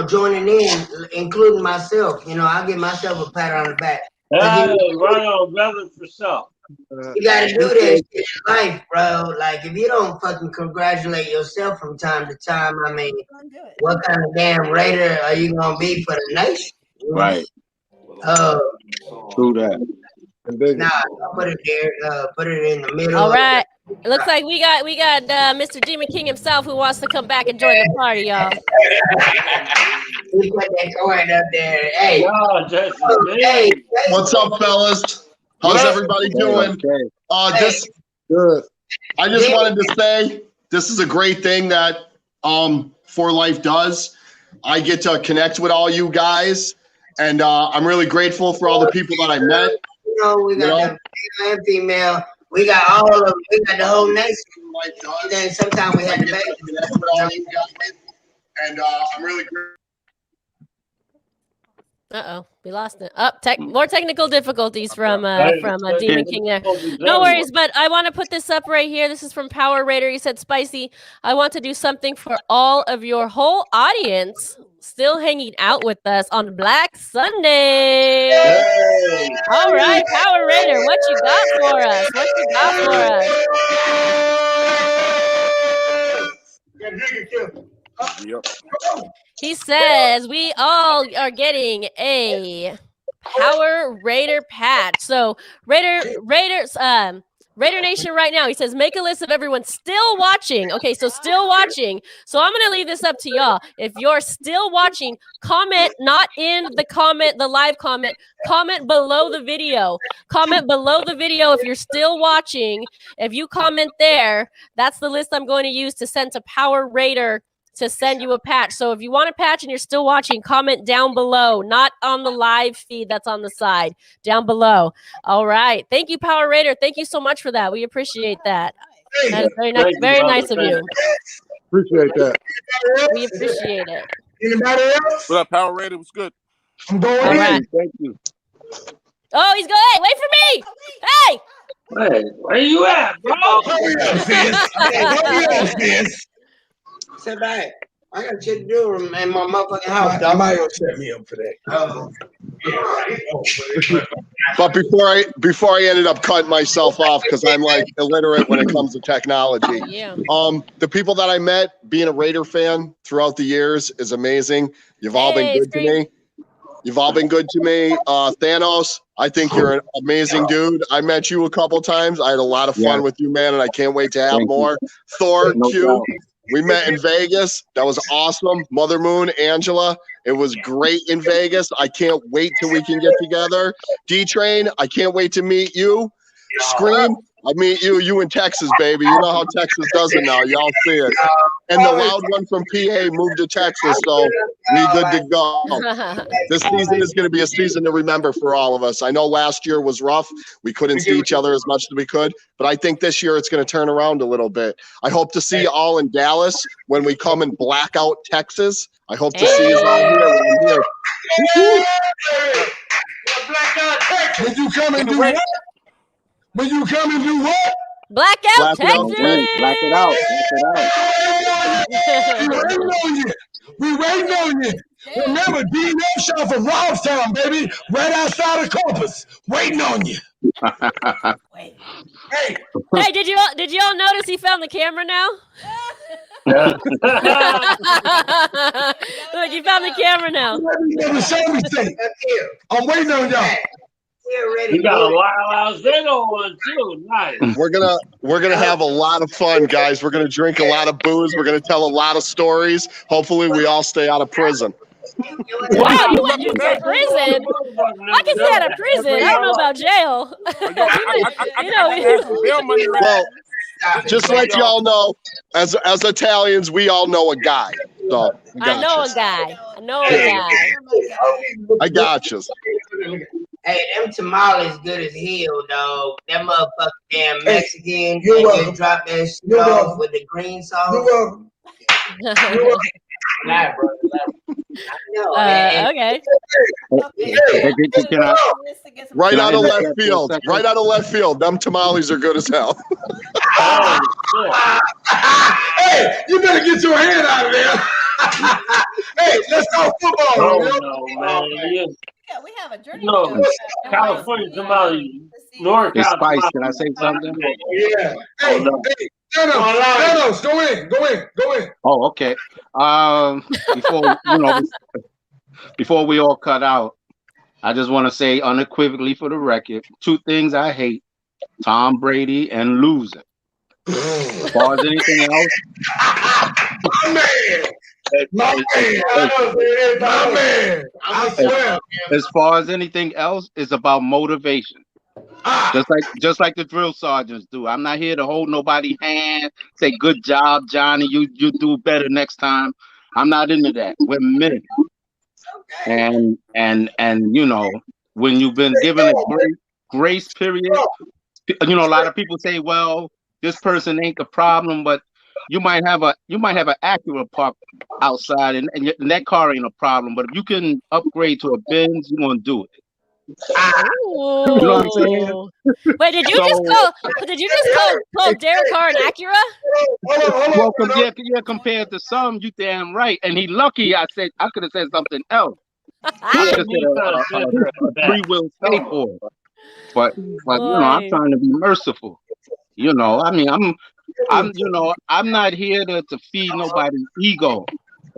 joining in, including myself. You know, I'll give myself a pat on the back. Hey, right on, brother, for sure. You gotta do this in life, bro. Like, if you don't fucking congratulate yourself from time to time, I mean, what kind of damn Raider are you gonna be for the nation? Right. True that. Nah, I'll put it there. Put it in the middle. All right. It looks like we got Mr. Demon King himself who wants to come back and join the party, y'all. We put that coin up there. Hey, What's up, fellas? How's everybody doing? I just wanted to say this is a great thing that For Life does. I get to connect with all you guys, and I'm really grateful for all the people that I met. You know, we got the male and female. We got all of them. We got the whole nation. And then sometimes we have the baby. And I'm really grateful. We lost it. More technical difficulties from Demon King there. No worries, but I want to put this up right here. This is from Power Raider. He said, "Spicy, I want to do something for all of your whole audience still hanging out with us on Black Sunday." Hey. All right, Power Raider, what you got for us? What you got for us? He says we all are getting a Power Raider patch. So Raider Nation right now, he says, make a list of everyone still watching. Okay, so still watching. So I'm going to leave this up to y'all. If you're still watching, comment, not in the live comment below the video. Comment below the video if you're still watching. If you comment there, that's the list I'm going to use to send to Power Raider to send you a patch. So if you want a patch and you're still watching, comment down below, not on the live feed that's on the side, down below. All right. Thank you, Power Raider. Thank you so much for that. We appreciate that. That is very nice of you. Appreciate that. We appreciate it. Anybody else? What up, Power Raider? Was good. I'm going All in. right. Thank you. Oh, he's going. Hey, wait for me. Hey. Hey, where you at, bro? Hurry up, sis. Hurry up, sis. Sit back. I got shit to do in my motherfucking house, dog. Mario set me up for that. But before I ended up cutting myself off because I'm like illiterate when it comes to technology. Yeah. The people that I met being a Raider fan throughout the years is amazing. You've all been good to me. You've all been good to me. Thanos, I think you're an amazing dude. I met you a couple times. I had a lot of fun with you, man, and I can't wait to have more. Thor, No Q, doubt. we met in Vegas. That was awesome. Mother Moon, Angela, it was great in Vegas. I can't wait till we can get together. D-Train, I can't wait to meet you. Scream, I meet you in Texas, baby. You know how Texas does it now. Y'all see it. And the loud one from PA moved to Texas, so we good to go. This season is going to be a season to remember for all of us. I know last year was rough. We couldn't see each other as much as we could, but I think this year it's going to turn around a little bit. I hope to see you all in Dallas when we come in blackout Texas. I hope to see you all here when I'm here. When you come and do what? When you come and do what? Blackout Texas. Black it out. We waiting on you. We waiting on you. Remember, D&M shot from Robstown, baby, right outside of Corpus. Waiting on you. Hey, Hey, did you all notice he found the camera now? Look, you found the camera now. I'm waiting on y'all. You got a Wild Zeno one too. Nice. We're gonna have a lot of fun, guys. We're gonna drink a lot of booze. We're gonna tell a lot of stories. Hopefully, we all stay out of prison. Wow, you went to prison? I can stay out of prison. I don't know about jail. Well, just to let y'all know, as Italians, we all know a guy. So I know a guy. I got you. Hey, them tamales good as hell, dog. That motherfucker damn Mexican. You're They welcome. just drop that shit You're off welcome. with the green sauce. You're welcome. Nah, bro. Okay. Right out of left field. Right out of left field. Them tamales are good as hell. Hey, you better get your hand out of there. Hey, let's go football. Man. Yeah, we have a journey. No, California tamale. North It's California. spice. Can I say something? Yeah. Hey, Thanos, go in. Oh, okay. Before we all cut out, I just want to say unequivocally for the record, two things I hate: Tom Brady and losing. As far as anything else, My man. I swear. as far as anything else, it's about motivation. Just like the drill sergeants do. I'm not here to hold nobody's hand, say good job, Johnny. You do better next time. I'm not into that. We're men. And you know, when you've been given a grace period, you know, a lot of people say, well, this person ain't the problem, but you might have an Acura parked outside, and that car ain't a problem. But if you can upgrade to a Benz, you're gonna do it. Ooh. You know what I'm saying? Wait, did you just call Derek Carr an Acura? Well, compared to some, you damn right. And he lucky. I could have said something else. I could have said a three-wheel skateboard. But you know, I'm trying to be merciful. You know, I mean, I'm not here to feed nobody's ego,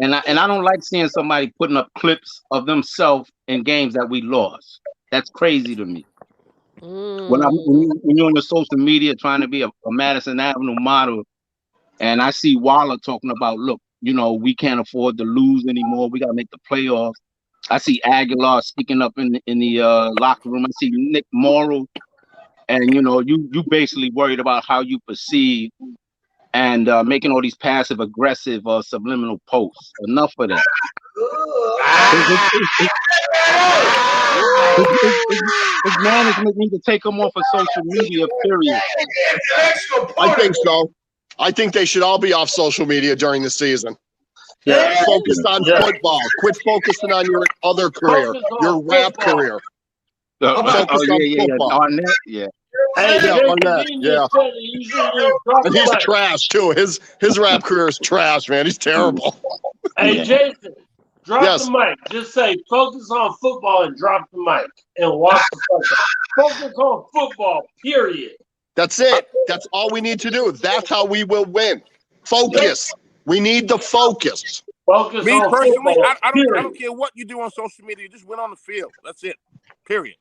and I don't like seeing somebody putting up clips of themselves in games that we lost. That's crazy to me. When you're on your social media trying to be a Madison Avenue model, and I see Waller talking about, look, you know, we can't afford to lose anymore. We got to make the playoffs. I see Aguilar speaking up in the locker room. I see Nick Morrow, and you know, you basically worried about how you perceive and making all these passive aggressive subliminal posts. Enough of that. His management need to take him off of social media, period. I think so. I think they should all be off social media during the season. Yeah. Focus on Yeah. football. Quit focusing on your other career, Focus on your rap football. career. Oh, Focus on football. Arnett, yeah. Hey, Yeah, Jason, Arnett, you yeah. just said that you should just drop And the he's mic. trash too. His rap career is trash, man. He's terrible. Hey, Jason, drop Yes. the mic. Just say focus on football and drop the mic and walk the fuck out. Focus on football, period. That's it. That's all we need to do. That's how we will win. Focus. We need the focus. Focus Me on personally, football, I period. don't care what you do on social media. Just win on the field. That's it. Period.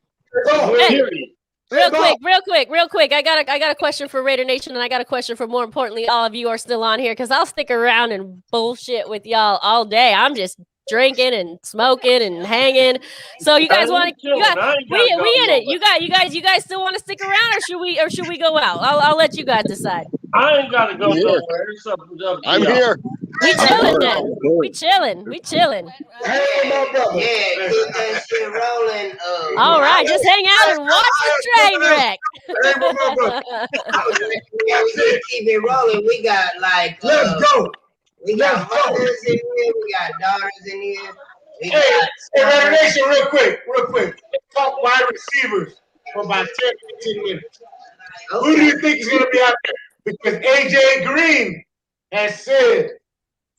Hey, Period. real quick. I got a question for Raider Nation, and I got a question for, more importantly, all of you are still on here, because I'll stick around and bullshit with y'all all day. I'm just drinking and smoking and hanging. So you guys want to? We in it. You guys still want to stick around, or should we go out? I'll let you guys decide. I ain't gotta go I'm here. nowhere. It's up to I'm y'all. here. We chilling then. We chilling. Hey, my brother. Yeah, keep that shit rolling. All right, just hang out and watch the train wreck. Yeah, we just keep it rolling. We got like Let's go. We got mothers in here. We got daughters in here. We Hey, got Raider Nation, real quick. Talk wide receivers for about 10, 15 minutes. Who do you think is going to be out there? Because AJ Green has said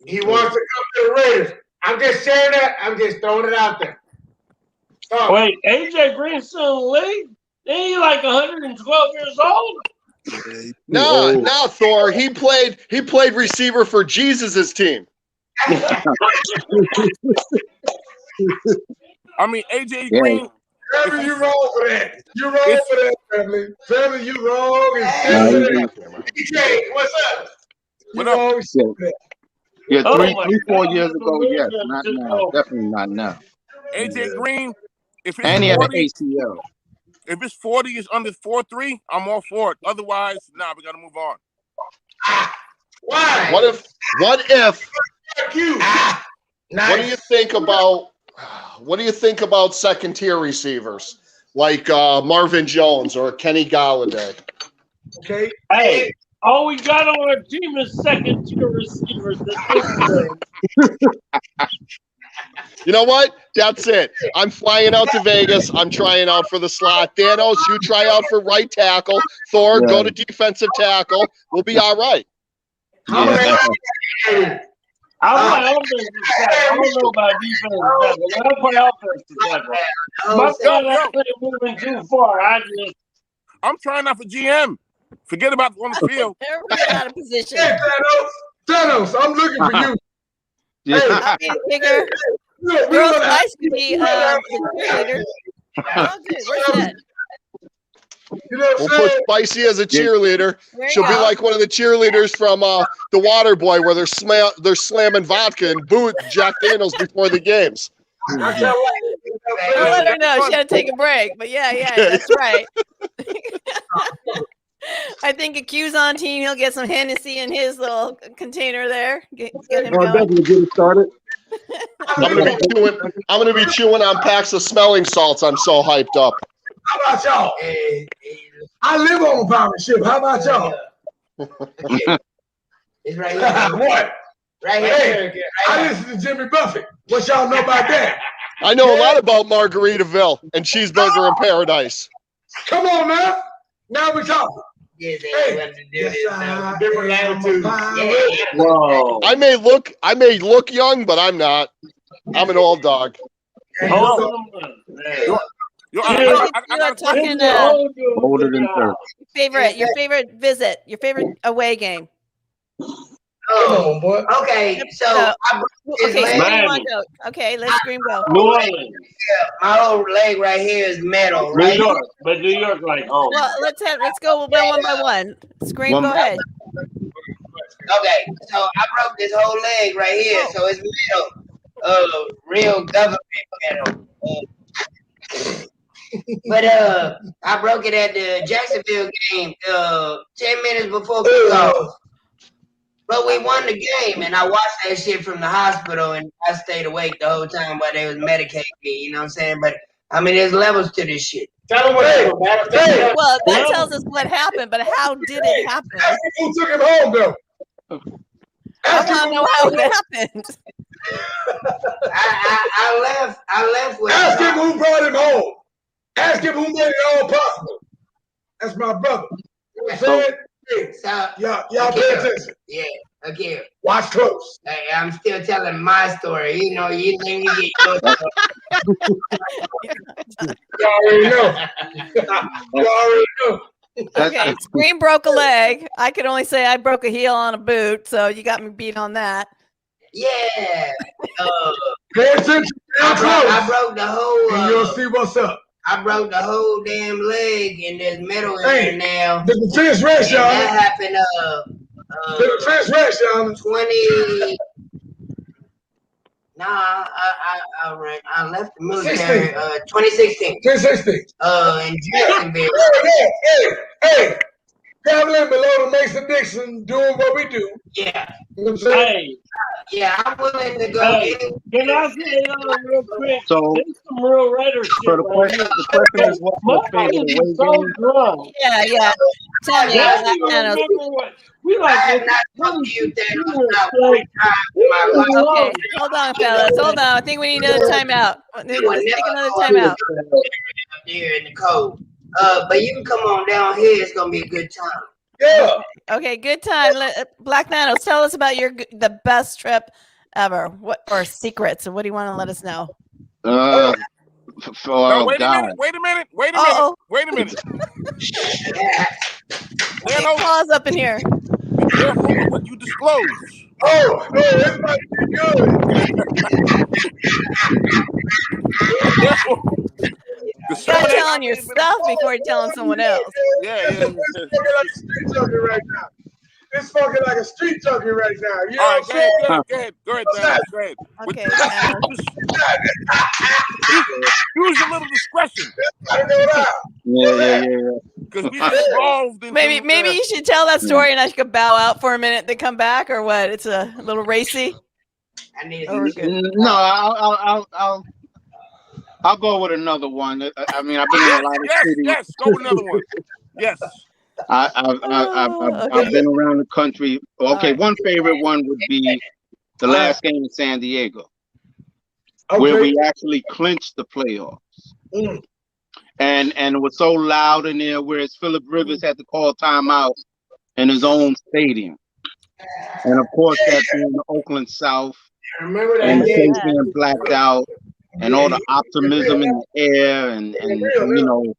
he wants to come to the Raiders. I'm just sharing that. I'm just throwing it out there. Wait, AJ Green still in the league? Ain't he like 112 years old? No, Thor. He played receiver for Jesus' team. I mean, AJ Green. Family, you wrong for that. You wrong for that, family. Family, you wrong. DJ, what's up? What up? Wrong for that. Yeah, Oh three, my 4 God, years ago, the yes. Raiders Not just now. go- Definitely not now. AJ Green. If And he had an it's 40, ACL. if it's 40 is under 4.3, I'm all for it. Otherwise, we gotta move on. Why? What if? Fuck you. What do you think about? What do you think about second-tier receivers like Marvin Jones or Kenny Galladay? Okay. Hey, all we got on our team is second-tier receivers. You know what? That's it. I'm flying out to Vegas. I'm trying out for the slot. Thanos, you try out for right tackle. Thor, go to defensive tackle. We'll be all right. I play offensive tackle. I don't know about defensive tackle. I play offensive tackle. My son, I play moving too far. I'm trying out for GM. Forget about on the field. Everybody's out of position. Hey, Thanos, I'm looking for you. I'll be the kicker. Girls Spice could be the cheerleader. Oh, good. Where's that? You know We'll what I'm put Spicy as a cheerleader. There you She'll be go. like one of the cheerleaders from the Water Boy, where they're slamming vodka and Jack Daniels before the games. I'll let her know. She had to take a break. But yeah, that's right. I think a Q's on team. He'll get some Hennessy in his little container there. Get him I'll going. definitely get it started. I'm gonna be chewing on packs of smelling salts. I'm so hyped up. How about y'all? I live on a pirate ship. How about y'all? It's right here. What? Right Hey, here. I listen to Jimmy Buffett. What y'all know about that? I know a lot about Margaritaville and Cheeseburger in Paradise. Come on, man. Now we're talking. Yes, Hey, different attitudes. Whoa. I may look young, but I'm not. I'm an old dog. Hold You're talking Older than 30. your favorite visit, your favorite away game. Oh, boy. Okay, so I broke this Okay, leg. Scream on go. Okay, let's Scream go. New Orleans. My whole leg right here is metal, New right? York. But New York, like, oh. Well, let's go one by one. Scream, One go by- ahead. Okay, so I broke this whole leg right here, so it's metal. Real government metal. But I broke it at the Jacksonville game 10 minutes before kickoff. But we won the game, and I watched that shit from the hospital, and I stayed awake the whole time while they was medicating me, you know what I'm saying? But, I mean, there's levels to this shit. Tell them what Well, that tells us what happened, but how did it happen? Who took him home, though? Ask I want to know how it happened. I left with. Ask him who brought him home. Ask him who made it all possible. That's my brother. You know what I'm saying? Hey, y'all pay attention. Yeah, okay. Watch close. Hey, I'm still telling my story. You know, you think you get your You already know. You already know. Okay, Scream broke a leg. I could only say I broke a heel on a boot, so you got me beat on that. Yeah. Pay attention. I broke the whole. And you'll see what's up. I broke the whole damn leg, and there's metal in there now. The defense rest, y'all. That happened. The defense rest, y'all. 20. Nah, I left the military. 2016. 2016. In Jacksonville. Hey, traveling below the Mason-Dixon, doing what we do. Yeah. You know what I'm saying? Hey, Yeah, I'm willing to go. hey, can I say real quick? So, There's some real Raider shit. so the right question here. is, what's your favorite Motherfuckers away is so game? drunk. Yeah. Tell me, Y'all Black even Thanos. remember what we I like? have this. not talked to you, Thanos, We were not so- one time in my we life. were Okay, young. hold on, fellas. Hold on. I think we need another timeout. Let's take another timeout. Up there in the cold. But you can come on down here. It's gonna be a good time. Yeah. Okay, good time. Black Thanos, tell us about the best trip ever. What or secrets? What do you want to let us know? No, Oh, wait a God. minute. Wait a minute. Uh-oh. Wait a minute. Big pause up in here. Be careful with what you disclose. Oh, no, it's about to be good. Be careful. You gotta tell on your stuff before you're telling someone else. Yeah. It's fucking like a street junkie right now. It's fucking like a street junkie right now. You know All what right, I'm go saying? ahead, Thanos. Go ahead. Okay, Use a little discretion. Yeah. Because we get involved in Maybe you should tell that story and I should bow out for a minute, then come back, or what? It's a little racy. Oh, we're good. No, I'll go with another one. I mean, I've been in a lot of cities. Yes, go with another one. Yes. I've been around the country. Okay, one favorite one would be the last game in San Diego, where we actually clinched the playoffs. And it was so loud in there, whereas Phillip Rivers had to call timeout in his own stadium. And of course, that being the Oakland South, remember that and the game. place being blacked out, and all the optimism in the air, and you know,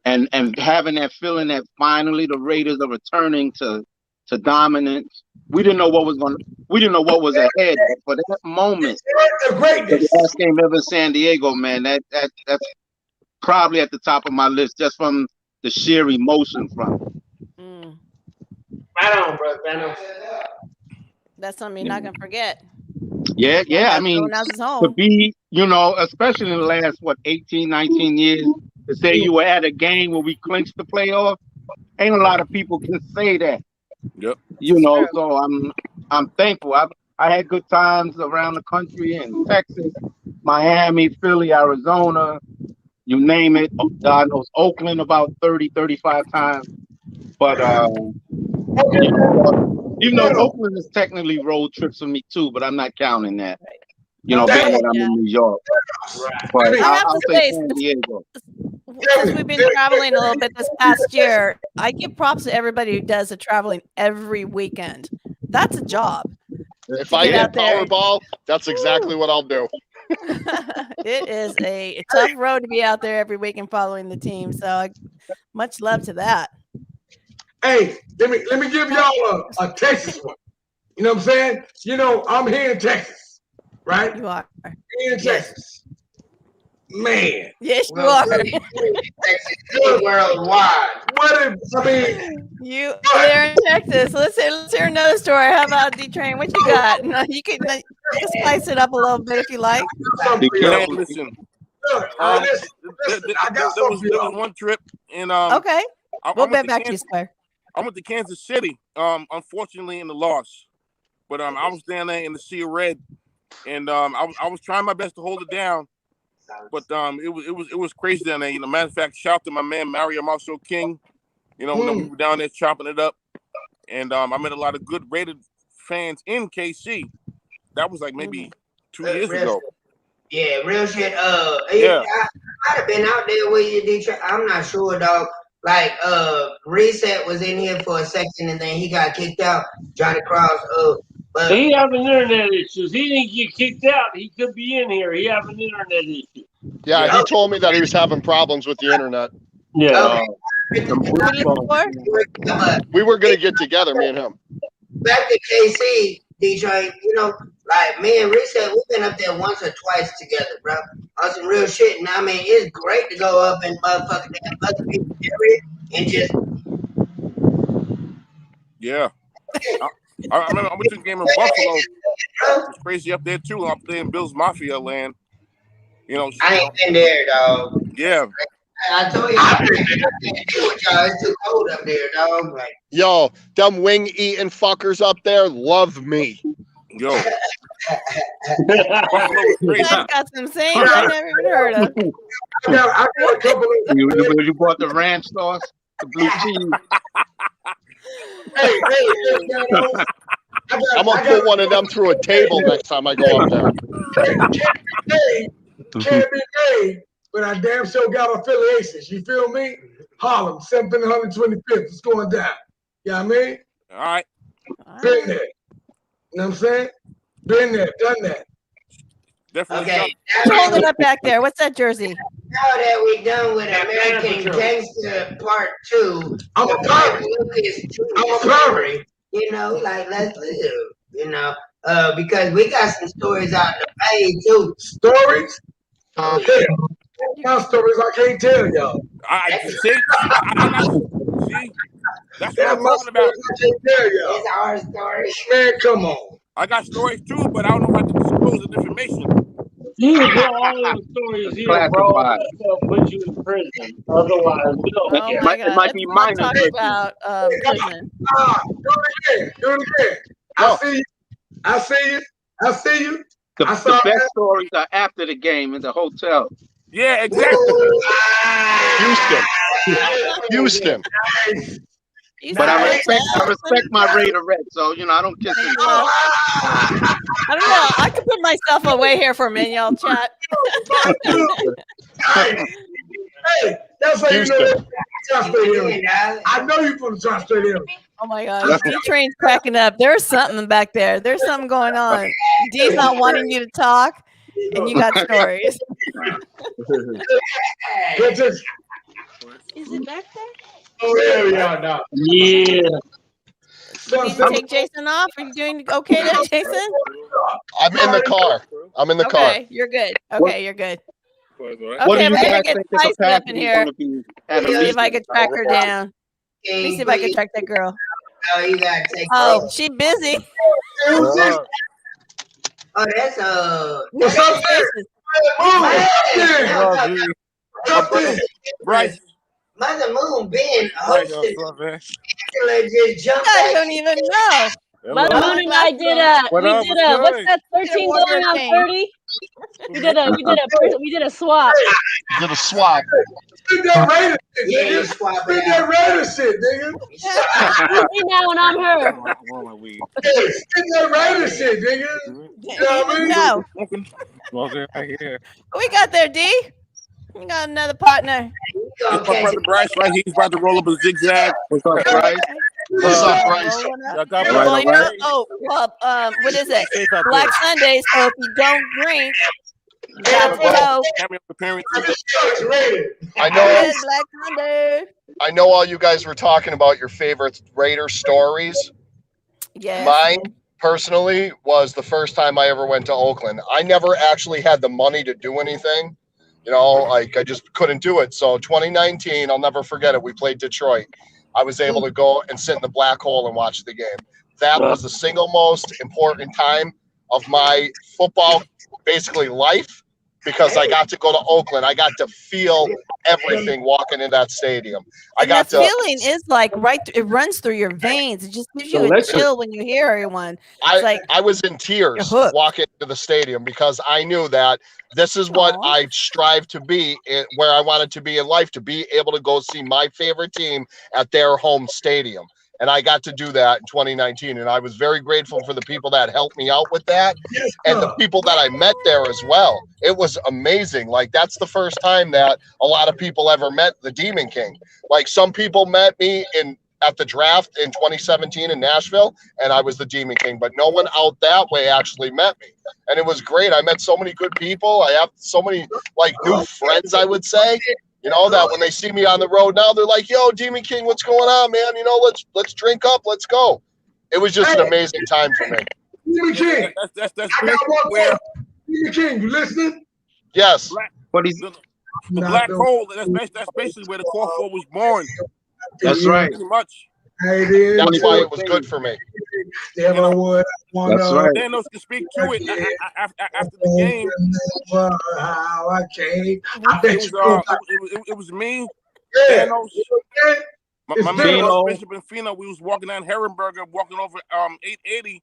and having that feeling that finally the Raiders are returning to dominance. We didn't know what was ahead, but for that moment, the last game ever in San Diego, man, that's probably at the top of my list, just from the sheer emotion from it. Right on, bro. Thanos. That's something you're not gonna forget. Yeah. I mean, Someone else's home. to be, you know, especially in the last 18, 19 years, to say you were at a game where we clinched the playoff, ain't a lot of people can say that. Yep. You know, so I'm thankful. I had good times around the country in Texas, Miami, Philly, Arizona, you name it. God knows, Oakland about 30, 35 times. But even though Oakland is technically road trips for me too, but I'm not counting that. You know, being that I'm in New York. But I have I'll to say say, San Diego. since we've been traveling a little bit this past year, I give props to everybody who does the traveling every weekend. That's a job. If I get get out there. Powerball, that's exactly what I'll do. It is a tough road to be out there every week and following the team. So much love to that. Hey, let me give y'all a Texas one. You know what I'm saying? You know, I'm here in Texas, right? You are. Here in Texas. Man. Yes, you are. Texas worldwide. What if, I mean, you there in Texas. Let's hear another story. How about D-Train? What you got? No, you can spice it up a little bit if you like. Man, listen. There was one trip in okay. We'll bet back to you, Square. I went to Kansas City. Unfortunately, in the loss, but I was down there in the Sea of Red, and I was trying my best to hold it down, but it was crazy down there. You know, matter of fact, shout out to my man Mario Marshall King. You know, we were down there chopping it up, and I met a lot of good Raided fans in KC. That was like maybe 2 years Real ago. Yeah, real shit. Yeah. I might have been out there with you, Detroit. I'm not sure, dog. Like, Reset was in here for a second, and then he got kicked out. Johnny Cross. But He having internet issues. He didn't get kicked out. He could be in here. He having internet issues. Yeah, he told me that he was having problems with the internet. Yeah. We were going to get together, me and him. back to KC, Detroit. You know, like me and Reset, we've been up there once or twice together, bro. On some real shit. And I mean, it's great to go up and motherfucking damn other people's area and just. Yeah. I remember I went to the game in Buffalo. It was crazy up there too, up there in Bill's Mafia land. You know, I ain't been there, dog. Yeah. I told you, I can't do with y'all. It's too cold up there, dog. Like, Yo, them wing eating fuckers up there love me. Yo. I've got some sayings I never even heard of. I got a couple of You bought the ranch sauce, the blue cheese. I'm gonna put one of them through a table next time I go up there. Can't be made, but I damn sure got affiliations. You feel me? Harlem, 7th and 125th. It's going down. You know what I mean? All right. Been there. You know what I'm saying? Been there, done that. Definitely. okay. Hold it up back there. What's that jersey? Now that we done with American Gangster Part 2, I'm a pirate. I'm a pirate. You know, like, let's live. You know, because we got some stories out in the bay too. Stories? Yeah. My stories I can't tell y'all. See, that's what I'm talking about. I can't tell y'all. It's our story. Man, come on. I got stories too, but I don't know how to disclose the information. You can put all of the stories here, bro. They'll put you in prison. Otherwise, we don't care. It might be minor. Talk about prison. Do it again. I see you. The best stories are after the game in the hotel. Yeah, exactly. Houston. But I respect my Raider Red, so you know I don't kiss him. I don't know. I could put myself away here for a minute, y'all chat. Hey, that's how you know I know you from the tri-state area. Oh my God, D-Train's cracking up. There's something back there. There's something going on. D's not wanting you to talk, and you got stories. Is it back there? Oh, there we are now. Yeah. Need to take Jason off? Are you doing okay there, Jason? I'm in the car. Okay, you're good. Okay, you're good. What do Okay, you we're gonna guys get think the Tyson up capacity in is here. gonna be Let at me a see if I least? can track her down. Let me see if I can track that girl. Oh, you gotta take. Oh, she busy. Oh, that's What's up, man? Bryce. Mother Moon Ben Bryce, hosted. what's up, man? Angela just jumped I back. don't even know. Mother Moon and I did What up? we did a What's what's that 13 going on 30? We did a swap. Did a swap. Spit that Raider shit, Yeah, nigga. you swap Spit it that out. Raider shit, nigga. Me now and I'm her. Hey, spit that Raider shit, nigga. You know what I mean? No. Right here. Who we got there, D? We got another partner. That's my brother Bryce right here. He's about to roll up a zigzag. What's up, Bryce? What's up, Bryce? Y'all got Well, you Bryce. know, what is it? Black Sunday. So if you don't drink, you got to go. Cameo appearance. I Yes, know. Black Sunday. I know all you guys were talking about your favorite Raider stories. Yeah. Mine, personally, was the first time I ever went to Oakland. I never actually had the money to do anything. You know, like I just couldn't do it. So 2019, I'll never forget it. We played Detroit. I was able to go and sit in the black hole and watch the game. That was the single most important time of my football, basically life, because I got to go to Oakland. I got to feel everything walking in that stadium. I And got the to. feeling is like it runs through your veins. It just gives you a chill when you hear everyone. It's like I was in tears walking into the stadium because I knew that this is what I strive to be, where I wanted to be in life, to be able to go see my favorite team at their home stadium. And I got to do that in 2019. And I was very grateful for the people that helped me out with that and the people that I met there as well. It was amazing. Like, that's the first time that a lot of people ever met the Demon King. Like, some people met me at the draft in 2017 in Nashville, and I was the Demon King, but no one out that way actually met me. And it was great. I met so many good people. I have so many like new friends, I would say. You know, that when they see me on the road now, they're like, yo, Demon King, what's going on, man? You know, let's drink up, let's go. It was just an amazing time for me. Demon King. That's I got one where more. Demon King, you listening? Yes. The black hole, that's basically where the core four was born. That's right. Pretty much. That's why it was good for me. That's right. Thanos can speak to it after the game. How I came. I bet It was me, Thanos, my man Bishop and Fino. We was walking down Herrenberger, walking over 880,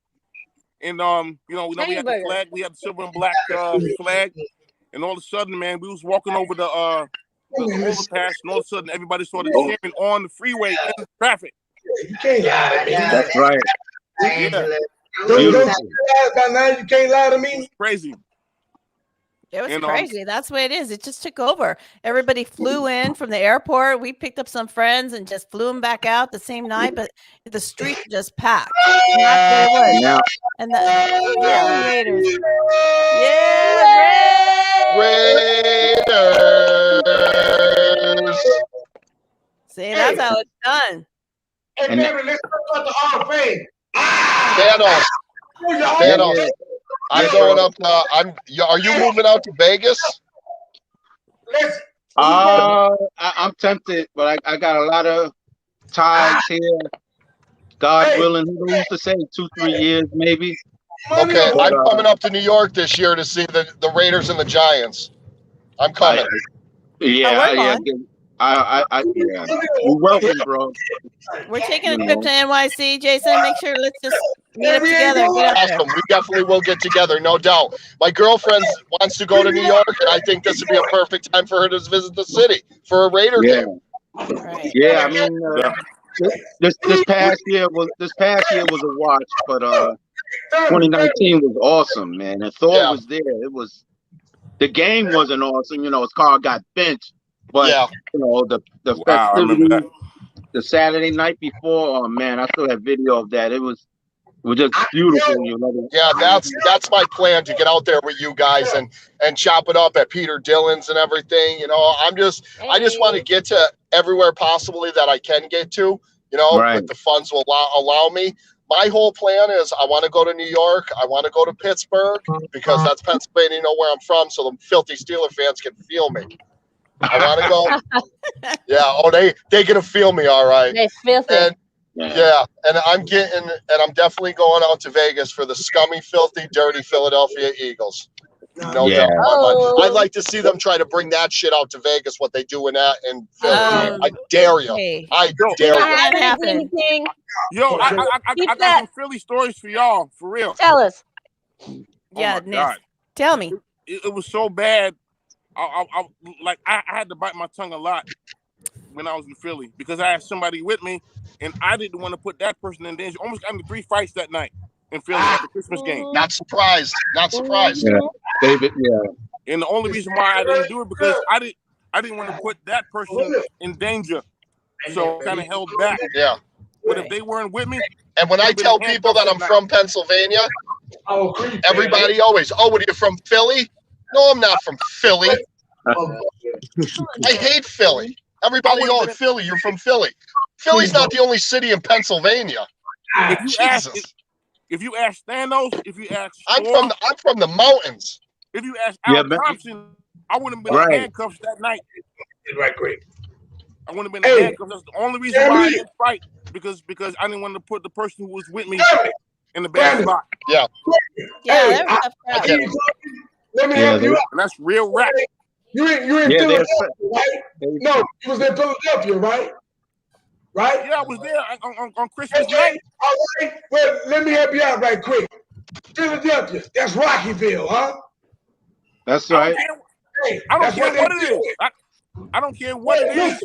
and you know, we had the flag. We had the silver and black flag, and all of a sudden, man, we was walking over the overpass, and all of a sudden, everybody started cheering on the freeway in the traffic. You can't lie to me. That's right. Yeah. Don't you by now you can't lie to me. Crazy. It was crazy. That's the way it is. It just took over. Everybody flew in from the airport. We picked up some friends and just flew them back out the same night, but the street just packed. And that's what it was. Yeah. And the Raiders. Yeah, Raiders. See, that's how it's done. Hey, baby, let's talk about the Hall of Fame. Thanos. I'm going up. Are you moving out to Vegas? I'm tempted, but I got a lot of ties here. God willing, who used to say 2-3 years maybe. Okay, I'm coming up to New York this year to see the Raiders and the Giants. I'm coming. Yeah. You're welcome, bro. We're taking a trip to NYC, Jason. Make sure let's just meet up together. Get out there. Awesome. We definitely will get together, no doubt. My girlfriend wants to go to New York, and I think this would be a perfect time for her to visit the city for a Raider game. Right. Yeah, I mean, this past year was a watch, but 2019 was awesome, man. And Thor was there. The game wasn't awesome, you know. His car got benched. But you know, the festivity, the Saturday night before, oh man, I still have video of that. It was just beautiful. You know? Yeah, that's my plan, to get out there with you guys and chop it up at Peter Dillon's and everything. You know, I just want to get to everywhere possibly that I can get to. You know, but the funds will allow me. My whole plan is I want to go to New York. I want to go to Pittsburgh because that's Pennsylvania, you know, where I'm from, so the filthy Steeler fans can feel me. I want to go. Yeah. Oh, they gonna feel me all right. They feel it. And I'm definitely going out to Vegas for the scummy, filthy, dirty Philadelphia Eagles. No doubt. I'd like to see them try to bring that shit out to Vegas. What they do in that and I dare you. I dare you. Yo, I got some Philly stories for y'all, for real. Tell us. Yeah, Nick. Tell me. It was so bad. I had to bite my tongue a lot when I was in Philly because I had somebody with me and I didn't want to put that person in danger. Almost got into 3 fights that night in Philly at the Christmas game. Not surprised. Yeah, David. Yeah. And the only reason why I didn't do it because I didn't want to put that person in danger, so I kind of held back. Yeah. But if they weren't with me, and when I tell people that I'm from Pennsylvania, everybody always, what are you from Philly? No, I'm not from Philly. I hate Philly. Everybody, Philly, you're from Philly. Philly's not the only city in Pennsylvania. If you ask Thanos, if you ask I'm from the mountains. If you ask Al Thompson, I wouldn't have been in handcuffs that night. Right, great. I wouldn't have been in handcuffs. That's the only reason why I didn't fight because I didn't want to put the person who was with me in the bad spot. Yeah. Yeah, let me help you out. And that's real rap. You're in Philadelphia, right? No, you was in Philadelphia, right? Right? Yeah, I was there on Christmas night. All right. Well, let me help you out right quick. Philadelphia, that's Rockyville, huh? That's right. I don't care what it is. I don't care what it is.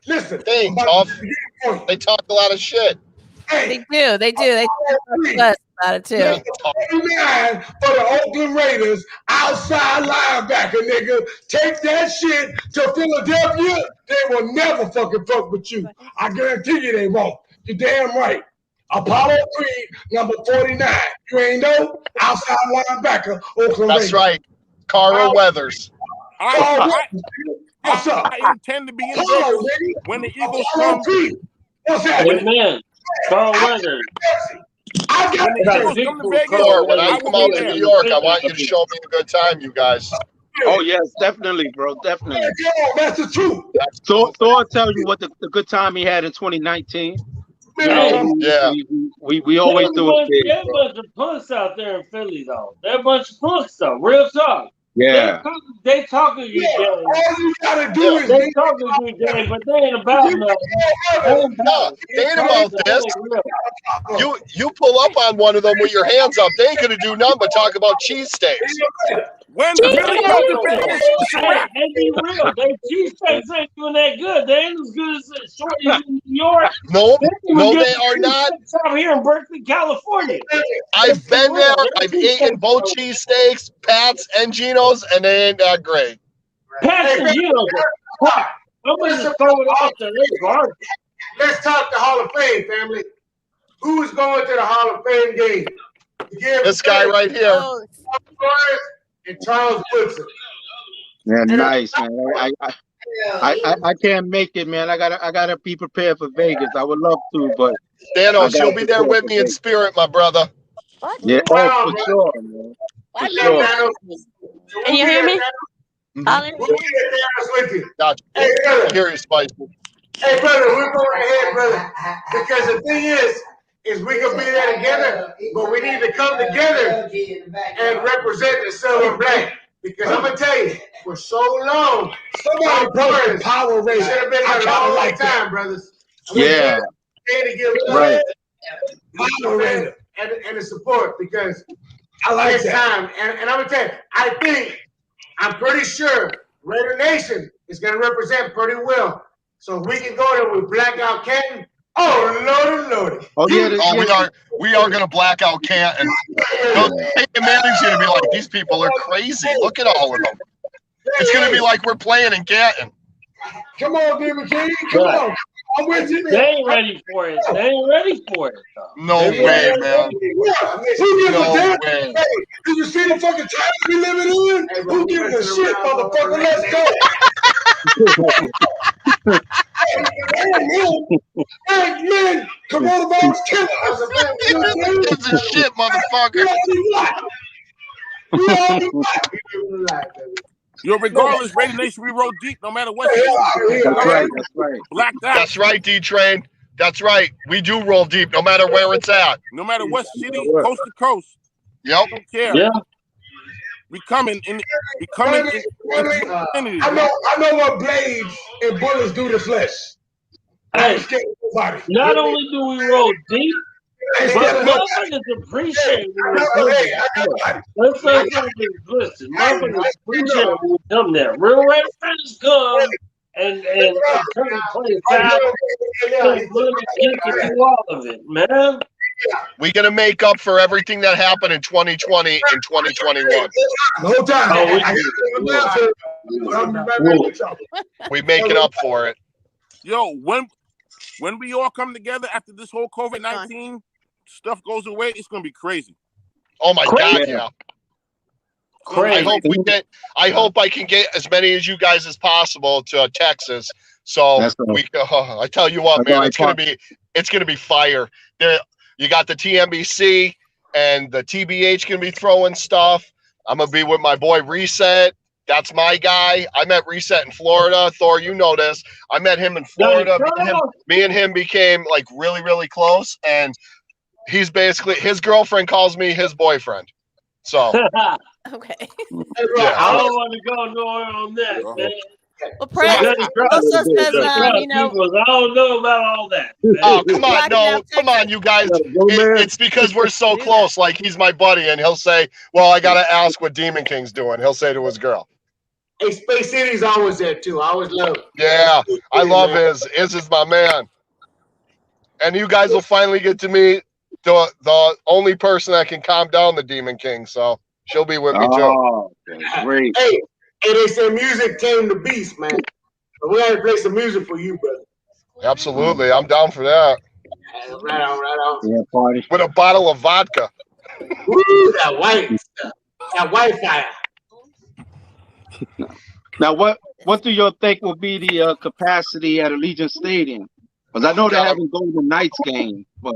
Listen. Dang, tough. point. They talk a lot of shit. They do. They talk about it too. 39 for the Oakland Raiders, outside linebacker, nigga. Take that shit to Philadelphia. They will never fucking fuck with you. I guarantee you they won't. You're damn right. Apollo Creed, number 49. You ain't know? Outside linebacker, Oakland That's Raiders. right. Carl Weathers. What's up? I intend to be in Apollo, Vegas nigga. when the Eagles Apollo come. Creed. What's that? Amen. Carl Weathers. I got When the Eagles come to Vegas, Or when I I come will out be to there. New York, I want you to show me a good time, you guys. Oh yes, definitely, bro, definitely. That's the truth. Thor tell you what the good time he had in 2019. You know, Yeah. we always do it big, There's a bro. bunch of punks out there in Philly, though. They're a bunch of punks, though. Real talk. Yeah. They talking to you, Yeah, Jay. all you gotta do is They talking to you, Jay, but they ain't about nothing. No, they ain't about this. You pull up on one of them with your hands up, they ain't gonna do nothing but talk about cheesesteaks. When Philly comes to Vegas, it's a Hey, wrap. and be real, they cheesesteaks ain't doing that good. They ain't as good as Shorty's in New York. No, no, they are not. Out here in Berkeley, California. I've been there. I've eaten both cheesesteaks, Pat's and Geno's, and they ain't that great. Pat's and Geno's are crap. I'm gonna just throw it out there. They're garbage. Let's talk the Hall of Fame, family. Who is going to the Hall of Fame game? This guy right here. And Charles Woodson. Yeah, nice, man. I can't make it, man. I gotta be prepared for Vegas. I would love to, but Danos, you'll be there with me in spirit, my brother. yeah, oh, for sure, man. For sure. Can you hear me? We'll be there with you. Gotcha. Hey, brother. Curious Spice. Hey, brother, we're going ahead, brother. Because the thing is we can be there together, but we need to come together and represent the silver and black. Because I'm gonna tell you, for so long, somebody brought the Power Rangers. Should have been there a long time, brothers. Yeah. To give Right. Power Ranger and the support because I like it's time. And I'm gonna tell you, I'm pretty sure Raider Nation is gonna represent pretty well. So if we can go there with Blackout Canton. Oh Lordy. Oh yeah. We are gonna black out Canton. Peyton Manning's gonna be like, these people are crazy. Look at all of them. It's gonna be like we're playing in Canton. Come on, David King. Come on. I'm with you. They ain't ready for it. They ain't ready for it. Though. No way, man. Who gives No a damn? way. Hey, did you see the fucking times we living in? Who gives a shit, motherfucker? Let's go. Hey, man, coronavirus killer. Who gives a shit, motherfucker? Yo, regardless, Raider Nation, we roll deep no matter what. That's right. That's right. Blacked out. That's right, D-Train. That's right. We do roll deep no matter where it's at. No matter what city, coast to coast. Yep. Don't care. Yeah. We coming in. We coming in. I know what blades and bullets do to flesh. Hey, not only do we roll deep, but motherfuckers appreciate it. Let's listen. Motherfuckers appreciate it when we come there. Real Raider fans come and turn the place out. Let me get you through all of it, man. We're gonna make up for everything that happened in 2020 and 2021. No time. We making up for it. Yo, when we all come together after this whole COVID-19 stuff goes away, it's gonna be crazy. Oh my God, yeah. Crazy. I hope I can get as many as you guys as possible to Texas. So I tell you what, man, it's gonna be fire. There, you got the TMBC and the TBH gonna be throwing stuff. I'm gonna be with my boy Reset. That's my guy. I met Reset in Florida. Thor, you know this. I met him in Florida. Me and him became like really, really close. And he's basically, his girlfriend calls me his boyfriend. So okay. Yeah. I don't want to go nowhere on that, man. Well, Prince also says, you know, I don't know about all that. Oh, come on. No, come on, you guys. It's because we're so close. Like, he's my buddy, and he'll say, well, I got to ask what Demon King's doing. He'll say to his girl. Hey, Space City's always there, too. I always love it. Yeah, I love Iz. Iz is my man. And you guys will finally get to meet the only person that can calm down the Demon King. So she'll be with me too. Oh, great. Hey, they say music tame the beast, man. So we gotta play some music for you, brother. Absolutely, I'm down for that. Right on. Yeah, party. With a bottle of vodka. Woo, that white fire. Now, what do you think will be the capacity at Allegiant Stadium? Because I know they're having Golden Knights game, but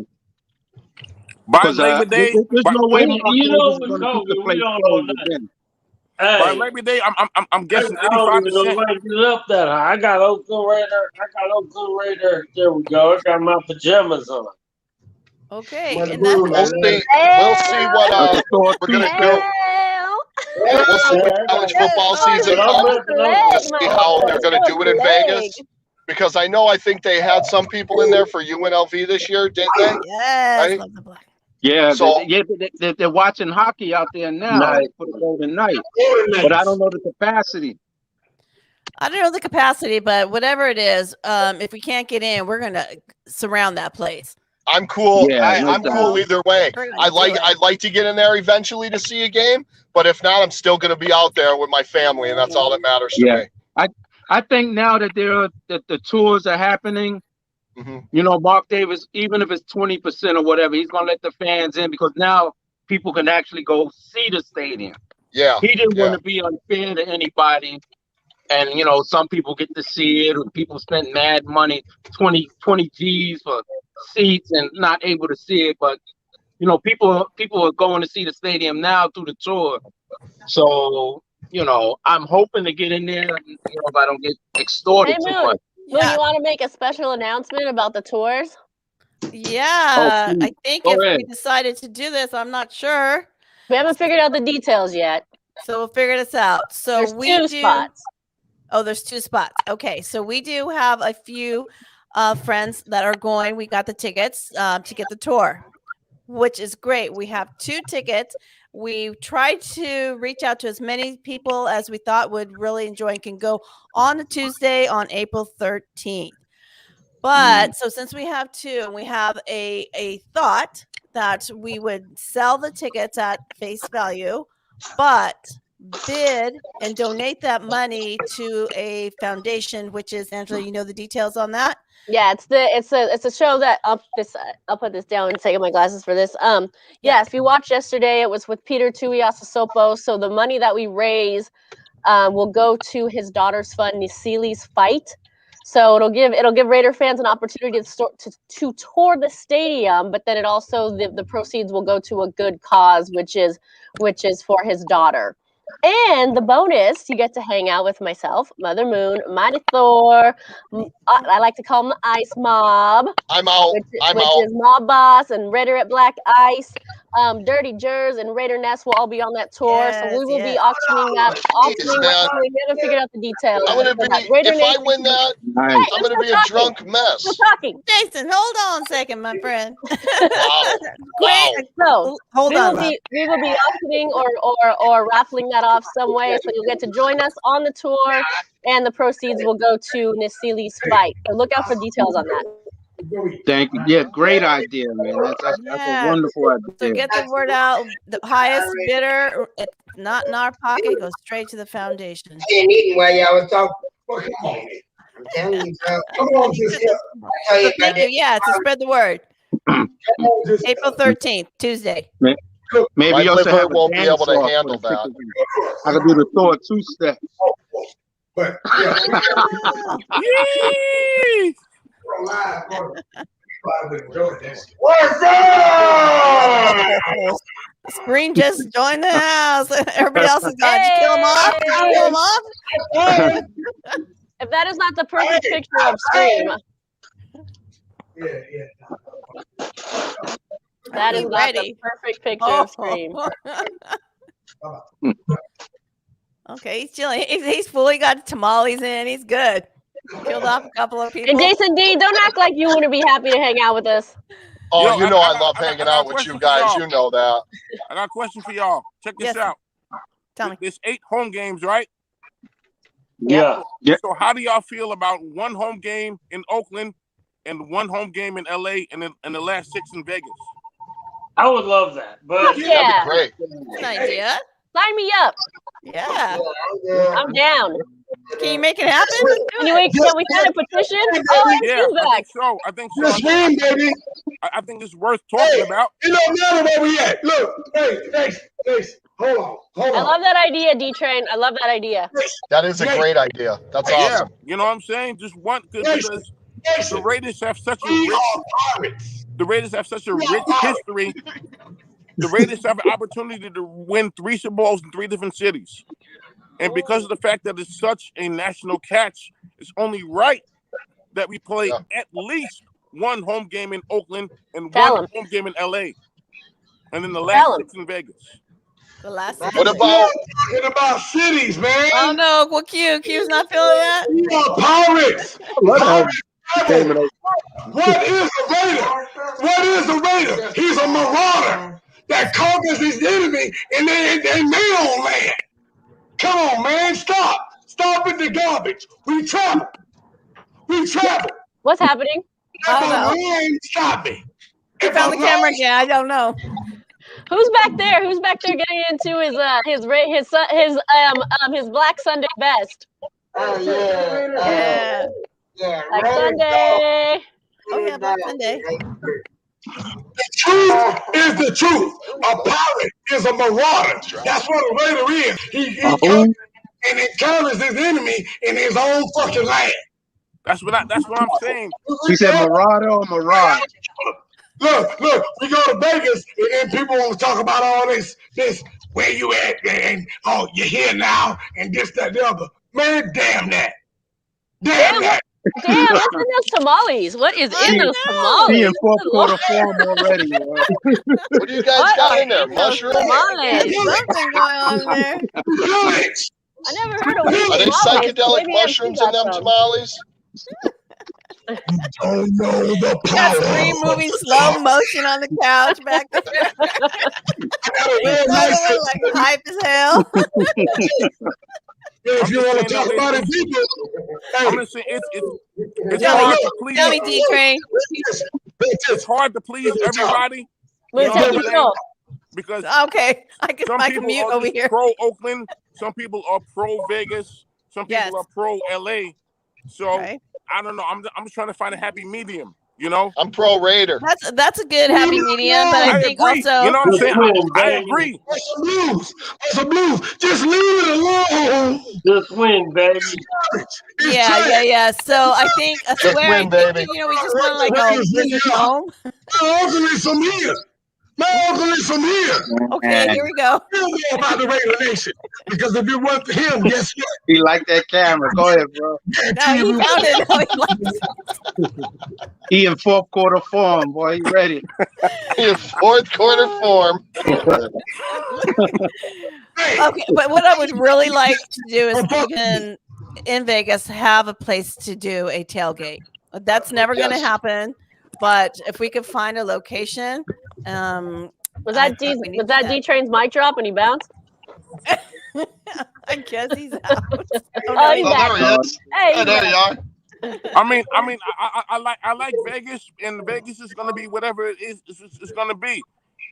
by Labor Day, there's no way Mark You know, Davis is we going to keep the don't place know closed that. again. by Hey, Labor Day, I'm guessing I don't even know 85%. why I get up that high. I got Oakland Raider. There we go. I got my pajamas on. Okay, Mother and that's Moon, We'll see. We'll see what we're gonna do. We'll see when college football season comes. We'll see how they're gonna do it in Vegas. Because I think they had some people in there for UNLV this year, didn't they? yes, Right? love the black. Yeah, So- they're watching hockey out there now Nice. for the Golden Knights, but I don't know the capacity. I don't know the capacity, but whatever it is, if we can't get in, we're gonna surround that place. I'm cool. Yeah, I'm cool either way. We're gonna I'd do it. like to get in there eventually to see a game, but if not, I'm still gonna be out there with my family, and that's all that matters to me. I think now that the tours are happening, Mhm. you know, Mark Davis, even if it's 20% or whatever, he's gonna let the fans in because now people can actually go see the stadium. Yeah. He didn't want to be unfair to anybody. And, you know, some people get to see it, or people spend mad money, 20 G's for seats and not able to see it. But, you know, people are going to see the stadium now through the tour. So, you know, I'm hoping to get in there, you know, if I don't get extorted Hey, too Moon. much. Moon, you want to make a special announcement about the tours? Yeah, please. I think Go if ahead. we decided to do this, I'm not sure. We haven't figured out the details yet. So we'll figure this out. So There's we two do. spots. Oh, there's 2 spots. Okay, so we do have a few friends that are going. We got the tickets to get the tour, which is great. We have 2 tickets. We tried to reach out to as many people as we thought would really enjoy and can go on a Tuesday on April 13th. But so since we have 2, and we have a thought that we would sell the tickets at face value, but bid and donate that money to a foundation, which is, Angela, you know the details on that? Yeah, it's a show that I'll put this down and take my glasses for this. Yeah, if you watched yesterday, it was with Peter Tuiasosopo. So the money that we raise will go to his daughter's fund, Nisili's Fight. So it'll give Raider fans an opportunity to tour the stadium, but then it also the proceeds will go to a good cause, which is for his daughter. And the bonus, you get to hang out with myself, Mother Moon, Mighty Thor. I like to call him the Ice Mob. I'm out. Which I'm out. is Mob Boss and Raider at Black Ice. Dirty Jers and Raider Nest will all be on that tour. So we will be auctioning that. We haven't figured out the details. I'm gonna be. Raider If I Nation- win that, Nice. Hey, I'm gonna let's be a start drunk talking. mess. We're talking. Jason, hold on a second, my friend. Wow. So Hold we on, will be auctioning or raffling that off some way. So you'll get to join us on the tour, and the proceeds will go to Nisili's Fight. So look out for details on that. Thank you. Yeah, great idea, man. That's Yeah. a wonderful idea. So get the word out. The highest bidder, it's not in our pocket, goes straight to the foundation. I didn't eat while y'all was talking. Come on, man. I'm telling you, bro. Come on, just tell you So thank you. Yeah, to spread the word. April 13th, Tuesday. Maybe My you also liver have a won't be able to dance-off handle for the that. tickets. I can do the Thor 2-step. But What's up? Screen just joined the house. Everybody else is gone. Did you kill him off? Did you kill him off? If that is not the perfect picture of Scream, that is not the perfect picture of Scream. Okay, he's chilling. He's full. He got tamales in. He's good. Killed off a couple of people. And Jason D, don't act like you wouldn't be happy to hang out with us. Oh, you know I love hanging out with you guys. You know that. I got a question for y'all. Check this out. Tell me. There's 8 home games, right? Yeah. So how do y'all feel about one home game in Oakland and 1 home game in LA and the last 6 in Vegas. I would love that, but Yeah. Great. That's an idea. Sign me up. Yeah. I'm down. Can you make it happen? Can we sign a petition? Oh, Yeah, MC's back. I think so. Just win, baby. I think it's worth talking about. It don't matter where we at. Look, hey, hold I on. love that idea, D-Train. I love that idea. That is a great idea. That's awesome. Yeah, you know what I'm saying? Just one because the Raiders have such a rich. The Raiders have such a rich history. The Raiders have an opportunity to win 3 Super Bowls in 3 different cities. And because of the fact that it's such a national catch, it's only right that we play at least 1 home game in Oakland and 1 home game in LA. And then the last 6 in Vegas. The last. What about talking about cities, man? Oh no, well, Q's not feeling that. We are pirates. What is a Raider? What is a Raider? He's a marauder that conquers his enemy in their own land. Come on, man, stop with the garbage. We travel. What's happening? Stop me. He found the camera again. I don't know. Who's back there? Who's back there getting into his Black Sunday best? Oh yeah. Black Sunday. Oh yeah, Black Sunday. The truth is the truth. A pirate is a marauder. That's what a Raider is. He comes and encounters his enemy in his own fucking land. That's what I'm saying. She said marauder or mirage. Look, we go to Vegas and then people want to talk about all this, where you at, and oh, you're here now, and this, that, the other. Man, damn that. Damn that. Damn, what's in those tamales? What is in those tamales? She in 4th quarter form already. What do you guys got in there? Mushrooms? Something going on there. I never heard of Are they tamales. psychedelic Maybe mushrooms in them tamales? Don't know the Got Scream moving slow motion on the couch back there. Like hype as hell. If you want to talk about it, people. I'm just saying it's Tell hard to please. me, D-Train. It's hard to please everybody. Because okay, I can mute over here. Pro Oakland, some people are pro Vegas, some people are pro LA. So I don't know. I'm just trying to find a happy medium. You know, I'm pro Raider. That's a good happy medium, but I think agree. also You know what I'm saying? I agree. That's a blues. Just leave it alone. Just win, baby. Yeah. So I think a Just swear. win, baby. You know, we just want to like go visit home. My uncle is from here. Okay, here we go. You don't know about the Raider Nation because if it weren't for him, guess what? He like that camera. Go ahead, bro. No, he found it. No, he likes it. He in 4th quarter form, boy. He ready. He in 4th quarter form. Okay, but what I would really like to do is we can, in Vegas, have a place to do a tailgate. That's never going to happen. But if we could find a location, was that D-Train's mic drop when he bounced? I guess he's out. Oh, he's back. There he is. Hey, There you are. I mean, I like Vegas, and Vegas is going to be whatever it is. It's going to be.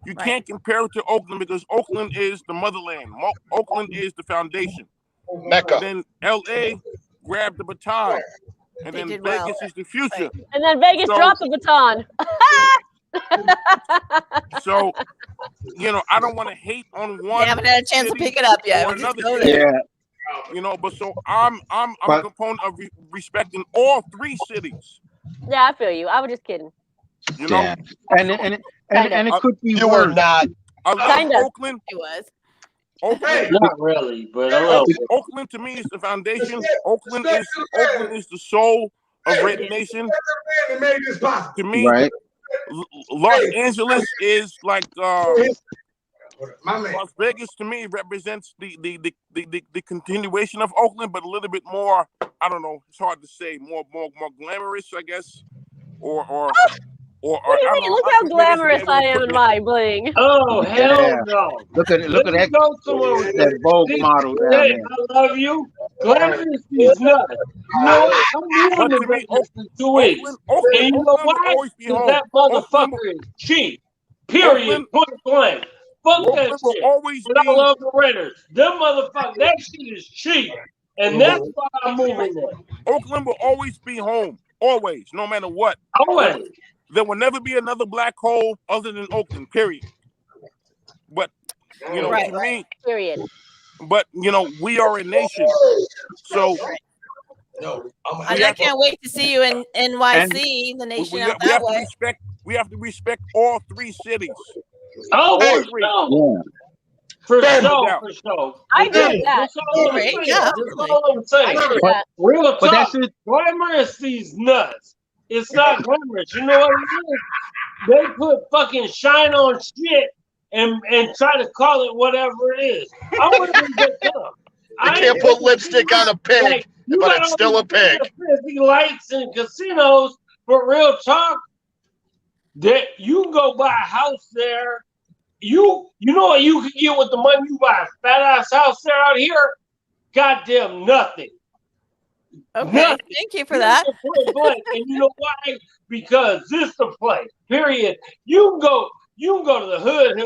You can't compare it to Oakland because Oakland is the motherland. Oakland is the foundation. Mecca. And then LA grabbed the baton. And then Vegas is the future. And then Vegas dropped the baton. So, you know, I don't want to hate on one. They haven't had a chance to pick it up yet. Or We'll just another go city. there. You know, but so I'm a component of respecting all 3 cities. Yeah, I feel you. I was just kidding. You know, and it could be You were worse. not. I love Oakland. He was. Oakland, Not really, but I love it. Oakland to me is the foundation. Oakland is the soul of Raider Nation. To me, Right. Los Angeles is like Las Vegas. To me represents the continuation of Oakland, but a little bit more. I don't know. It's hard to say. More glamorous, I guess, or What do you mean? Look how glamorous I am in my bling. Oh, hell no. Look at that Go somewhere with that Vogue model down Hey, there. I love you. Glamorous is nuts. You know what? I'm But moving to to me, Vegas in 2 weeks. And you know Oakland will why? always be Because home. that motherfucker is cheap. Period. Point blank. Fuck that Oakland will shit. always And I be. love the Raiders. Them motherfuckers, that shit is cheap. And that's why I'm moving there. Oakland will always be home. Always, no matter what. Always. There will never be another black hole other than Oakland, period. But, you know, to me, period. But, you know, we are a nation. So, And I can't wait to see you in NYC, the nation out that way. We have to respect all three cities. Oh, All for three. sure. For sure, for sure. I agree with that. That's all I'm saying. That's all I'm saying. I agree with that. Real But talk. that's it. Glamorous these nuts. It's not glamorous. You know what it is? They put fucking shine on shit and try to call it whatever it is. I wouldn't even get up. You can't put lipstick on a pig, but it's still a pig. Fancy lights and casinos, but real talk, that you can go buy a house there. You know what you can get with the money you buy a fat ass house there out here? Goddamn nothing. Okay, Nothing. thank you for that. And you know why? Because this the place. Period. You can go to the hood.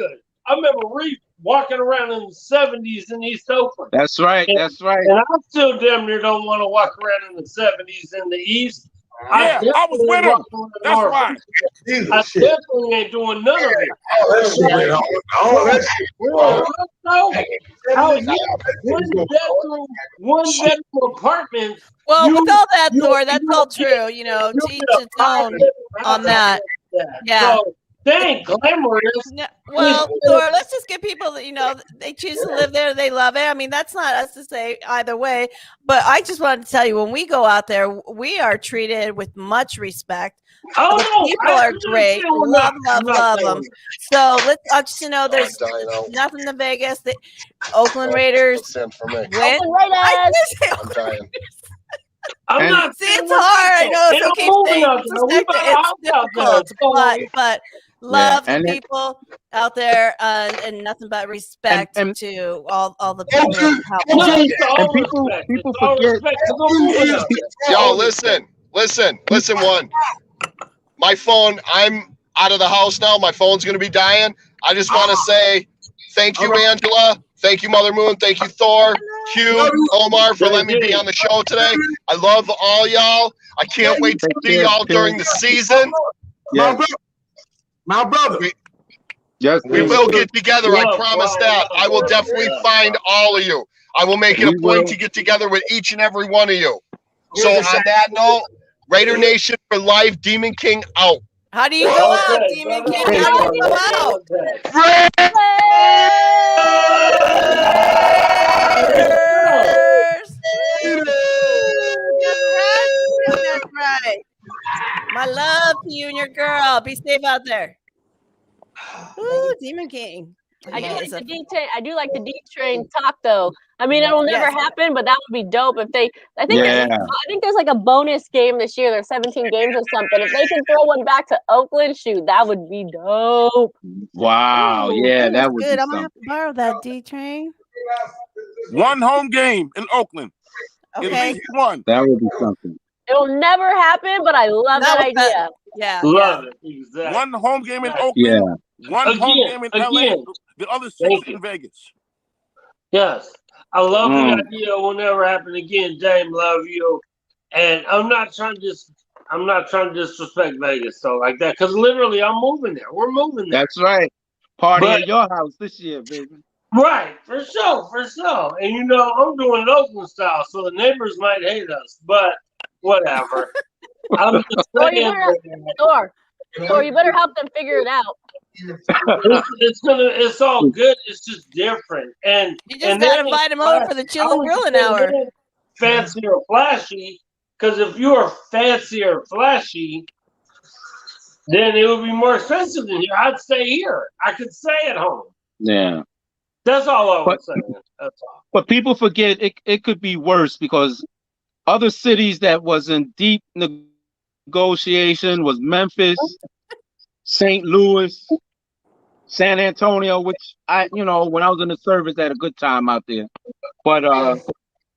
I remember Reef walking around in the 70s in East Oakland. That's right. That's right. And I still damn near don't want to walk around in the 70s in the East. Yeah, I was with him. That's why. I definitely ain't doing none of it. All that shit. One bedroom apartment. Well, with all that, Thor, that's all true. You know, to each its own on that. Yeah. So, they ain't glamorous. No, well, Thor, let's just give people that, you know, they choose to live there, they love it. I mean, that's not us to say either way. But I just wanted to tell you, when we go out there, we are treated with much respect. Oh, The no, people are great. Love them. So let's just, you know, there's nothing to Vegas. The Oakland Raiders Send for me. win. I did say I'm dying. I'm not See, it's hard. I know it's okay saying it's difficult, but love and to people out there and nothing but respect to all the people. And people forget. Yo, listen. One. My phone. I'm out of the house now. My phone's gonna be dying. I just want to say thank you, Angela. Thank you, Mother Moon. Thank you, Thor, Hugh, Omar, for letting me be on the show today. I love all y'all. I can't wait to see y'all during the season. Yeah. My brother. We will get together. I promise that. I will definitely find all of you. I will make it a point to get together with each and every one of you. So on that note, Raider Nation for life. Demon King out. How do you go out, Demon King? How do you go out? That's right. My love to you and your girl. Be safe out there. Ooh, Demon King. I do like the D train talk though. I mean, it'll never happen, but that would be dope if they. I think there's like a bonus game this year. There's 17 games or something. If they can throw one back to Oakland, shoot, that would be dope. Wow, yeah, that would good. be I'm gonna have to borrow that D train. One home game in Oakland. Okay. At least one. That would be something. It'll never happen, but I love that idea. Yeah. Love it. Exactly. One home game in Oakland. Yeah. One home game in LA. The other six in Vegas. Yes. I love the idea. It will never happen again. Dame, love you. And I'm not trying to disrespect Vegas so like that. Because literally I'm moving there. We're moving there. That's right. Party at your house this year, baby. Right, for sure. And you know, I'm doing it Oakland style, so the neighbors might hate us, but whatever. I'm just saying. Or you better help them figure it out. It's all good. It's just different. And you just gotta invite them over for the chill and grilling hour. Fancy or flashy, because if you were fancy or flashy, then it would be more expensive than here. I'd stay here. I could stay at home. Yeah. That's all I was saying. That's all. But people forget it could be worse because other cities that was in deep negotiation was Memphis, St. Louis, San Antonio, which when I was in the service, I had a good time out there. But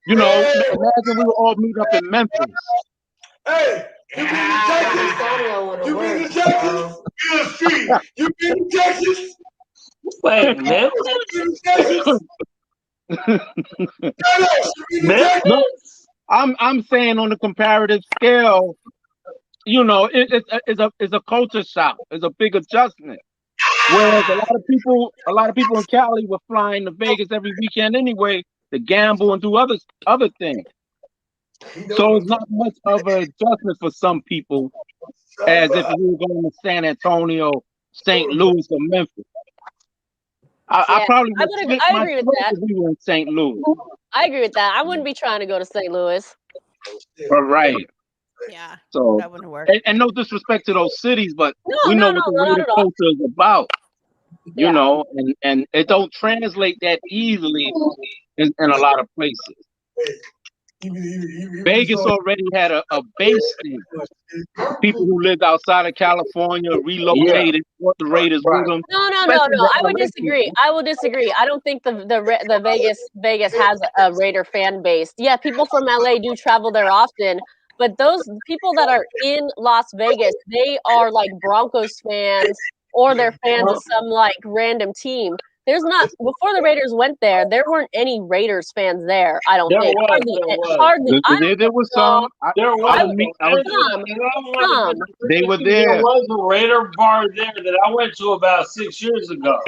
You know, imagine we were all meet up in Memphis. Hey, you been to Texas? You been to Texas? UFC. You been to Texas? Wait, man. You been to Texas? No, I'm saying on the comparative scale, you know, it's a culture shock. It's a big adjustment. Whereas a lot of people in Cali were flying to Vegas every weekend anyway to gamble and do other things. So it's not much of an adjustment for some people as if we were going to San Antonio, St. Louis, or Memphis. I probably would split my agree with throat that. if we were in St. Louis. I agree with that. I wouldn't be trying to go to St. Louis. Right. Yeah. So That wouldn't work. and no disrespect to those cities, but No, we know no, what no, the not Raider at all. culture is about. Yeah. You know, and it don't translate that easily in a lot of places. Vegas already had a base thing. People who lived outside of California relocated, brought the Raiders with them. No. especially the I would LA disagree. people. I will disagree. I don't think the Vegas has a Raider fan base. Yeah, people from LA do travel there often, but those people that are in Las Vegas, they are like Broncos fans or they're fans of some like random team. There's not before the Raiders went there weren't any Raiders fans there. I don't think. Hardly. There was some. They were there. There was a Raider bar there that I went to about 6 years ago.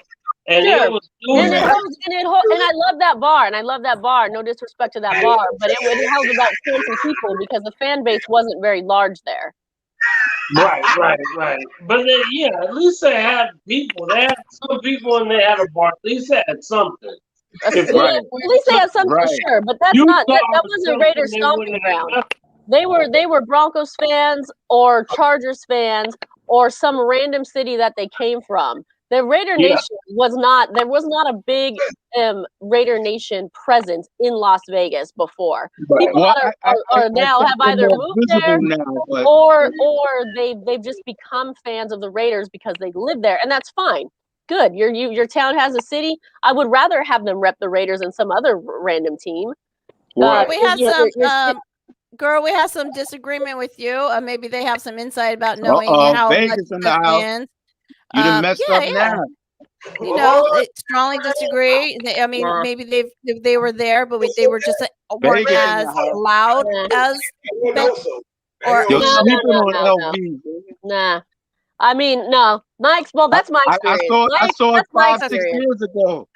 And Sure. it was And I love that bar, and I love that bar. No disrespect to that bar, but it held about 20 people because the fan base wasn't very large there. Right. But then, yeah, at least they had people. They had some people and they had a bar. At least they had something. At least they had something, sure, but that's that wasn't Raiders stomping ground. They were Broncos fans or Chargers fans or some random city that they came from. The Raider Nation was not a big Raider Nation presence in Las Vegas before. People that are now have either moved there or they've just become fans of the Raiders because they live there, and that's fine. Good. Your town has a city. I would rather have them rep the Raiders than some other random team. We had some girl. We have some disagreement with you. Maybe they have some insight about knowing how Vegas in the house. fans. You done messed up now. You know, they strongly disagree. I mean, maybe they were there, but they were just weren't Vegas as loud as. You're sleeping on LV. Nah. I mean, no. Well, that's my experience. I saw it 5-6 years ago.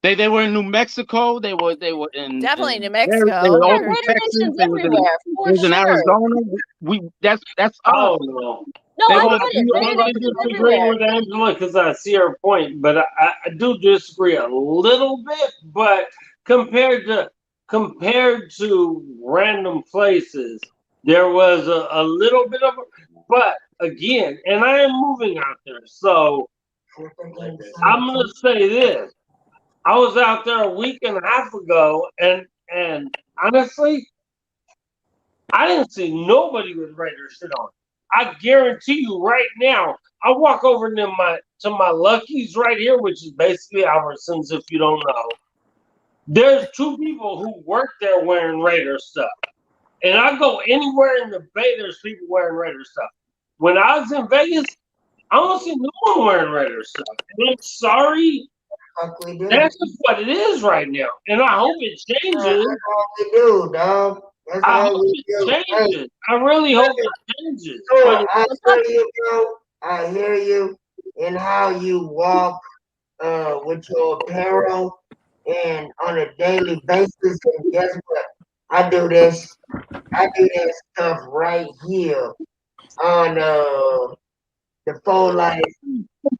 They were in New Mexico. They were in definitely New Mexico. They were all in Texas. They was in Arizona. That's no. I disagree with Angela because I see her point, but I do disagree a little bit. But compared to random places, there was a little bit of. But again, and I am moving out there, so I'm gonna say this. I was out there a week and a half ago, and honestly, I didn't see nobody with Raider shit on. I guarantee you right now, I walk over to my Lucky's right here, which is basically Albertsons, if you don't know. There's 2 people who work there wearing Raider stuff. And I go anywhere in the Bay, there's people wearing Raider stuff. When I was in Vegas, I don't see no one wearing Raider stuff. And I'm sorry. That's just what it is right now. And I hope it changes. That's all we do, dog. That's I all hope we do. it changes. I really hope it changes. I hear you, bro. I hear you in how you walk with your apparel and on a daily basis. And guess what? I do this stuff right here on the Full Life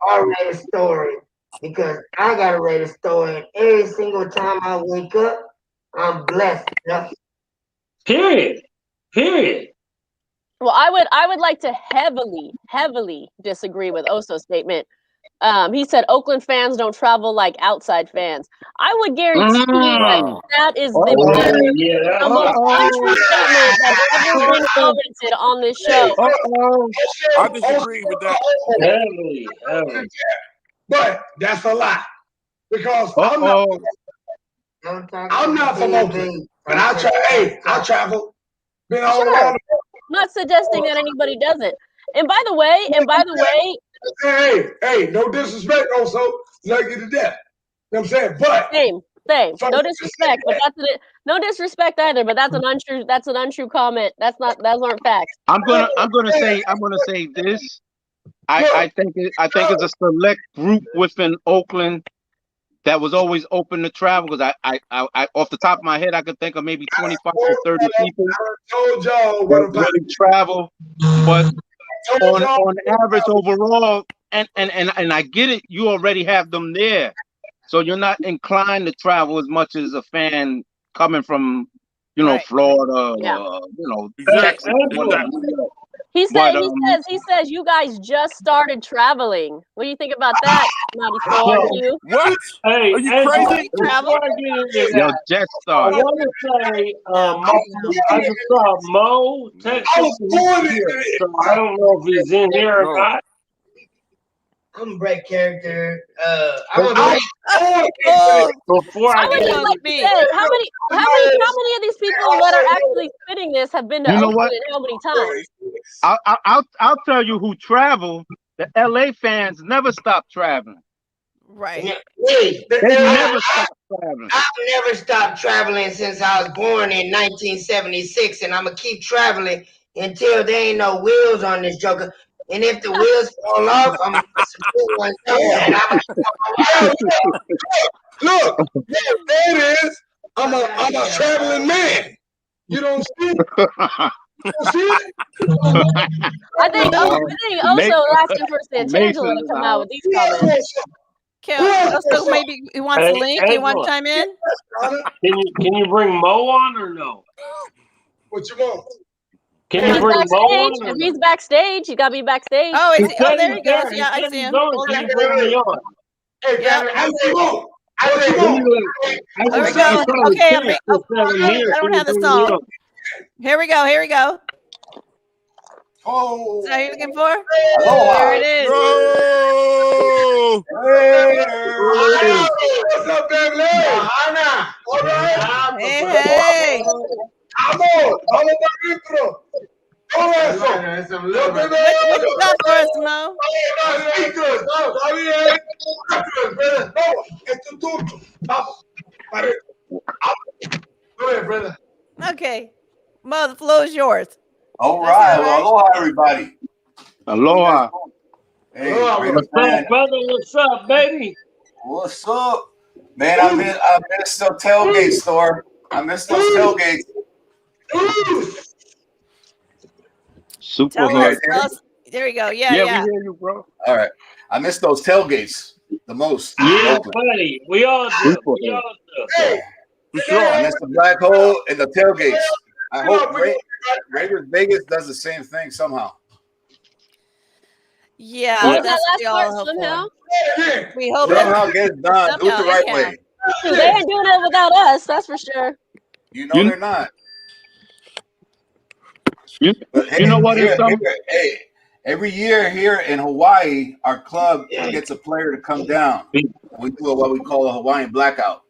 R-rated story because I got a rated story, and every single time I wake up, I'm blessed. Period. Well, I would like to heavily disagree with Oso's statement. He said Oakland fans don't travel like outside fans. I would guarantee you that is the most untrue statement that's ever been commented on this show. I disagree with that. But that's a lie because I'm not. I'm not from Oakland, but I travel. Been all Sure. around. I'm not suggesting that anybody doesn't. And by the way, Hey, no disrespect, also, love you to death. You know what I'm saying? But same. No disrespect, but no disrespect either. But that's an untrue comment. Those aren't facts. I'm gonna say this. I think it's a select group within Oakland that was always open to travel, because I off the top of my head I could think of maybe 25 to 30 people told y'all that really travel, but on average overall, and I get it, you already have them there, so you're not inclined to travel as much as a fan coming from Florida, Texas. He says you guys just started traveling. What do you think about that, 94 Q? What? Hey, Are you crazy? Yo, just started. I want to say, I just saw Mo Texas. So I don't know if he's in here or not. I'm a break character. Before I would get just like to say, how many of these people that are actually spitting this have been to You know Oakland what? and how many times? I'll tell you who travel. The LA fans never stop traveling. Right. Hey, They never stop traveling. I've never stopped traveling since I was born in 1976, and I'm gonna keep traveling until there ain't no wheels on this joker. And if the wheels fall off, I'm gonna put some new ones on. Look, there it is. I'm a traveling man. You don't see it? You don't see it? I think also asking for Santangelo to come out with these comments. So maybe he wants a link. You want to chime in? Can you bring Mo on or no? What you want? Can you bring Mo on? If he's backstage, you gotta be backstage. Oh, there he goes. Yeah, I see him. Hold on. Hey, Yeah. there we go. Okay, I don't have the song. Here we go. Oh, is that who you're looking for? Aloha. There it is. Hey, what's up, baby? Ana. All right. Hey. Vamos adentro. Todo eso. What you got for us, Mo? Está bien. No, es tu turno. Vamos. Go ahead, brother. Okay. Mo, the floor is yours. All right. Well, aloha, everybody. Aloha. Hey, What's up, brother? What's up, baby? What's up? Man, I missed the tailgate store. I missed those tailgates. Super Tell hard. us. There we go. Yeah. We hear you, bro. All right. I missed those tailgates the most. Yeah, buddy. We all do. I missed the black hole and the tailgates. I hope Raiders Vegas does the same thing somehow. Yeah, What was that's that what we last all part? hope Somehow? for. We hope Somehow that get it done. Do it the right way. They ain't doing it without us, that's for sure. You know they're not. You Hey, know what? Hey, every year here in Hawaii, our club gets a player to come down. We do what we call a Hawaiian blackout.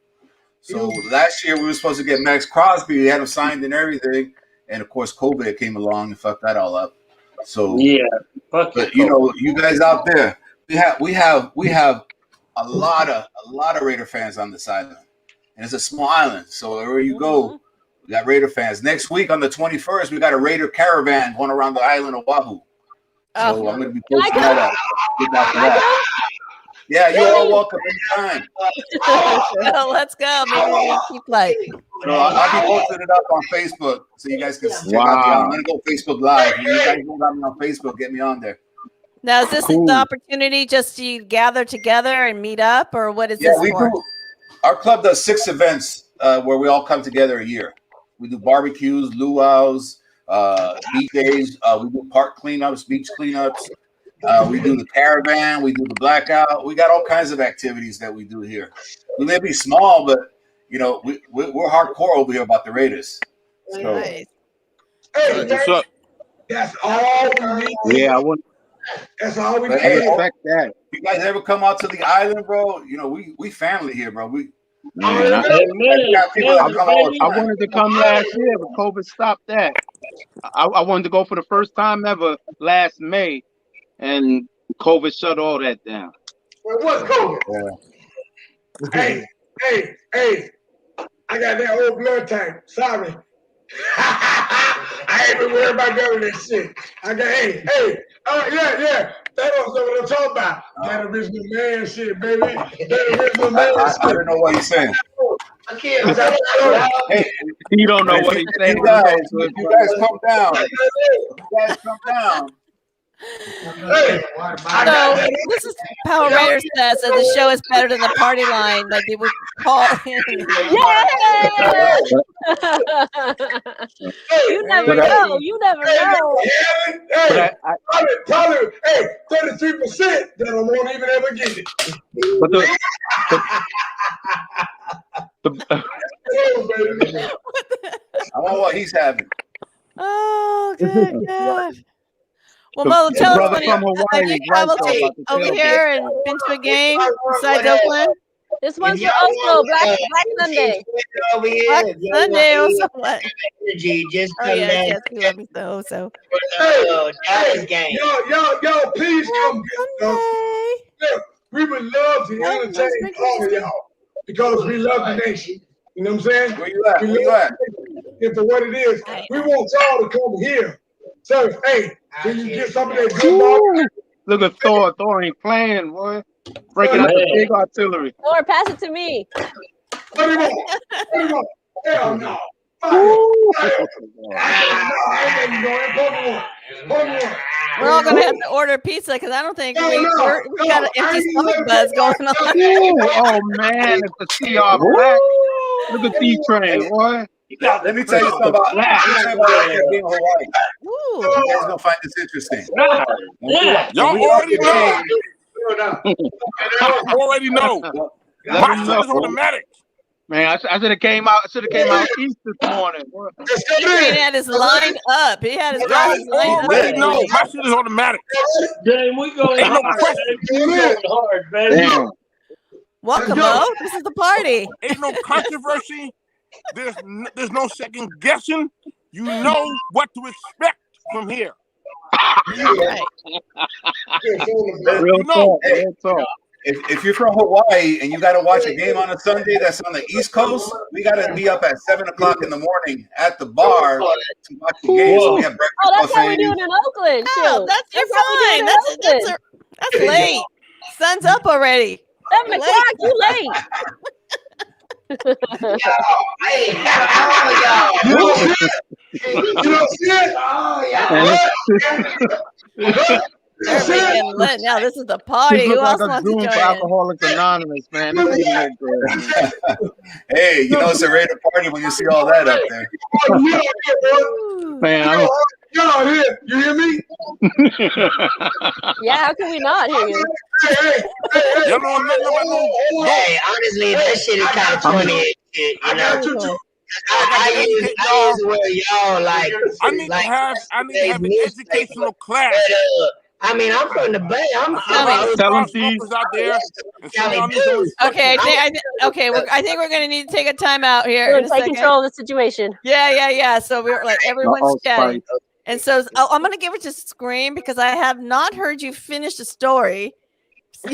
So last year we were supposed to get Max Crosby. We had him signed and everything, and of course COVID came along and fucked that all up. So yeah, but you know, you guys out there, we have a lot of Raider fans on this island, and it's a small island. So wherever you go, we got Raider fans. Next week on the 21st, we got a Raider caravan going around the island of Oahu. So I'm going to be posting that up. Look out for that. Yeah, you're all welcome anytime. Let's go. Maybe we can keep like. So I'll be posting it up on Facebook so you guys can check out the island. I'm going to go Facebook Live. If you guys don't got me on Facebook, get me on there. Now, is this the opportunity just to gather together and meet up, or what is this for? Do. Our club does 6 events where we all come together a year. We do barbecues, luau's, beach days. We do park cleanups, beach cleanups. We do the caravan. We do the blackout. We got all kinds of activities that we do here. We may be small, but you know we're hardcore over here about the Raiders. So, nice. Hey, what's up? That's all we need. Yeah, I want. That's all we But need. hey, Respect that. you guys ever come out to the island, bro? You know we family here, bro. Man, I wanted to come last year, but COVID stopped that. I wanted to go for the first time ever last May, and COVID shut all that down. Well, what's COVID? Hey, I got that old blood type. Sorry. I ain't been worried about government shit. I got, yeah. That was what I'm talking about. That original man shit, baby. That original man shit. I don't know what he's saying. Hey, you don't know what he's saying. You guys come down. So this is Power Raiders says that the show is better than the party line. Like they would call in. You never know. You never know. Hey, probably, 33% that I won't even ever get it. I want what he's having. Oh, good God. Well, Mo, tell us when you traveled over here and been to a game besides Oakland. This one's for Oakland, Black Sunday. Black Sunday or something. Energy just Oh, come yes, back. you love me so. Dallas game. Y'all, please come get us. Yeah, we would love to entertain all of y'all because we love the nation. You know what I'm saying? Where you at? Where you at? And for what it is, we want y'all to come here. So, hey, can you get some of that good ball? Look at Thor. Thor ain't playing, boy. Breaking out the big artillery. Or pass it to me. What do you want? Hell no. We're all gonna have to order pizza because I don't think we got an empty stomach buzz going on. Oh man, it's the CR Black. Look at D-Train, boy. Let me tell you something about being Hawaii. You guys gonna find this interesting. Y'all already know. Already know. My shit is automatic. Man, I should have came out. East this morning. He had his lined up. He had his glasses lined up. Already know. My shit is automatic. Game, we going Ain't no hard. question. We going hard, baby. Damn. Welcome, Mo. This is the party. Ain't no controversy. There's no second guessing. You know what to expect from here. Real talk. If you're from Hawaii and you got to watch a game on a Sunday that's on the East Coast, we got to be up at 7:00 in the morning at the bar to watch the game. So we have breakfast. Oh, that's how we do it in Oakland. Oh, you're fine. That's late. Sun's up already. 7 o'clock. You late. You don't see it? Oh, yeah. Everybody getting lit now. This is the party. Who else wants to Zoom join for in? Alcoholics Anonymous, man. This is no good. Hey, you know it's a Raider party when you see all that up there. Man, Y'all here? You hear me? Yeah, how can we not hear you? Y'all know nothing about no. Hey, honestly, that shit is kind of funny and shit, you know. I use where y'all like. I need to have an educational class. I mean, I'm from the Bay. I'm out there. Okay, I think we're gonna need to take a time out here. We're take control of the situation. Yeah. So we're like everyone's chatting, and so I'm gonna give it to Scream because I have not heard you finish the story. Oh,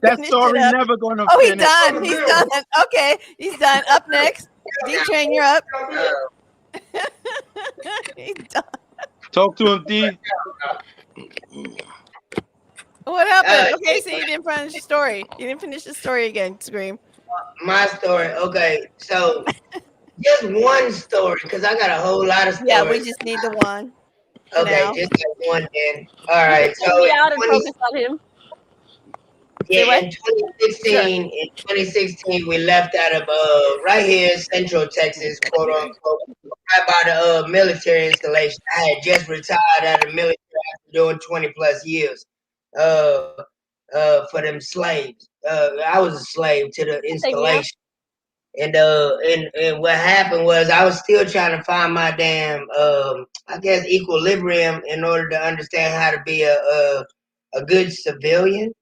that story never gonna finish. He's done. He's done. Okay, he's done. Up next, D-Train, you're up. He's done. Talk to him, D. What happened? Okay, so you didn't finish the story. You didn't finish the story again, Scream. My story. Okay, so just one story because I got a whole lot of stories. Yeah, we just need the one. Okay, now. just one then. All right, so be out and focus on him. Yeah, in 2016, we left out of right here in Central Texas, quote unquote, right by the military installation. I had just retired out of the military after doing 20 plus years for them slaves. I was a slave to the installation. And what happened was I was still trying to find my damn I guess equilibrium in order to understand how to be a good civilian.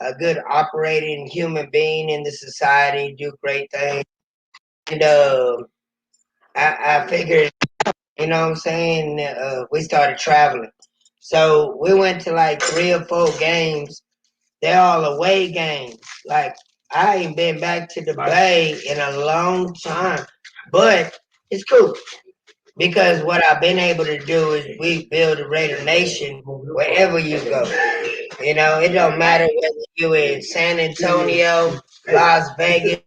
a good operating human being in the society, do great things. And I figured, you know what I'm saying, we started traveling. So we went to like 3 or 4 games. They're all away games. Like, I ain't been back to the Bay in a long time. But it's cool. Because what I've been able to do is we build a Raider Nation wherever you go. You know, it don't matter whether you're in San Antonio, Las Vegas,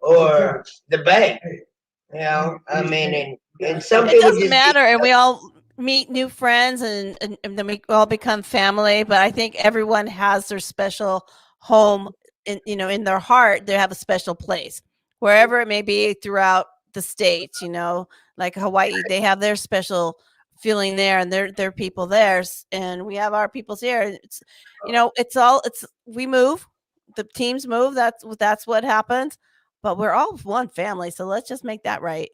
or the Bay. You know, I mean, and some It people doesn't just matter, and we all meet new friends, and then we all become family. But I think everyone has their special home, in their heart. They have a special place, wherever it may be throughout the states. Like Hawaii, they have their special feeling there, and their people there, and we have our peoples here. We move, the teams move. That's what happens. But we're all one family, so let's just make that right.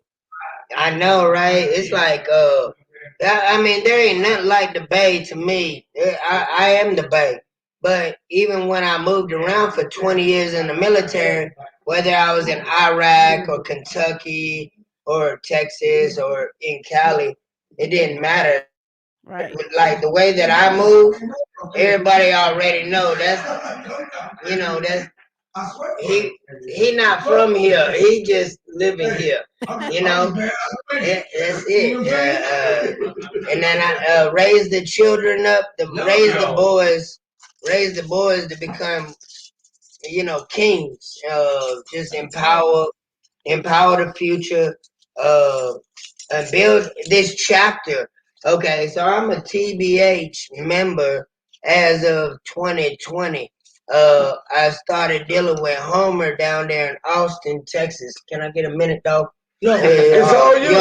I know, right? It's like, I mean, there ain't nothing like the Bay to me. I am the Bay. But even when I moved around for 20 years in the military, whether I was in Iraq or Kentucky or Texas or in Cali, it didn't matter. Right. Like the way that I move, everybody already know that's he not from here. He just living here. That's it. And then I raise the children up, raise the boys to become, kings. Just empower the future, and build this chapter. Okay, so I'm a TBH member as of 2020. I started dealing with Homer down there in Austin, Texas. Can I get a minute, though? No, it's all you.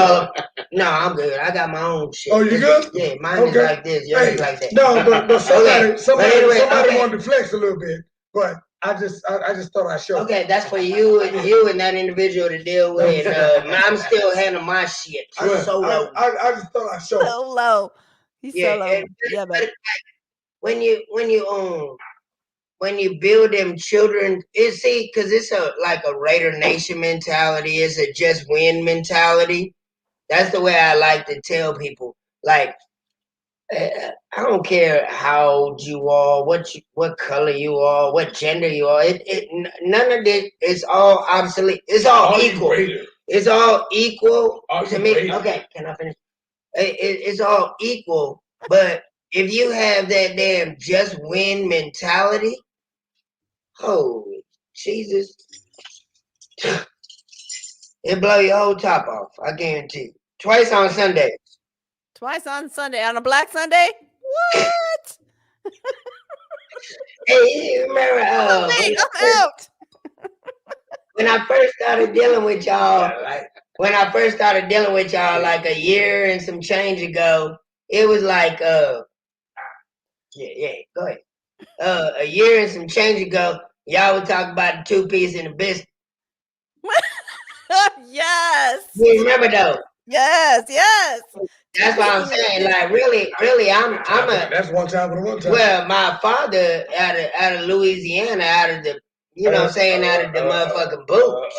No, I'm good. I got my own shit. Oh, you good? Yeah, mine is like this. Yours is like that. No, but somebody Okay. wanted to flex a little bit, but I just thought I'd show. Okay, that's for you and that individual to deal with. I'm still handling my shit. I'm so low. I just thought I'd show. So low. He's so low. Yeah, but when you build them children, because it's like a Raider Nation mentality. It's a just win mentality. That's the way I like to tell people. Like, I don't care how old you are, what color you are, what gender you are. None of this is all obsolete. It's all equal. It's all equal to me. Okay, can I finish? It's all equal, but if you have that damn just win mentality, holy Jesus, it blow your whole top off. I guarantee you. Twice on Sunday. Twice on Sunday. On a Black Sunday? What? Hey, you remember? I'm out. When I first started dealing with y'all, like a year and some change ago, it was like, go ahead. A year and some change ago, y'all would talk about the 2-piece and the biscuit. Yes. You remember though? Yes. That's what I'm saying. Like, really, I'm a. That's one time for the one time. Well, my father out of Louisiana, out of the, out of the motherfucking boots.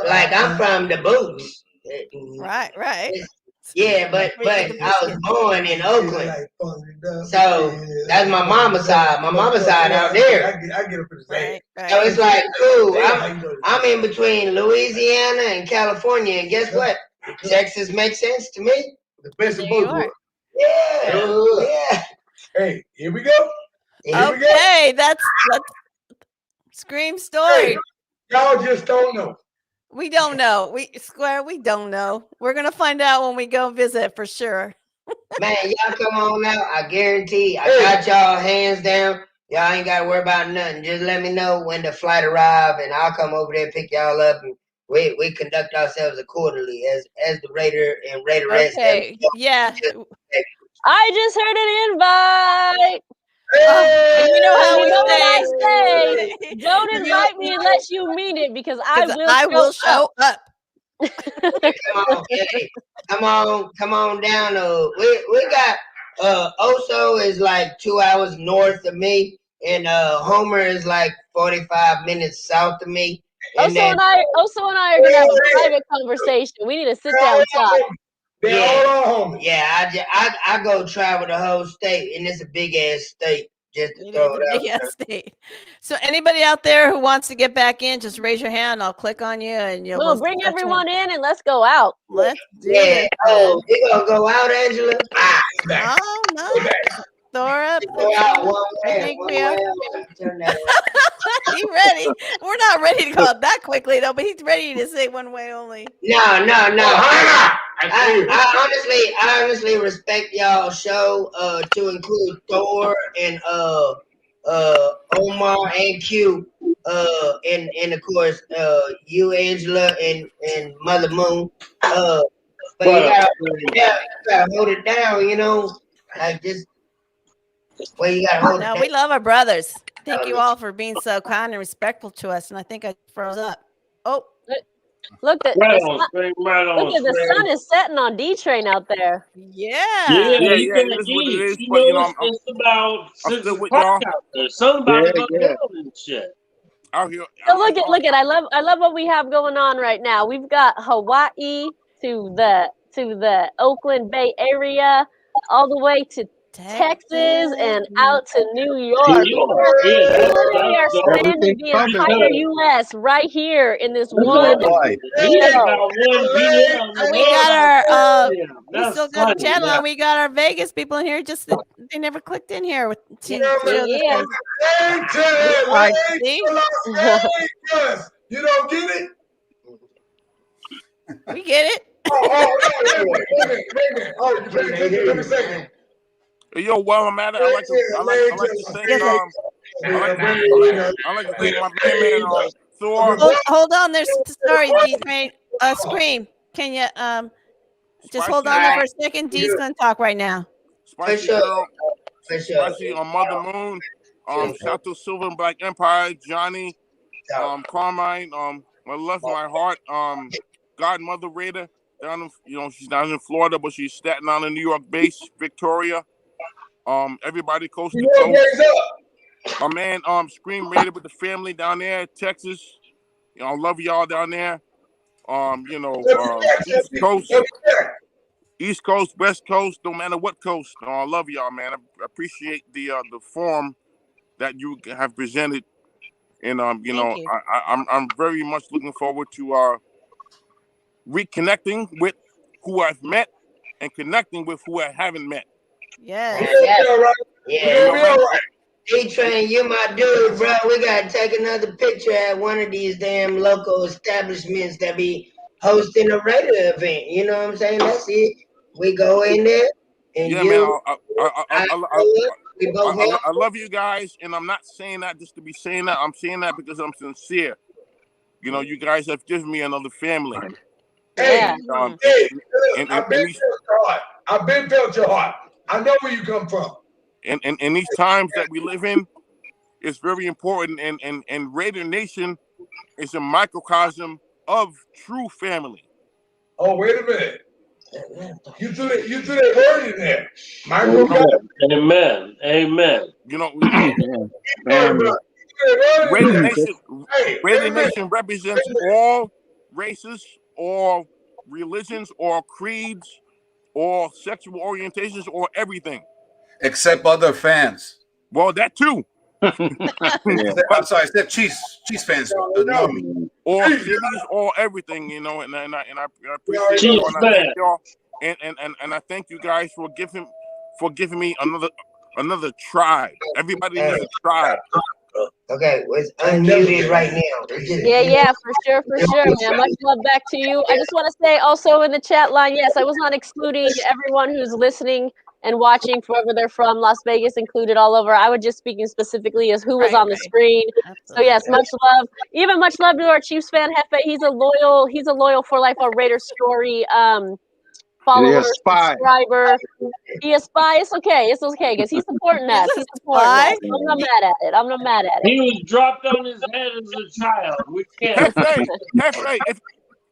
Like I'm from the boots. Right. Yeah, but I was born in Oakland, so that's my mama's side. My mama's side out there. I get up in the Right. So it's like, cool. I'm in between Louisiana and California, and guess what? Texas makes sense to me. The best of both worlds. Yeah. Hey, here we go. Okay, that's Scream story. Hey, y'all just don't know. We don't know. We don't know. We're gonna find out when we go visit for sure. Man, y'all come on out. I guarantee I got y'all hands down. Y'all ain't gotta worry about nothing. Just let me know when the flight arrive, and I'll come over there, pick y'all up, and we conduct ourselves accordingly as the Raider and Raiderettes. Okay. Yeah. I just heard an invite. You know how we what I say. Don't You invite me unless you mean it, because I will show up. Come on down. We got Oso is like 2 hours north of me, and Homer is like 45 minutes south of me. And Oso and I are gonna have a private conversation. We need to sit down and talk. Yeah, I go travel the whole state, and it's a big ass state. Just to throw it out Big there. ass state. So anybody out there who wants to get back in, just raise your hand. I'll click on you, and you'll We'll bring everyone in and let's go out. Let's do Yeah. it. Oh, you gonna go out, Angela? Oh no, Thora. Go out one I way. think One we have. way. Turn that He's ready. We're not ready to go out that quickly though, but he's ready to say one way only. No. I honestly respect y'all show to include Thor and Omar and Q and of course you, Angela, and Mother Moon. But you gotta hold it down, you know, like this. Well, you gotta hold it No, down. we love our brothers. Thank you all for being so kind and respectful to us. And I think I froze up. Oh, look at Right the on, sun, Scream, right on, look at the Scream. sun is setting on D Train out there. Yeah. Yeah, Yeah, you yeah, can it is what it eat. is. You But you know, know, it's about I'm 6 still with o'clock y'all out there. Something about to go Yeah. down and shit. out here. So look at I love what we have going on right now. We've got Hawaii to the Oakland Bay Area, all the way to Texas and out to New York. We literally are spanning Everything the covered. entire U.S. right here in this one Worldwide. show. We got our we That's still got funny. the channel Yeah. and we got our Vegas people in here. Just they never clicked in here with to show the Yeah. face. You don't get it? We get it. Wait a minute. Oh, you pay attention. Let me say Yo, well, I'm at it. I like to thank I like to thank my man Thor. Hold on, there's sorry, D-Train. Scream. Can you just hold on there for a second? D's gonna talk right now. Spicy Girl, Spicy on Mother Moon, Shato Silver and Black Empire, Johnny, Carmine, my love, my heart, Godmother Raider down in, she's down in Florida, but she's Staten Island, New York base, Victoria. Everybody coast to coast. My man, Scream Raider with the family down there, Texas. You know, I love y'all down there. East Coast, West Coast, no matter what coast. I love y'all, man. I appreciate the form that you have presented, and I'm very much looking forward to reconnecting with who I've met and connecting with who I haven't met. Yes. D-Train, you my dude, bro. We gotta take another picture at one of these damn local establishments that be hosting a Raider event. You know what I'm saying? That's it. We go in there and Yeah, you. man. I love you guys, and I'm not saying that just to be saying that. I'm saying that because I'm sincere. You know, you guys have given me another family. I've been felt your heart. I know where you come from. And in these times that we live in, it's very important. And Raider Nation is a microcosm of true family. Oh, wait a minute. You threw that word in there. Microcosm. Amen. You know, Raider Nation represents all races, all religions, all creeds, all sexual orientations, or everything. Except other fans. Well, that too. I'm sorry, except Chiefs fans. All cities, all everything, you know, and I appreciate you and I thank y'all, and I thank you guys for giving me another tribe. Everybody needs a tribe. Okay, it's unmuted right now. Yeah, for sure, man. Much love back to you. I just want to say also in the chat line, yes, I was not excluding everyone who's listening and watching, wherever they're from, Las Vegas included, all over. I was just speaking specifically as who was on the screen. So yes, much love. Even much love to our Chiefs fan, Hefe. He's a loyal for life on Raider Story follower, subscriber. He a spy. It's okay because he's supporting us. I'm not mad at it. He was dropped on his head as a child. We can't. Hefe,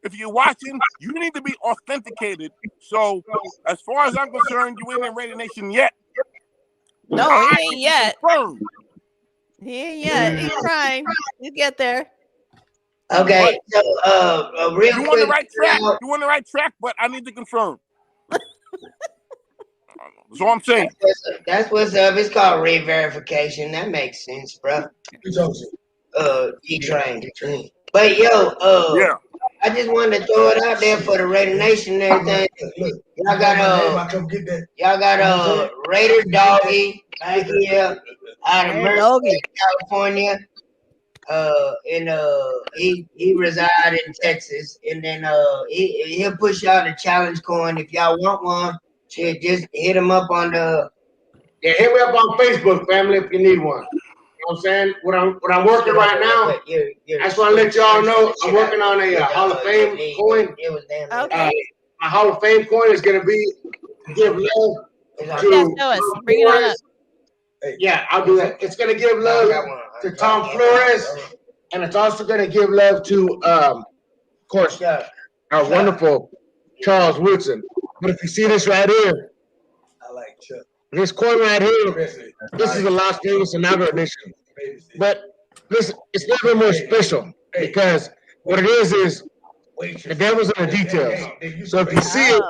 if you're watching, you need to be authenticated. So, as far as I'm concerned, you ain't in Raider Nation yet. No, he ain't yet. Confirmed. He ain't yet. He's trying. You get there. Okay, so real You quick, on the right track. You on the right track, but I need to confirm. That's all I'm saying. That's what's up. It's called re-verification. That makes sense, bro. E-Train. But yo, yeah. I just wanted to throw it out there for the Raider Nation and everything. Y'all got Raider Doggy right here out of Merced, California. He reside in Texas, and then he'll push out a challenge coin if y'all want one. Shit, just hit him up on the. Yeah, hit me up on Facebook, family, if you need one. You know what I'm saying? What I'm working right now. I just want to let y'all know I'm working on a Hall of Fame coin. Okay. My Hall of Fame coin is gonna be to give love to. Show us. Bring it on up. Yeah, I'll do that. It's gonna give love to Tom Flores, and it's also gonna give love to, of course, our wonderful Charles Woodson. But if you see this right here, I like Chuck. This coin right here, this is a Las Vegas inaugural edition. But listen, it's never more special because what it is the devil's in the details. So if you see it,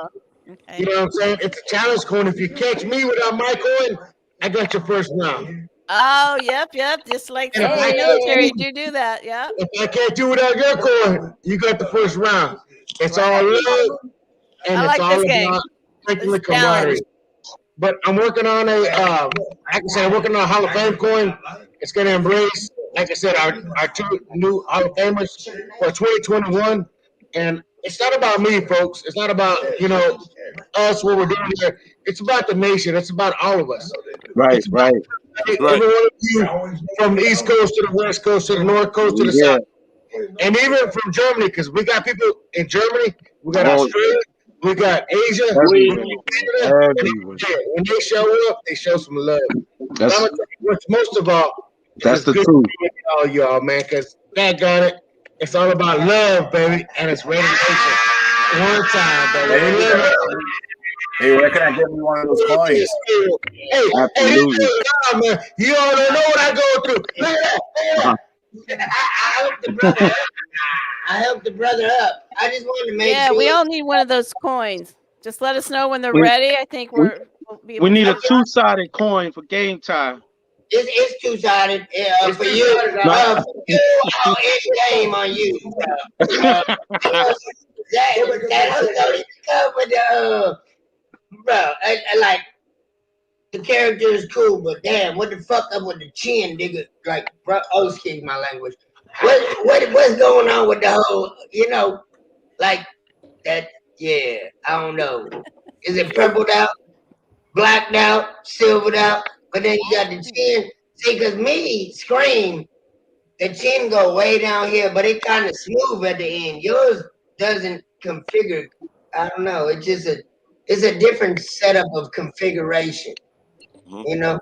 you know what I'm saying? It's a challenge coin. If you catch me without my coin, I got your first round. Oh, yep. Just like some of the military do that. Yeah. If I catch you without your coin, you got the first round. It's all love, and it's all about strengthening the camaraderie. But I'm working on a, like I said, I'm working on a Hall of Fame coin. It's going to embrace, like I said, our two new Hall of Famers for 2021. And it's not about me, folks. It's not about, us, what we're doing here. It's about the nation. It's about all of us. Right. Every one of you, from the East Coast to the West Coast to the North Coast to the South. And even from Germany, because we got people in Germany, we got Australia, we got Asia, we got Canada. When they show up, they show some love. I'm gonna tell you what's most of all, that's the good truth. to be with all y'all, man, because daggone it, it's all about love, baby, and it's Raider Nation. One time, baby. We love it. Hey, where can I get me one of those coins? Absolutely. Man, you all don't know what I go through. Look at that. I helped the brother up. I just wanted to make sure. Yeah, we all need one of those coins. Just let us know when they're ready. I think we'll be able We need to a two-sided coin for game time. It's two-sided. For you. I'll end game on you. Bro, I like the character is cool, but damn, what the fuck up with the chin, nigga? Like, bro, excuse my language. What's going on with the whole, like that? Yeah, I don't know. Is it purpled out, blacked out, silvered out? But then you got the chin. See, cause me, Scream, the chin go way down here, but it kind of smooth at the end. Yours doesn't configure. I don't know. It's just it's a different setup of configuration. So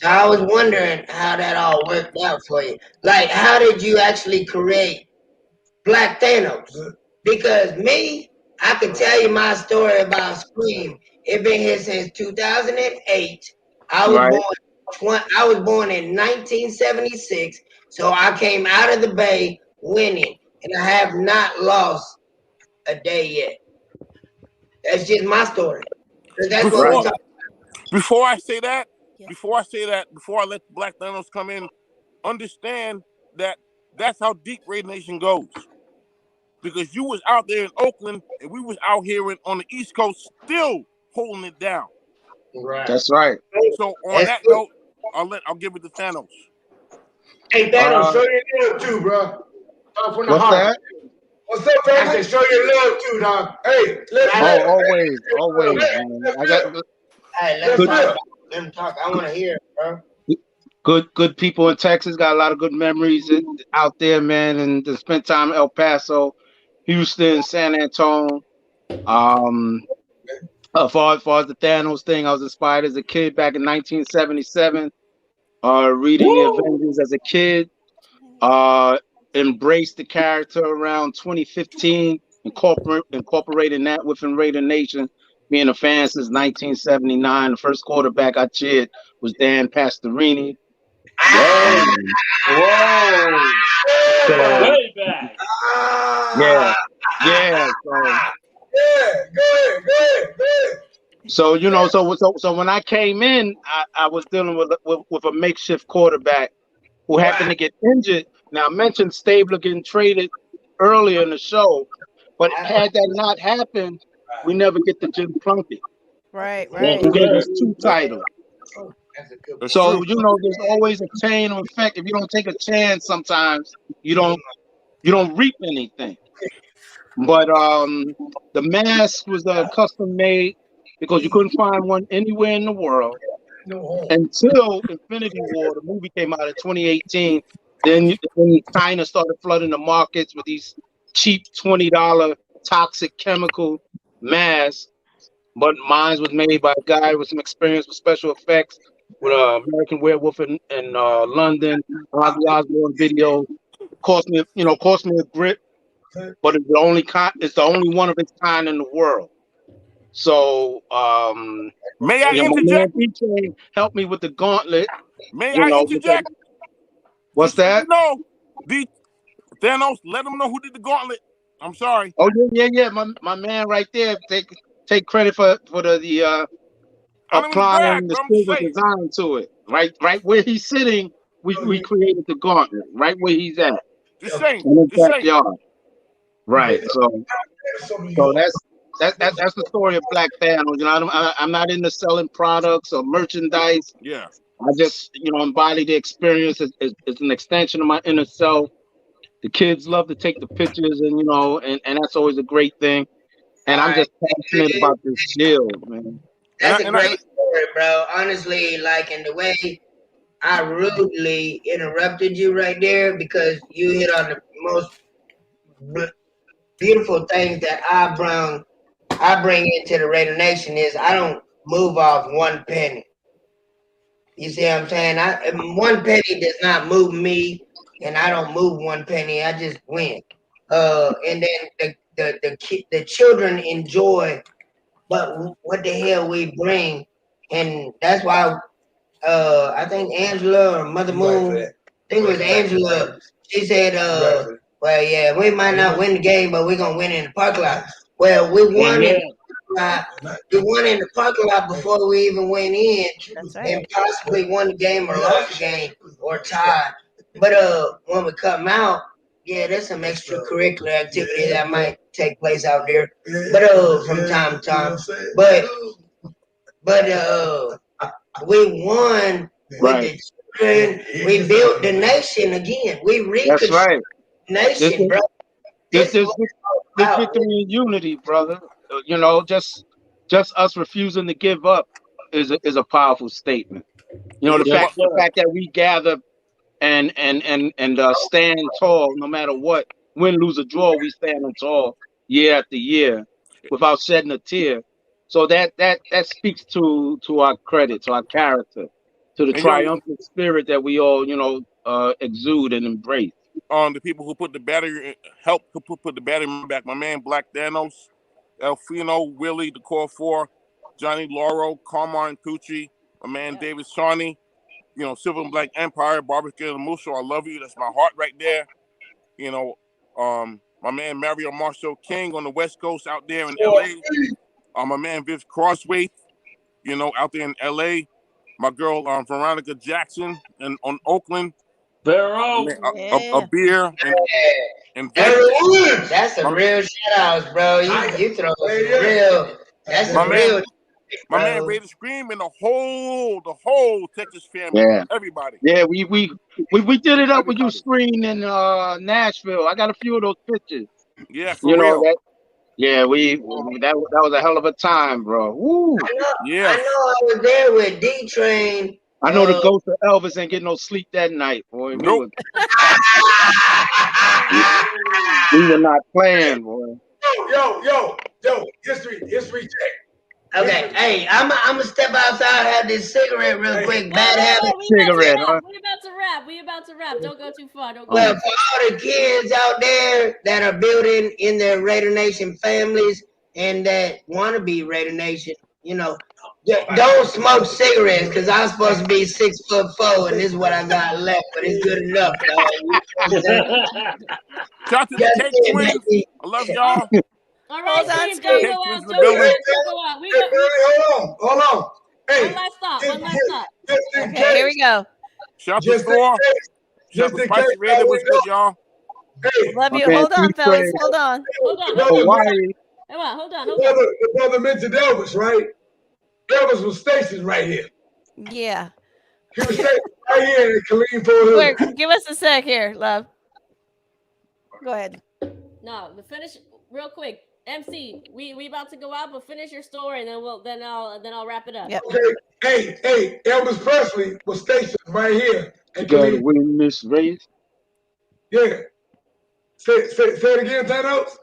I was wondering how that all worked out for you. Like, how did you actually create Black Thanos? Because me, I could tell you my story about Scream. It's been here since 2008. I was born in 1976, so I came out of the Bay winning, and I have not lost a day yet. That's just my story. That's what we're talking about. Before I say that, before I let Black Thanos come in, understand that that's how deep Raider Nation goes. Because you was out there in Oakland, and we was out here on the East Coast still holding it down. Right. That's right. So on that note, I'll give it to Thanos. Hey, Thanos, show your love too, bro. From the What's heart. that? What's up, Thanos? I said, show your love too, dog. Hey, Always, man. I got Hey, let him talk. I want to hear it, bro. good people in Texas. Got a lot of good memories out there, man. And to spend time in El Paso, Houston, San Antonio. As far as the Thanos thing, I was inspired as a kid back in 1977. Reading Avengers as a kid. Embraced the character around 2015 incorporating that within Raider Nation. Being a fan since 1979. The first quarterback I cheered was Dan Pastorini. Whoa. So, Way back. yeah. Go ahead. So you know, so when I came in, I was dealing with a makeshift quarterback who happened to get injured. Now I mentioned Stabler getting traded earlier in the show, but had that not happened, we never get to Jim Plunkett. Right. Who gave us 2 titles. So you know, there's always a chain of effect. If you don't take a chance, sometimes you don't reap anything. But the mask was custom made because you couldn't find one anywhere in the world until Infinity War. The movie came out in 2018. Then China started flooding the markets with these cheap $20 toxic chemical masks. But mine was made by a guy with some experience with special effects, with American Werewolf in London, Ozzy Osbourne video. Cost me a grip, but it's the only one of its kind in the world. So may I interject? DJ helped me with the gauntlet. May I interject? What's that? No, Thanos. Let them know who did the gauntlet. I'm sorry. Oh yeah. My man right there. Take credit for the applying the silver design to it. Right where he's sitting, we created the gauntlet. Right where he's at. Just saying. In the backyard. Right. So that's the story of Black Thanos. You know, I'm not into selling products or merchandise. Yeah. I just, embody the experience. It's an extension of my inner self. The kids love to take the pictures, and that's always a great thing. And I'm just passionate about this shield, man. That's a great story, bro. Honestly, in the way I rudely interrupted you right there, because you hit on the most beautiful things that I bring into the Raider Nation is I don't move off one penny. You see what I'm saying? One penny does not move me, and I don't move one penny. I just win. And then the children enjoy, but what the hell we bring, and that's why I think Angela or Mother Moon, I think it was Angela. She said, "Well, yeah, we might not win the game, but we're gonna win in the parking lot." Well, we won in the parking lot before we even went in, and possibly won the game or lost the game or tied. But when we come out, yeah, there's some extracurricular activity that might take place out there, but from time to time. But we won with the children. We built the nation again. We reconstructed the nation, bro. This victory and unity, brother. Just us refusing to give up is a powerful statement. The fact that we gather and stand tall no matter what, win, lose, or draw, we stand tall year after year without shedding a tear. So that speaks to our credit, to our character, to the triumphant spirit that we all exude and embrace. The people who put the battery helped to put the battery back. My man Black Thanos, Elfino, Willie, the Core 4, Johnny Lauro, Carmine Tucci, my man David Shawnee, Silver and Black Empire, Barbecue and Musso, I love you. That's my heart right there. My man Mario Marshall King on the West Coast out there in LA. My man Viv Crossway, out there in LA. My girl Veronica Jackson on Oakland. Barrow. A beer and that's a real shout out, bro. You throw real. That's a real. My man Raider Scream and the whole Texas family. Yeah. Everybody. Yeah, we did it up with you, Screen, in Nashville. I got a few of those pictures. Yeah, for real. That was a hell of a time, bro. Woo. I know I was there with D-Train. I know the ghost of Elvis ain't getting no sleep that night, boy. Nope. We were not playing, boy. Yo, history check. Okay, hey, I'm gonna step outside, have this cigarette real quick. Bad habit. Cigarette, huh? We about to wrap. We about to wrap. Don't go too far. Don't go Well, too for all the kids out there that are building in their Raider Nation families and that want to be Raider Nation, you know, don't smoke cigarettes because I'm supposed to be 6'4" and this is what I got left, but it's good enough. Shout out to the Cake Twins. I love y'all. All right, Hold on, Steve, Steve. don't go Twins out. in the Don't building. go out. We got Hold on. Hey, one last thought. One last thought. Okay, here we go. Shout out to Thor. Shout out to Spicy Red. It was good, y'all. Love you. Okay, Hold on, Steve fellas. Trey. Hold on. Hold on. Hawaii. Hold on. The brother mentioned Elvis, right? Elvis was stationed right here. Yeah. He was stationed right here in Killeen Fort Wait, Hood. give us a sec here, love. Go ahead. No, the finish real quick. MC, we about to go out, but finish your story, and then I'll wrap it up. Yep. Okay. Hey, Elvis Presley was stationed right here You in gotta Killeen. win this race. Yeah. Say it again, Thanos.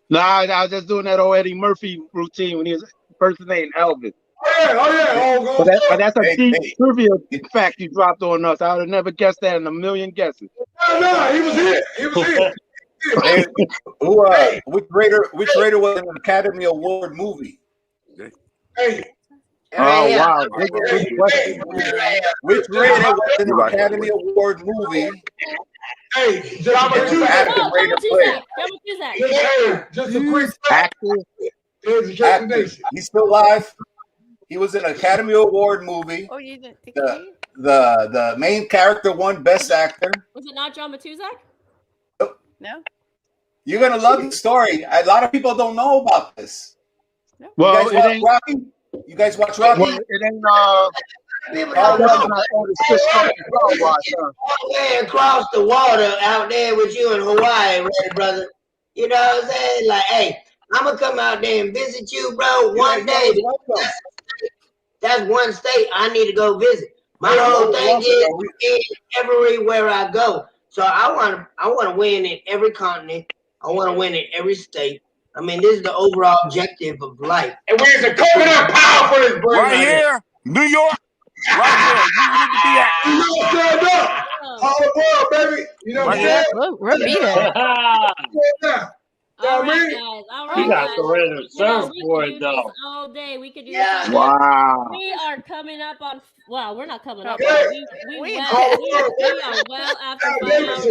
Nah, I was just doing that old Eddie Murphy routine when he was impersonating Elvis. Oh yeah. But that's a Hey, deep hey. trivia fact you dropped on us. I would have never guessed that in a million guesses. No, he was here. He was here. Hey, which Raider was an Academy Award movie? Hey. Oh wow, good question. Which Raider was an Academy Award movie? Hey, Active Raider player. Just a quick actor. Actor. He's still alive. He was an Academy Award movie. Oh, you didn't think The main character won Best Actor. Was it not John Matuzak? No. You're gonna love the story. A lot of people don't know about this. Well, you guys watch Rocky? You guys watch Rocky? Well, it ain't All the way across the water out there with you in Hawaii, right, brother? You know what I'm saying? Like, hey, I'm gonna come out there and visit you, bro, one day. That's one state I need to go visit. My whole thing is everywhere I go. So I want to win in every continent. I want to win in every state. I mean, this is the overall objective of life. And where's the coconut power for this brand? Right here, New York. Right here. You need to be at. New York, stand up. All the world, baby. You know what I'm saying? We'll be there. All right, guys. All right, You got guys. the Raider surf we for could it do this though. all day. We could do Yeah. this all day. Wow. We are coming up on. Well, we're not coming up. Yeah. We are well after 5 hours.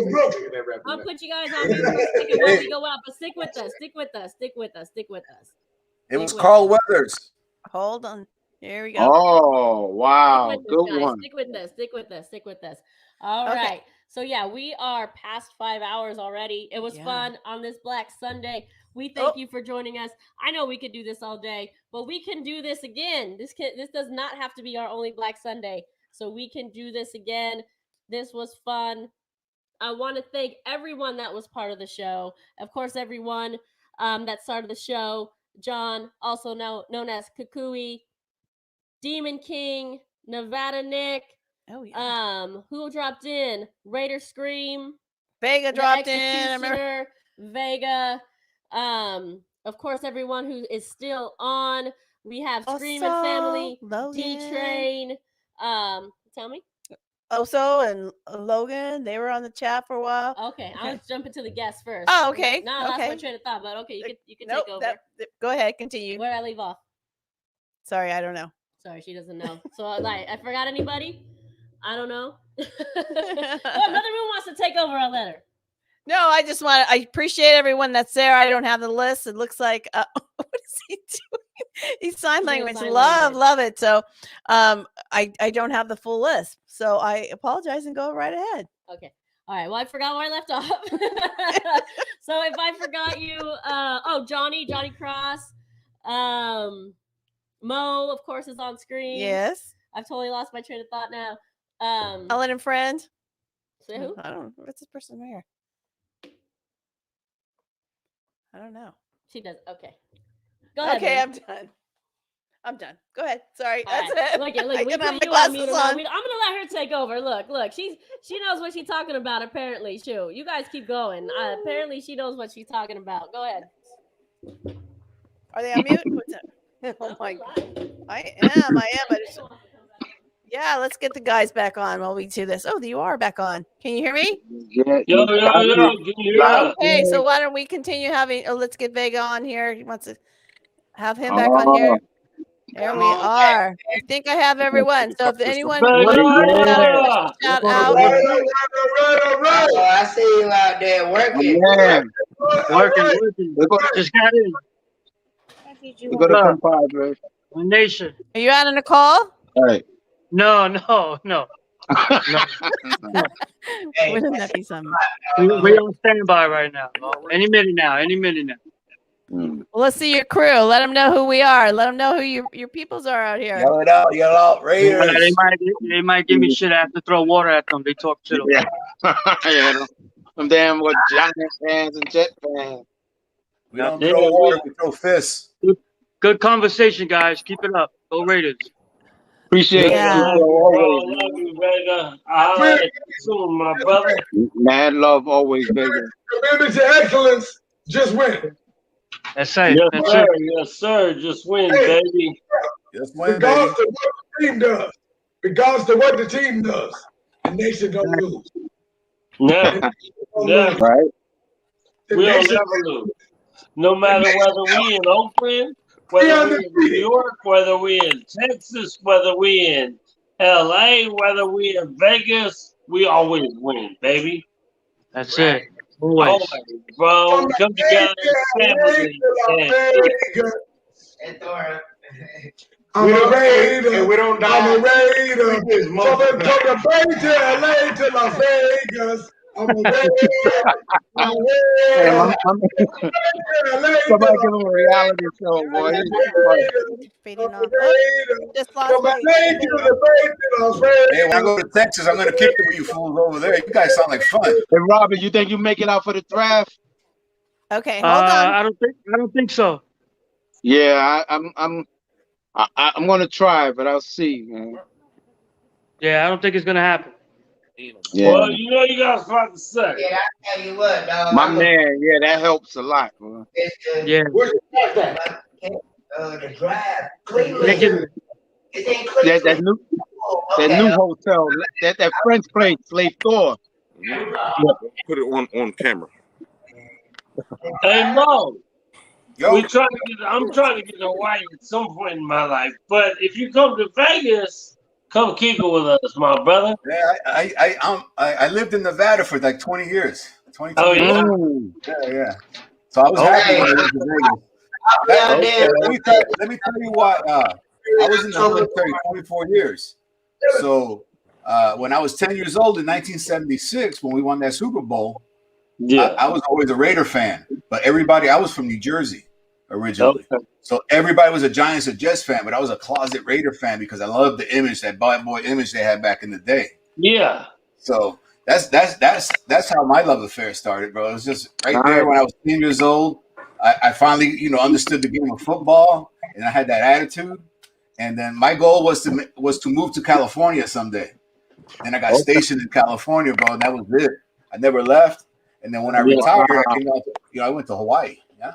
I'll put you guys on mute for a second while we go out, but stick with us. Stick with us. Stick with us. Stick with us. It was Carl Weathers. Hold on. Here we go. Oh wow, Stick with good us, guys. one. Stick with us. Stick with us. Stick with us. All Okay. right. So yeah, we are past 5 hours already. It was Yeah. fun on this Black Sunday. We thank you for joining us. I know we could do this all day, but we can do this again. This does not have to be our only Black Sunday. So we can do this again. This was fun. I want to thank everyone that was part of the show. Of course, everyone that started the show. John, also now known as Kukui, Demon King, Nevada Nick. Oh yeah. Who dropped in? Raider Scream. Vega The dropped in. I remember. Executioner, Vega. Of course, everyone who is still on. We have Scream and Family, D-Train. Tell me. Oso and Logan, they were on the chat for a while. Okay, I was jumping to the guests first. Oh, okay. No, that's Okay. my train of thought, but okay, you can Nope, take over. Go ahead, continue. Where I leave off? Sorry, I don't know. Sorry, she doesn't know. So I forgot anybody? I don't know. Oh, another room wants to take over our letter. No, I appreciate everyone that's there. I don't have the list. It looks like what is he doing? He's sign language. sign Love it. So I don't have the full list. So I apologize and go right ahead. Okay. All right. Well, I forgot where I left off. So if I forgot you, Johnny Cross, Mo, of course, is on screen. Yes. I've totally lost my train of thought now. Ellen and Friend. Say who? I don't know. What's this person here? I don't know. She does. Okay. Go ahead. Okay, baby. I'm done. Go ahead. Sorry. All That's right. it. Look, I we can have put my you on mute. glasses on. I'm gonna let her take over. Look, she knows what she's talking about. Apparently, shoot. You guys keep going. Apparently, she knows what she's talking about. Go ahead. Are they on mute? What's up? Oh my God. I am. But yeah, let's get the guys back on while we do this. Oh, you are back on. Can you hear me? Yeah. Yo. Can you hear us? Okay, so why don't we continue having? Oh, let's get Vega on here. He wants to have him back on here. There we are. I think I have everyone. So if anyone wants to shout out, I see you out there working. Yeah. Working. Just got in. We're gonna come by, bro. Nation. Are you out on a call? All right. No. Wouldn't that be something? We're on standby right now. Any minute now. Well, let's see your crew. Let them know who we are. Let them know who your peoples are out here. Yell it out, Raiders. They might give me shit. I have to throw water at them. They talk shit. Yeah. Yeah. Some damn what Giant fans and Jet fans. We don't throw water, we throw fists. Good conversation, guys. Keep it up. Go Raiders. Appreciate Bro, you. love you, Vega. I'll at you soon, my brother. Mad love always, Vega. Commitment to excellence. Just win. That's right. Yes, sir. Just win, baby. Just win, Regardless of what the team does. Regardless of what the team does. The nation don't lose. Never. Right? We'll never lose. No matter whether we in Oakland, whether we in New York, whether we in Texas, whether we in LA, whether we in Vegas, we always win, baby. That's it. Always. Bro. Come together as family. I'm a Raider. We don't die. I'm a Raider. From the Bay to LA to Las Vegas. I'm a Raider. I'm a Raider. Somebody give him a reality show, boy. Just lost my Hey, when I go to Texas, I'm gonna kick you fools over there. You guys sound like fun. Hey, Robert, you think you make it out for the draft? Okay, hold on. I don't think so. Yeah, I'm gonna try, but I'll see, man. Yeah, I don't think it's gonna happen. Yeah. Well, you know you got something to say. Yeah, I tell you what, dog. My man, yeah, that helps a lot, bro. Yeah. Where's the draft? The draft. Cleveland. That new hotel, that French place, Slave Thor. Put it on camera. Hey, Mo. Yo. I'm trying to get to Hawaii at some point in my life. But if you come to Vegas, come kick it with us, my brother. Yeah, I lived in Nevada for like 20 years. 22 Oh, years. Yeah. So I was happy when I went to Vegas. Let me tell you what. I was in the military 24 years. So when I was 10 years old in 1976, when we won that Super Bowl, I was always a Raider fan. But I was from New Jersey originally. Okay. So everybody was a Giants or Jets fan, but I was a closet Raider fan because I loved the image, that bad boy image they had back in the day. Yeah. So that's how my love affair started, bro. It was just right there when I was 10 years old. I finally, understood the game of football, and I had that attitude. And then my goal was to move to California someday. And I got stationed in California, bro, and that was it. I never left. And then when I retired, I went to Hawaii. Yeah.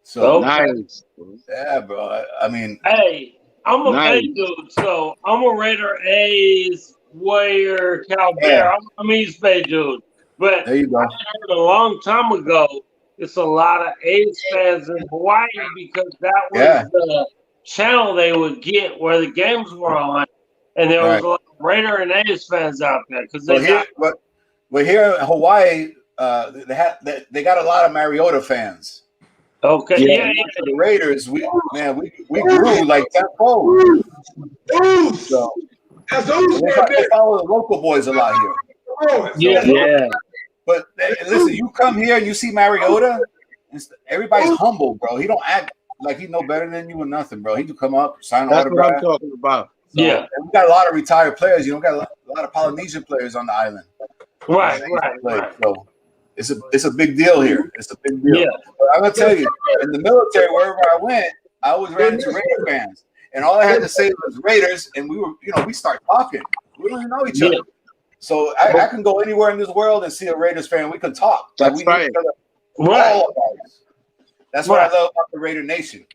So nice. Yeah, bro. I mean, hey, I'm a Bay dude, so I'm a Raider, A's, Warrior, Cal Bear. I'm East Bay dude. But there you go. I heard a long time ago, it's a lot of A's fans in Hawaii because that was the channel they would get where the games were on, and there was a lot of Raider and A's fans out there because they here in Hawaii, they got a lot of Mariota fans. Okay, yeah. The Raiders, we grew like tenfold. So they follow the local boys a lot here. Yeah. But listen, you come here and you see Mariota, everybody's humble, bro. He don't act like he know better than you or nothing, bro. He can come up, sign an autograph. That's what I'm talking about. So, yeah. We got a lot of retired players. You know, got a lot of Polynesian players on the island. Right. So it's a big deal here. It's a big deal. Yeah. But I'm gonna tell you, in the military, wherever I went, I always ran into Raider fans, and all I had to say was Raiders, and we start talking. We don't even know each other. So I can go anywhere in this world and see a Raiders fan. We can talk. Like we know each other. Right. That's what I love about the Raider Nation.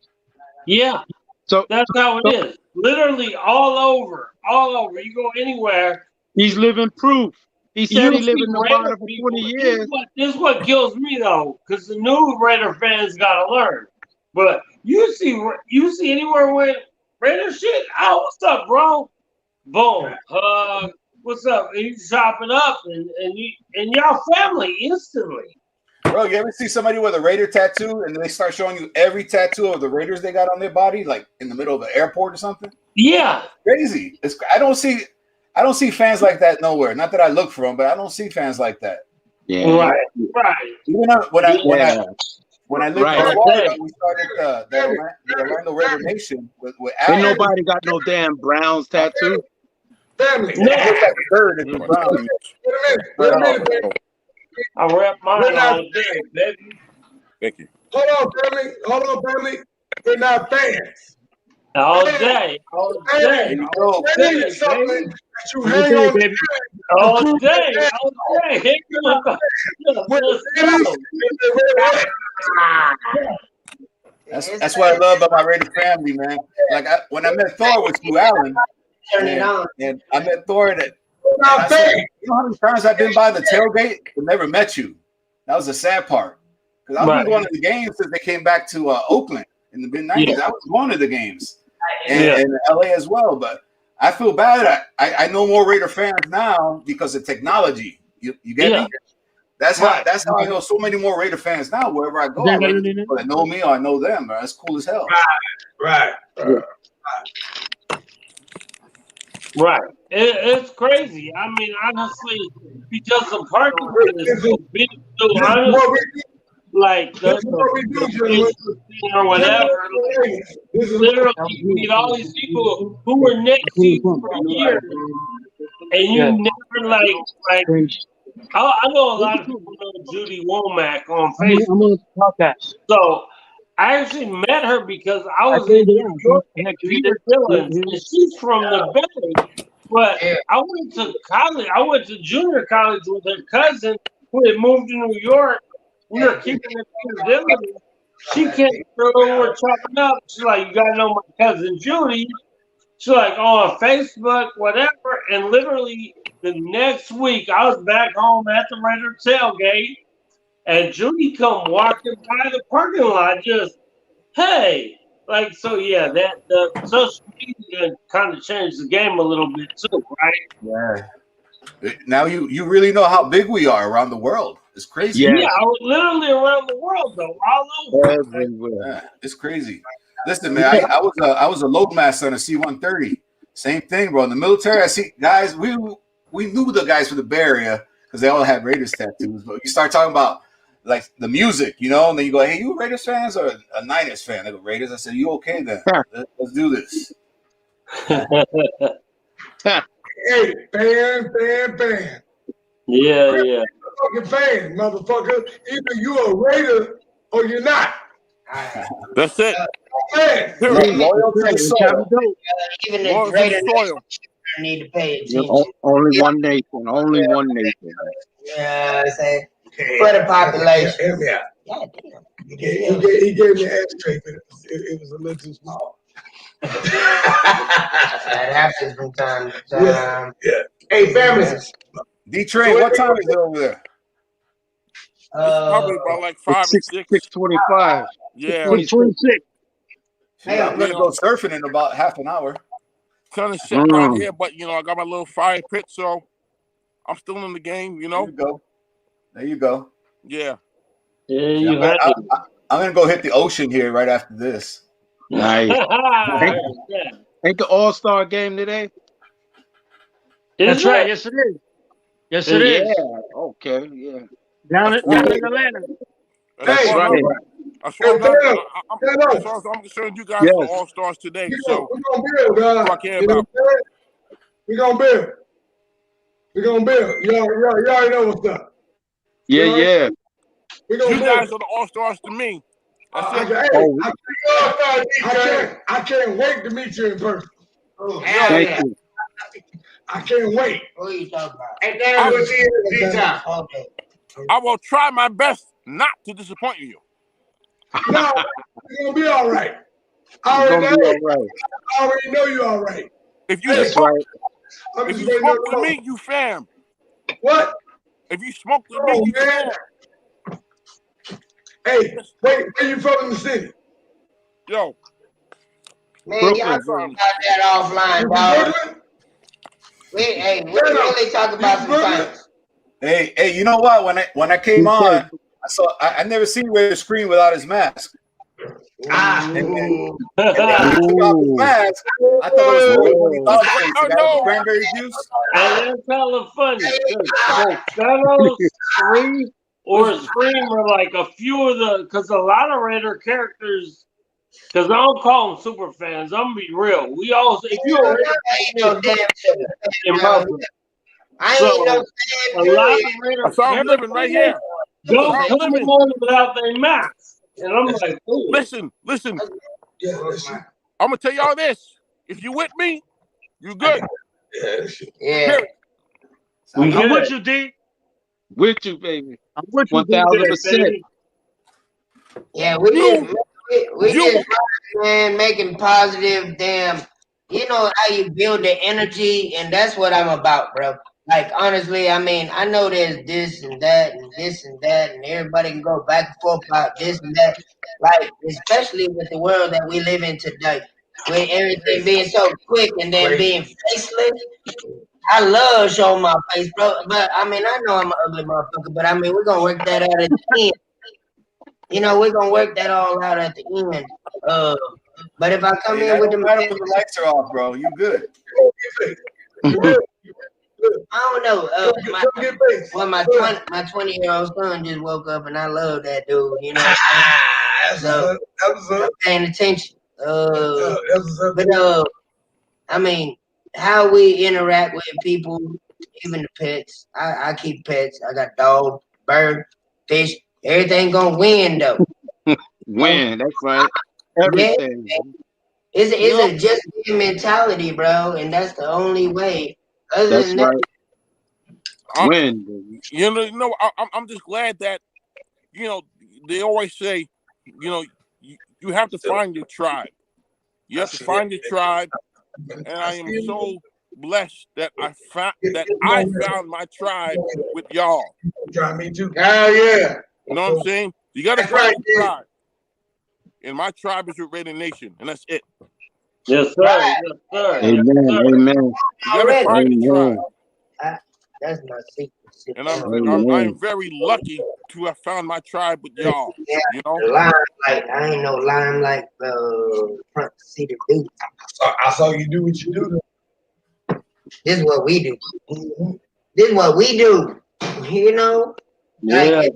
Yeah. So that's how it is. Literally all over. You go anywhere. He's living proof. He said You he lived see in Raider Nevada for people. 20 years. This is what kills me though, because the new Raider fans gotta learn. But you see anywhere with Raider shit. Oh, what's up, bro? Boom. What's up? And you chop it up, and y'all family instantly. Bro, you ever see somebody with a Raider tattoo and they start showing you every tattoo of the Raiders they got on their body, like in the middle of an airport or something? Yeah, crazy. I don't see fans like that nowhere. Not that I look for them, but I don't see fans like that. Yeah, right. Even when I lived in Florida, we started the Orlando Raider Nation with Ain't nobody got no damn Browns tattoo. Family. Third in the Browns. Wait a minute. I rep mine all day, baby. Thank you. Hold on, family. We're not fans. All day. Hey, Hey, something baby. that you hang on to. All day. That's what I love about my Raider family, man. Like when I met Thor with Stu Allen, and I met Thor that. I said, you know how many times I've been by the tailgate and never met you? That was the sad part. Because I've been going to the games since they came back to Oakland in the mid-90s. Yeah. I was going to the games and LA as well. But I feel bad. I know more Raider fans now because of technology. You get me? That's how I know so many more Raider fans now. Wherever I go, I run into people that know me or I know them. Man. That's cool as hell. Right. It's crazy. I mean, honestly, because the parking is so big, so honestly, like or whatever, literally, you meet all these people who were next to you for years, and you never like. I know a lot of people know Judy Womack on Facebook. I'm on the podcast. So I actually met her because I was in New York at Peter Dillon's, and she's from the Bay. But I went to college. I went to junior college with her cousin who had moved to New York. We were keeping it Peter Dillon's. She came through, we're chopping up. She's like, "You gotta know my cousin Judy." She's like, "On Facebook, whatever." And literally the next week, I was back home at the Raider tailgate, and Judy come walking by the parking lot, just, hey. Like, so yeah, that the social media kind of changed the game a little bit too, right? Yeah. Now you really know how big we are around the world. It's crazy. Yeah, I was literally around the world though, all over. Everywhere. Yeah, it's crazy. Listen, man, I was a loadmaster on a C-130. Same thing, bro. In the military, I see guys. We knew the guys from the Bay Area because they all had Raiders tattoos. But you start talking about like the music, you know, and then you go, "Hey, you Raiders fans or a Niners fan?" They go, "Raiders." I said, "You okay then? Let's do this." Hey, fan. Yeah. Fucking fan, motherfucker. Either you a Raider or you're not. That's it. Fan. Loyal to the soil. Even Loyal the to Raider the soil. need to pay Yeah, attention. only one nation. Only one nation. Yeah, I say for the population. Hear me out. God damn. He gave me an ashtray, but it was a little too small. That happens from time to time. Yeah. Hey, family. D-Train, what time is it over there? It's probably about like 5 or 6. 6:25. Yeah. 6:26. Hey, I'm gonna go surfing in about half an hour. Kind of shit right here, but you know, I got my little fire pit, so I'm still in the game, you know. There you go. Yeah. I'm gonna go hit the ocean here right after this. Nice. Ain't the All-Star game today? That's right. Yes, it is. Yes, it is. Yeah. Okay. Yeah. Down in Atlanta. That's right. As far as I'm concerned, you guys are all stars today. So we're gonna build. I care about. We're gonna build. You already know what's up. Yeah. You guys are the all stars to me. That's it. I can't wait to meet you in person. Thank you. I can't wait. What are you talking about? And then we'll see you in time. Okay. I will try my best not to disappoint you. No, it's gonna be all right. I You're already gonna be know. all right. I already know you all right. If you That's smoke, right. I'm if just you waiting on smoke the with me, moment. you fam. What? If you smoke with me, Oh you man. fam. Hey, wait, where you from in the city? Yo, Man, y'all Brooklyn. talk about that offline, dog. We really talk about some things. Hey, you know what? When I came on, I never seen Raider scream without his mask. And then when he took off his mask, I thought it was really when he thought face. The guy with the cranberry juice. And that's hella funny. Shadows, Scream, or Scream are like a few of the, because a lot of Raider characters, because I don't call them super fans. I'm gonna be real. We always, if you're a Raider fan, in my book. So a lot of Raider I saw him living right here. don't put them on without their mask. And I'm like, ooh. Listen. I'm gonna tell y'all this. If you with me, you good. Yeah. I'm with you, D. With you, baby. I'm with you, 1000%. Yeah, we just man making positive damn. You know how you build the energy, and that's what I'm about, bro. Like honestly, I mean, I know there's this and that and this and that, and everybody can go back and forth about this and that. Like, especially with the world that we live in today, with everything being so quick and then being faceless. I love showing my face, bro. But I mean, I know I'm an ugly motherfucker, but I mean, we're gonna work that out at the end. You know, we're gonna work that all out at the end. But if I come in with the lights are off, bro. You good? I don't know. My 20-year-old son just woke up, and I love that dude. You know, so I'm paying attention. But I mean, how we interact with people, even the pets. I keep pets. I got dog, bird, fish. Everything gonna win though. Win. That's right. Everything. Yeah. It's a just mentality, bro, and that's the only way. Other than that, Win. You know, I'm just glad that, you know, they always say, you know, you have to find your tribe. You have to find your tribe, and I am so blessed that I found my tribe with y'all. Me too. Hell yeah. You know what I'm saying? You got to find your tribe. And my tribe is with Raider Nation, and that's it. Yes, sir. Yes, sir. Amen. Amen. You gotta find the tribe. That's my secret. And I'm very lucky to have found my tribe with y'all. Yeah, you know, limelight. I ain't no limelight. Front seat of dude. I saw you do what you do. This is what we do. This is what we do. You know, like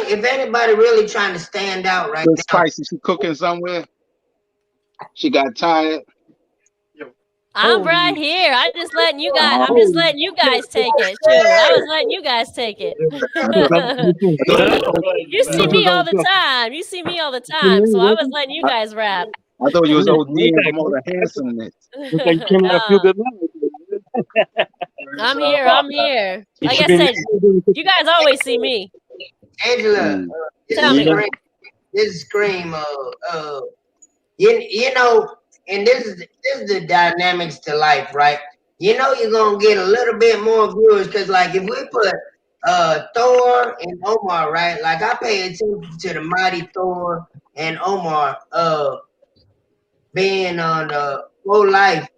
if anybody really trying to stand out right now, Spicy, she cooking somewhere. She got tired. I'm right here. I'm just letting you guys take it. Shoot, I was letting you guys take it. You see me all the time. So I was letting you guys rap. I thought you was ODing from all the handsomeness. I'm here. Like I said, you guys always see me. Angela, Tell me. This scream. You know, and this is the dynamics to life, right? You know, you're gonna get a little bit more viewers because, like, if we put Thor and Omar, right? Like, I pay attention to the mighty Thor and Omar being on the whole life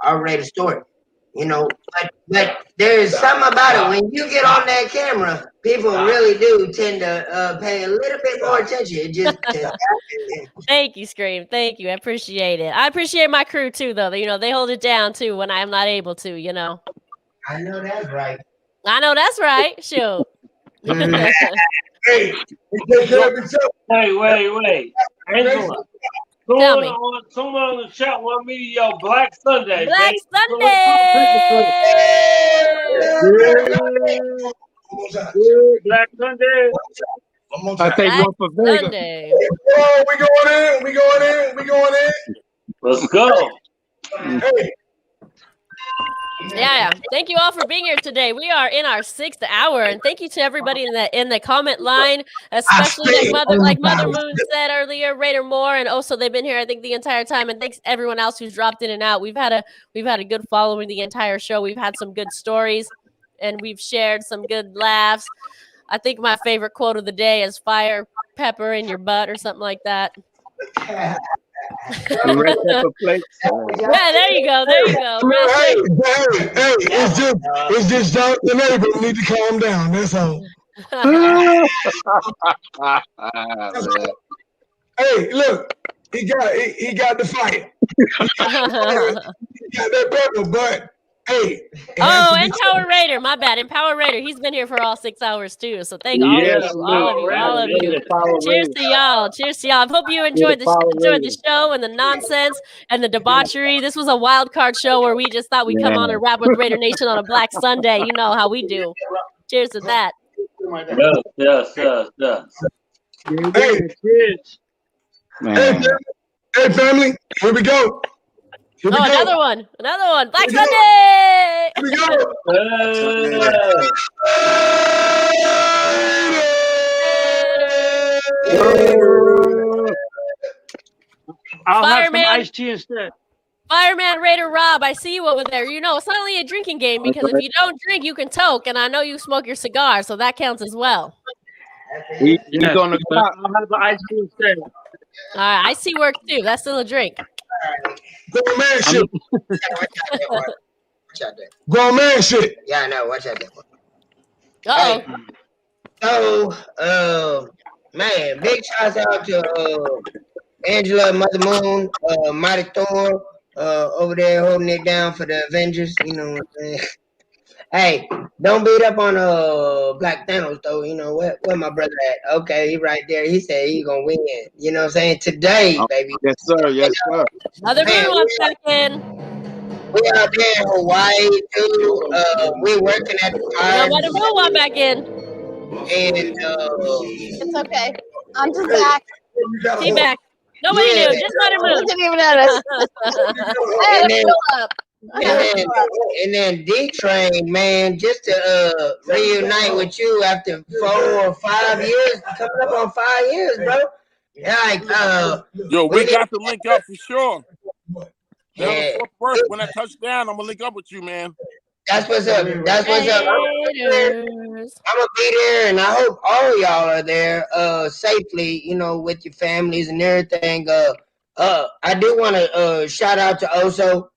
R-rated story, you know. But there's something about it when you get on that camera, people really do tend to pay a little bit more attention. It just Thank you, Scream. Thank you. I appreciate it. I appreciate my crew too, though. You know, they hold it down too when I'm not able to. You know. I know that's right. I know that's right. Shoot. Hey, wait. Angela. Tell me. Someone on the chat want me to yell Black Sunday. Black Sunday. Black Sunday. I take one for Vega. Oh, we going in. Let's go. Hey. Yeah. Thank you all for being here today. We are in our 6th hour, and thank you to everybody in the comment line, especially like Mother Moon said earlier, Raider Moore, and also they've been here I think the entire time. And thanks everyone else who's dropped in and out. We've had a good following the entire show. We've had some good stories, and we've shared some good laughs. I think my favorite quote of the day is "Fire pepper in your butt" or something like that. Red pepper flakes. Yeah, there you go. Hey, it's just Jonathan Abram. We need to calm down. That's all. Hey, look, he got the fight. He got that pepper, but hey. And Power Raider, my bad. And Power Raider, he's been here for all 6 hours too. So thank all of you. Cheers to y'all. I hope you enjoyed the show and the nonsense and the debauchery. This was a wild card show where we just thought we'd come on and rap with Raider Nation on a Black Sunday. You know how we do. Cheers to that. Yes. Hey, family, here we go. Another one. Black Sunday. Here we go. I'll have some iced tea instead. Fireman Raider Rob, I see you over there. You know, it's not only a drinking game because if you don't drink, you can toke, and I know you smoke your cigar, so that counts as well. He's on the clock. I'll have the iced tea instead. All right, I see work too. That's still a drink. Grown man shit. Grown man shit. Yeah, I know. Watch out there. Uh-oh. So, man, big shouts out to Angela, Mother Moon, Mighty Thor, over there holding it down for the Avengers. You know what I'm saying? Hey, don't beat up on Black Thanos though. You know where my brother at? Okay, he right there. He said he gonna win. You know what I'm saying? Today, baby. Yes, sir. Mother Moon wants back in. We out there in Hawaii too. We working at the fire. Mother Moon want back in. And it's okay. I'm just back. She back. Nobody knew. Just Mother Moon. Didn't even notice. I had to fill up. And then D-Train, man, just to reunite with you after 4 or 5 years, coming up on 5 years, bro. Like, yo, we got to link up for sure. Yeah. When I touch down, I'm gonna link up with you, man. That's what's up. That's what's up. I'm gonna be there, and I hope all y'all are there safely, you know, with your families and everything. I do want to shout out to Oso.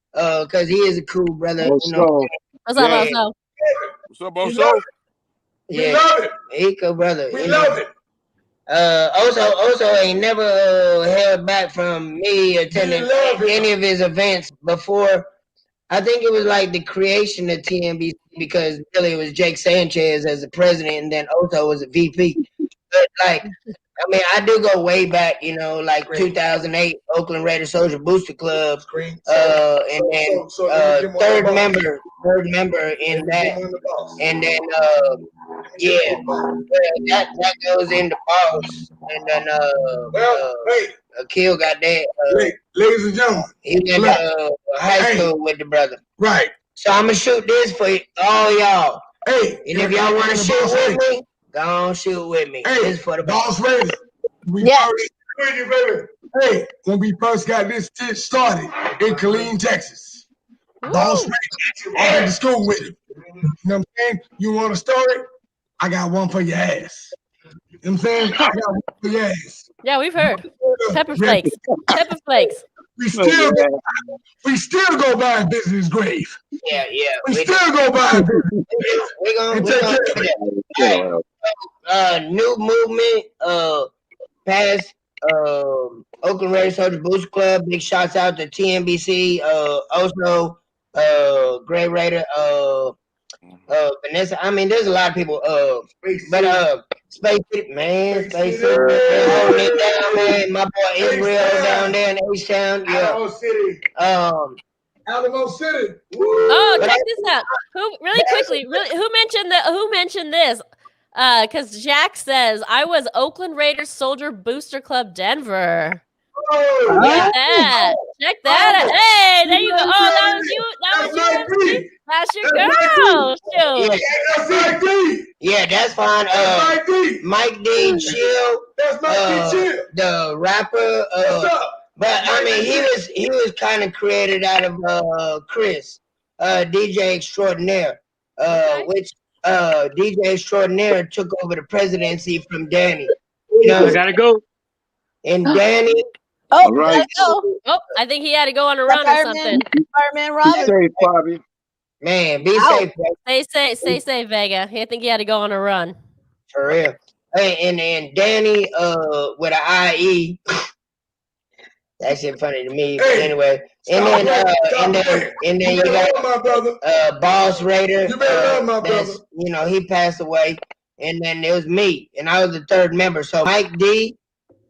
Cause he is a cool brother. You know? What's up, Oso? What's up, Oso? Yeah, we love it. He cool brother. We love it. Oso ain't never held back from me attending any of his events before. I think it was like the creation of TMBC because really it was Jake Sanchez as the president, and then Oso was a VP. But like, I mean, I do go way back, you know, like 2008 Oakland Raiders Soldier Booster Club, and then third member in that, and then that goes into boss, and then Akil got that. Ladies and gentlemen, he went to high school with the brother. Right. So I'm gonna shoot this for all y'all. Hey, and if y'all want to shoot with me, go on shoot with me. Hey, this is for the boss Raider. Hey, when we first got this shit started in Killeen, Texas, boss Raider, I went to school with him. You know what I'm saying? You want a story? I got one for your ass. You know what I'm saying? I got one for your ass. Yeah, we've heard. Pepper flakes. Pepper flakes. We still go by and visit his grave. Yeah. We still go by and visit. We're gonna do that. New movement, past Oakland Raiders Soldier Booster Club. Big shouts out to TNBC, also Gray Raider, Vanessa. I mean, there's a lot of people. But Space City, man, Space City, holding it down, man. My boy Israel down there in H-Town. Yeah. Alamo City. Oh, check this out. Who mentioned this? Because Jack says I was Oakland Raiders Soldier Booster Club Denver. Oh, Check that. Check that out. Hey, there you go. Oh, that was you. That's your girl. Shoot. Yeah, that's fine. Mike D. Chill. That's Mike D. Chill. The rapper. But I mean, he was kind of created out of Chris, DJ Extraordinaire, which DJ Extraordinaire took over the presidency from Danny. You know, I gotta go. And Danny. Oh, right. Oh, I think he had to go on a run or something. Fireman Robin. Safe, Bobby. Man, be safe. Stay safe, Vega. I think he had to go on a run. For real. Hey, and Danny with an IE. That shit funny to me. But anyway, and then you got Boss Raider. You better love my brother. You know, he passed away. And then it was me, and I was the third member. So Mike D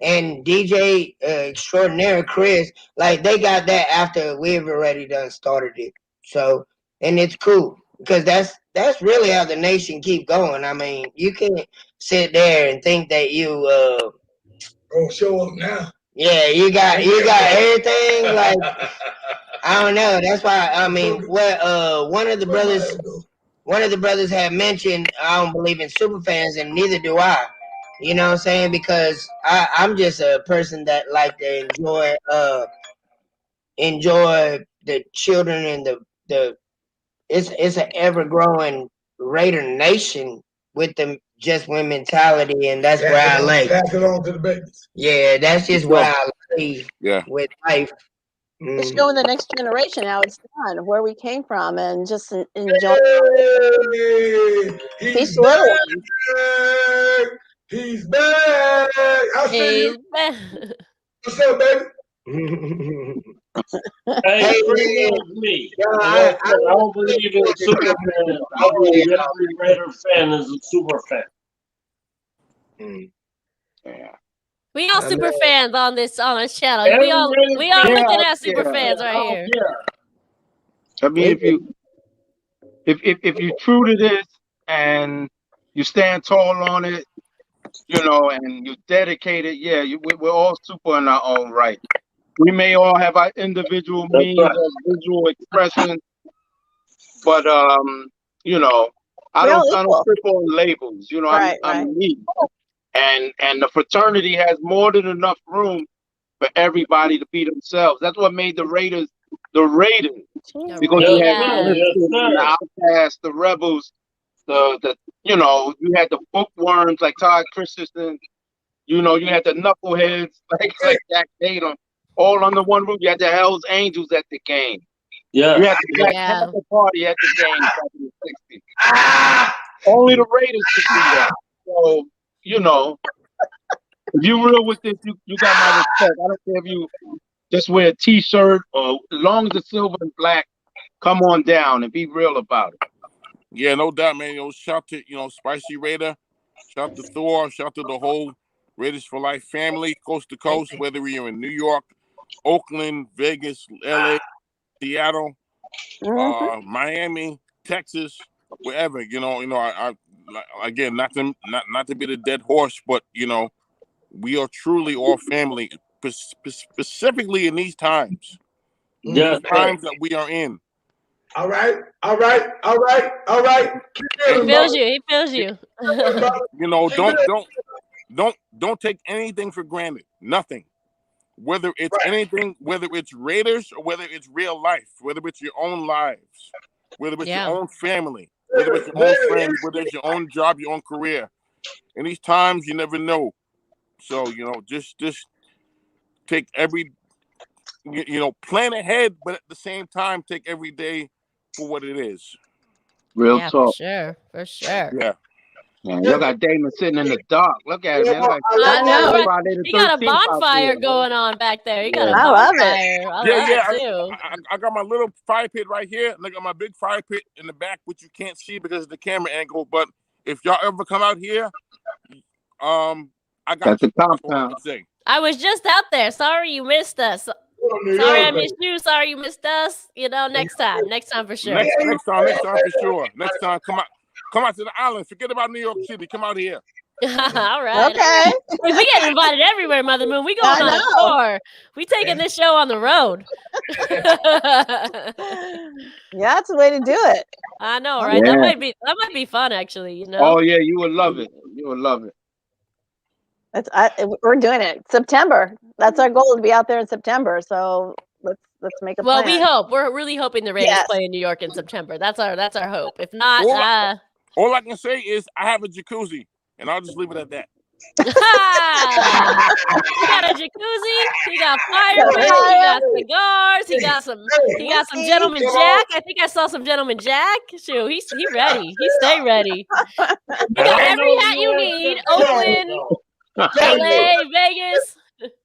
and DJ Extraordinaire Chris, like they got that after we've already done started it. So, and it's cool because that's really how the nation keep going. I mean, you can't sit there and think that you gonna show up now. Yeah, you got everything. Like I don't know. That's why I mean, what one of the brothers had mentioned, I don't believe in super fans, and neither do I. You know what I'm saying? Because I'm just a person that like to enjoy the children and the it's an ever growing Raider nation with the just win mentality, and that's where I like. Pass it on to the babies. Yeah, that's just where I like with life. It's showing the next generation how it's done, where we came from, and just enjoy. He's These little back. ones. He's back. I'll see you. What's up, baby? Hey, bring up me. I don't believe in super fans. I believe every Raider fan is a super fan. Yeah. We all super fans on this channel. We all looking at super fans right here. I mean, if you true to this and you stand tall on it, you know, and you dedicated, yeah, we're all super in our own right. We may all have our individual means of visual expression, but you know, I don't trip on labels. You know, I'm me, and the fraternity has more than enough room for everybody to be themselves. That's what made the Raiders the Raiders, because you had the Outcasts, the Rebels, the you know, you had the bookworms like Todd Christensen. You know, you had the knuckleheads like Jack Tatum. All under one roof. You had the Hells Angels at the game. Yeah. You had the Black Panther Party at the game back in the 60s. Only the Raiders could do that. So, you know, if you real with this, you got my respect. I don't care if you just wear a t-shirt or as long as it's silver and black, come on down and be real about it. Yeah, no doubt, man. You know, shout to, Spicy Raider, shout to Thor, shout to the whole Raiders for Life family, coast to coast, whether you're in New York, Oakland, Vegas, LA, Seattle, Miami, Texas, wherever. I again, not to be the dead horse, but we are truly all family, specifically in these times. Yeah, times that we are in. All right. He feels you. Don't take anything for granted. Nothing. Whether it's anything, whether it's Raiders or whether it's real life, whether it's your own lives, whether it's your own family, whether it's your own friends, whether it's your own job, your own career. In these times, you never know. So, just take every, plan ahead, but at the same time, take every day for what it is. Real talk. For sure. Yeah. Man, y'all got Damon sitting in the dark. Look at it, man. I know. He got a bonfire going on back there. He got a bonfire. I got my little fire pit right here. And I got my big fire pit in the back, which you can't see because of the camera angle. But if y'all ever come out here, I got the compound. I was just out there. Sorry you missed us. Sorry I missed you. Sorry you missed us. Next time for sure. Next time for sure. Next time, come out to the island. Forget about New York City. Come out here. All right. Okay. We get invited everywhere, Mother Moon. We going on a tour. We taking this show on the road. Yeah, that's the way to do it. I know, right? Yeah. That might be fun, actually. You know. Oh yeah, you would love it. You would love it. We're doing it September. That's our goal, to be out there in September. So let's make a Well, plan. we hope. We're really hoping the Raiders play in New York in September. That's our hope. If not, all I can say is I have a jacuzzi, and I'll just leave it at that. he got a jacuzzi. He got firewood. He got cigars. He got some Gentleman Jack. I think I saw some Gentleman Jack. Shoot, he ready. He stay ready. You got every hat you need. Oakland, LA, Vegas.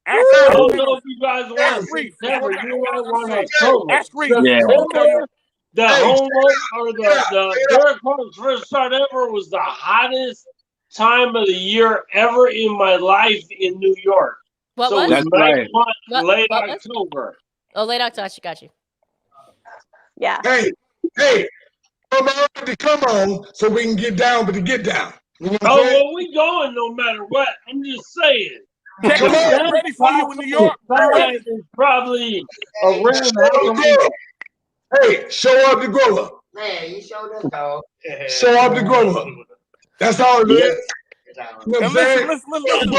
I don't know if you guys want to the home or the Derek Carter's first start ever was the hottest time of the year ever in my life in New York. What so was? That's right. Late what October. Oh, late October. Got you. Yeah. Hey, come on, so we can get down, but to get down. You know what I'm saying? Well, we going no matter what. I'm just saying. Texas is ready for you in New York. It's probably around. Hey, show up to grow up. Man, you showed up, dog. Show up to grow up. That's all it is. You know what I'm saying? Listen.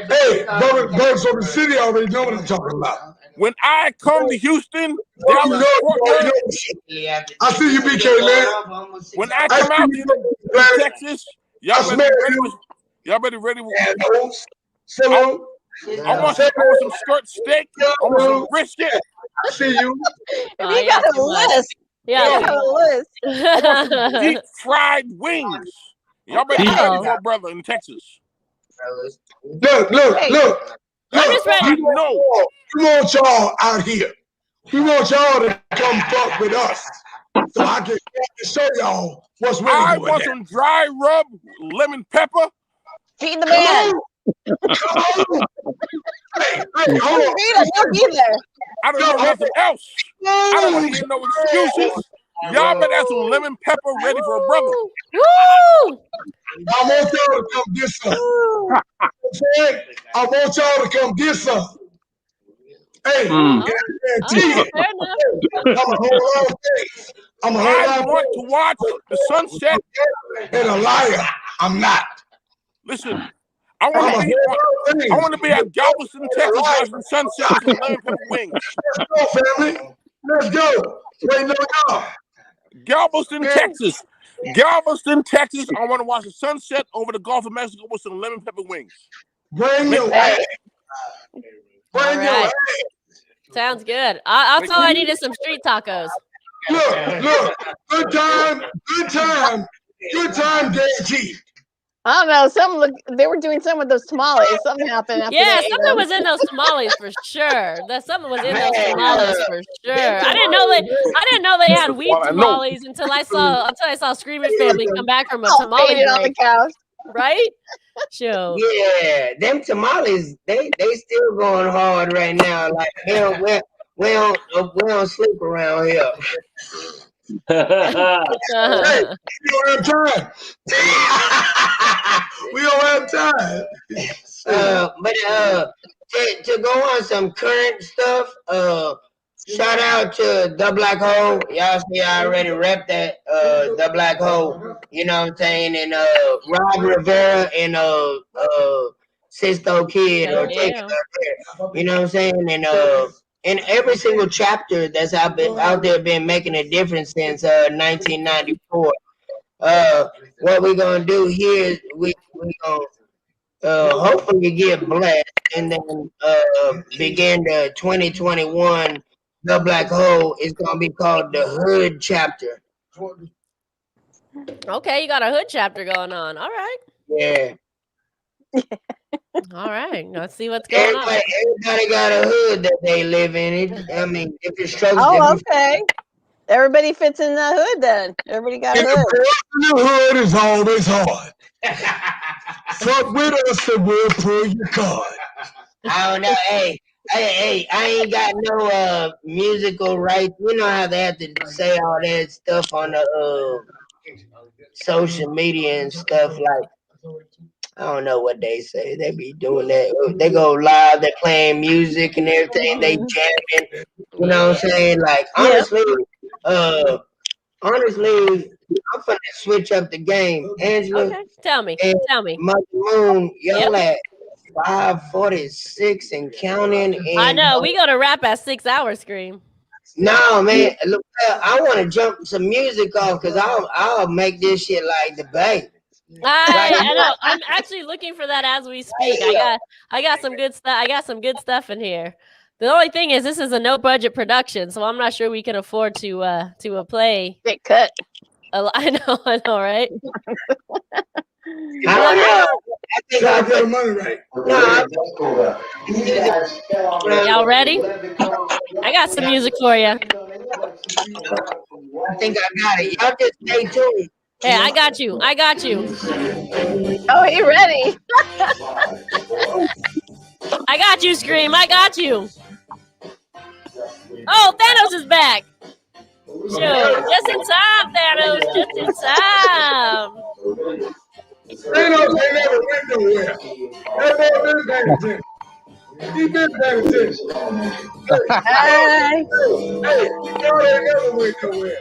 Hey, brothers from the city already know what I'm talking about. When I come to Houston, Dallas, I see you, BK, man. When I come out to Texas, y'all better ready with I want some skirt steak. I want some brisket. I see you. You got a list. Yeah, you got a list. Deep fried wings. Y'all better be ready for a brother in Texas. Look. I'm just ready. We want y'all out here. We want y'all to come fuck with us. So I can show y'all what's really I going want down. some dry rub lemon pepper. Feed the man. Hey, hold on. He'll be there. I don't know nothing else. I don't want to hear no excuses. Y'all better have some lemon pepper ready for a brother. Woo! I want y'all to come get some. I want y'all to come get some. Hey, I'm a whole lot of things. I want to watch the sunset. And a liar, I'm not. Listen, I want to be at Galveston, Texas, watching the sunset with some lemon pepper wings. Let's go, family. Let's go. Wait, no, y'all. Galveston, Texas. Galveston, Texas. I want to watch the sunset over the Gulf of Mexico with some lemon pepper wings. Bring your ass. Bring your ass. Sounds good. That's all I need is some street tacos. Look. Good time, guaranteed. I don't know. They were doing some with those tamales. Something happened. After Something was in those tamales for sure. Something was in those tamales for sure. I didn't know they had wheat tamales until I saw Screaming Family come back from a tamale break. On the couch. Right? Sure. Yeah, them tamales, they still going hard right now. Like we don't sleep around here. Hey, we don't have time. We don't have time. But to go on some current stuff, shout out to The Black Hole. Y'all see I already repped that The Black Hole. You know what I'm saying? And Rob Rivera and Sisto Kid or Texas. You know what I'm saying? And every single chapter that's out there been making a difference since 1994. What we're gonna do here is we gonna hopefully get blessed and then begin the 2021 The Black Hole. Is gonna be called the Hood chapter. Okay, you got a hood chapter going on. All right. Yeah. All right. Let's see what's going on. Everybody got a hood that they live in. I mean, if it's struggles. Oh, okay. Everybody fits in the hood then. Everybody got a hood. The hood is always hard. Fuck with us and we'll pull your card. I don't know. Hey, I ain't got no musical rights. You know how they have to say all that stuff on the social media and stuff like. I don't know what they say. They be doing that. They go live. They playing music and everything. They jamming. You know what I'm saying? Like honestly, I'm finna switch up the game. Angela, Okay, tell me. Mother Moon, y'all at 5:46 and counting. And I know we go to rap at 6 hours. Scream. no, man. Look, I want to jump some music off because I'll make this shit like the baby. I know. I'm actually looking for that as we speak. I got some good stuff. I got some good stuff in here. The only thing is, this is a no budget production, so I'm not sure we can afford to play. Get cut. I know, right? I don't know. I think I get the money right. Y'all ready? I got some music for you. I think I got it. Y'all just stay tuned. Hey, I got you. Oh, you ready? I got you, Scream. I got you. Oh, Thanos is back. Sure. Just in time, Thanos. Just in time. Thanos ain't never went nowhere. That boy been paying attention. He been paying attention. Hey, y'all ain't never went nowhere.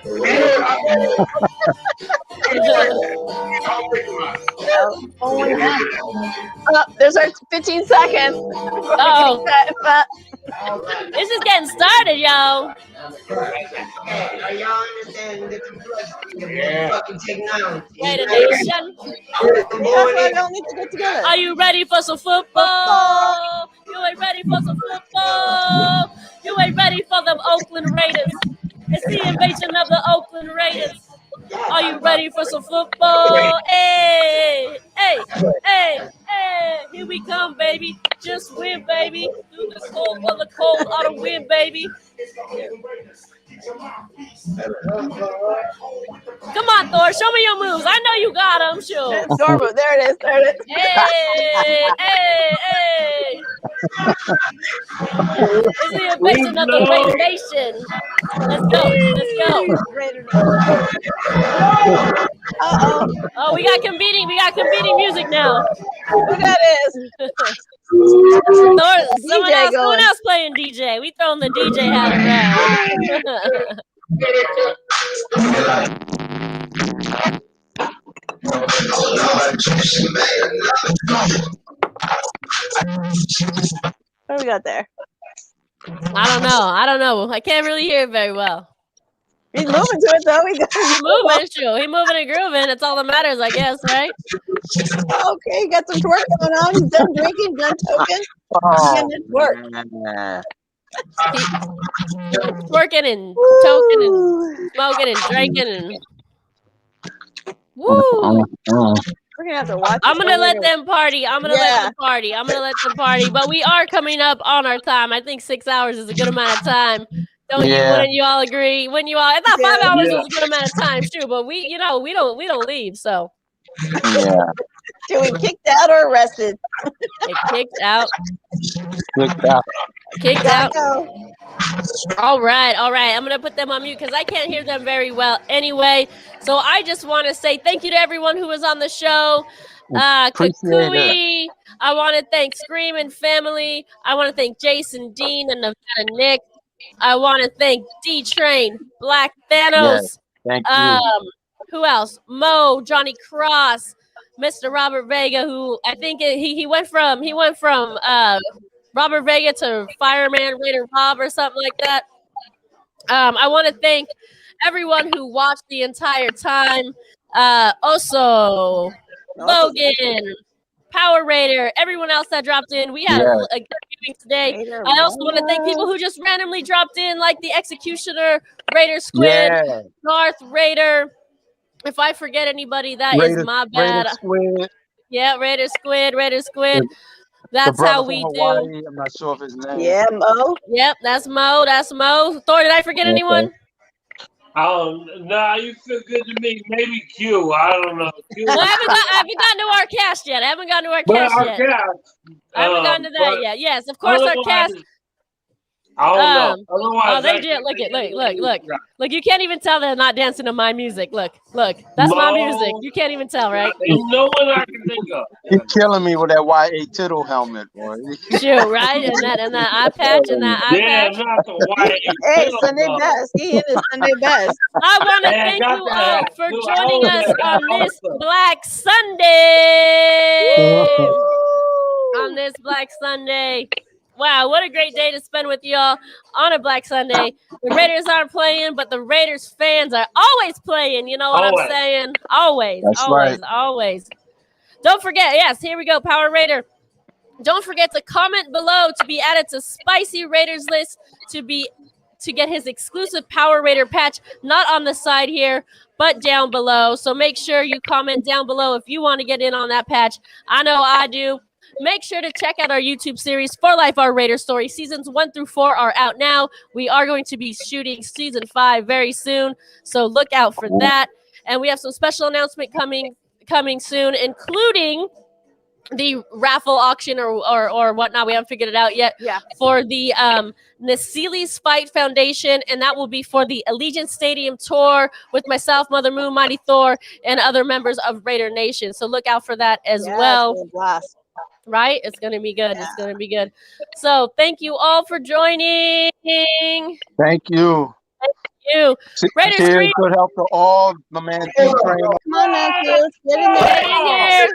There's our 15 seconds. Oh, this is getting started, y'all. Y'all understand the complexity of fucking technology? Raider Nation. Are you ready for some football? You ain't ready for some football. You ain't ready for them Oakland Raiders. It's the invasion of the Oakland Raiders. Are you ready for some football? Hey, hey, hey, hey. Here we come, baby. Just win, baby. Do this cold for the cold autumn win, baby. Come on, Thor. Show me your moves. I know you got them. Sure. Thor, there it is. Hey, hey, hey. It's the invasion of the Raider Nation. Let's go. Oh, we got competing music now. Who that is? Someone else playing DJ. We throwing the DJ hat around. What do we got there? I don't know. I can't really hear it very well. He's moving to it though. He's moving, sure. He's moving and grooving. That's all that matters, I guess, right? Okay, got some twerk going on. He's done drinking, done token. He's work. Twerking and toking and smoking and drinking and woo. We're gonna have to watch. I'm gonna let them party. I'm gonna let them party. But we are coming up on our time. I think 6 hours is a good amount of time. Wouldn't you all agree? I thought 5 hours was a good amount of time too, but we don't leave. So Should we kicked out or arrested? Kicked out. All right. I'm gonna put them on mute because I can't hear them very well anyway. So I just want to say thank you to everyone who was on the show. Kukui. I want to thank Scream and family. I want to thank Jason Dean and Nevada Nick. I want to thank D-Train, Black Thanos. Thank you. Who else? Mo, Johnny Cross, Mr. Robert Vega, who I think he went from Robert Vega to Fireman Raider Rob or something like that. I want to thank everyone who watched the entire time. Also, Logan, Power Raider, everyone else that dropped in. We had a good viewing today. I also want to thank people who just randomly dropped in, like the Executioner, Raider Squid, Darth Raider. If I forget anybody, that is my bad. Raider Squid. That's how we do. I'm not sure of his name. Yeah, Mo. Yep, that's Mo. Thor, did I forget anyone? Nah, you feel good to me. Maybe Q. I don't know. Q. Well, I haven't gotten to our cast yet. I haven't gotten to that yet. Yes, of course, our cast. I don't know. Oh, they did. Look. You can't even tell they're not dancing to my music. Look. That's my music. You can't even tell, right? There's no one I can think of. He's killing me with that YA Tittle helmet, boy. Sure, right? And that eye patch and that eye patch. Not the white. Hey, Sunday best. He in his Sunday best. I want to thank you all for joining us on this Black Sunday. On this Black Sunday. Wow, what a great day to spend with y'all on a Black Sunday. The Raiders aren't playing, but the Raiders fans are always playing. You know what I'm saying? Always. Don't forget, yes, here we go, Power Raider. Don't forget to comment below to be added to Spicy Raiders list to get his exclusive Power Raider patch, not on the side here, but down below. So make sure you comment down below if you want to get in on that patch. I know I do. Make sure to check out our YouTube series, For Life, Our Raider Story. Seasons 1 through 4 are out now. We are going to be shooting season 5 very soon, so look out for that. And we have some special announcement coming soon, including the raffle auction or whatnot. We haven't figured it out yet. Yeah. For the Nasilis Fight Foundation, and that will be for the Allegiant Stadium tour with myself, Mother Moon, Mighty Thor, and other members of Raider Nation. So look out for that as well. Right? It's going to be good. Yeah. It's going to be good. So thank you all for joining. Thank you. Raiders Cheers, good help to all, my man. Come on, Matthews. Get in there.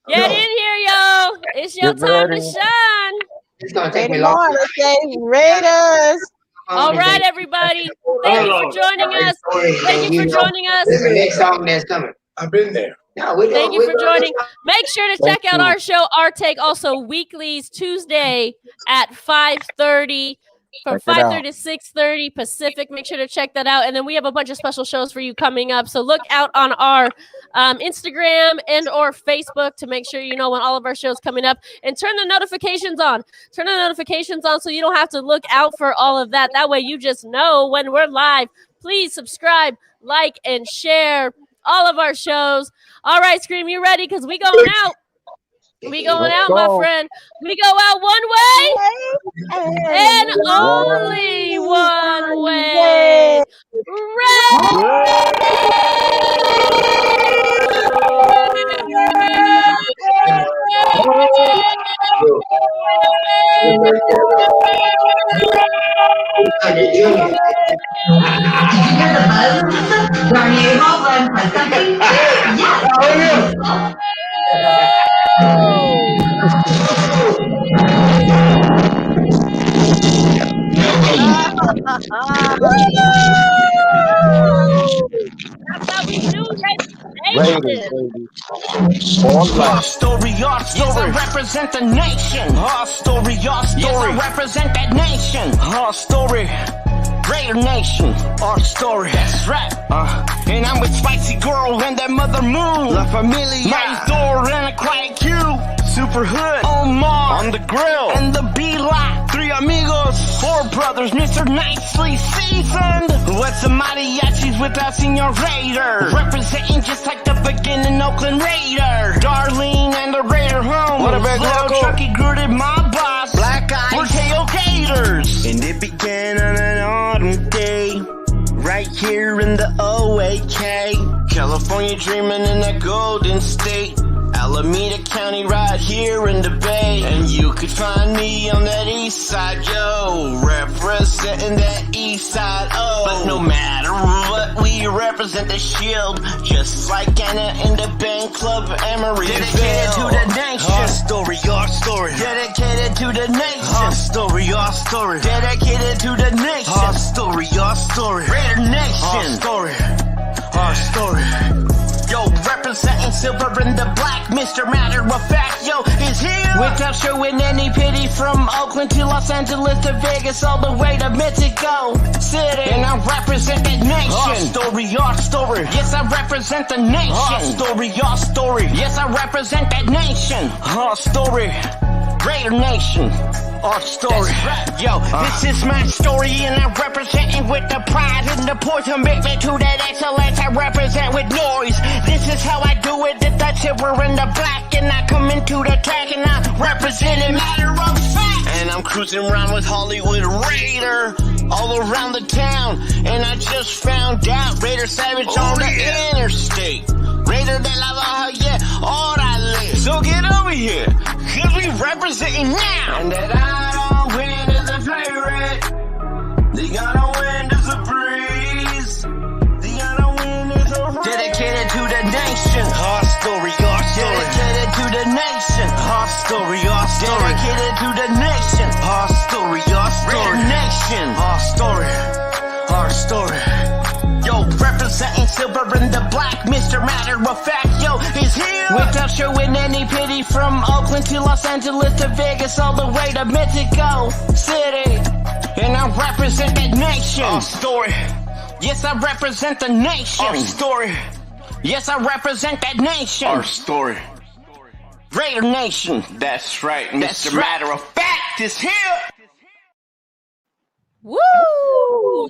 Get in here, yo. It's your time to shine. It's going to take me long. long. Let's say Raiders. All right, everybody. Thank you for joining us. Thank you for joining us. This is the next song that's coming. I've been there. Thank you for joining. Make sure to check out our show, Our Take, also weeklies, Tuesday at 5:30. From 5:30 to 6:30 Pacific. Make sure to check that out. And then we have a bunch of special shows for you coming up. So look out on our Instagram and or Facebook to make sure you know when all of our shows coming up. And turn the notifications on. Turn the notifications on so you don't have to look out for all of that. That way you just know when we're live. Please subscribe, like, and share all of our shows. All right, Scream, you ready? Because we going out. We going out, my friend. We go out one way and only one way. That's how we do Raiders, Our story, yes, I represent the nation. Our story, yes, I represent that nation. Our story, Raider Nation. Our story, that's right. And I'm with Spicy Girl and that Mother Moon, La Familia, Mighty Thor and a Quiet Q, Super Hood, Omar on the grill, and the B-Lot. 3 amigos, 4 brothers, Mr. Nicely Seasoned. What's the mariachis without Senior Raider? Representing just like the beginning Oakland Raider. Darlene and the Raider home. What about Little Chucky Grooted, my boss. Black Eyes. We're tailgaters. And it began on an autumn day, right here in the OAK. California dreaming in that golden state. Alameda County right here in the Bay. And you could find me on that east side, yo, representing that east side, oh. But no matter what, we represent the shield, just like Anna in the band club Emeryville. Dedicated to the nation. Our story, our story. Dedicated to the nation. Our story, our story. Dedicated to the nation. Our story, our story. Raider Nation. Our story, our story. Yo, representing silver and the black, Mr. Matter of Fact, yo, is here. Without showing any pity, from Oakland to Los Angeles to Vegas, all the way to Mexico City. And I represent that nation. Our story, our story. Yes, I represent the nation. Our story, our story. Yes, I represent that nation. Our story, Raider Nation. Our story. Right. Yo, this is my story and I represent it with the pride and the poise. Commitment to that excellence I represent with noise. This is how I do it, the silver and the black. And I come into the track and I represent it. Matter of fact. And I'm cruising around with Hollywood Raider all around the town. And I just found out Raider Savage on the interstate. Raider de la Baja, yeah, orale. So get over here, cause we representing now. And that I don't win as a pirate. They gotta win as a breeze. They gotta win as a race. Dedicated to the nation. Our story, our story. Dedicated to the nation. Our story, our story. Dedicated to the nation. Our story, our story. Raider Nation. Our story, our story. Yo, representing silver and the black, Mr. Matter of Fact, yo, is here. Without showing any pity, from Oakland to Los Angeles to Vegas, all the way to Mexico City. And I represent that nation. Our story. Yes, I represent the nation. Our story. Yes, I represent that nation. Our story. Raider Nation. That's right. Mr. Matter of Fact is here. Woo!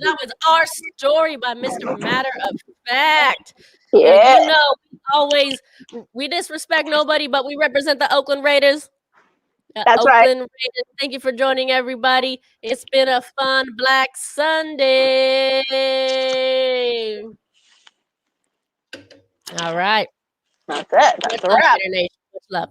That was Our Story by Mr. Matter of Fact. Yeah. And you know, we disrespect nobody, but we represent the Oakland Raiders. That's Oakland right. Raiders. Thank you for joining, everybody. It's been a fun Black Sunday. All right. That's it. That's a wrap. Raider Nation. Much love.